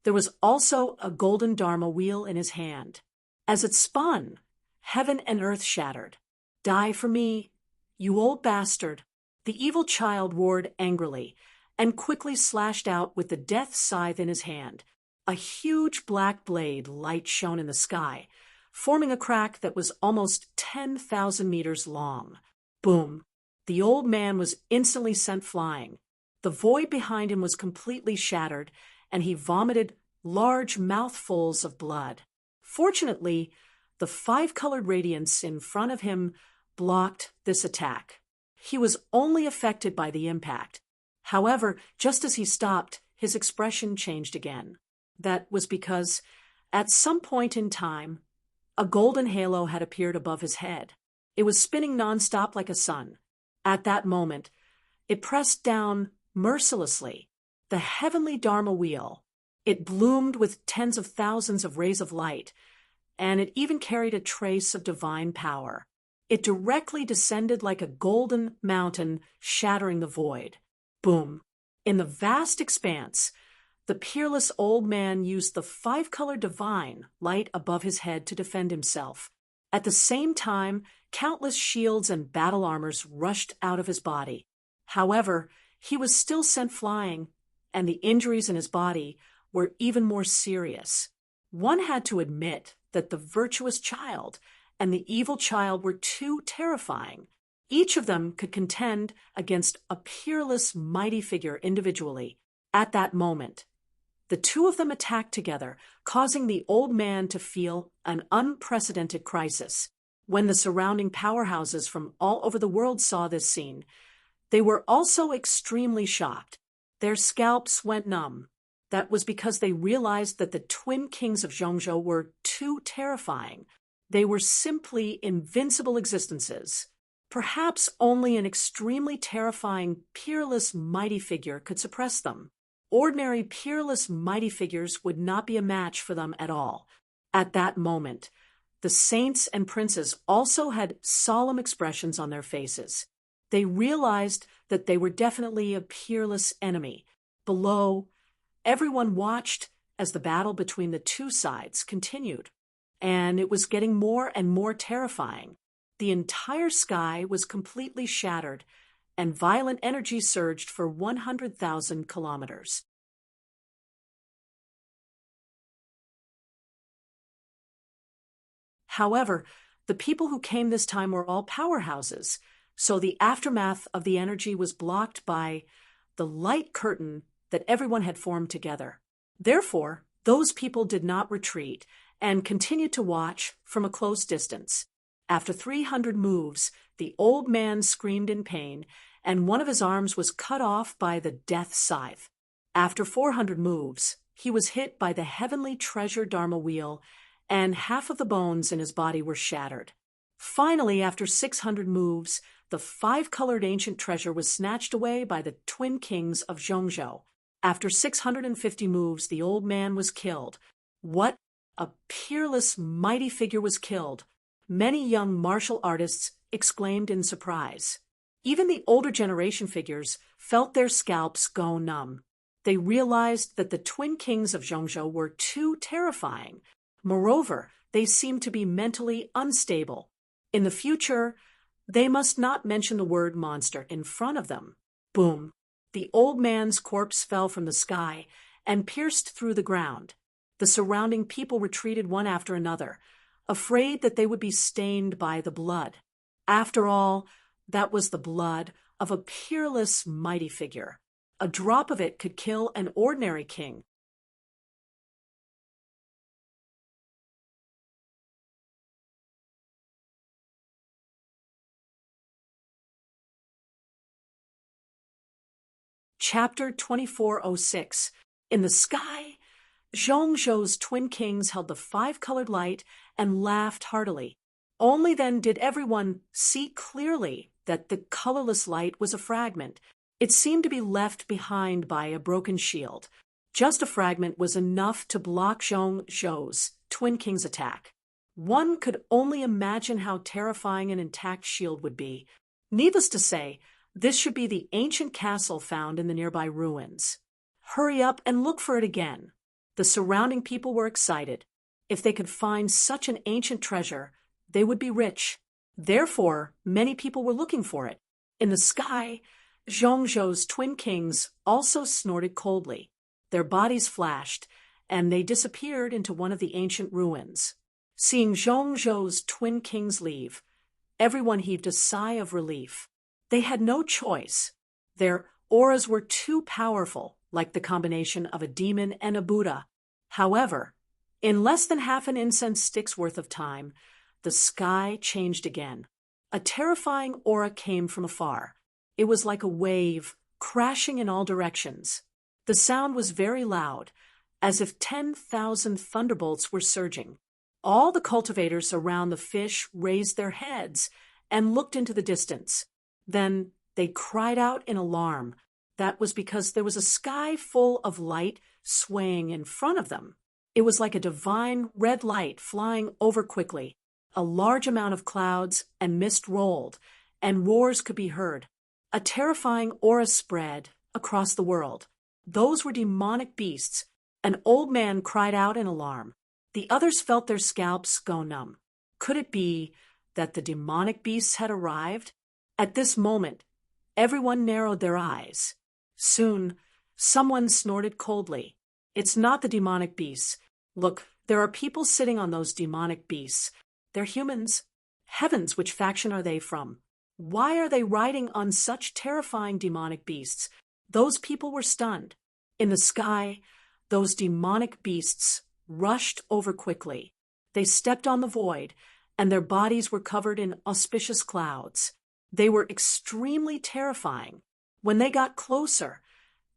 there was also a golden Dharma wheel in his hand. As it spun, heaven and earth shattered. Die for me, you old bastard! The evil child roared angrily and quickly slashed out with the death scythe in his hand. A huge black blade light shone in the sky, forming a crack that was almost 10,000 meters long. Boom! The old man was instantly sent flying. The void behind him was completely shattered, and he vomited large mouthfuls of blood. Fortunately, the 5-colored radiance in front of him blocked this attack. He was only affected by the impact. However, just as he stopped, his expression changed again. That was because, at some point in time, a golden halo had appeared above his head. It was spinning nonstop like a sun. At that moment, it pressed down mercilessly the heavenly Dharma wheel. It bloomed with tens of thousands of rays of light, and it even carried a trace of divine power. It directly descended like a golden mountain, shattering the void. Boom! In the vast expanse, The peerless old man used the five-color divine light above his head to defend himself. At the same time, countless shields and battle armors rushed out of his body. However, he was still sent flying, and the injuries in his body were even more serious. One had to admit that the virtuous child and the evil child were too terrifying. Each of them could contend against a peerless, mighty figure individually. At that moment, the two of them attacked together, causing the old man to feel an unprecedented crisis. When the surrounding powerhouses from all over the world saw this scene, they were also extremely shocked. Their scalps went numb. That was because they realized that the twin kings of Zhongzhou were too terrifying. They were simply invincible existences. Perhaps only an extremely terrifying, peerless, mighty figure could suppress them. Ordinary, peerless, mighty figures would not be a match for them at all. At that moment, the saints and princes also had solemn expressions on their faces. They realized that they were definitely a peerless enemy. Below, everyone watched as the battle between the two sides continued, and it was getting more and more terrifying. The entire sky was completely shattered, and violent energy surged for 100,000 kilometers. However, the people who came this time were all powerhouses, so the aftermath of the energy was blocked by the light curtain that everyone had formed together. Therefore, those people did not retreat and continued to watch from a close distance. After 300 moves, the old man screamed in pain, and one of his arms was cut off by the death scythe. After 400 moves, he was hit by the heavenly treasure Dharma wheel, and half of the bones in his body were shattered. Finally, after 600 moves, the five-colored ancient treasure was snatched away by the twin kings of Zhongzhou. After 650 moves, the old man was killed. What a peerless, mighty figure was killed! Many young martial artists exclaimed in surprise. Even the older generation figures felt their scalps go numb. They realized that the twin kings of Zhongzhou were too terrifying. Moreover, they seemed to be mentally unstable. In the future, they must not mention the word monster in front of them. Boom! The old man's corpse fell from the sky and pierced through the ground. The surrounding people retreated one after another, afraid that they would be stained by the blood. After all, that was the blood of a peerless, mighty figure. A drop of it could kill an ordinary king. Chapter 2406. In the sky, Zhongzhou's twin kings held the five-colored light and laughed heartily. Only then did everyone see clearly that the colorless light was a fragment. It seemed to be left behind by a broken shield. Just a fragment was enough to block Zhongzhou's twin king's attack. One could only imagine how terrifying an intact shield would be. Needless to say, this should be the ancient castle found in the nearby ruins. Hurry up and look for it again. The surrounding people were excited. If they could find such an ancient treasure, they would be rich. Therefore, many people were looking for it. In the sky, Zhongzhou's twin kings also snorted coldly. Their bodies flashed, and they disappeared into one of the ancient ruins. Seeing Zhongzhou's twin kings leave, everyone heaved a sigh of relief. They had no choice. Their auras were too powerful, like the combination of a demon and a Buddha. However, in less than half an incense stick's worth of time, the sky changed again. A terrifying aura came from afar. It was like a wave, crashing in all directions. The sound was very loud, as if 10,000 thunderbolts were surging. All the cultivators around the fish raised their heads and looked into the distance. Then they cried out in alarm. That was because there was a sky full of light swaying in front of them. It was like a divine red light flying over quickly. A large amount of clouds and mist rolled, and roars could be heard. A terrifying aura spread across the world. Those were demonic beasts. An old man cried out in alarm. The others felt their scalps go numb. Could it be that the demonic beasts had arrived? At this moment, everyone narrowed their eyes. Soon, someone snorted coldly. It's not the demonic beasts. Look, there are people sitting on those demonic beasts. They're humans. Heavens, which faction are they from? Why are they riding on such terrifying demonic beasts? Those people were stunned. In the sky, those demonic beasts rushed over quickly. They stepped on the void, and their bodies were covered in auspicious clouds. They were extremely terrifying. When they got closer,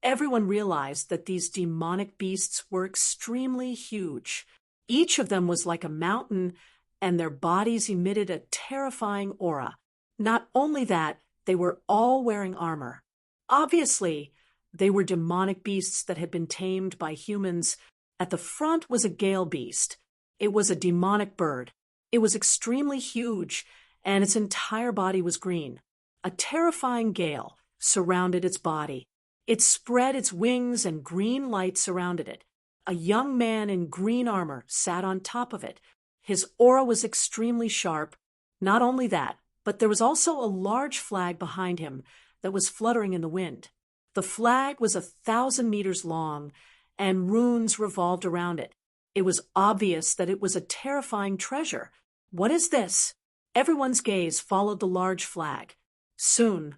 everyone realized that these demonic beasts were extremely huge. Each of them was like a mountain, and their bodies emitted a terrifying aura. Not only that, they were all wearing armor. Obviously, they were demonic beasts that had been tamed by humans. At the front was a gale beast. It was a demonic bird. It was extremely huge, and its entire body was green. A terrifying gale surrounded its body. It spread its wings, and green light surrounded it. A young man in green armor sat on top of it. His aura was extremely sharp. Not only that, but there was also a large flag behind him that was fluttering in the wind. The flag was 1,000 meters long, and runes revolved around it. It was obvious that it was a terrifying treasure. What is this? Everyone's gaze followed the large flag. Soon,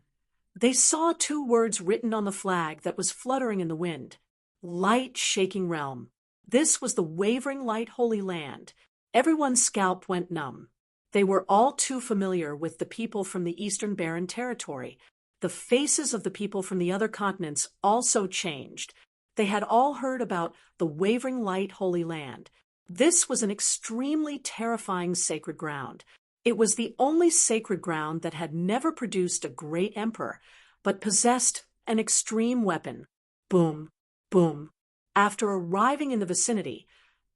they saw 2 words written on the flag that was fluttering in the wind. Light-shaking realm. This was the wavering light holy land. Everyone's scalp went numb. They were all too familiar with the people from the Eastern Barren Territory. The faces of the people from the other continents also changed. They had all heard about the wavering light holy land. This was an extremely terrifying sacred ground. It was the only sacred ground that had never produced a great emperor, but possessed an extreme weapon. Boom, boom. After arriving in the vicinity,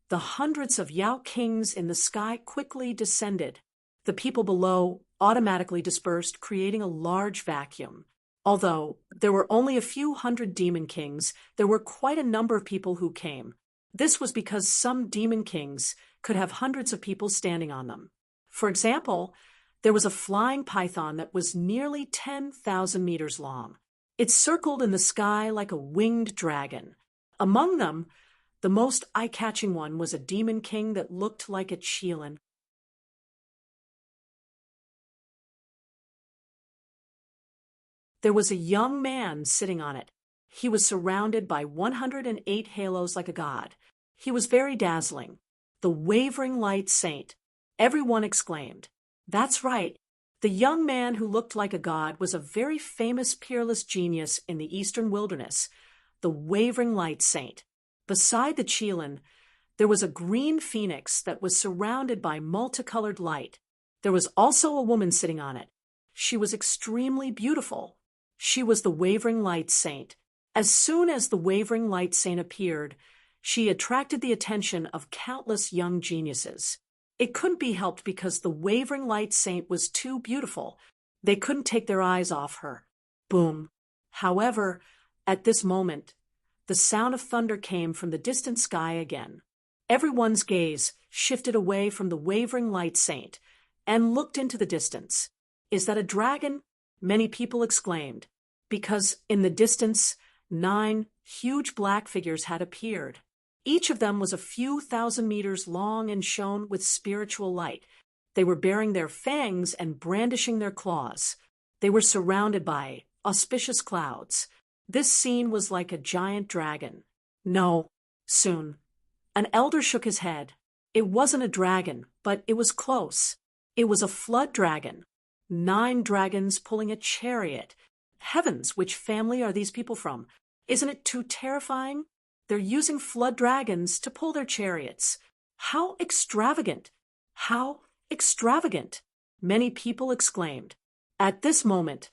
the hundreds of Yao kings in the sky quickly descended. The people below automatically dispersed, creating a large vacuum. Although there were only a few hundred demon kings, there were quite a number of people who came. This was because some demon kings could have hundreds of people standing on them. For example, there was a flying python that was nearly 10,000 meters long. It circled in the sky like a winged dragon. Among them, the most eye-catching one was a demon king that looked like a Qilin. There was a young man sitting on it. He was surrounded by 108 halos like a god. He was very dazzling. The wavering light saint. Everyone exclaimed. That's right. The young man who looked like a god was a very famous peerless genius in the eastern wilderness, the wavering light saint. Beside the Qilin, there was a green phoenix that was surrounded by multicolored light. There was also a woman sitting on it. She was extremely beautiful. She was the wavering light saint. As soon as the wavering light saint appeared, she attracted the attention of countless young geniuses. It couldn't be helped because the wavering light saint was too beautiful. They couldn't take their eyes off her. Boom. However, at this moment, the sound of thunder came from the distant sky again. Everyone's gaze shifted away from the wavering light saint and looked into the distance. Is that a dragon? Many people exclaimed, because in the distance, 9 huge black figures had appeared. Each of them was a few thousand meters long and shone with spiritual light. They were bearing their fangs and brandishing their claws. They were surrounded by auspicious clouds. This scene was like a giant dragon. No, soon. An elder shook his head. It wasn't a dragon, but it was close. It was a flood dragon. 9 dragons pulling a chariot. Heavens, which family are these people from? Isn't it too terrifying? They're using flood dragons to pull their chariots. How extravagant! How extravagant! Many people exclaimed. At this moment,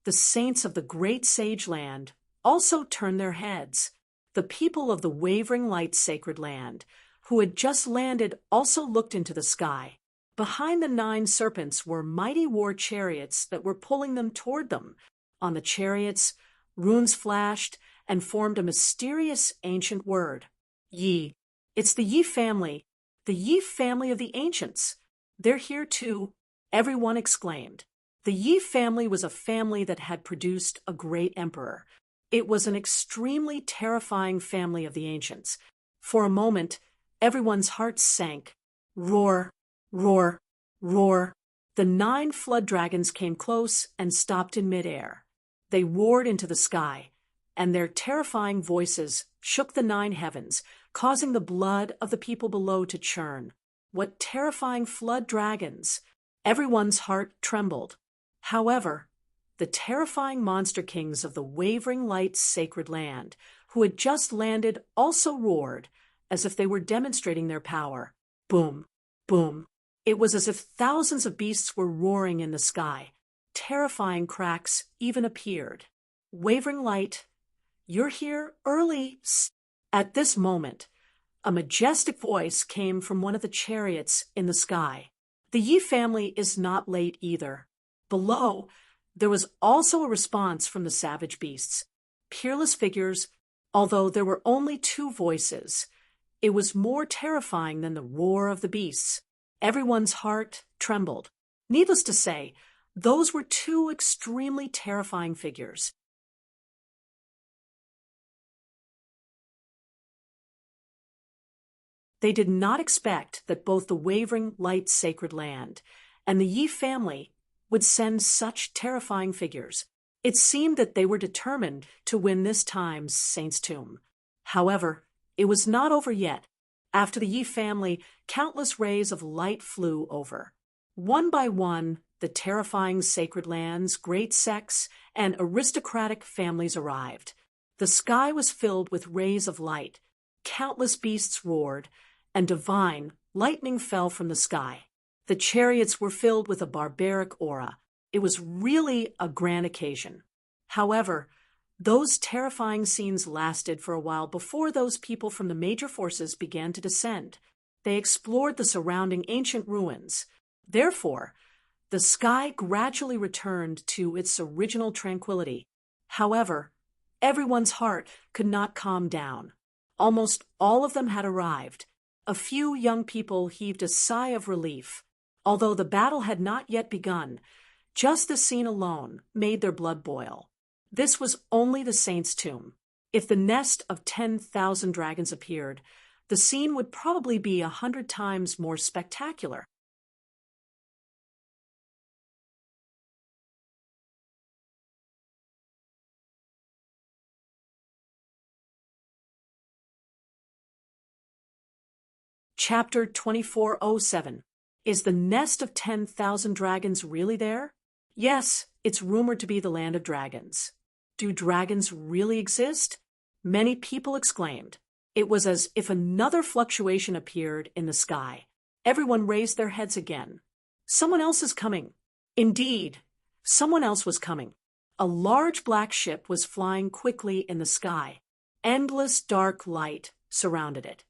the saints of the great sage land also turned their heads. The people of the wavering light sacred land, who had just landed, also looked into the sky. Behind the 9 serpents were mighty war chariots that were pulling them toward them. On the chariots, runes flashed, and formed a mysterious ancient word. Yi. It's the Yi family. The Yi family of the ancients. They're here too, everyone exclaimed. The Yi family was a family that had produced a great emperor. It was an extremely terrifying family of the ancients. For a moment, everyone's hearts sank. Roar, roar, roar. The 9 flood dragons came close and stopped in midair. They roared into the sky, and their terrifying voices shook the 9 heavens, causing the blood of the people below to churn. What terrifying flood dragons! Everyone's heart trembled. However, the terrifying monster kings of the wavering light's sacred land, who had just landed, also roared, as if they were demonstrating their power. Boom, boom. It was as if thousands of beasts were roaring in the sky. Terrifying cracks even appeared. Wavering light, you're here early. At this moment, a majestic voice came from one of the chariots in the sky. The Yi family is not late either. Below, there was also a response from the savage beasts. Peerless figures, although there were only 2 voices. It was more terrifying than the roar of the beasts. Everyone's heart trembled. Needless to say, those were 2 extremely terrifying figures. They did not expect that both the wavering light sacred land and the Yi family would send such terrifying figures. It seemed that they were determined to win this time's Saint's Tomb. However, it was not over yet. After the Yi family, countless rays of light flew over. One by one, the terrifying sacred lands, great sects, and aristocratic families arrived. The sky was filled with rays of light. Countless beasts roared, and divine lightning fell from the sky. The chariots were filled with a barbaric aura. It was really a grand occasion. However, those terrifying scenes lasted for a while before those people from the major forces began to descend. They explored the surrounding ancient ruins. Therefore, the sky gradually returned to its original tranquility. However, everyone's heart could not calm down. Almost all of them had arrived. A few young people heaved a sigh of relief. Although the battle had not yet begun, just the scene alone made their blood boil. This was only the Saint's Tomb. If the nest of 10,000 dragons appeared, the scene would probably be 100 times more spectacular. Chapter 2407. Is the nest of 10,000 dragons really there? Yes, it's rumored to be the land of dragons. Do dragons really exist? Many people exclaimed. It was as if another fluctuation appeared in the sky. Everyone raised their heads again. Someone else is coming. Indeed, someone else was coming. A large black ship was flying quickly in the sky. Endless dark light surrounded it,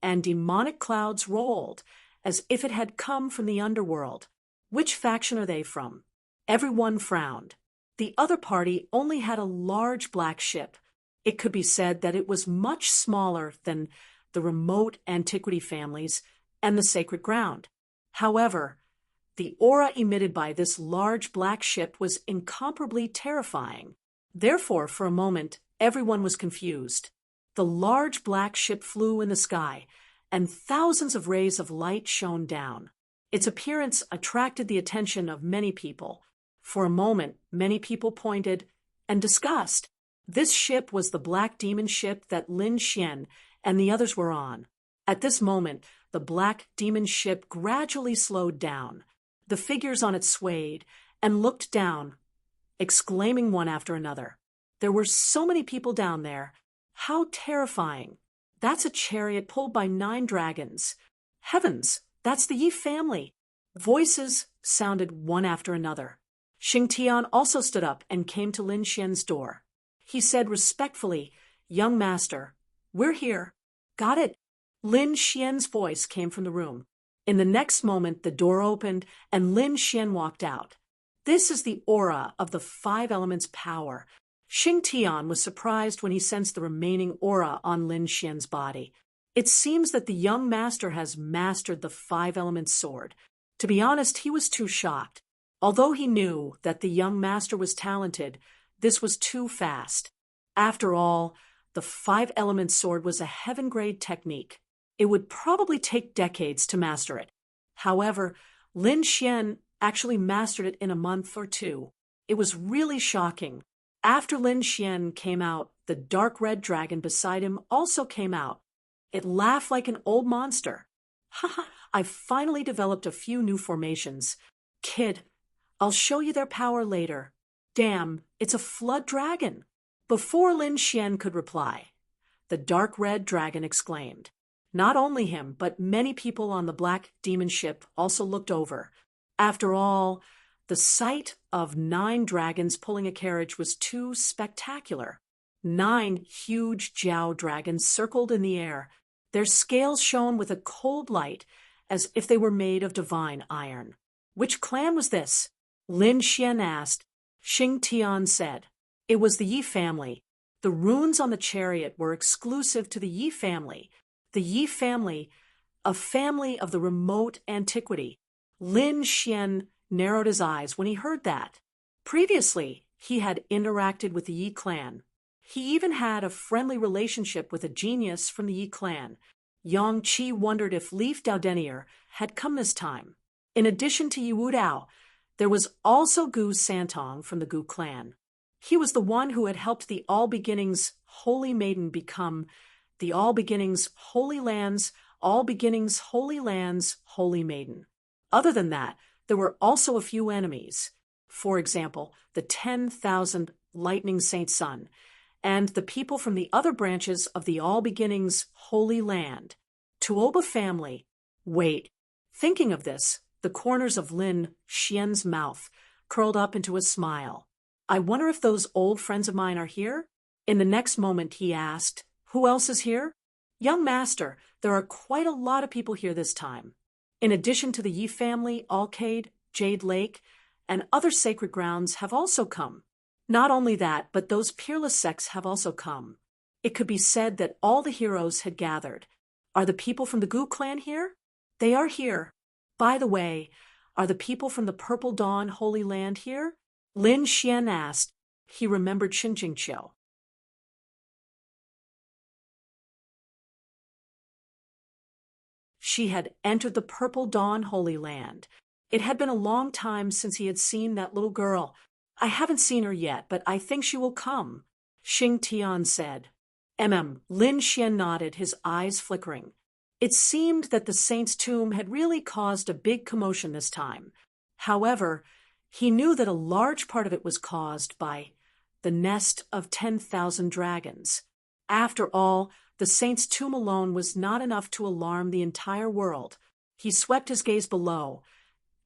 and demonic clouds rolled as if it had come from the underworld. Which faction are they from? Everyone frowned. The other party only had a large black ship. It could be said that it was much smaller than the remote antiquity families and the sacred ground. However, the aura emitted by this large black ship was incomparably terrifying. Therefore, for a moment, everyone was confused. The large black ship flew in the sky, and thousands of rays of light shone down. Its appearance attracted the attention of many people. For a moment, many people pointed and discussed. This ship was the black demon ship that Lin Xian and the others were on. At this moment, the black demon ship gradually slowed down. The figures on it swayed and looked down, exclaiming one after another. There were so many people down there. How terrifying! That's a chariot pulled by 9 dragons. Heavens, that's the Yi family. Voices sounded one after another. Xing Tian also stood up and came to Lin Xian's door. He said respectfully, "Young master, we're here." "Got it." Lin Xian's voice came from the room. In the next moment, the door opened and Lin Xian walked out. This is the aura of the 5 elements' power. Xing Tian was surprised when he sensed the remaining aura on Lin Xian's body. It seems that the young master has mastered the five-element sword. To be honest, he was too shocked. Although he knew that the young master was talented, this was too fast. After all, the five-element sword was a heaven-grade technique. It would probably take decades to master it. However, Lin Xian actually mastered it in a month or two. It was really shocking. After Lin Xian came out, the dark red dragon beside him also came out. It laughed like an old monster. Haha, I've finally developed a few new formations. Kid, I'll show you their power later. Damn, it's a flood dragon. Before Lin Xian could reply, the dark red dragon exclaimed. Not only him, but many people on the black demon ship also looked over. After all, the sight of 9 dragons pulling a carriage was too spectacular. 9 huge Jiao dragons circled in the air. Their scales shone with a cold light, as if they were made of divine iron. Which clan was this? Lin Xian asked. Xing Tian said. It was the Yi family. The runes on the chariot were exclusive to the Yi family. The Yi family, a family of the remote antiquity. Lin Xian narrowed his eyes when he heard that. Previously, he had interacted with the Yi clan. He even had a friendly relationship with a genius from the Yi clan. Yang Qi wondered if Leaf Daodenier had come this time. In addition to Yi Wudao, there was also Gu Santong from the Gu clan. He was the one who had helped the All Beginnings Holy Maiden become the All Beginnings Holy Lands, All Beginnings Holy Lands, Holy Maiden. Other than that, there were also a few enemies. For example, the 10,000 Lightning Saint Sun, and the people from the other branches of the All Beginnings Holy Land. Tuoba family. Wait. Thinking of this, the corners of Lin Xian's mouth curled up into a smile. I wonder if those old friends of mine are here? In the next moment, he asked, who else is here? Young master, there are quite a lot of people here this time. In addition to the Yi family, Alcade, Jade Lake, and other sacred grounds have also come. Not only that, but those peerless sects have also come. It could be said that all the heroes had gathered. Are the people from the Gu clan here? They are here. By the way, are the people from the Purple Dawn Holy Land here? Lin Xian asked. He remembered Xinjingqiu. She had entered the Purple Dawn Holy Land. It had been a long time since he had seen that little girl. I haven't seen her yet, but I think she will come, Xing Tian said. Lin Xian nodded, his eyes flickering. It seemed that the saint's tomb had really caused a big commotion this time. However, he knew that a large part of it was caused by the nest of 10,000 dragons. After all, the saint's tomb alone was not enough to alarm the entire world. He swept his gaze below,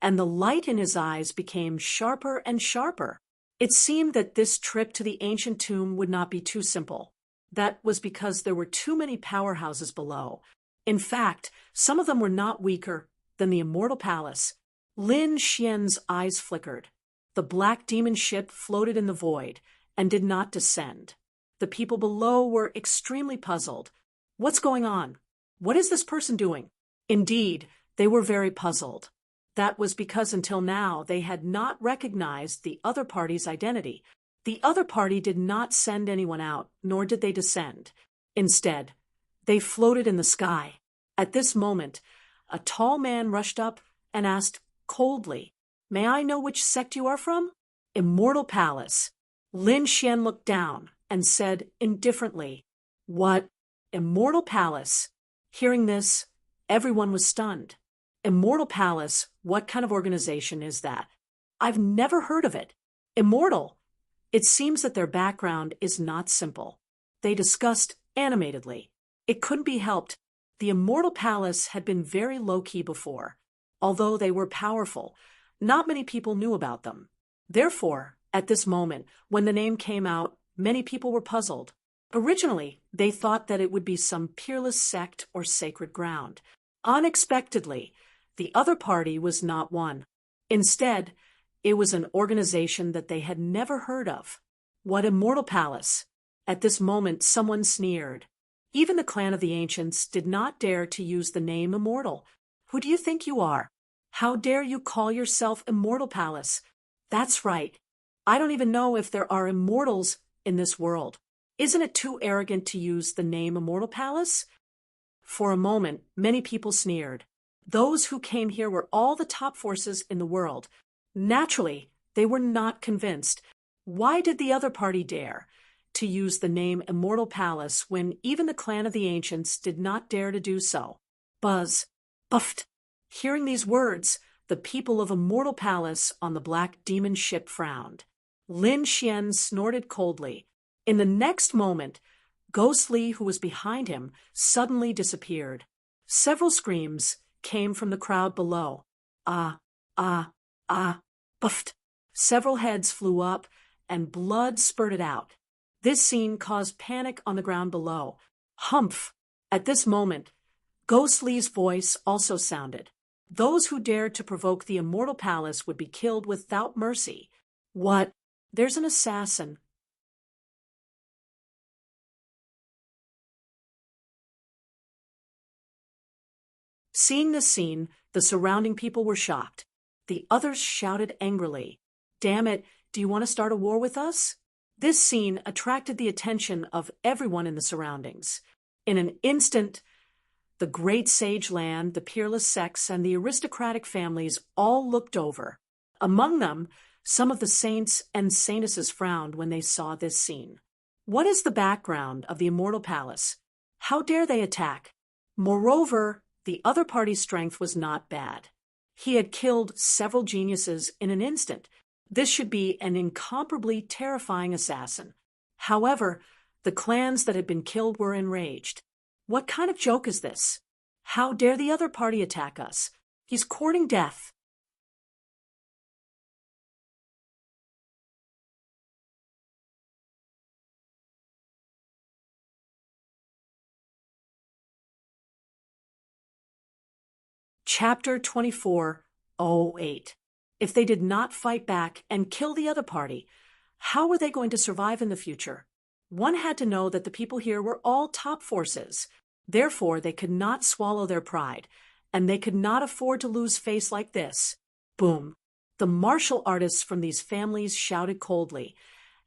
and the light in his eyes became sharper and sharper. It seemed that this trip to the ancient tomb would not be too simple. That was because there were too many powerhouses below. In fact, some of them were not weaker than the Immortal Palace. Lin Xian's eyes flickered. The black demon ship floated in the void and did not descend. The people below were extremely puzzled. What's going on? What is this person doing? Indeed, they were very puzzled. That was because until now they had not recognized the other party's identity. The other party did not send anyone out, nor did they descend. Instead, they floated in the sky. At this moment, a tall man rushed up and asked coldly, "May I know which sect you are from?" "Immortal Palace." Lin Xian looked down and said indifferently, "What? Immortal Palace?" Hearing this, everyone was stunned. Immortal Palace, what kind of organization is that? I've never heard of it. Immortal. It seems that their background is not simple. They discussed animatedly. It couldn't be helped. The Immortal Palace had been very low-key before. Although they were powerful, not many people knew about them. Therefore, at this moment, when the name came out, many people were puzzled. Originally, they thought that it would be some peerless sect or sacred ground. Unexpectedly, the other party was not one. Instead, it was an organization that they had never heard of. What immortal palace? At this moment someone sneered. Even the clan of the ancients did not dare to use the name immortal. Who do you think you are? How dare you call yourself Immortal Palace? That's right. I don't even know if there are immortals in this world. Isn't it too arrogant to use the name Immortal Palace? For a moment, many people sneered. Those who came here were all the top forces in the world. Naturally, they were not convinced. Why did the other party dare to use the name Immortal Palace when even the clan of the ancients did not dare to do so? Buzz, buffed. Hearing these words, the people of Immortal Palace on the black demon ship frowned. Lin Xian snorted coldly. In the next moment, Ghostly, who was behind him, suddenly disappeared. Several screams came from the crowd below. Ah, ah, ah, buffed. Several heads flew up, and blood spurted out. This scene caused panic on the ground below. Humph! At this moment, Ghostly's voice also sounded. Those who dared to provoke the Immortal Palace would be killed without mercy. What? There's an assassin. Seeing this scene, the surrounding people were shocked. The others shouted angrily. Damn it, do you want to start a war with us? This scene attracted the attention of everyone in the surroundings. In an instant, the great sage land, the peerless sex, and the aristocratic families all looked over. Among them, some of the saints and saintesses frowned when they saw this scene. What is the background of the Immortal Palace? How dare they attack? Moreover, the other party's strength was not bad. He had killed several geniuses in an instant. This should be an incomparably terrifying assassin. However, the clans that had been killed were enraged. What kind of joke is this? How dare the other party attack us? He's courting death. Chapter 24:08. If they did not fight back and kill the other party, how were they going to survive in the future? One had to know that the people here were all top forces. Therefore, they could not swallow their pride, and they could not afford to lose face like this. Boom. The martial artists from these families shouted coldly,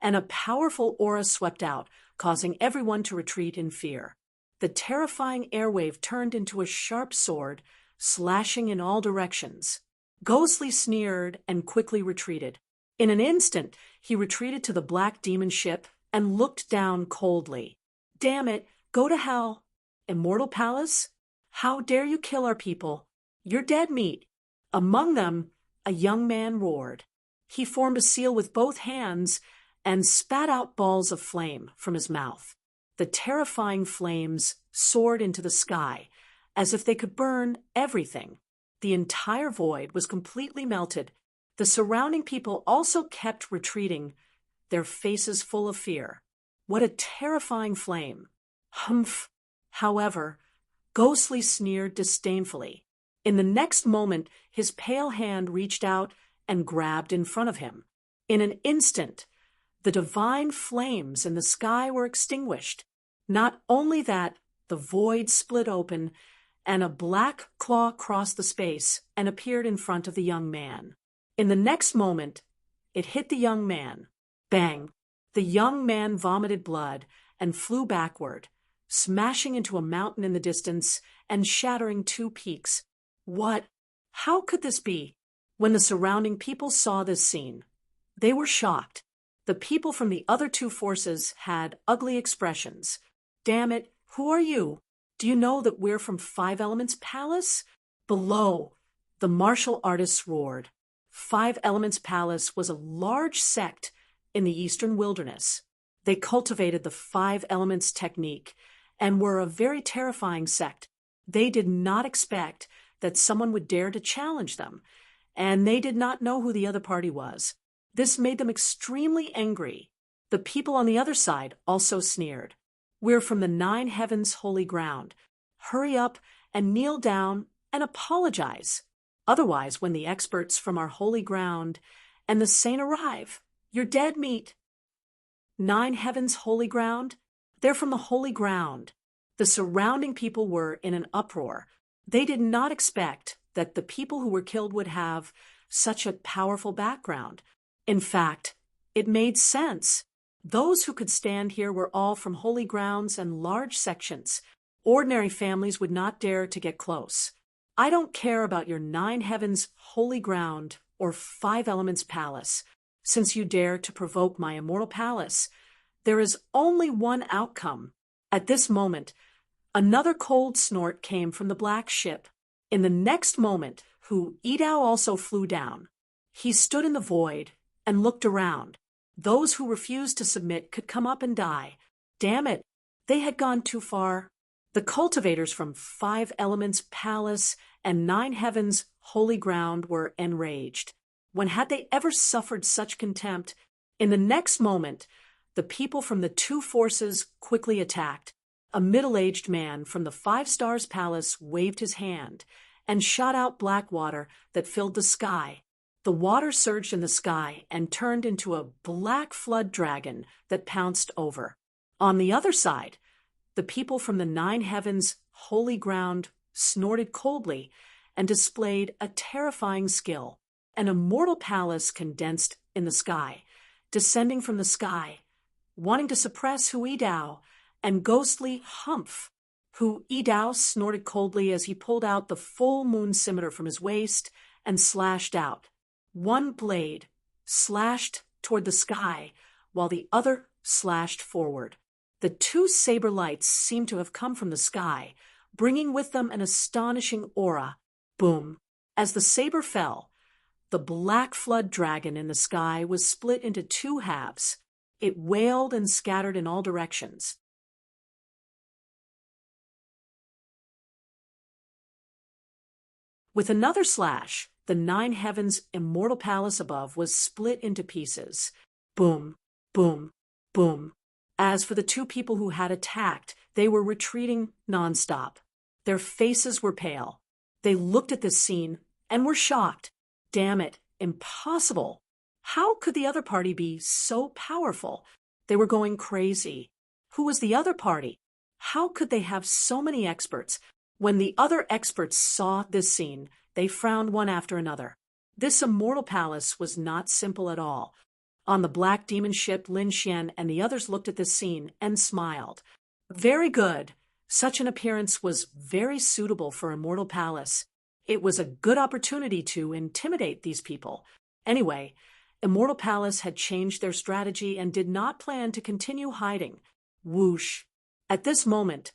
and a powerful aura swept out, causing everyone to retreat in fear. The terrifying airwave turned into a sharp sword, slashing in all directions. Ghostly sneered and quickly retreated. In an instant, he retreated to the black demon ship and looked down coldly. Damn it, go to hell. Immortal Palace? How dare you kill our people? You're dead meat. Among them, a young man roared. He formed a seal with both hands and spat out balls of flame from his mouth. The terrifying flames soared into the sky, as if they could burn everything. The entire void was completely melted. The surrounding people also kept retreating, their faces full of fear. What a terrifying flame! Humph! However, Ghostly sneered disdainfully. In the next moment, his pale hand reached out and grabbed in front of him. In an instant, the divine flames in the sky were extinguished. Not only that, the void split open, and a black claw crossed the space and appeared in front of the young man. In the next moment, it hit the young man. Bang! The young man vomited blood and flew backward, smashing into a mountain in the distance and shattering two peaks. What? How could this be? When the surrounding people saw this scene, they were shocked. The people from the other two forces had ugly expressions. Damn it, who are you? Do you know that we're from Five Elements Palace? Below, the martial artists roared. Five Elements Palace was a large sect in the eastern wilderness. They cultivated the Five Elements technique and were a very terrifying sect. They did not expect that someone would dare to challenge them, and they did not know who the other party was. This made them extremely angry. The people on the other side also sneered. We're from the Nine Heavens' holy ground. Hurry up and kneel down and apologize. Otherwise, when the experts from our holy ground and the saint arrive, you're dead meat. 9 heavens holy ground? They're from the holy ground. The surrounding people were in an uproar. They did not expect that the people who were killed would have such a powerful background. In fact, it made sense. Those who could stand here were all from holy grounds and large sections. Ordinary families would not dare to get close. I don't care about your 9 heavens holy ground or 5 elements palace. Since you dare to provoke my immortal palace, there is only one outcome. At this moment, another cold snort came from the black ship. In the next moment, Edao also flew down. He stood in the void and looked around. Those who refused to submit could come up and die. Damn it, they had gone too far. The cultivators from 5 elements palace and 9 heavens holy ground were enraged. When had they ever suffered such contempt? In the next moment, the people from the 2 forces quickly attacked. A middle-aged man from the 5 stars palace waved his hand and shot out black water that filled the sky. The water surged in the sky and turned into a black flood dragon that pounced over. On the other side, the people from the 9 heavens holy ground snorted coldly and displayed a terrifying skill. An immortal palace condensed in the sky, descending from the sky, wanting to suppress Edao and ghostly Humph. Edao snorted coldly as he pulled out the full moon scimitar from his waist and slashed out. One blade slashed toward the sky, while the other slashed forward. The 2 saber lights seemed to have come from the sky, bringing with them an astonishing aura. Boom! As the saber fell, the black flood dragon in the sky was split into 2 halves. It wailed and scattered in all directions. With another slash, the 9 heavens immortal palace above was split into pieces. Boom, boom, boom. As for the 2 people who had attacked, they were retreating nonstop. Their faces were pale. They looked at this scene and were shocked. Damn it, impossible. How could the other party be so powerful? They were going crazy. Who was the other party? How could they have so many experts? When the other experts saw this scene, they frowned one after another. This immortal palace was not simple at all. On the black demon ship, Lin Xian and the others looked at this scene and smiled. Very good. Such an appearance was very suitable for immortal palace. It was a good opportunity to intimidate these people. Anyway, immortal palace had changed their strategy and did not plan to continue hiding. Whoosh! At this moment,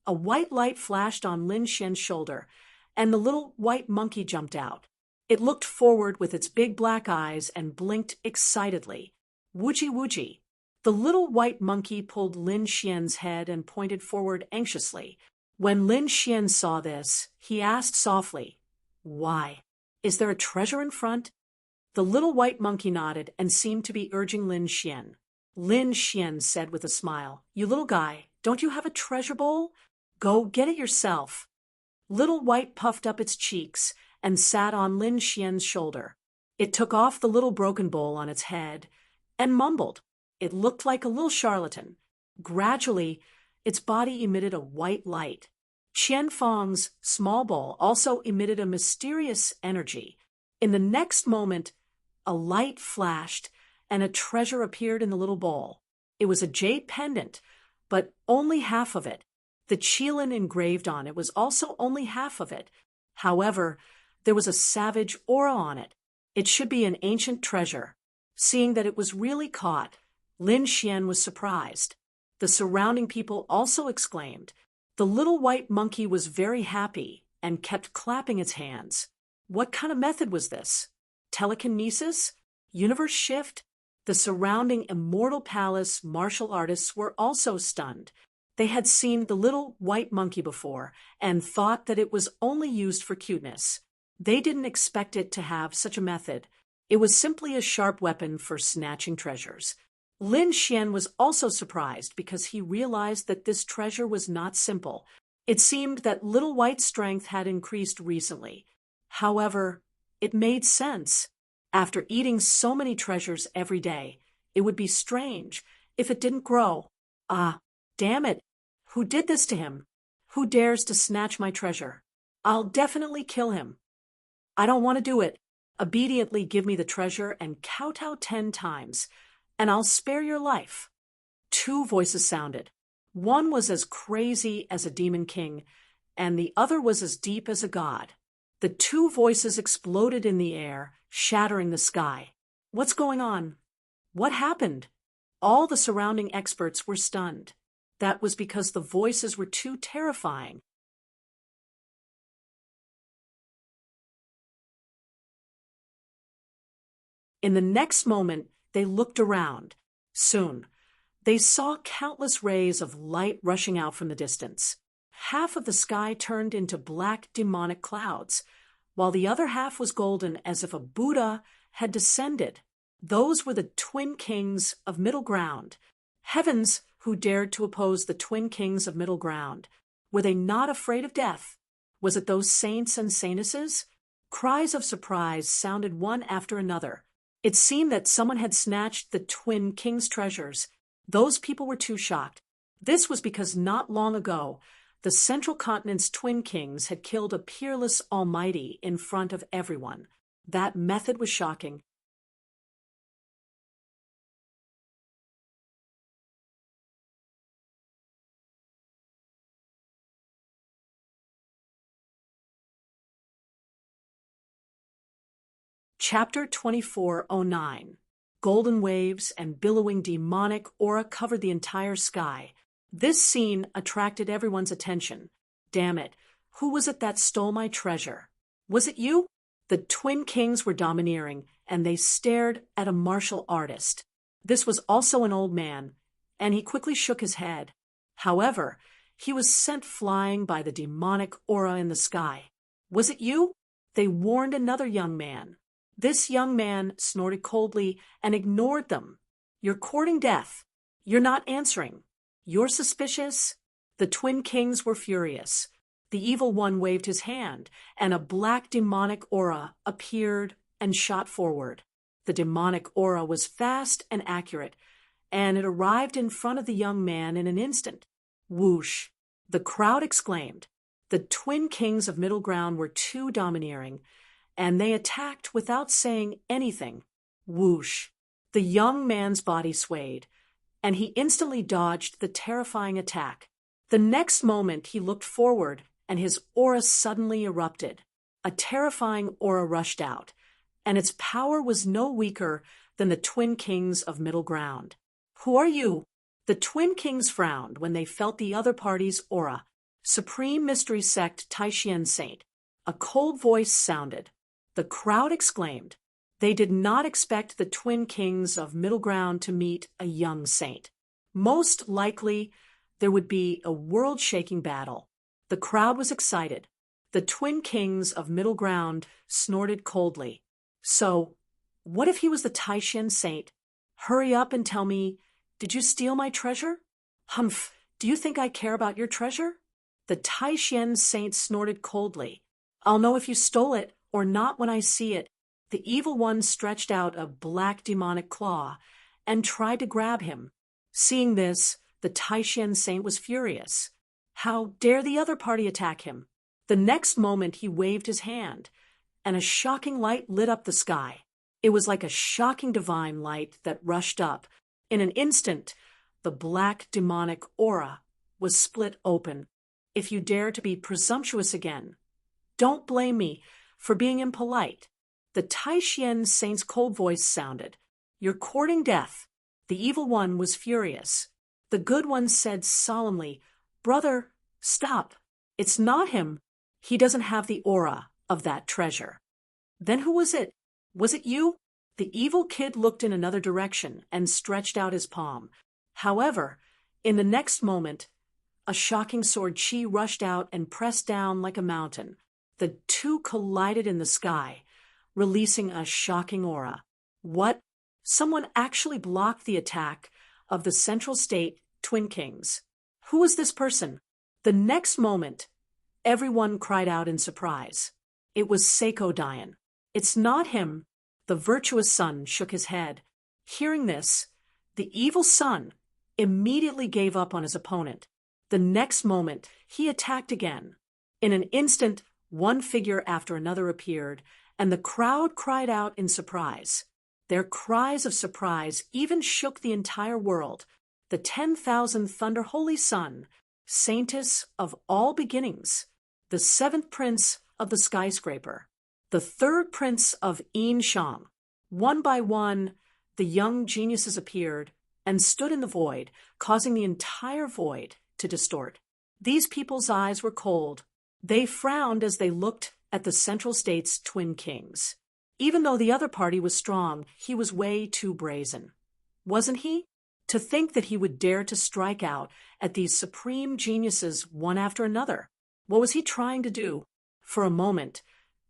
a white light flashed on Lin Xian's shoulder, and the little white monkey jumped out. It looked forward with its big black eyes and blinked excitedly. Woogie woogie. The little white monkey pulled Lin Xian's head and pointed forward anxiously. When Lin Xian saw this, he asked softly, "Why? Is there a treasure in front?" The little white monkey nodded and seemed to be urging Lin Xian. Lin Xian said with a smile, "You little guy, don't you have a treasure bowl? Go get it yourself." Little White puffed up its cheeks and sat on Lin Xian's shoulder. It took off the little broken bowl on its head and mumbled. It looked like a little charlatan. Gradually, its body emitted a white light. Qian Fang's small bowl also emitted a mysterious energy. In the next moment, a light flashed and a treasure appeared in the little bowl. It was a jade pendant, but only half of it. The qilin engraved on it was also only half of it. However, there was a savage aura on it. It should be an ancient treasure. Seeing that it was really caught, Lin Xian was surprised. The surrounding people also exclaimed. The little white monkey was very happy and kept clapping its hands. What kind of method was this? Telekinesis? Universe shift? The surrounding immortal palace martial artists were also stunned. They had seen the little white monkey before and thought that it was only used for cuteness. They didn't expect it to have such a method. It was simply a sharp weapon for snatching treasures. Lin Xian was also surprised because he realized that this treasure was not simple. It seemed that Little White's strength had increased recently. However, it made sense. After eating so many treasures every day, it would be strange if it didn't grow. Ah, damn it. Who did this to him? Who dares to snatch my treasure? I'll definitely kill him. I don't want to do it. Obediently give me the treasure and kowtow 10 times, and I'll spare your life. 2 voices sounded. One was as crazy as a demon king, and the other was as deep as a god. The 2 voices exploded in the air, shattering the sky. What's going on? What happened? All the surrounding experts were stunned. That was because the voices were too terrifying. In the next moment, they looked around. Soon, they saw countless rays of light rushing out from the distance. Half of the sky turned into black demonic clouds, while the other half was golden as if a Buddha had descended. Those were the twin kings of Middle Ground. Heavens, who dared to oppose the twin kings of Middle Ground? Were they not afraid of death? Was it those saints and saintesses? Cries of surprise sounded one after another. It seemed that someone had snatched the twin kings' treasures. Those people were too shocked. This was because not long ago, the Central Continent's twin kings had killed a peerless almighty in front of everyone. That method was shocking. Chapter 2409. Golden waves and billowing demonic aura covered the entire sky. This scene attracted everyone's attention. Damn it, who was it that stole my treasure? Was it you? The twin kings were domineering, and they stared at a martial artist. This was also an old man, and he quickly shook his head. However, he was sent flying by the demonic aura in the sky. Was it you? They warned another young man. This young man snorted coldly and ignored them. You're courting death. You're not answering. You're suspicious. The twin kings were furious. The evil one waved his hand, and a black demonic aura appeared and shot forward. The demonic aura was fast and accurate, and it arrived in front of the young man in an instant. Whoosh! The crowd exclaimed. The twin kings of Middle Ground were too domineering, and they attacked without saying anything. Whoosh! The young man's body swayed, and he instantly dodged the terrifying attack. The next moment he looked forward, and his aura suddenly erupted. A terrifying aura rushed out, and its power was no weaker than the twin kings of Middle Ground. Who are you? The twin kings frowned when they felt the other party's aura. Supreme Mystery Sect Taishan Saint. A cold voice sounded. The crowd exclaimed. They did not expect the twin kings of Middle Ground to meet a young saint. Most likely, there would be a world-shaking battle. The crowd was excited. The twin kings of Middle Ground snorted coldly. So, what if he was the Taishan Saint? Hurry up and tell me, did you steal my treasure? Humph, do you think I care about your treasure? The Taishan Saint snorted coldly. I'll know if you stole it or not when I see it. The evil one stretched out a black demonic claw and tried to grab him. Seeing this, the Taishan Saint was furious. How dare the other party attack him? The next moment he waved his hand, and a shocking light lit up the sky. It was like a shocking divine light that rushed up. In an instant, the black demonic aura was split open. If you dare to be presumptuous again, don't blame me for being impolite. The Taishan Saint's cold voice sounded. You're courting death. The evil one was furious. The good one said solemnly, Brother, stop. It's not him. He doesn't have the aura of that treasure. Then who was it? Was it you? The evil kid looked in another direction and stretched out his palm. However, in the next moment, a shocking sword chi rushed out and pressed down like a mountain. The two collided in the sky, releasing a shocking aura. What? Someone actually blocked the attack of the Central State Twin Kings. Who was this person? The next moment, everyone cried out in surprise. It was Seiko Dian. It's not him. The virtuous son shook his head. Hearing this, the evil son immediately gave up on his opponent. The next moment, he attacked again. In an instant, one figure after another appeared, and the crowd cried out in surprise. Their cries of surprise even shook the entire world. The 10,000 Thunder Holy Sun, saintess of all beginnings, the seventh prince of the skyscraper, the third prince of Yin Shang. One by one, the young geniuses appeared and stood in the void, causing the entire void to distort. These people's eyes were cold. They frowned as they looked at the Central State's twin kings. Even though the other party was strong, he was way too brazen. Wasn't he? To think that he would dare to strike out at these supreme geniuses one after another. What was he trying to do? For a moment,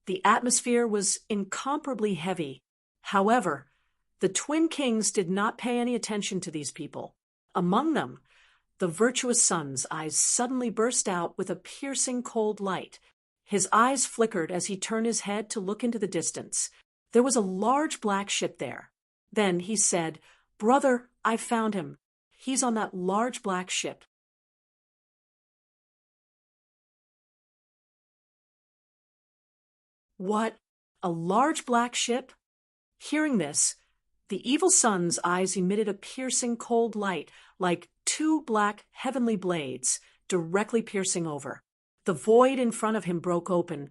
the atmosphere was incomparably heavy. However, the twin kings did not pay any attention to these people. Among them, the virtuous sun's eyes suddenly burst out with a piercing cold light. His eyes flickered as he turned his head to look into the distance. There was a large black ship there. Then he said, "Brother, I found him. He's on that large black ship." What? A large black ship? Hearing this, the evil sun's eyes emitted a piercing cold light, like two black heavenly blades, directly piercing over. The void in front of him broke open,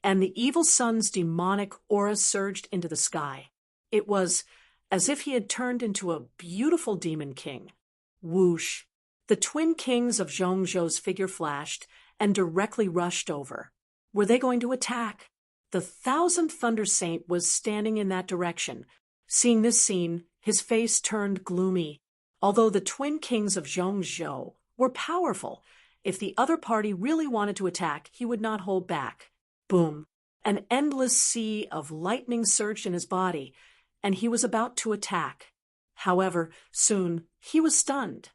and the evil sun's demonic aura surged into the sky. It was as if he had turned into a beautiful demon king. Whoosh! The twin kings of Zhongzhou's figure flashed and directly rushed over. Were they going to attack? The 1,000th Thunder Saint was standing in that direction. Seeing this scene, his face turned gloomy. Although the twin kings of Zhongzhou were powerful, if the other party really wanted to attack, he would not hold back. Boom! An endless sea of lightning surged in his body, and he was about to attack. However, soon he was stunned,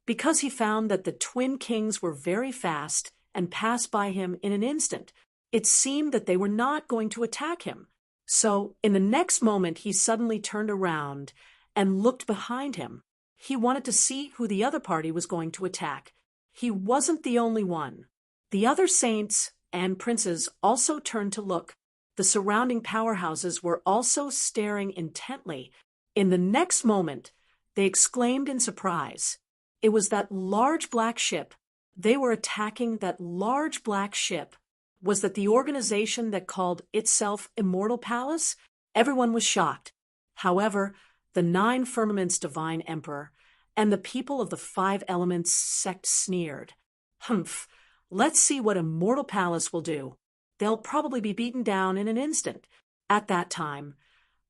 because he found that the twin kings were very fast and passed by him in an instant. It seemed that they were not going to attack him. So, in the next moment, he suddenly turned around and looked behind him. He wanted to see who the other party was going to attack. He wasn't the only one. The other saints and princes also turned to look. The surrounding powerhouses were also staring intently. In the next moment, they exclaimed in surprise. It was that large black ship. They were attacking that large black ship. Was that the organization that called itself Immortal Palace? Everyone was shocked. However, the 9 Firmaments Divine Emperor and the people of the 5 Elements sect sneered. Humph, let's see what Immortal Palace will do. They'll probably be beaten down in an instant. At that time,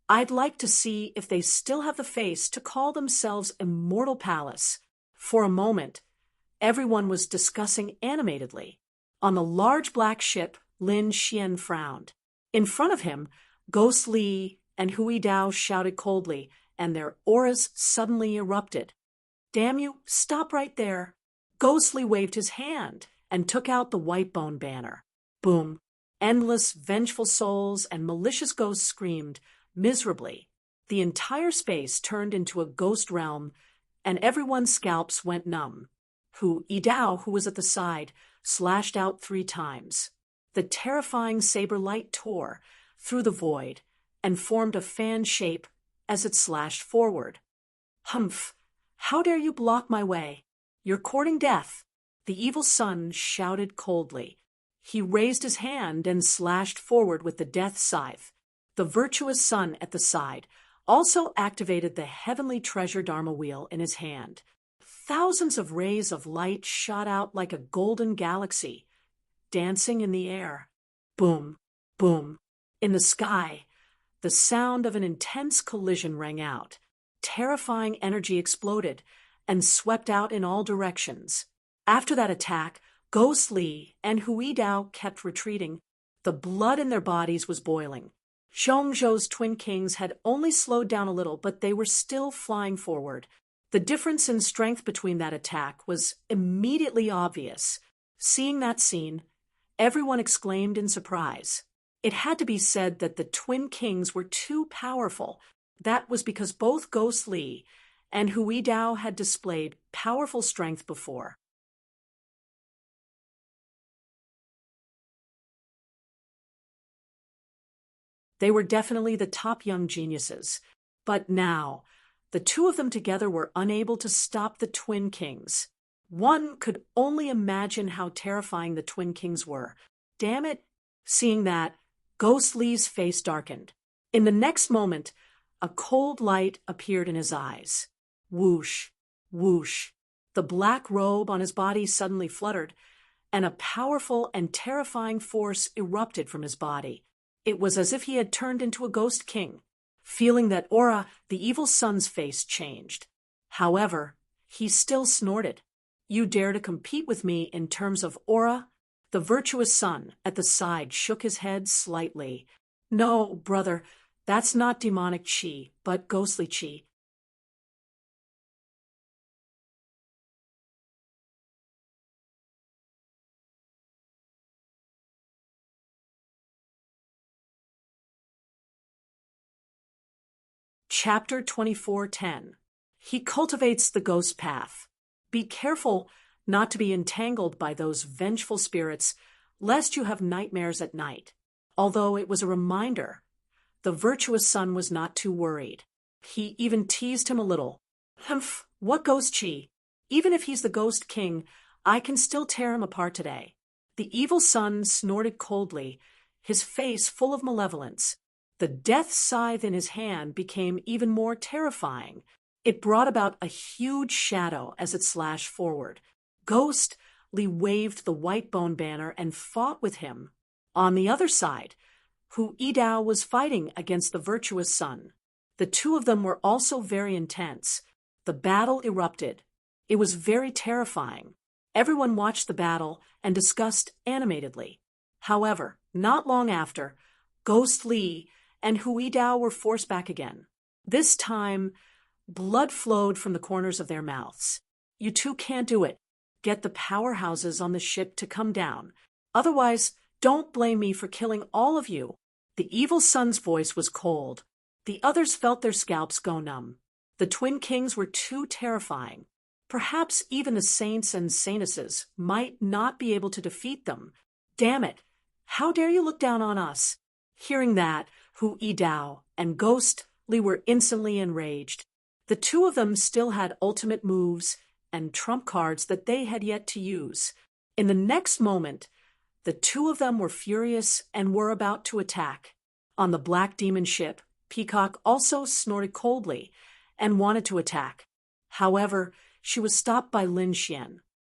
I'd like to see if they still have the face to call themselves Immortal Palace. For a moment, everyone was discussing animatedly. On the large black ship, Lin Xian frowned. In front of him, Ghost Li and Hui Dao shouted coldly, and their auras suddenly erupted. "Damn you, stop right there." Ghost Li waved his hand and took out the white bone banner. Boom! Endless, vengeful souls and malicious ghosts screamed miserably. The entire space turned into a ghost realm, and everyone's scalps went numb. Hu Yidao, who was at the side, slashed out 3 times. The terrifying saber light tore through the void and formed a fan shape as it slashed forward. "Humph! How dare you block my way? You're courting death!" The evil sun shouted coldly. He raised his hand and slashed forward with the death scythe. The virtuous sun at the side also activated the heavenly treasure Dharma wheel in his hand. Thousands of rays of light shot out like a golden galaxy, dancing in the air. Boom, boom. In the sky, the sound of an intense collision rang out. Terrifying energy exploded and swept out in all directions. After that attack, Ghost Li and Hui Dao kept retreating. The blood in their bodies was boiling. Zhongzhou's twin kings had only slowed down a little, but they were still flying forward. The difference in strength between that attack was immediately obvious. Seeing that scene, everyone exclaimed in surprise. It had to be said that the twin kings were too powerful. That was because both Ghost Li and Hui Dao had displayed powerful strength before. They were definitely the top young geniuses. But now, the two of them together were unable to stop the Twin Kings. One could only imagine how terrifying the Twin Kings were. Damn it! Seeing that, Ghost Li's face darkened. In the next moment, a cold light appeared in his eyes. Whoosh, whoosh. The black robe on his body suddenly fluttered, and a powerful and terrifying force erupted from his body. It was as if he had turned into a ghost king. Feeling that aura, the evil sun's face changed. However, he still snorted. You dare to compete with me in terms of aura? The virtuous sun at the side shook his head slightly. No, brother, that's not demonic chi, but ghostly chi. Chapter 24:10. He cultivates the ghost path. Be careful not to be entangled by those vengeful spirits, lest you have nightmares at night. Although it was a reminder, the virtuous son was not too worried. He even teased him a little. Humph, what ghost chi? Even if he's the ghost king, I can still tear him apart today. The evil son snorted coldly, his face full of malevolence. The death scythe in his hand became even more terrifying. It brought about a huge shadow as it slashed forward. Ghost Li waved the white bone banner and fought with him. On the other side, Hu Yidao was fighting against the virtuous son. The two of them were also very intense. The battle erupted. It was very terrifying. Everyone watched the battle and discussed animatedly. However, not long after, Ghost Li and Hu Yidao were forced back again. This time, blood flowed from the corners of their mouths. You two can't do it. Get the powerhouses on the ship to come down. Otherwise, don't blame me for killing all of you. The evil son's voice was cold. The others felt their scalps go numb. The Twin Kings were too terrifying. Perhaps even the saints and saintesses might not be able to defeat them. Damn it! How dare you look down on us? Hearing that, Hu Yidao and Ghost Li were instantly enraged. The two of them still had ultimate moves and trump cards that they had yet to use. In the next moment, the two of them were furious and were about to attack. On the Black Demon ship, Peacock also snorted coldly and wanted to attack. However, she was stopped by Lin Xian.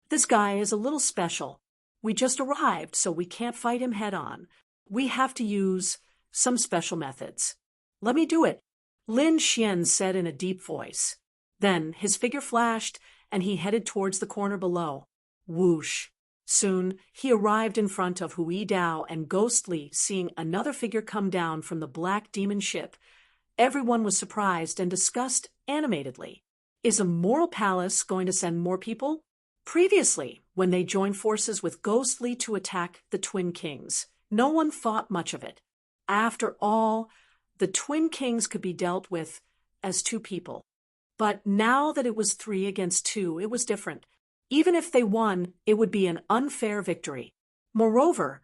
This guy is a little special. We just arrived, so we can't fight him head-on. We have to use some special methods. Let me do it, Lin Xian said in a deep voice. Then his figure flashed, and he headed towards the corner below. Whoosh! Soon, he arrived in front of Hu Yidao and Ghost Li, seeing another figure come down from the Black Demon ship. Everyone was surprised and discussed animatedly. Is Immortal Palace going to send more people? Previously, when they joined forces with Ghost Li to attack the Twin Kings, no one thought much of it. After all, the Twin Kings could be dealt with as two people. But now that it was 3 against 2, it was different. Even if they won, it would be an unfair victory. Moreover,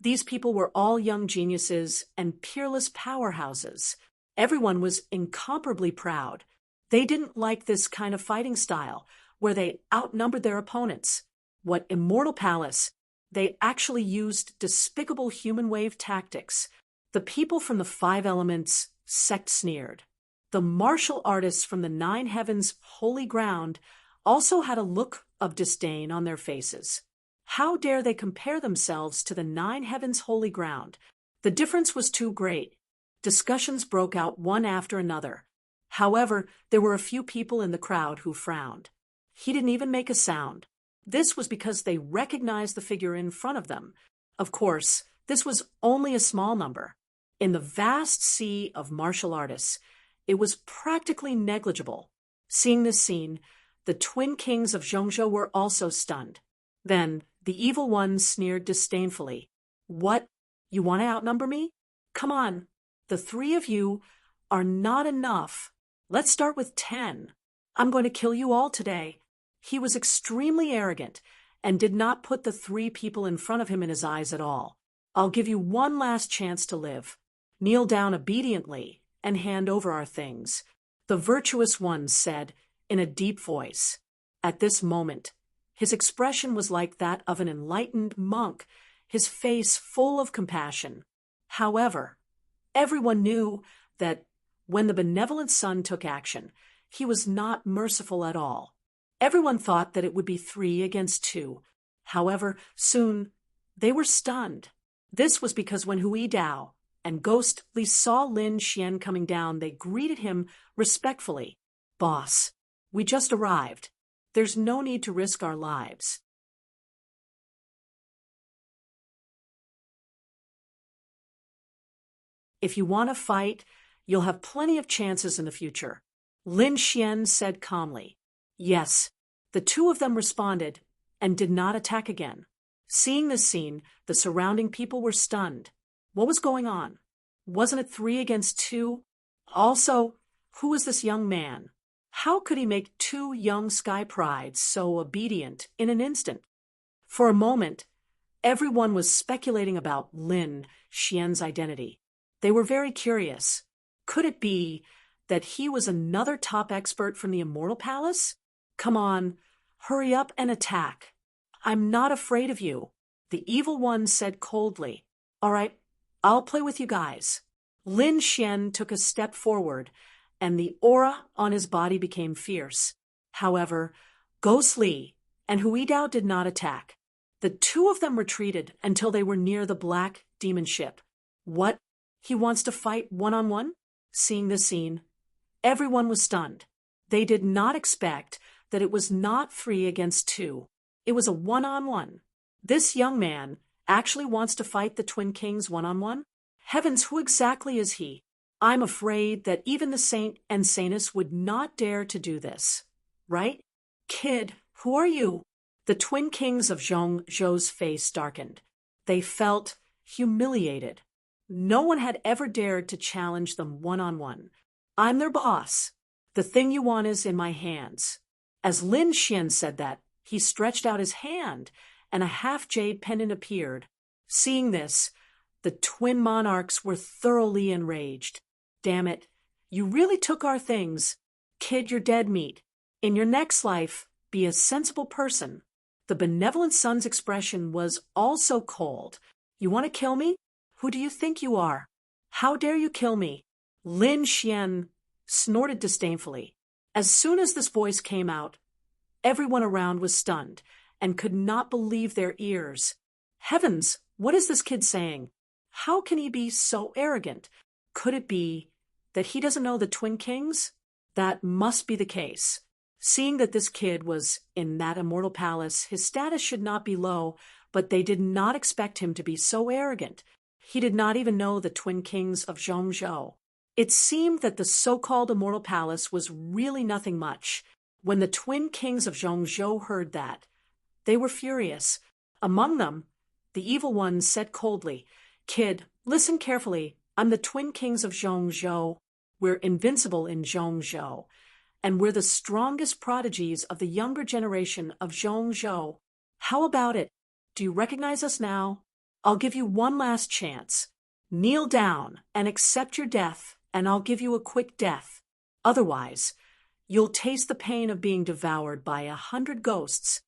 these people were all young geniuses and peerless powerhouses. Everyone was incomparably proud. They didn't like this kind of fighting style, where they outnumbered their opponents. What Immortal Palace? They actually used despicable human wave tactics. The people from the 5 Elements sect sneered. The martial artists from the 9 Heavens' holy ground also had a look of disdain on their faces. How dare they compare themselves to the 9 Heavens' holy ground? The difference was too great. Discussions broke out one after another. However, there were a few people in the crowd who frowned. He didn't even make a sound. This was because they recognized the figure in front of them. Of course, this was only a small number. In the vast sea of martial artists, it was practically negligible. Seeing this scene, the Twin Kings of Zhongzhou were also stunned. Then, the evil one sneered disdainfully. What? You want to outnumber me? Come on. The 3 of you are not enough. Let's start with 10. I'm going to kill you all today. He was extremely arrogant and did not put the three people in front of him in his eyes at all. I'll give you one last chance to live. Kneel down obediently and hand over our things, the virtuous one said in a deep voice. At this moment, his expression was like that of an enlightened monk, his face full of compassion. However, everyone knew that when the benevolent son took action, he was not merciful at all. Everyone thought that it would be 3 against 2. However, soon they were stunned. This was because when Hui Dao and Ghost Li saw Lin Xian coming down, they greeted him respectfully. Boss, we just arrived. There's no need to risk our lives. If you want to fight, you'll have plenty of chances in the future, Lin Xian said calmly. Yes, the two of them responded and did not attack again. Seeing this scene, the surrounding people were stunned. What was going on? Wasn't it 3 against 2? Also, who was this young man? How could he make 2 young sky prides so obedient in an instant? For a moment, everyone was speculating about Lin Xian's identity. They were very curious. Could it be that he was another top expert from the Immortal Palace? Come on, hurry up and attack. I'm not afraid of you, the evil one said coldly. All right, I'll play with you guys. Lin Xian took a step forward, and the aura on his body became fierce. However, Ghost Li and Hui Dao did not attack. The two of them retreated until they were near the black demon ship. What? He wants to fight one-on-one? Seeing this scene, everyone was stunned. They did not expect that it was not 3 against 2. It was a one-on-one. This young man actually wants to fight the Twin Kings one-on-one? Heavens, who exactly is he? I'm afraid that even the saint and saintess would not dare to do this. Right? Kid, who are you? The Twin Kings of Zhongzhou's face darkened. They felt humiliated. No one had ever dared to challenge them one-on-one. I'm their boss. The thing you want is in my hands. As Lin Xian said that, he stretched out his hand, and a half-jade pendant appeared. Seeing this, the twin monarchs were thoroughly enraged. Damn it, you really took our things. Kid, you're dead meat. In your next life, be a sensible person. The benevolent son's expression was also cold. You want to kill me? Who do you think you are? How dare you kill me? Lin Xian snorted disdainfully. As soon as this voice came out, everyone around was stunned and could not believe their ears. Heavens, what is this kid saying? How can he be so arrogant? Could it be that he doesn't know the Twin Kings? That must be the case. Seeing that this kid was in that immortal palace, his status should not be low, but they did not expect him to be so arrogant. He did not even know the Twin Kings of Zhongzhou. It seemed that the so-called immortal palace was really nothing much. When the Twin Kings of Zhongzhou heard that, they were furious. Among them, the evil one said coldly, Kid, listen carefully. I'm the Twin Kings of Zhongzhou. We're invincible in Zhongzhou, and we're the strongest prodigies of the younger generation of Zhongzhou. How about it? Do you recognize us now? I'll give you one last chance. Kneel down and accept your death, and I'll give you a quick death. Otherwise, you'll taste the pain of being devoured by 100 ghosts.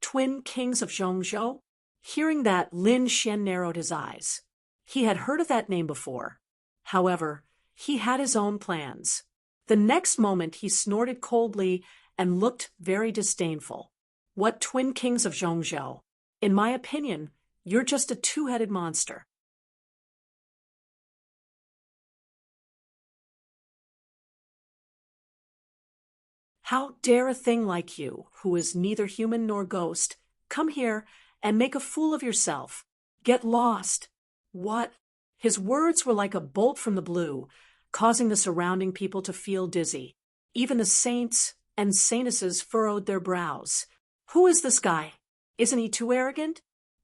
Twin Kings of Zhongzhou? Hearing that, Lin Xian narrowed his eyes. He had heard of that name before. However, he had his own plans. The next moment he snorted coldly and looked very disdainful. What Twin Kings of Zhongzhou? In my opinion, you're just a two-headed monster. How dare a thing like you, who is neither human nor ghost, come here and make a fool of yourself? Get lost. What? His words were like a bolt from the blue, causing the surrounding people to feel dizzy. Even the saints and saintesses furrowed their brows. Who is this guy? Isn't he too arrogant?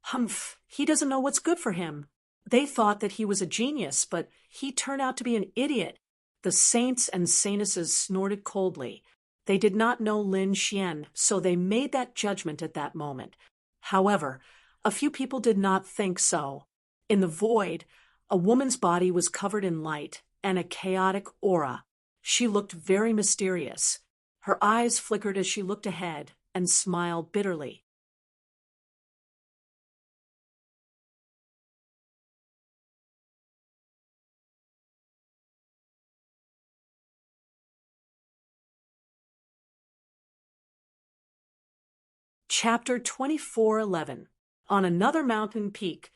Humph, he doesn't know what's good for him. They thought that he was a genius, but he turned out to be an idiot. The saints and saintesses snorted coldly. They did not know Lin Xian, so they made that judgment at that moment. However, a few people did not think so. In the void, a woman's body was covered in light and a chaotic aura. She looked very mysterious. Her eyes flickered as she looked ahead and smiled bitterly. Chapter 24:11. On another mountain peak,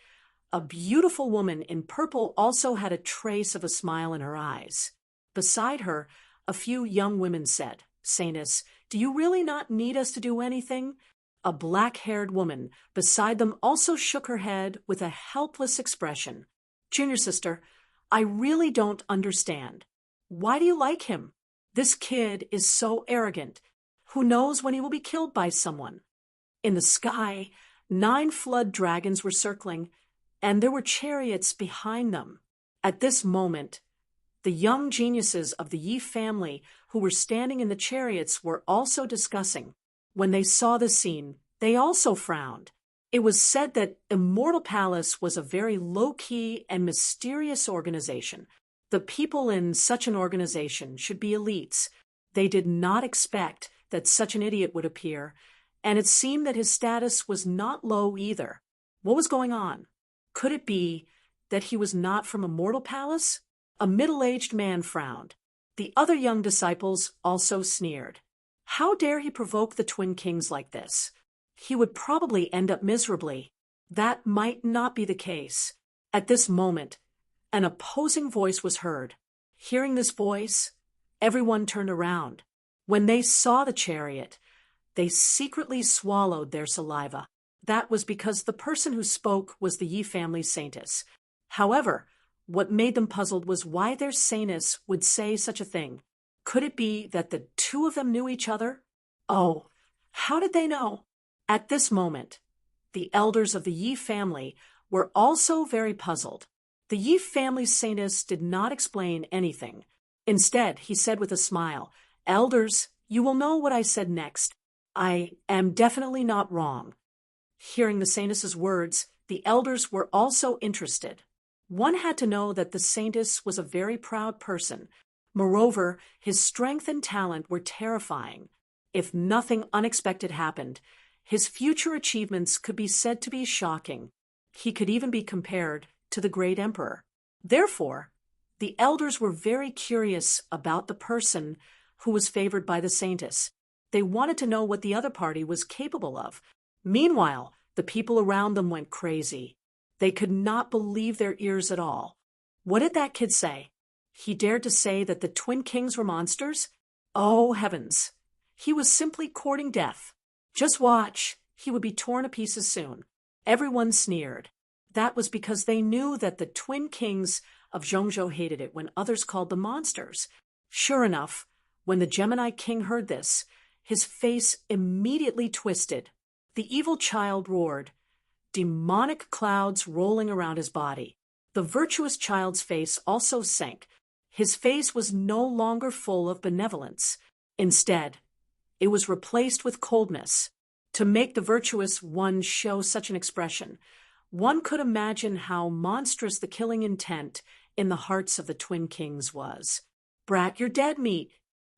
a beautiful woman in purple also had a trace of a smile in her eyes. Beside her, a few young women said, "Saintess, do you really not need us to do anything?" A black-haired woman beside them also shook her head with a helpless expression. "Junior sister, I really don't understand. Why do you like him? This kid is so arrogant. Who knows when he will be killed by someone?" In the sky, 9 flood dragons were circling, and there were chariots behind them. At this moment, the young geniuses of the Yi family who were standing in the chariots were also discussing. When they saw the scene, they also frowned. It was said that Immortal Palace was a very low-key and mysterious organization. The people in such an organization should be elites. They did not expect that such an idiot would appear, and it seemed that his status was not low either. What was going on? Could it be that he was not from Immortal Palace? A middle-aged man frowned. The other young disciples also sneered. How dare he provoke the twin kings like this? He would probably end up miserably. That might not be the case. At this moment, an opposing voice was heard. Hearing this voice, everyone turned around. When they saw the chariot, they secretly swallowed their saliva. That was because the person who spoke was the Yi family's saintess. However, what made them puzzled was why their saintess would say such a thing. Could it be that the two of them knew each other? Oh, how did they know? At this moment, the elders of the Yi family were also very puzzled. The Yi family's saintess did not explain anything. Instead, he said with a smile, "Elders, you will know what I said next. I am definitely not wrong." Hearing the saintess's words, the elders were also interested. One had to know that the saintess was a very proud person. Moreover, his strength and talent were terrifying. If nothing unexpected happened, his future achievements could be said to be shocking. He could even be compared to the great emperor. Therefore, the elders were very curious about the person who was favored by the saintess. They wanted to know what the other party was capable of. Meanwhile, the people around them went crazy. They could not believe their ears at all. What did that kid say? He dared to say that the twin kings were monsters? Oh, heavens. He was simply courting death. Just watch. He would be torn to pieces soon. Everyone sneered. That was because they knew that the twin kings of Zhongzhou hated it when others called them monsters. Sure enough, when the Gemini king heard this, his face immediately twisted. The evil child roared, demonic clouds rolling around his body. The virtuous child's face also sank. His face was no longer full of benevolence. Instead, it was replaced with coldness. To make the virtuous one show such an expression, one could imagine how monstrous the killing intent in the hearts of the twin kings was. "Brat, you're dead meat.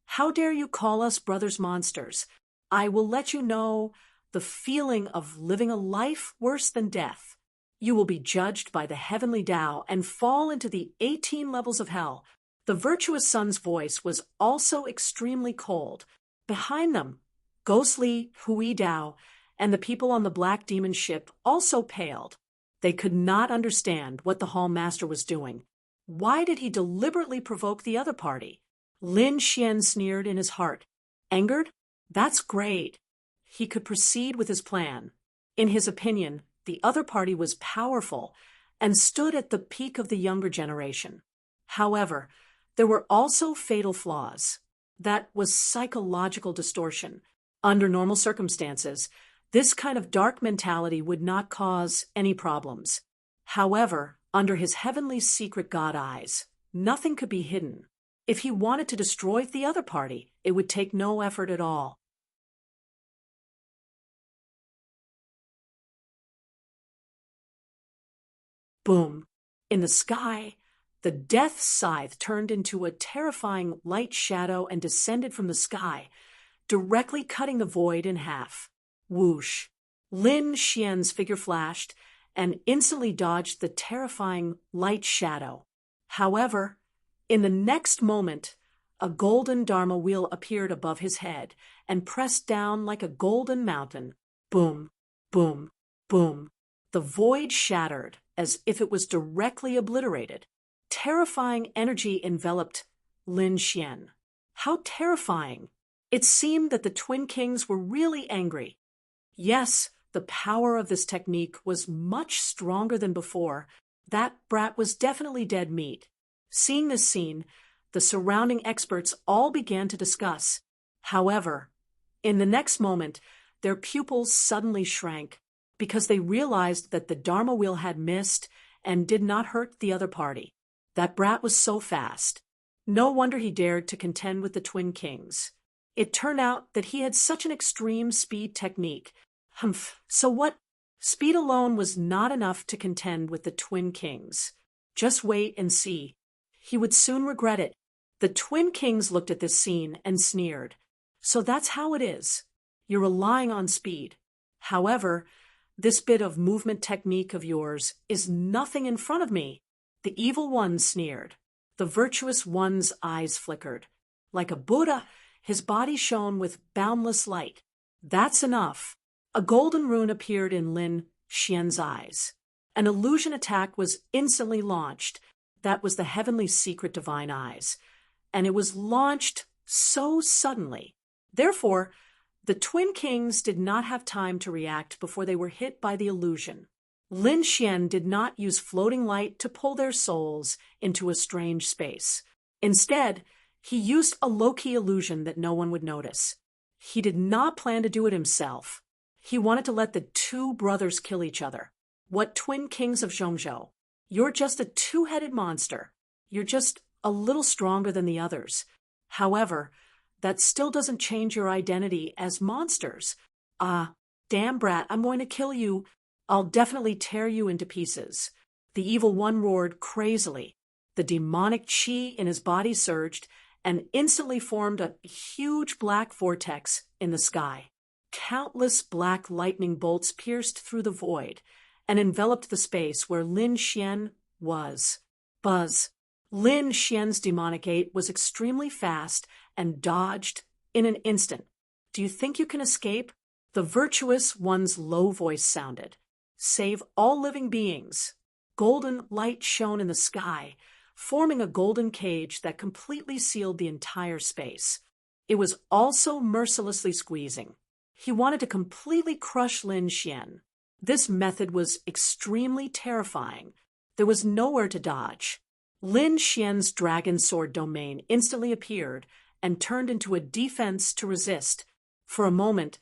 How dare you call us brothers monsters? I will let you know the feeling of living a life worse than death. You will be judged by the heavenly Tao and fall into the 18 levels of hell." The virtuous son's voice was also extremely cold. Behind them, ghostly Hui Dao and the people on the black demon ship also paled. They could not understand what the hall master was doing. Why did he deliberately provoke the other party? Lin Xian sneered in his heart. Angered? That's great. He could proceed with his plan. In his opinion, the other party was powerful and stood at the peak of the younger generation. However, there were also fatal flaws. That was psychological distortion. Under normal circumstances, this kind of dark mentality would not cause any problems. However, under his heavenly secret God eyes, nothing could be hidden. If he wanted to destroy the other party, it would take no effort at all. Boom! In the sky, the death scythe turned into a terrifying light shadow and descended from the sky, directly cutting the void in half. Whoosh! Lin Xian's figure flashed and instantly dodged the terrifying light shadow. However, in the next moment, a golden Dharma wheel appeared above his head and pressed down like a golden mountain. Boom, boom, boom. The void shattered as if it was directly obliterated. Terrifying energy enveloped Lin Xian. How terrifying! It seemed that the Twin Kings were really angry. Yes, the power of this technique was much stronger than before. That brat was definitely dead meat. Seeing this scene, the surrounding experts all began to discuss. However, in the next moment, their pupils suddenly shrank because they realized that the Dharma wheel had missed and did not hurt the other party. That brat was so fast. No wonder he dared to contend with the Twin Kings. It turned out that he had such an extreme speed technique. So what? Speed alone was not enough to contend with the Twin Kings. Just wait and see. He would soon regret it. The Twin Kings looked at this scene and sneered. So that's how it is. You're relying on speed. However, this bit of movement technique of yours is nothing in front of me. The evil one sneered. The virtuous one's eyes flickered. Like a Buddha, his body shone with boundless light. That's enough. A golden rune appeared in Lin Xian's eyes. An illusion attack was instantly launched. That was the heavenly secret divine eyes. And it was launched so suddenly. Therefore, the Twin Kings did not have time to react before they were hit by the illusion. Lin Xian did not use floating light to pull their souls into a strange space. Instead, he used a low-key illusion that no one would notice. He did not plan to do it himself. He wanted to let the two brothers kill each other. What Twin Kings of Zhongzhou? You're just a two-headed monster. You're just a little stronger than the others. However, that still doesn't change your identity as monsters. Damn brat, I'm going to kill you. I'll definitely tear you into pieces. The evil one roared crazily. The demonic chi in his body surged and instantly formed a huge black vortex in the sky. Countless black lightning bolts pierced through the void and enveloped the space where Lin Xian was. Buzz. Lin Xian's demonic gate was extremely fast and dodged in an instant. Do you think you can escape? The virtuous one's low voice sounded. Save all living beings. Golden light shone in the sky, forming a golden cage that completely sealed the entire space. It was also mercilessly squeezing. He wanted to completely crush Lin Xian. This method was extremely terrifying. There was nowhere to dodge. Lin Xian's dragon sword domain instantly appeared and turned into a defense to resist. For a moment,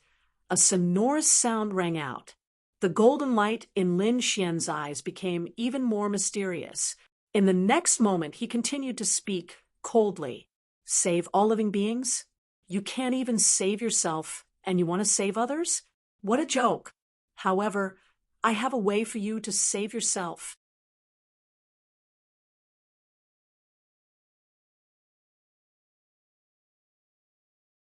a sonorous sound rang out. The golden light in Lin Xian's eyes became even more mysterious. In the next moment, he continued to speak coldly. Save all living beings? You can't even save yourself, and you want to save others? What a joke! However, I have a way for you to save yourself.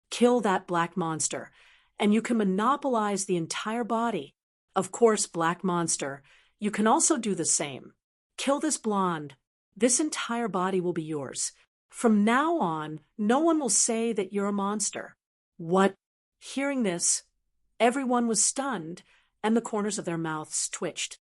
Kill that black monster, and you can monopolize the entire body. Of course, black monster, you can also do the same. Kill this blonde. This entire body will be yours. From now on, no one will say that you're a monster. What? Hearing this, everyone was stunned, and the corners of their mouths twitched.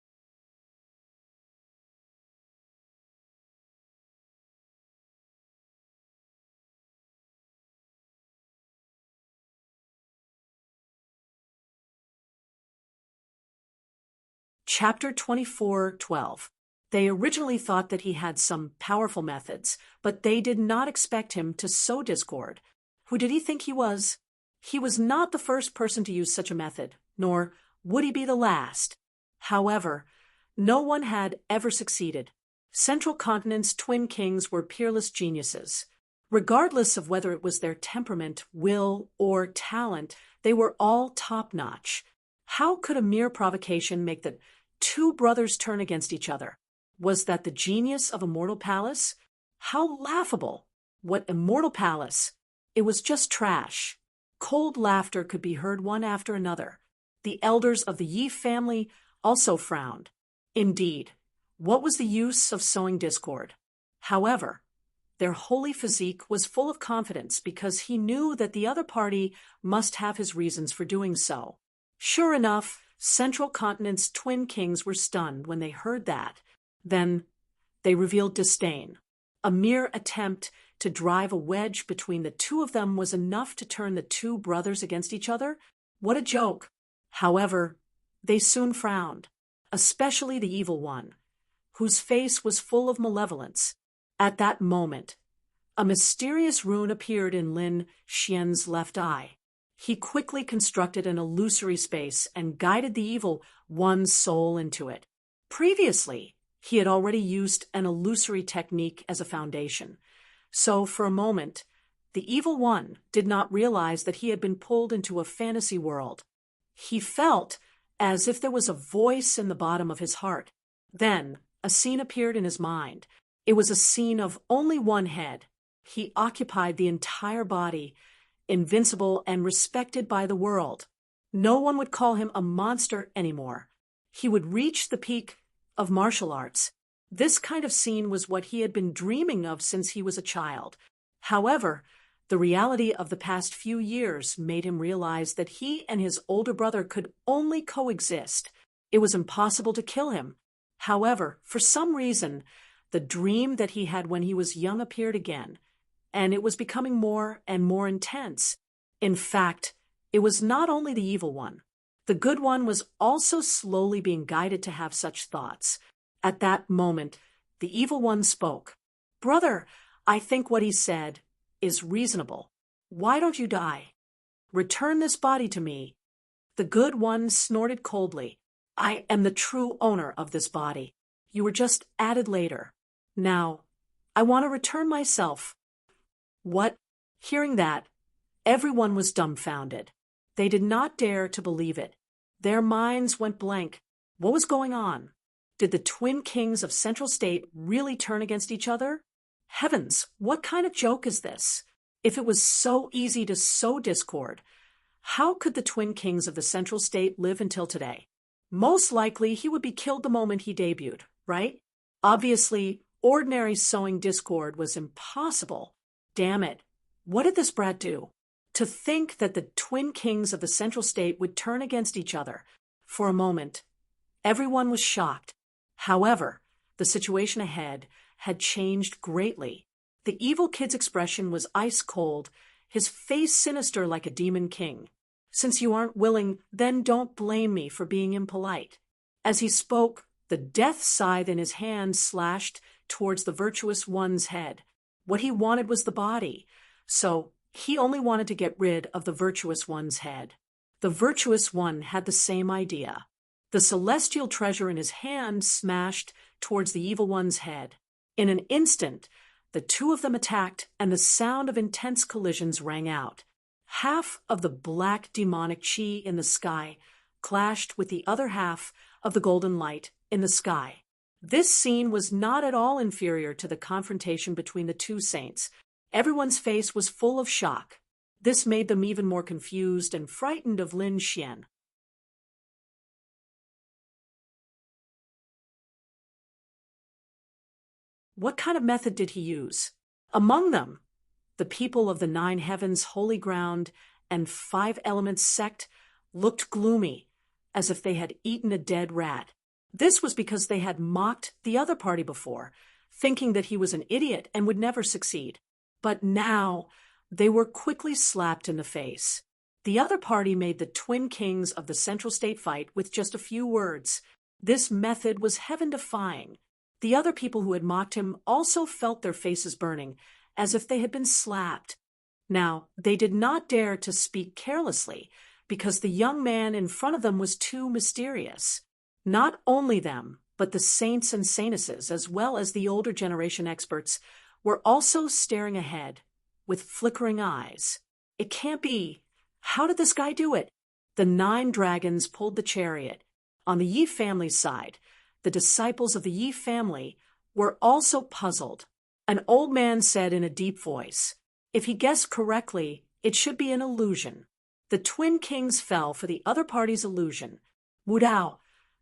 Chapter 24:12. They originally thought that he had some powerful methods, but they did not expect him to sow discord. Who did he think he was? He was not the first person to use such a method, nor would he be the last. However, no one had ever succeeded. Central Continent's Twin Kings were peerless geniuses. Regardless of whether it was their temperament, will, or talent, they were all top-notch. How could a mere provocation make the two brothers turn against each other? Was that the genius of Immortal Palace? How laughable! What Immortal Palace? It was just trash. Cold laughter could be heard one after another. The elders of the Yi family also frowned. Indeed, what was the use of sowing discord? However, their holy physique was full of confidence because he knew that the other party must have his reasons for doing so. Sure enough, Central Continent's twin kings were stunned when they heard that. Then they revealed disdain. A mere attempt to drive a wedge between the two of them was enough to turn the two brothers against each other? What a joke! However, they soon frowned, especially the evil one, whose face was full of malevolence. At that moment, a mysterious rune appeared in Lin Xian's left eye. He quickly constructed an illusory space and guided the evil one's soul into it. Previously, he had already used an illusory technique as a foundation. So, for a moment, the evil one did not realize that he had been pulled into a fantasy world. He felt as if there was a voice in the bottom of his heart. Then, a scene appeared in his mind. It was a scene of only one head. He occupied the entire body, invincible and respected by the world. No one would call him a monster anymore. He would reach the peak of martial arts. This kind of scene was what he had been dreaming of since he was a child. However, the reality of the past few years made him realize that he and his older brother could only coexist. It was impossible to kill him. However, for some reason, the dream that he had when he was young appeared again, and it was becoming more and more intense. In fact, it was not only the evil one. The good one was also slowly being guided to have such thoughts. At that moment, the evil one spoke. "Brother, I think what he said is reasonable. Why don't you die? Return this body to me." The good one snorted coldly. "I am the true owner of this body. You were just added later. Now, I want to return myself." What? Hearing that, everyone was dumbfounded. They did not dare to believe it. Their minds went blank. What was going on? Did the twin kings of Central State really turn against each other? Heavens, what kind of joke is this? If it was so easy to sow discord, how could the twin kings of the Central State live until today? Most likely he would be killed the moment he debuted, right? Obviously, ordinary sowing discord was impossible. Damn it, what did this brat do? To think that the twin kings of the Central State would turn against each other. For a moment, everyone was shocked. However, the situation ahead had changed greatly. The evil kid's expression was ice cold, his face sinister like a demon king. "Since you aren't willing, then don't blame me for being impolite." As he spoke, the death scythe in his hand slashed towards the virtuous one's head. What he wanted was the body, so he only wanted to get rid of the virtuous one's head. The virtuous one had the same idea. The celestial treasure in his hand smashed towards the evil one's head. In an instant, the two of them attacked, and the sound of intense collisions rang out. Half of the black demonic chi in the sky clashed with the other half of the golden light in the sky. This scene was not at all inferior to the confrontation between the two saints. Everyone's face was full of shock. This made them even more confused and frightened of Lin Xian. What kind of method did he use? Among them, the people of the Nine Heavens Holy Ground and Five Elements sect looked gloomy, as if they had eaten a dead rat. This was because they had mocked the other party before, thinking that he was an idiot and would never succeed. But now they were quickly slapped in the face. The other party made the twin kings of the Central State fight with just a few words. This method was heaven-defying. The other people who had mocked him also felt their faces burning, as if they had been slapped. Now, they did not dare to speak carelessly, because the young man in front of them was too mysterious. Not only them, but the saints and saintesses, as well as the older generation experts, were also staring ahead, with flickering eyes. It can't be. How did this guy do it? The 9 dragons pulled the chariot. On the Yi family's side, the disciples of the Yi family were also puzzled. An old man said in a deep voice, "If he guessed correctly, it should be an illusion." The twin kings fell for the other party's illusion. Wu Dao,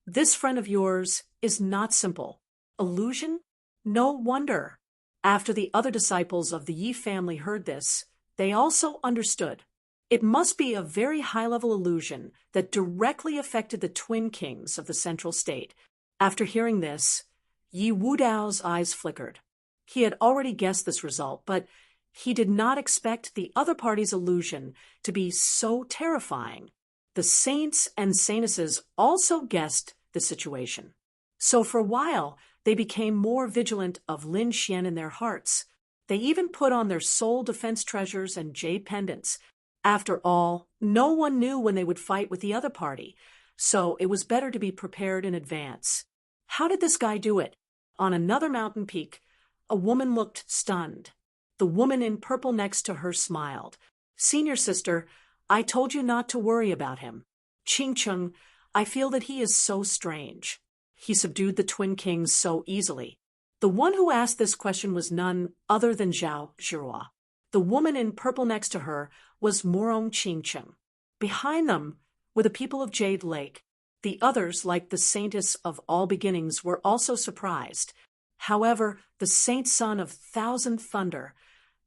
this friend of yours is not simple. Illusion? No wonder. After the other disciples of the Yi family heard this, they also understood. It must be a very high-level illusion that directly affected the twin kings of the central state. After hearing this, Yi Wudao's eyes flickered. He had already guessed this result, but he did not expect the other party's illusion to be so terrifying. The saints and saintesses also guessed the situation. So for a while, they became more vigilant of Lin Xian in their hearts. They even put on their soul defense treasures and jade pendants. After all, no one knew when they would fight with the other party, so it was better to be prepared in advance. How did this guy do it? On another mountain peak, a woman looked stunned. The woman in purple next to her smiled. "Senior sister, I told you not to worry about him. Qingcheng, I feel that he is so strange. He subdued the twin kings so easily." The one who asked this question was none other than Zhao Zhihua. The woman in purple next to her was Murong Qingcheng. Behind them were the people of Jade Lake. The others, like the saintess of all beginnings, were also surprised. However, the saint son of Thousand Thunder,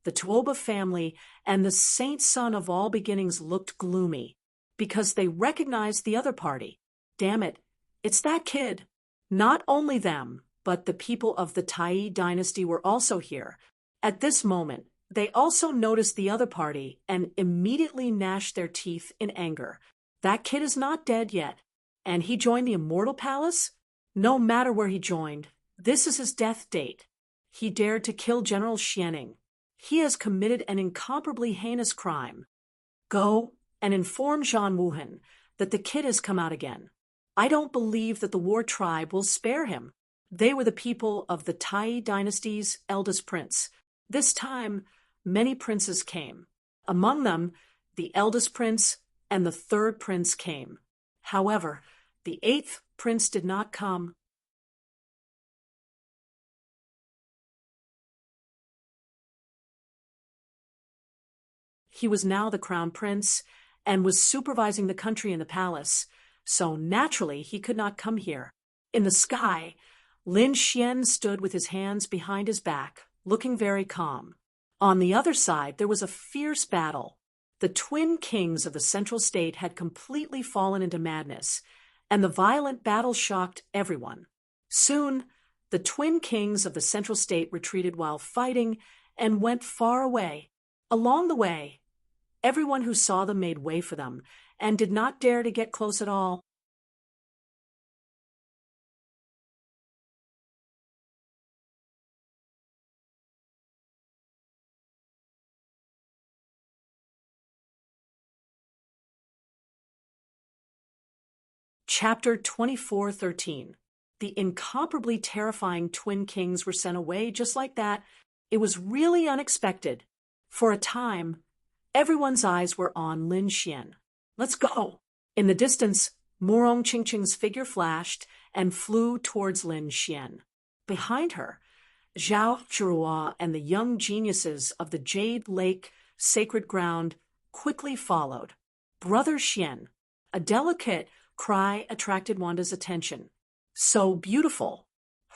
the Tuoba family, and the saint son of all beginnings looked gloomy, because they recognized the other party. Damn it, it's that kid. Not only them, but the people of the Tai dynasty were also here. At this moment, they also noticed the other party and immediately gnashed their teeth in anger. That kid is not dead yet. And he joined the Immortal Palace? No matter where he joined, this is his death date. He dared to kill General Xianing. He has committed an incomparably heinous crime. Go and inform Zhan Wuhan that the kid has come out again. I don't believe that the war tribe will spare him. They were the people of the Tai dynasty's eldest prince. This time, many princes came. Among them, the eldest prince and the 3rd prince came. However, the 8th prince did not come. He was now the crown prince and was supervising the country in the palace, so naturally he could not come here. In the sky, Lin Xian stood with his hands behind his back, looking very calm. On the other side, there was a fierce battle. The twin kings of the central state had completely fallen into madness, and the violent battle shocked everyone. Soon, the twin kings of the central state retreated while fighting and went far away. Along the way, everyone who saw them made way for them and did not dare to get close at all. Chapter 24:13. The incomparably terrifying twin kings were sent away just like that. It was really unexpected. For a time, everyone's eyes were on Lin Xian. Let's go! In the distance, Murong Qingcheng's figure flashed and flew towards Lin Xian. Behind her, Zhao Zhihua and the young geniuses of the Jade Lake sacred ground quickly followed. Brother Xian, a delicate cry attracted Wanda's attention. So beautiful.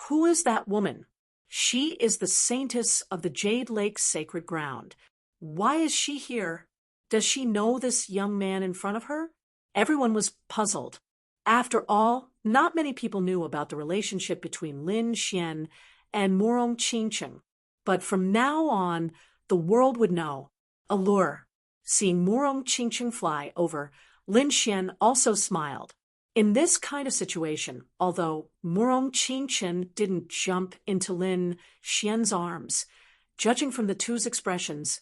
Who is that woman? She is the saintess of the Jade Lake sacred ground. Why is she here? Does she know this young man in front of her? Everyone was puzzled. After all, not many people knew about the relationship between Lin Xian and Murong Qingcheng. But from now on, the world would know. Allure. Seeing Murong Qingcheng fly over, Lin Xian also smiled. In this kind of situation, although Murong Qingcheng didn't jump into Lin Xian's arms, judging from the two's expressions,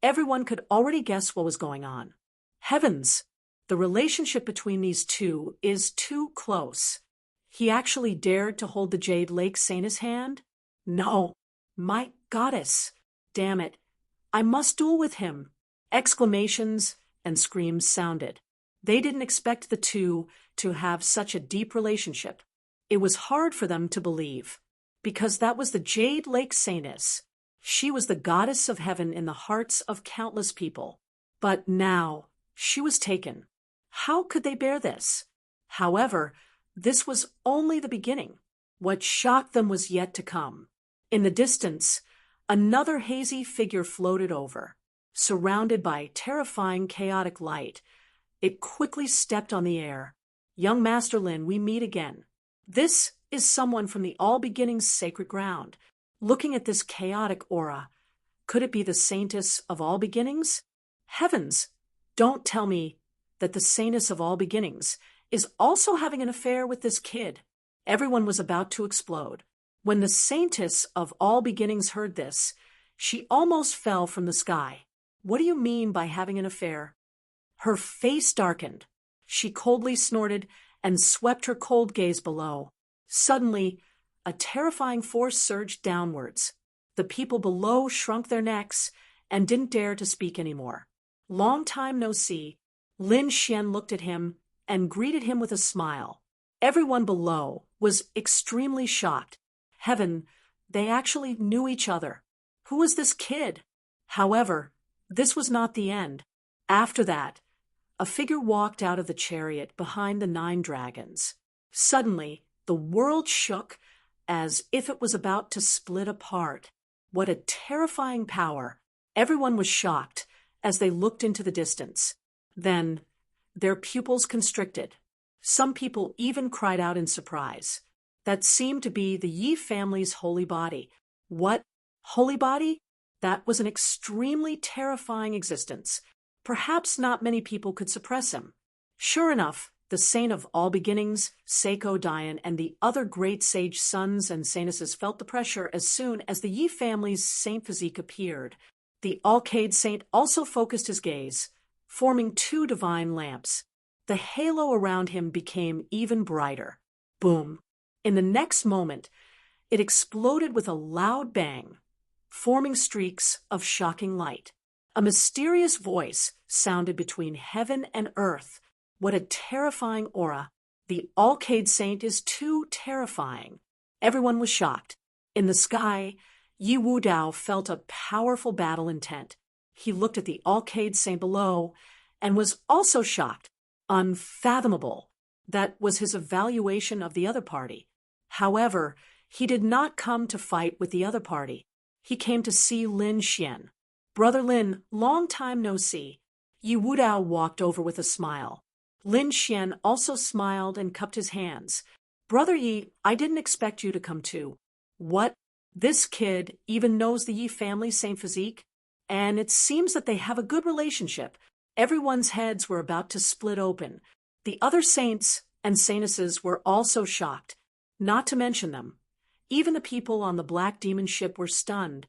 everyone could already guess what was going on. Heavens! The relationship between these two is too close. He actually dared to hold the Jade Lake Saint's hand? No. My goddess! Damn it. I must duel with him. Exclamations and screams sounded. They didn't expect the two to have such a deep relationship. It was hard for them to believe, because that was the Jade Lake Saintess. She was the goddess of heaven in the hearts of countless people. But now, she was taken. How could they bear this? However, this was only the beginning. What shocked them was yet to come. In the distance, another hazy figure floated over, surrounded by terrifying chaotic light. It quickly stepped on the air. Young Master Lin, we meet again. This is someone from the All Beginnings sacred ground. Looking at this chaotic aura, could it be the Saintess of All Beginnings? Heavens, don't tell me that the Saintess of All Beginnings is also having an affair with this kid. Everyone was about to explode. When the Saintess of All Beginnings heard this, she almost fell from the sky. What do you mean by having an affair? Her face darkened. She coldly snorted and swept her cold gaze below. Suddenly, a terrifying force surged downwards. The people below shrunk their necks and didn't dare to speak anymore. Long time no see. Lin Xian looked at him and greeted him with a smile. Everyone below was extremely shocked. Heaven, they actually knew each other. Who was this kid? However, this was not the end. After that, a figure walked out of the chariot behind the 9 dragons. Suddenly, the world shook as if it was about to split apart. What a terrifying power! Everyone was shocked as they looked into the distance. Then, their pupils constricted. Some people even cried out in surprise. That seemed to be the Yi family's holy body. What? Holy body? That was an extremely terrifying existence. Perhaps not many people could suppress him. Sure enough, the Saint of All Beginnings, Seiko Dian, and the other great sage sons and saintesses felt the pressure as soon as the Yi family's saint physique appeared. The Alcade Saint also focused his gaze, forming 2 divine lamps. The halo around him became even brighter. Boom! In the next moment, it exploded with a loud bang, forming streaks of shocking light. A mysterious voice sounded between heaven and earth. What a terrifying aura! The Alcade Saint is too terrifying. Everyone was shocked. In the sky, Yi Wudao felt a powerful battle intent. He looked at the Alcade Saint below and was also shocked. Unfathomable. That was his evaluation of the other party. However, he did not come to fight with the other party. He came to see Lin Xian. Brother Lin, long time no see. Yi Wudao walked over with a smile. Lin Xian also smiled and cupped his hands. Brother Yi, I didn't expect you to come too. What? This kid even knows the Yi family Saint Physique? And it seems that they have a good relationship. Everyone's heads were about to split open. The other saints and saintesses were also shocked. Not to mention them. Even the people on the Black Demon ship were stunned.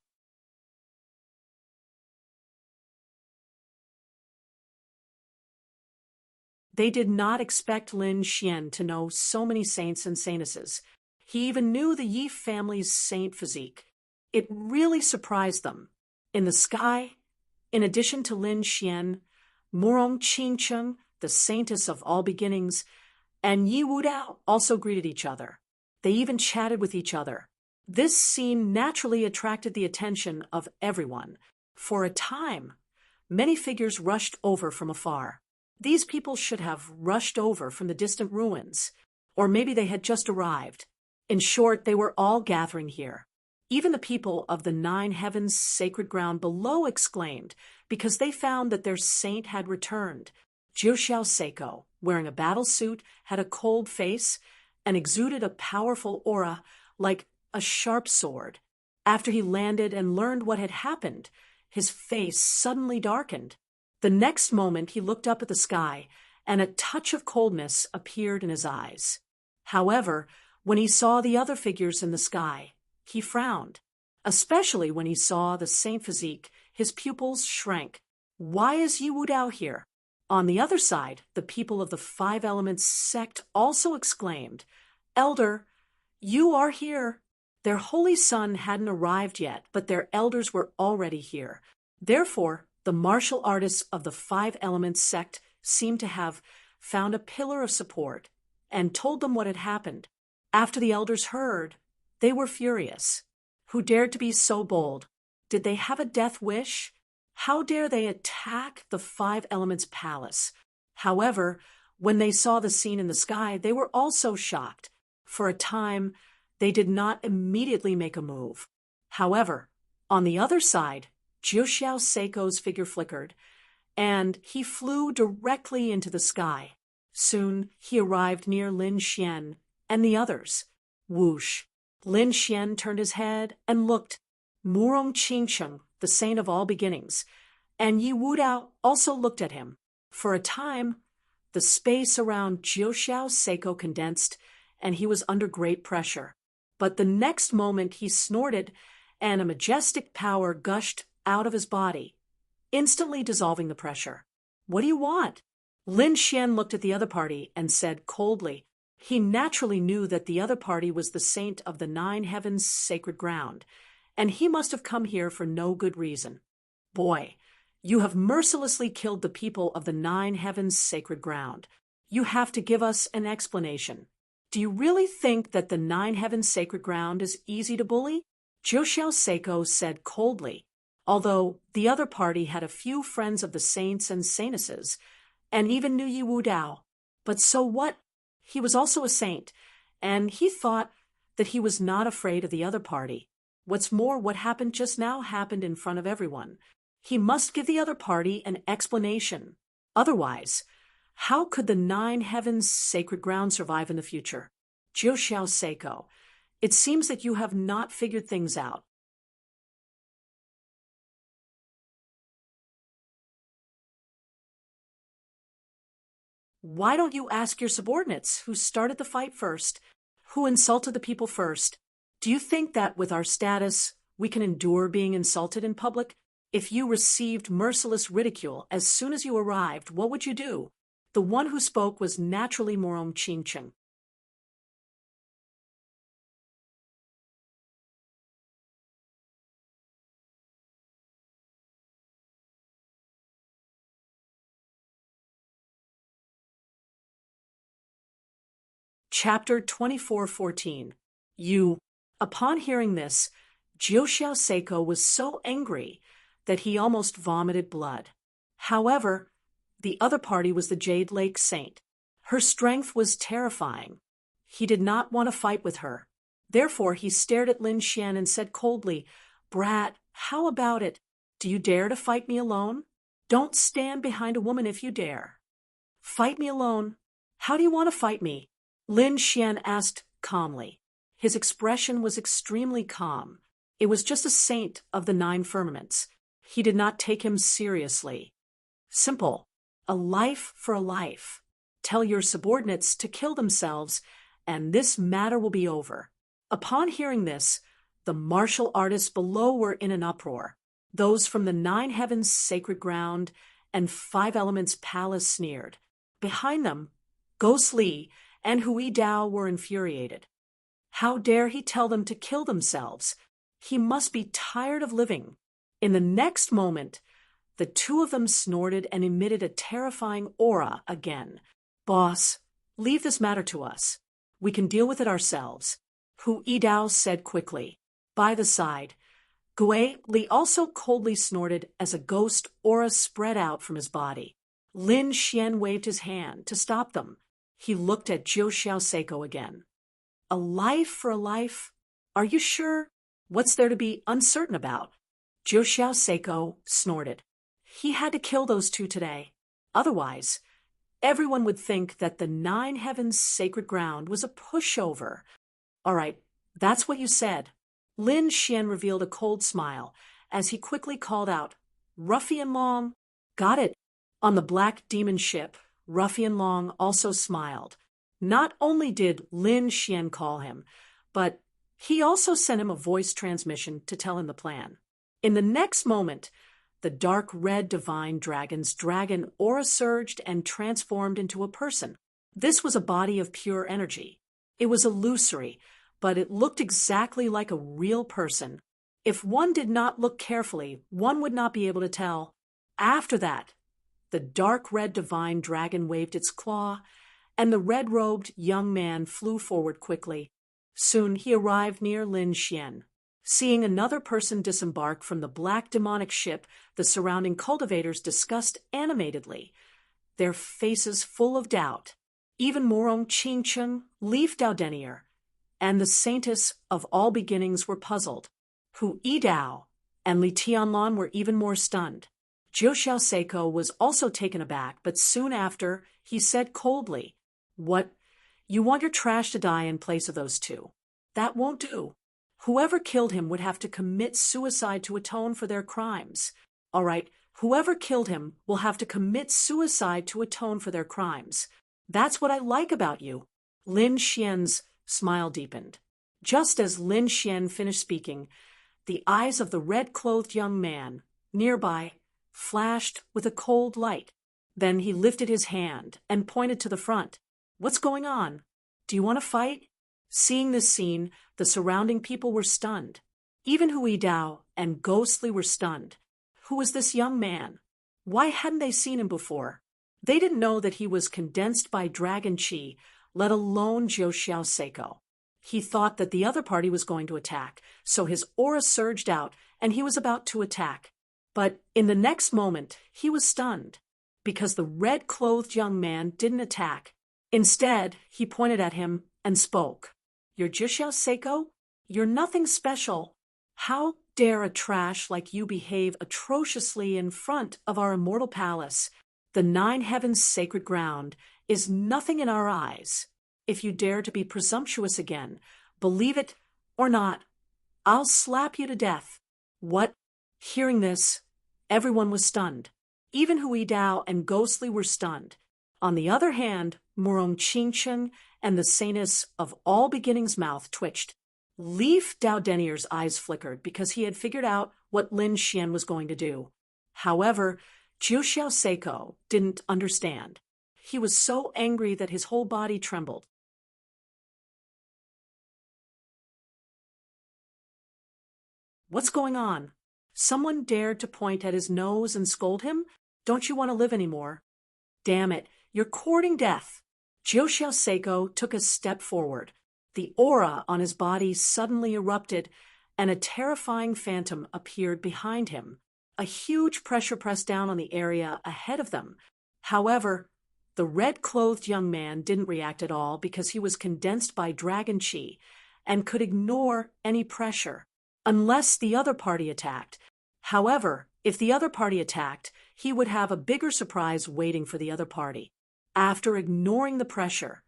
They did not expect Lin Xian to know so many saints and saintesses. He even knew the Yi family's saint physique. It really surprised them. In the sky, in addition to Lin Xian, Murong Qingcheng, the Saintess of All Beginnings, and Yi Wudao also greeted each other. They even chatted with each other. This scene naturally attracted the attention of everyone. For a time, many figures rushed over from afar. These people should have rushed over from the distant ruins, or maybe they had just arrived. In short, they were all gathering here. Even the people of the 9 heavens sacred ground below exclaimed, because they found that their saint had returned. Jiuxiao Seiko, wearing a battle suit, had a cold face and exuded a powerful aura like a sharp sword. After he landed and learned what had happened, his face suddenly darkened. The next moment he looked up at the sky, and a touch of coldness appeared in his eyes. However, when he saw the other figures in the sky, he frowned. Especially when he saw the Saint Physique, his pupils shrank. Why is Yi Wudao here? On the other side, the people of the 5 Elements sect also exclaimed, Elder, you are here. Their holy son hadn't arrived yet, but their elders were already here. Therefore, the martial artists of the Five Elements sect seemed to have found a pillar of support and told them what had happened. After the elders heard, they were furious. Who dared to be so bold? Did they have a death wish? How dare they attack the Five Elements palace? However, when they saw the scene in the sky, they were also shocked. For a time, they did not immediately make a move. However, on the other side, Jiuxiao Seiko's figure flickered, and he flew directly into the sky. Soon, he arrived near Lin Xian and the others. Whoosh! Lin Xian turned his head and looked. Murong Qingcheng, the saint of all beginnings, and Yi Wudao also looked at him. For a time, the space around Jiuxiao Seiko condensed, and he was under great pressure. But the next moment he snorted, and a majestic power gushed out of his body, instantly dissolving the pressure. What do you want? Lin Xian looked at the other party and said coldly. He naturally knew that the other party was the saint of the Nine Heavens' sacred ground, and he must have come here for no good reason. Boy, you have mercilessly killed the people of the Nine Heavens' sacred ground. You have to give us an explanation. Do you really think that the Nine Heavens' sacred ground is easy to bully? Jiuxiao Seiko said coldly, although the other party had a few friends of the saints and saintesses, and even knew Yi Wudao. But so what? He was also a saint, and he thought that he was not afraid of the other party. What's more, what happened just now happened in front of everyone. He must give the other party an explanation. Otherwise, how could the Nine Heavens' sacred ground survive in the future? Jiuxiao Seiko, it seems that you have not figured things out. Why don't you ask your subordinates who started the fight first, who insulted the people first? Do you think that with our status, we can endure being insulted in public? If you received merciless ridicule as soon as you arrived, what would you do? The one who spoke was naturally Murong Qingcheng. Chapter 24:14. Upon hearing this, Jiuxiao Seiko was so angry that he almost vomited blood. However, the other party was the Jade Lake Saint. Her strength was terrifying. He did not want to fight with her. Therefore, he stared at Lin Xian and said coldly, "Brat, how about it? Do you dare to fight me alone? Don't stand behind a woman if you dare. Fight me alone. How do you want to fight me?" Lin Xian asked calmly. His expression was extremely calm. It was just a saint of the Nine Firmaments. He did not take him seriously. Simple. A life for a life. Tell your subordinates to kill themselves, and this matter will be over. Upon hearing this, the martial artists below were in an uproar. Those from the Nine Heavens' sacred ground and Five Elements palace sneered. Behind them, Ghost Li and Hui Dao were infuriated. How dare he tell them to kill themselves? He must be tired of living. In the next moment, the two of them snorted and emitted a terrifying aura again. "Boss, leave this matter to us. We can deal with it ourselves," Hu Yidao said quickly. By the side, Gui Li also coldly snorted as a ghost aura spread out from his body. Lin Xian waved his hand to stop them. He looked at Jiuxiao Seiko again. "A life for a life? Are you sure? What's there to be uncertain about?" Jiuxiao Seiko snorted. He had to kill those two today. Otherwise, everyone would think that the Nine Heavens' sacred ground was a pushover. "All right, that's what you said." Lin Xian revealed a cold smile as he quickly called out, "Ruffian Long." "Got it." On the Black Demon ship, Ruffian Long also smiled. Not only did Lin Xian call him, but he also sent him a voice transmission to tell him the plan. In the next moment, the dark red divine dragon's dragon aura surged and transformed into a person. This was a body of pure energy. It was illusory, but it looked exactly like a real person. If one did not look carefully, one would not be able to tell. After that, the dark red divine dragon waved its claw, and the red-robed young man flew forward quickly. Soon he arrived near Lin Xian. Seeing another person disembark from the black demonic ship, the surrounding cultivators discussed animatedly, their faces full of doubt. Even Morong Qingcheng, Leaf Daodenier, and the saintess of all beginnings were puzzled. Hu Yidao and Li Tianlan were even more stunned. Jiu Xiaoseiko was also taken aback, but soon after, he said coldly, "What? You want your trash to die in place of those two? That won't do. Whoever killed him would have to commit suicide to atone for their crimes. All right, whoever killed him will have to commit suicide to atone for their crimes. That's what I like about you." Lin Xian's smile deepened. Just as Lin Xian finished speaking, the eyes of the red-clothed young man, nearby, flashed with a cold light. Then he lifted his hand and pointed to the front. "What's going on? Do you want to fight?" Seeing this scene, the surrounding people were stunned. Even Hu Yidao and Ghostly were stunned. Who was this young man? Why hadn't they seen him before? They didn't know that he was condensed by dragon chi, let alone Jiu Xiaoseiko. He thought that the other party was going to attack, so his aura surged out, and he was about to attack. But in the next moment, he was stunned, because the red-clothed young man didn't attack. Instead, he pointed at him and spoke. "You're Jiu Xiaoseiko? You're nothing special. How dare a trash like you behave atrociously in front of our immortal palace? The 9 heavens' sacred ground is nothing in our eyes. If you dare to be presumptuous again, believe it or not, I'll slap you to death." What? Hearing this, everyone was stunned. Even Hu Yidao and Ghostly were stunned. On the other hand, Morong Qingcheng and the saintess of all beginnings' mouth twitched. Leaf Daodenier's eyes flickered because he had figured out what Lin Xian was going to do. However, Jiu Xiaoseiko didn't understand. He was so angry that his whole body trembled. "What's going on? Someone dared to point at his nose and scold him? Don't you want to live anymore? Damn it, you're courting death." Jiu Xiaoseiko took a step forward. The aura on his body suddenly erupted, and a terrifying phantom appeared behind him. A huge pressure pressed down on the area ahead of them. However, the red-clothed young man didn't react at all because he was condensed by dragon chi and could ignore any pressure, unless the other party attacked. However, if the other party attacked, he would have a bigger surprise waiting for the other party. After ignoring the pressure,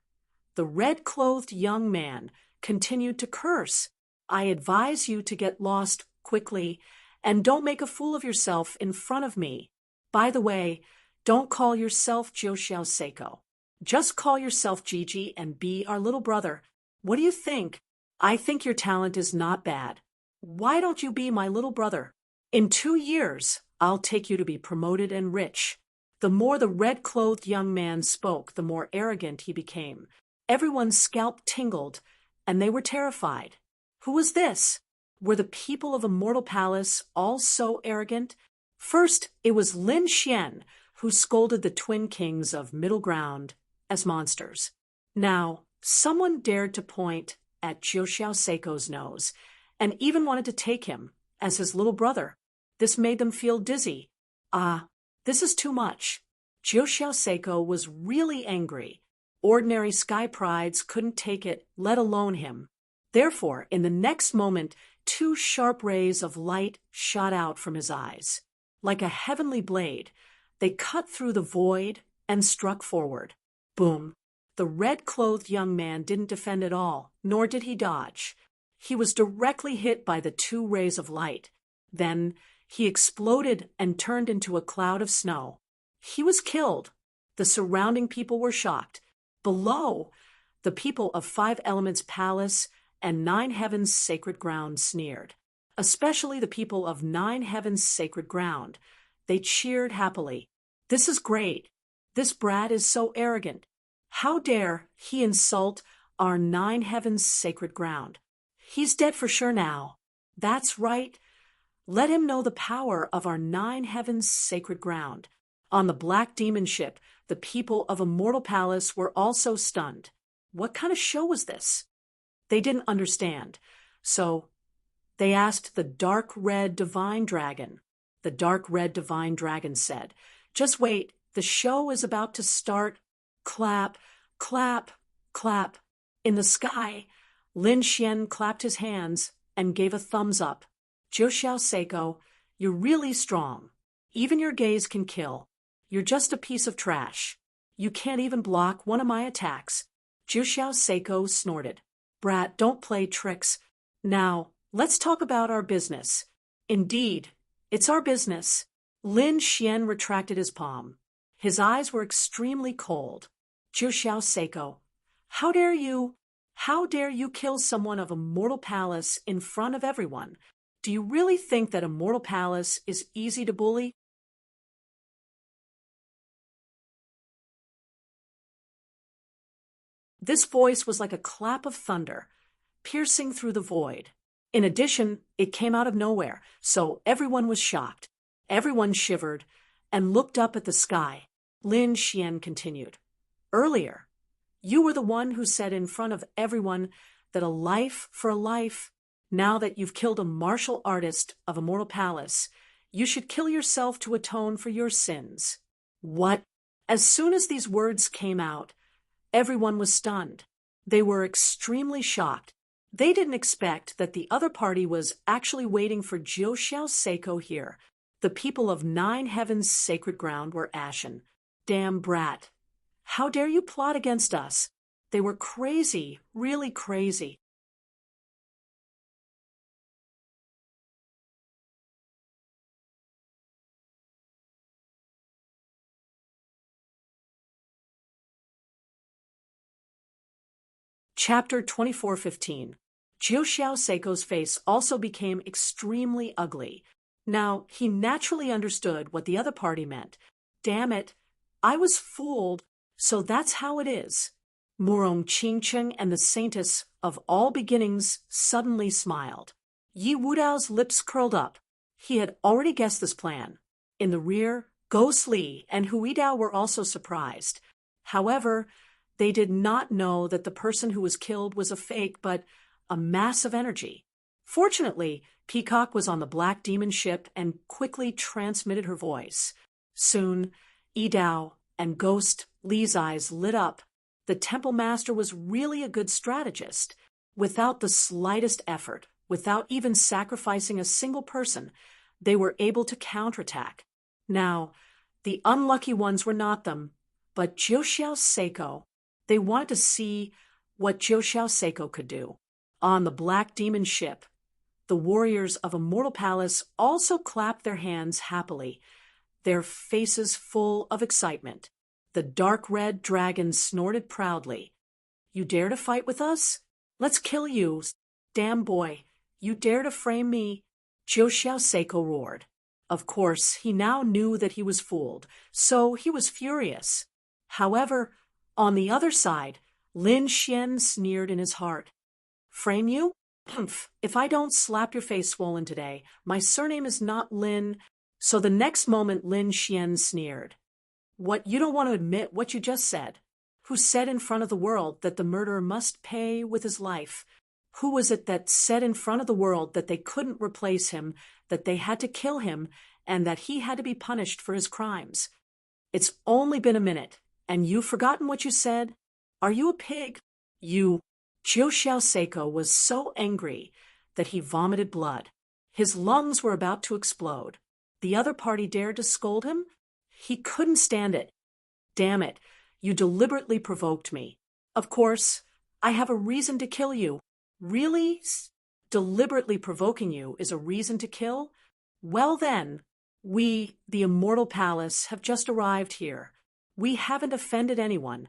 the red-clothed young man continued to curse. "I advise you to get lost quickly, and don't make a fool of yourself in front of me. By the way, don't call yourself Jiu Xiaoseiko. Just call yourself Gigi and be our little brother. What do you think? I think your talent is not bad. Why don't you be my little brother? In 2 years, I'll take you to be promoted and rich." The more the red-clothed young man spoke, the more arrogant he became. Everyone's scalp tingled, and they were terrified. Who was this? Were the people of Immortal Palace all so arrogant? First, it was Lin Xian, who scolded the twin kings of Middle Ground as monsters. Now, someone dared to point at Jiu Xiaoseiko's nose, and even wanted to take him as his little brother. This made them feel dizzy. This is too much. Jiu Xiaoseiko was really angry. Ordinary sky prides couldn't take it, let alone him. Therefore, in the next moment, 2 sharp rays of light shot out from his eyes. Like a heavenly blade, they cut through the void and struck forward. Boom! The red-clothed young man didn't defend at all, nor did he dodge. He was directly hit by the 2 rays of light. Then he exploded and turned into a cloud of snow. He was killed. The surrounding people were shocked. Below, the people of 5 Elements Palace and 9 Heavens Sacred Ground sneered. Especially the people of 9 Heavens Sacred Ground. They cheered happily. "This is great. This brat is so arrogant. How dare he insult our 9 Heavens Sacred Ground? He's dead for sure now. That's right. Let him know the power of our 9 heavens' sacred ground. On the black demon ship, the people of Immortal Palace were also stunned. What kind of show was this? They didn't understand. So they asked the dark red divine dragon. The dark red divine dragon said, "Just wait, the show is about to start. Clap, clap, clap." In the sky, Lin Xian clapped his hands and gave a thumbs up. "Jiu Xiao Seiko, you're really strong. Even your gaze can kill. You're just a piece of trash. You can't even block one of my attacks." Jiu Xiao Seiko snorted. "Brat, don't play tricks. Now, let's talk about our business." "Indeed, it's our business." Lin Xian retracted his palm. His eyes were extremely cold. "Jiu Xiao Seiko, how dare you? How dare you kill someone of Immortal Palace in front of everyone? Do you really think that Immortal Palace is easy to bully?" This voice was like a clap of thunder, piercing through the void. In addition, it came out of nowhere, so everyone was shocked. Everyone shivered and looked up at the sky. Lin Xian continued, "Earlier, you were the one who said in front of everyone that a life for a life. Now that you've killed a martial artist of Immortal Palace, you should kill yourself to atone for your sins." What? As soon as these words came out, everyone was stunned. They were extremely shocked. They didn't expect that the other party was actually waiting for Jiu Xiao Seiko here. The people of 9 heavens' sacred ground were ashen. "Damn brat. How dare you plot against us?" They were crazy, really crazy. Chapter 24:15. Jiu Xiao Seiko's face also became extremely ugly. Now, he naturally understood what the other party meant. "Damn it, I was fooled, so that's how it is." Murong Qingcheng and the saintess of all beginnings suddenly smiled. Yi Wudao's lips curled up. He had already guessed this plan. In the rear, Ghost Li and Huidao were also surprised. However, they did not know that the person who was killed was a fake, but a mass of energy. Fortunately, Peacock was on the black demon ship and quickly transmitted her voice. Soon, Yidao and Ghost Li's eyes lit up. The temple master was really a good strategist. Without the slightest effort, without even sacrificing a single person, they were able to counterattack. Now, the unlucky ones were not them, but Jiu Xiao Seiko. They wanted to see what Jiu Xiao Seiko could do. On the black demon ship, the warriors of Immortal Palace also clapped their hands happily, their faces full of excitement. The dark red dragon snorted proudly. "You dare to fight with us? Let's kill you. Damn boy, you dare to frame me?" Jiu Xiao Seiko roared. Of course, he now knew that he was fooled, so he was furious. However, on the other side, Lin Xian sneered in his heart. "Frame you? Humph, if I don't slap your face swollen today, my surname is not Lin." So the next moment Lin Xian sneered. "What, you don't want to admit what you just said? Who said in front of the world that the murderer must pay with his life? Who was it that said in front of the world that they couldn't replace him, that they had to kill him, and that he had to be punished for his crimes? It's only been a minute, and you've forgotten what you said? Are you a pig? You..." Jiu Xiao Seiko was so angry that he vomited blood. His lungs were about to explode. The other party dared to scold him? He couldn't stand it. "Damn it, you deliberately provoked me. Of course, I have a reason to kill you." "Really? Deliberately provoking you is a reason to kill? Well then, we, the Immortal Palace, have just arrived here. We haven't offended anyone,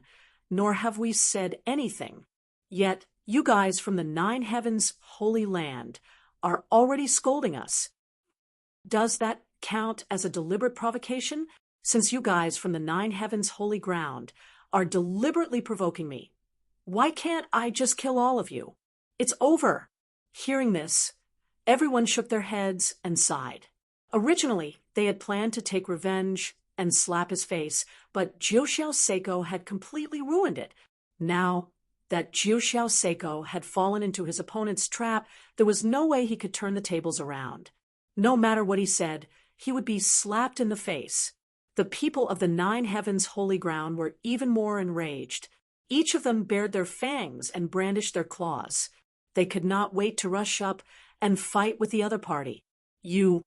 nor have we said anything. Yet, you guys from the 9 heavens' holy land are already scolding us. Does that count as a deliberate provocation, since you guys from the 9 heavens' holy ground are deliberately provoking me? Why can't I just kill all of you? It's over." Hearing this, Everyone shook their heads and sighed. Originally, they had planned to take revenge and slap his face, but Jiuxiao Seiko had completely ruined it. Now that Jiuxiao Seiko had fallen into his opponent's trap, there was no way he could turn the tables around. No matter what he said, he would be slapped in the face. The people of the Nine Heavens Holy Ground were even more enraged. Each of them bared their fangs and brandished their claws. They could not wait to rush up and fight with the other party. Jiuxiao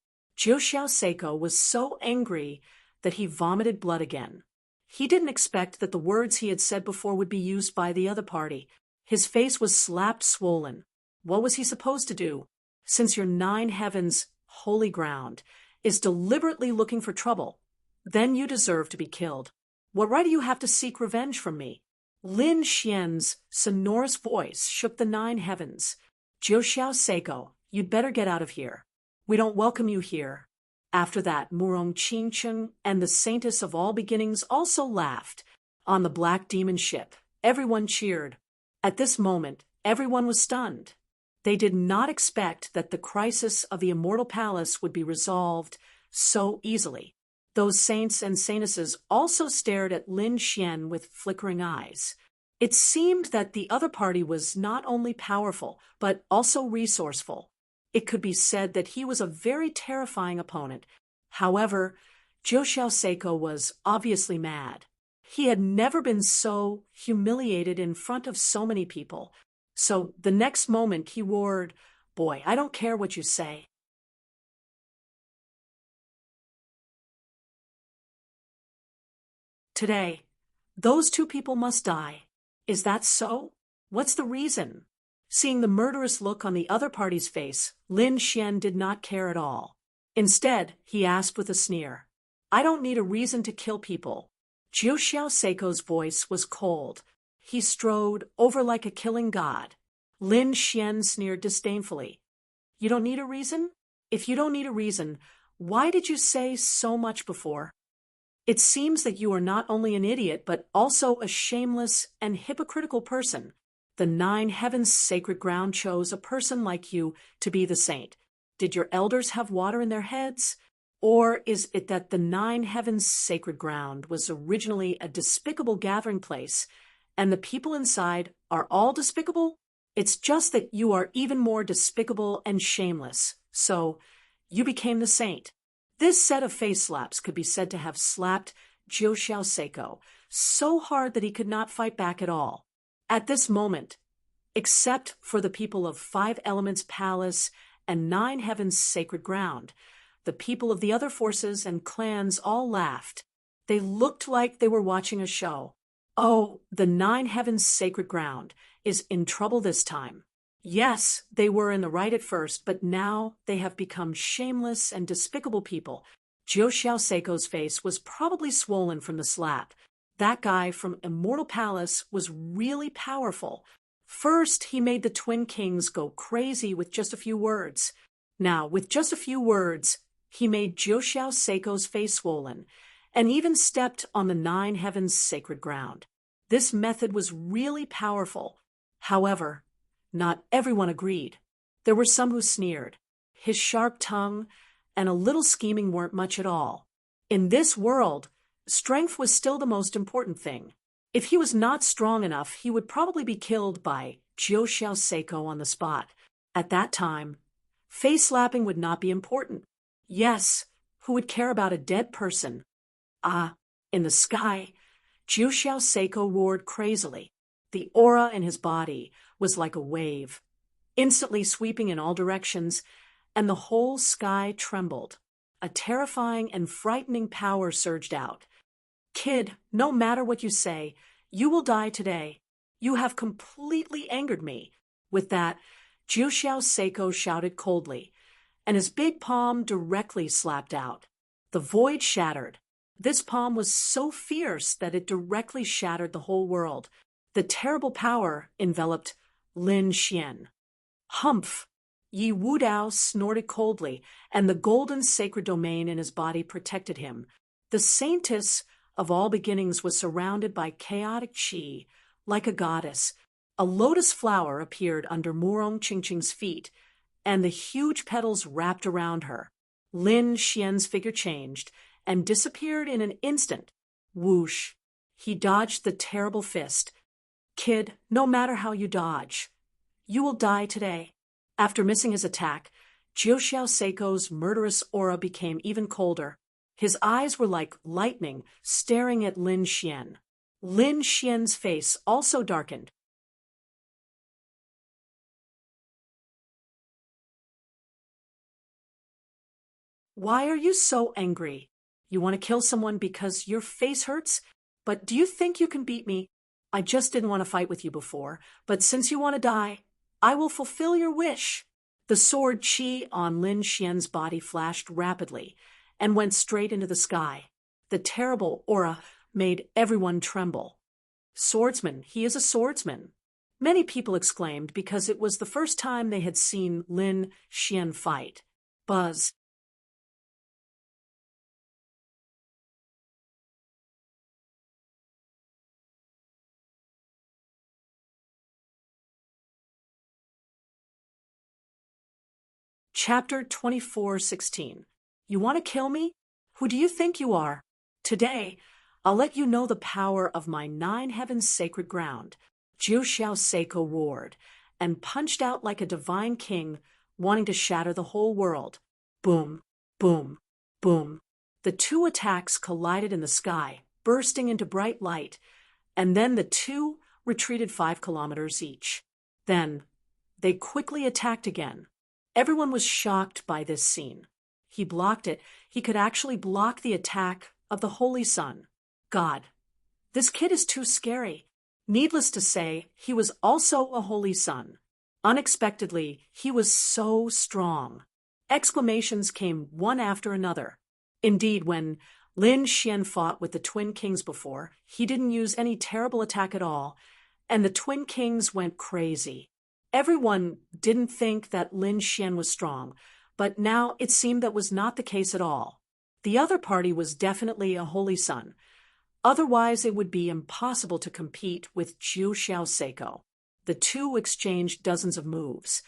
Seiko was so angry that he vomited blood again. He didn't expect that the words he had said before would be used by the other party. His face was slapped swollen. What was he supposed to do? Since your Nine Heavens Holy Ground is deliberately looking for trouble, then you deserve to be killed. What right do you have to seek revenge from me? Lin Xian's sonorous voice shook the Nine Heavens. Jiuxiao Seiko, you'd better get out of here. We don't welcome you here. After that, Murong Qingcheng and the Saintess of All Beginnings also laughed. On the Black Demon ship, everyone cheered. At this moment, everyone was stunned. They did not expect that the crisis of the Immortal Palace would be resolved so easily. Those saints and saintesses also stared at Lin Xian with flickering eyes. It seemed that the other party was not only powerful, but also resourceful. It could be said that he was a very terrifying opponent. However, Jiuxiao Seiko was obviously mad. He had never been so humiliated in front of so many people. So the next moment he roared, "Boy, I don't care what you say." Today, those two people must die. Is that so? What's the reason? Seeing the murderous look on the other party's face, Lin Xian did not care at all. Instead, he asked with a sneer, "I don't need a reason to kill people." Jiuxiao Seiko's voice was cold. He strode over like a killing god. Lin Xian sneered disdainfully. "You don't need a reason? If you don't need a reason, why did you say so much before? It seems that you are not only an idiot, but also a shameless and hypocritical person. The Nine Heavens Sacred Ground chose a person like you to be the saint. Did your elders have water in their heads? Or is it that the Nine Heavens Sacred Ground was originally a despicable gathering place, and the people inside are all despicable? It's just that you are even more despicable and shameless, so you became the saint." This set of face slaps could be said to have slapped Jiuxiao Seiko so hard that he could not fight back at all. At this moment, except for the people of Five Elements Palace and Nine Heavens Sacred Ground, the people of the other forces and clans all laughed. They looked like they were watching a show. Oh, the Nine Heavens Sacred Ground is in trouble this time. Yes, they were in the right at first, but now they have become shameless and despicable people. Jiuxiao Seiko's face was probably swollen from the slap. That guy from Immortal Palace was really powerful. First, he made the Twin Kings go crazy with just a few words. Now, with just a few words, he made Jiuxiao Seiko's face swollen, and even stepped on the Nine Heavens Sacred Ground. This method was really powerful. However, not everyone agreed. There were some who sneered. His sharp tongue and a little scheming weren't much at all. In this world, strength was still the most important thing. If he was not strong enough, he would probably be killed by Jiuxiao Seiko on the spot. At that time, face slapping would not be important. Yes, who would care about a dead person? In the sky, Jiuxiao Seiko roared crazily. The aura in his body was like a wave, instantly sweeping in all directions, and the whole sky trembled. A terrifying and frightening power surged out. "Kid, no matter what you say, you will die today. You have completely angered me." With that, Jiuxiao Seiko shouted coldly, and his big palm directly slapped out. The void shattered. This palm was so fierce that it directly shattered the whole world. The terrible power enveloped Lin Xian. "Humph!" Yi Wudao snorted coldly, and the golden sacred domain in his body protected him. The Saintess of All Beginnings was surrounded by chaotic qi, like a goddess. A lotus flower appeared under Murong Qingqing's feet, and the huge petals wrapped around her. Lin Xian's figure changed and disappeared in an instant. Whoosh! He dodged the terrible fist. Kid, no matter how you dodge, you will die today. After missing his attack, Jiuxiao Seiko's murderous aura became even colder. His eyes were like lightning, staring at Lin Xian. Lin Xian's face also darkened. Why are you so angry? You want to kill someone because your face hurts? But do you think you can beat me? I just didn't want to fight with you before, but since you want to die, I will fulfill your wish. The sword Qi on Lin Xian's body flashed rapidly and went straight into the sky. The terrible aura made everyone tremble. Swordsman, he is a swordsman. Many people exclaimed because it was the first time they had seen Lin Xian fight. Buzz. Chapter 24:16. You want to kill me? Who do you think you are? Today, I'll let you know the power of my 9 heavens sacred ground. Jiuxiao Seiko roared and punched out like a divine king, wanting to shatter the whole world. Boom, boom, boom. The two attacks collided in the sky, bursting into bright light, and then the two retreated 5 kilometers each. Then, they quickly attacked again. Everyone was shocked by this scene. He blocked it. He could actually block the attack of the Holy Sun. God, this kid is too scary. Needless to say, he was also a Holy Sun. Unexpectedly, he was so strong. Exclamations came one after another. Indeed, when Lin Xian fought with the Twin Kings before, he didn't use any terrible attack at all, and the Twin Kings went crazy. Everyone didn't think that Lin Xian was strong, but now it seemed that was not the case at all. The other party was definitely a Holy Sun. Otherwise, it would be impossible to compete with Jiuxiao Seiko. The two exchanged dozens of moves,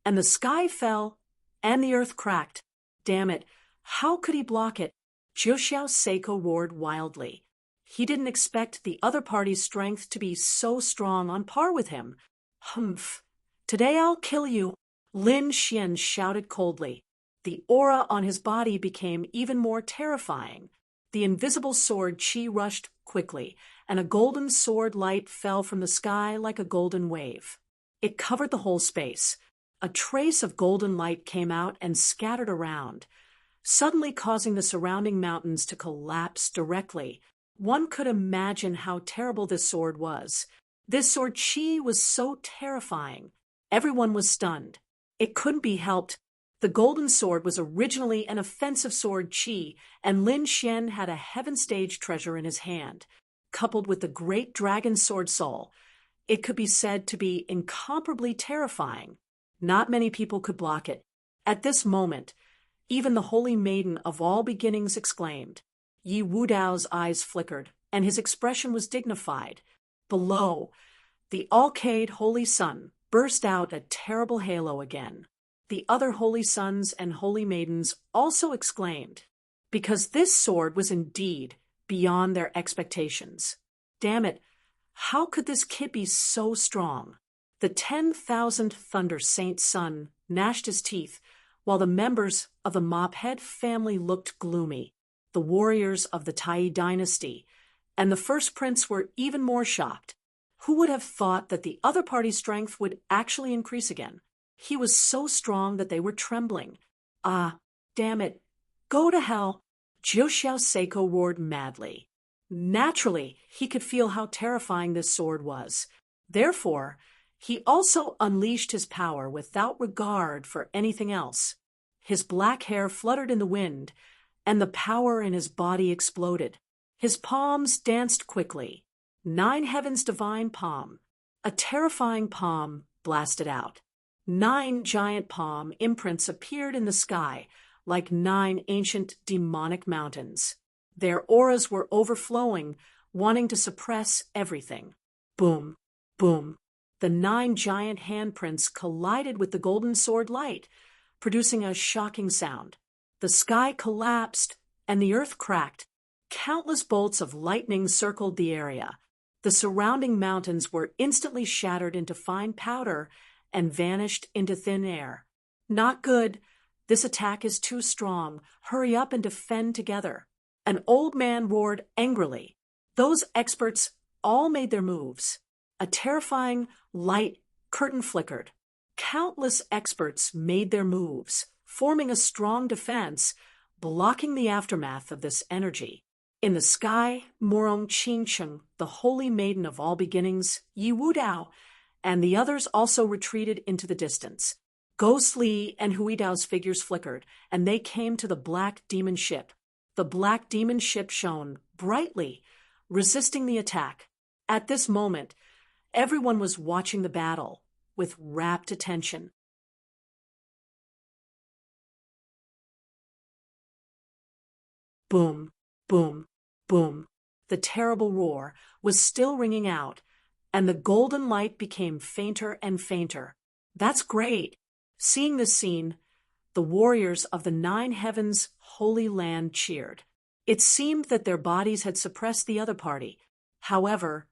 and the sky fell, and the earth cracked. Damn it, how could he block it? Jiuxiao Seiko roared wildly. He didn't expect the other party's strength to be so strong on par with him. Humph. Today I'll kill you, Lin Xian shouted coldly. The aura on his body became even more terrifying. The invisible sword Qi rushed quickly, and a golden sword light fell from the sky like a golden wave. It covered the whole space. A trace of golden light came out and scattered around, suddenly causing the surrounding mountains to collapse directly. One could imagine how terrible this sword was. This sword Qi was so terrifying. Everyone was stunned. It couldn't be helped. The golden sword was originally an offensive sword Qi, and Lin Xian had a heaven-stage treasure in his hand. Coupled with the great dragon sword soul, it could be said to be incomparably terrifying. Not many people could block it. At this moment, even the holy maiden of all beginnings exclaimed. Yi Wudao's eyes flickered, and his expression was dignified. Below, the Alcade Holy Sun burst out a terrible halo again. The other holy sons and holy maidens also exclaimed, because this sword was indeed beyond their expectations. Damn it, how could this kid be so strong? The 10,000 Thunder Saint Sun gnashed his teeth, while the members of the Mophead family looked gloomy. The warriors of the Tai dynasty and the first prince were even more shocked. Who would have thought that the other party's strength would actually increase again? He was so strong that they were trembling. Ah, damn it. Go to hell. Jiuxiao Seiko roared madly. Naturally, he could feel how terrifying this sword was. Therefore, he also unleashed his power without regard for anything else. His black hair fluttered in the wind, and the power in his body exploded. His palms danced quickly. 9 heavens divine palm. A terrifying palm blasted out. 9 giant palm imprints appeared in the sky like 9 ancient demonic mountains. Their auras were overflowing, wanting to suppress everything. Boom, boom. The 9 giant handprints collided with the golden sword light, producing a shocking sound. The sky collapsed, and the earth cracked. Countless bolts of lightning circled the area. The surrounding mountains were instantly shattered into fine powder and vanished into thin air. Not good. This attack is too strong. Hurry up and defend together. An old man roared angrily. Those experts all made their moves. A terrifying light curtain flickered. Countless experts made their moves, forming a strong defense, blocking the aftermath of this energy. In the sky, Morong Qingcheng, the holy maiden of all beginnings, Yi Wudao, and the others also retreated into the distance. Ghost Li and Huidao's figures flickered, and they came to the black demon ship. The black demon ship shone brightly, resisting the attack. At this moment, everyone was watching the battle with rapt attention. Boom, boom, boom. The terrible roar was still ringing out, and the golden light became fainter and fainter. That's great. Seeing this scene, the warriors of the 9 heavens' holy land cheered. It seemed that their bodies had suppressed the other party. However,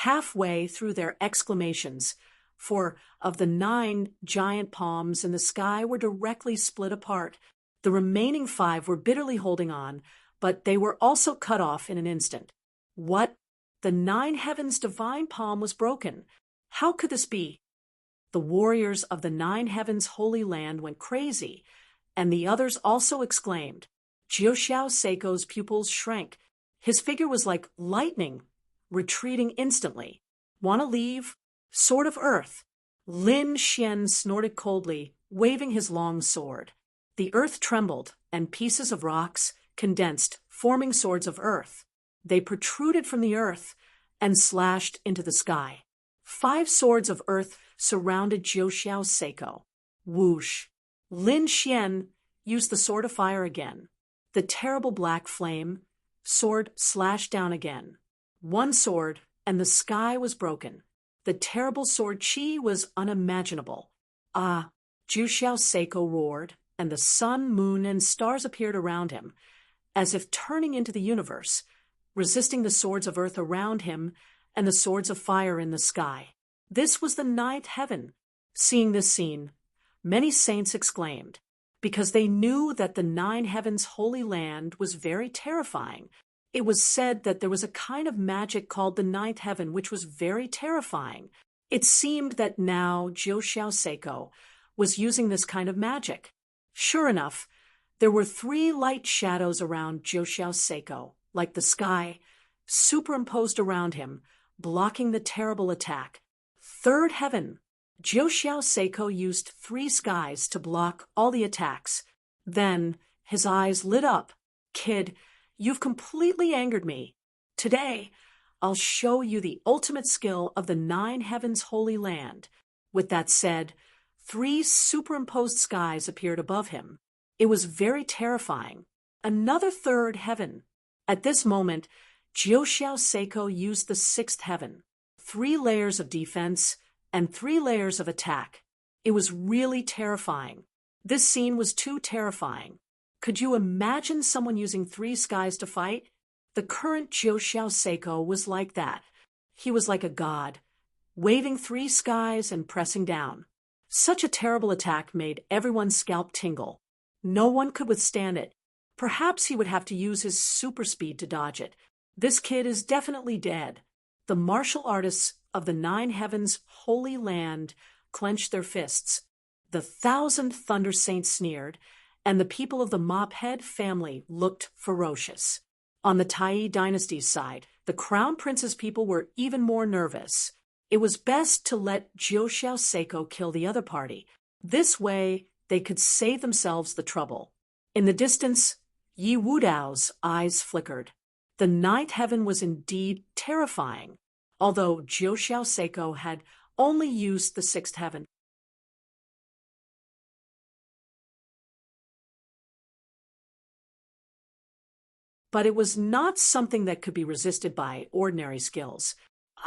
halfway through their exclamations, 4 of the 9 giant palms in the sky were directly split apart. The remaining 5 were bitterly holding on, but they were also cut off in an instant. What? The 9 heavens' divine palm was broken. How could this be? The warriors of the 9 heavens' holy land went crazy, and the others also exclaimed. Jiuxiao Seiko's pupils shrank. His figure was like lightning, retreating instantly. Want to leave? Sword of Earth. Lin Xian snorted coldly, waving his long sword. The earth trembled, and pieces of rocks condensed, forming swords of earth. They protruded from the earth and slashed into the sky. 5 swords of earth surrounded Jiuxiao Seiko. Whoosh! Lin Xian used the sword of fire again. The terrible black flame sword slashed down again. 1 sword, and the sky was broken. The terrible sword chi was unimaginable. Ah! Jiuxiao Seiko roared, and the sun, moon, and stars appeared around him, as if turning into the universe, resisting the swords of earth around him and the swords of fire in the sky. This was the 9th heaven. Seeing this scene, many saints exclaimed, because they knew that the 9 heavens' holy land was very terrifying. It was said that there was a kind of magic called the 9th heaven, which was very terrifying. It seemed that now Jiuxiao Seiko was using this kind of magic. Sure enough, there were 3 light shadows around Jiuxiao Seiko, like the sky, superimposed around him, blocking the terrible attack. 3rd heaven. Jiuxiao Seiko used 3 skies to block all the attacks. Then his eyes lit up. Kid, you've completely angered me. Today, I'll show you the ultimate skill of the 9 heavens' holy land. With that said, 3 superimposed skies appeared above him. It was very terrifying. Another 3rd heaven. At this moment, Jiuxiao Seiko used the 6th heaven. 3 layers of defense and 3 layers of attack. It was really terrifying. This scene was too terrifying. Could you imagine someone using 3 skies to fight? The current Jiuxiao Seiko was like that. He was like a god, waving 3 skies and pressing down. Such a terrible attack made everyone's scalp tingle. No one could withstand it. Perhaps he would have to use his super speed to dodge it. This kid is definitely dead. The martial artists of the 9 heavens' holy land clenched their fists. The 1,000 Thunder Saints sneered, and the people of the Mophead family looked ferocious. On the Tai dynasty's side, the Crown Prince's people were even more nervous. It was best to let Jiuxiao Seiko kill the other party. This way, they could save themselves the trouble. In the distance, Yi Wudao's eyes flickered. The 9th heaven was indeed terrifying, although Jiuxiao Seiko had only used the 6th heaven. But it was not something that could be resisted by ordinary skills.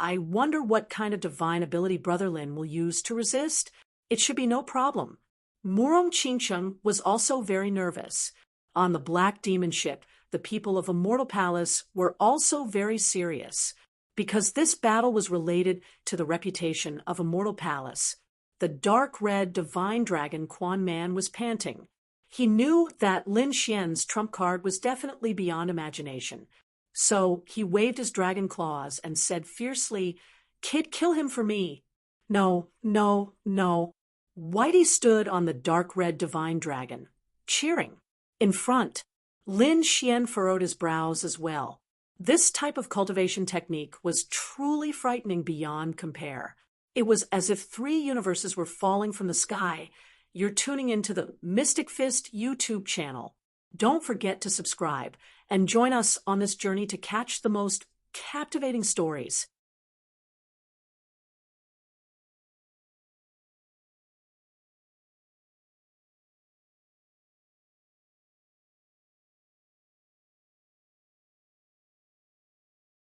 I wonder what kind of divine ability Brother Lin will use to resist. It should be no problem. Murong Qingcheng was also very nervous. On the Black Demon ship, the people of Immortal Palace were also very serious, because this battle was related to the reputation of Immortal Palace. The dark red divine dragon Quan Man was panting. He knew that Lin Xian's trump card was definitely beyond imagination. So he waved his dragon claws and said fiercely, "Kid, kill him for me." No, no, no. Whitey stood on the dark red divine dragon, cheering. In front, Lin Xian furrowed his brows as well. This type of cultivation technique was truly frightening beyond compare. It was as if 3 universes were falling from the sky. You're tuning into the Mystic Fist YouTube channel. Don't forget to subscribe and join us on this journey to catch the most captivating stories.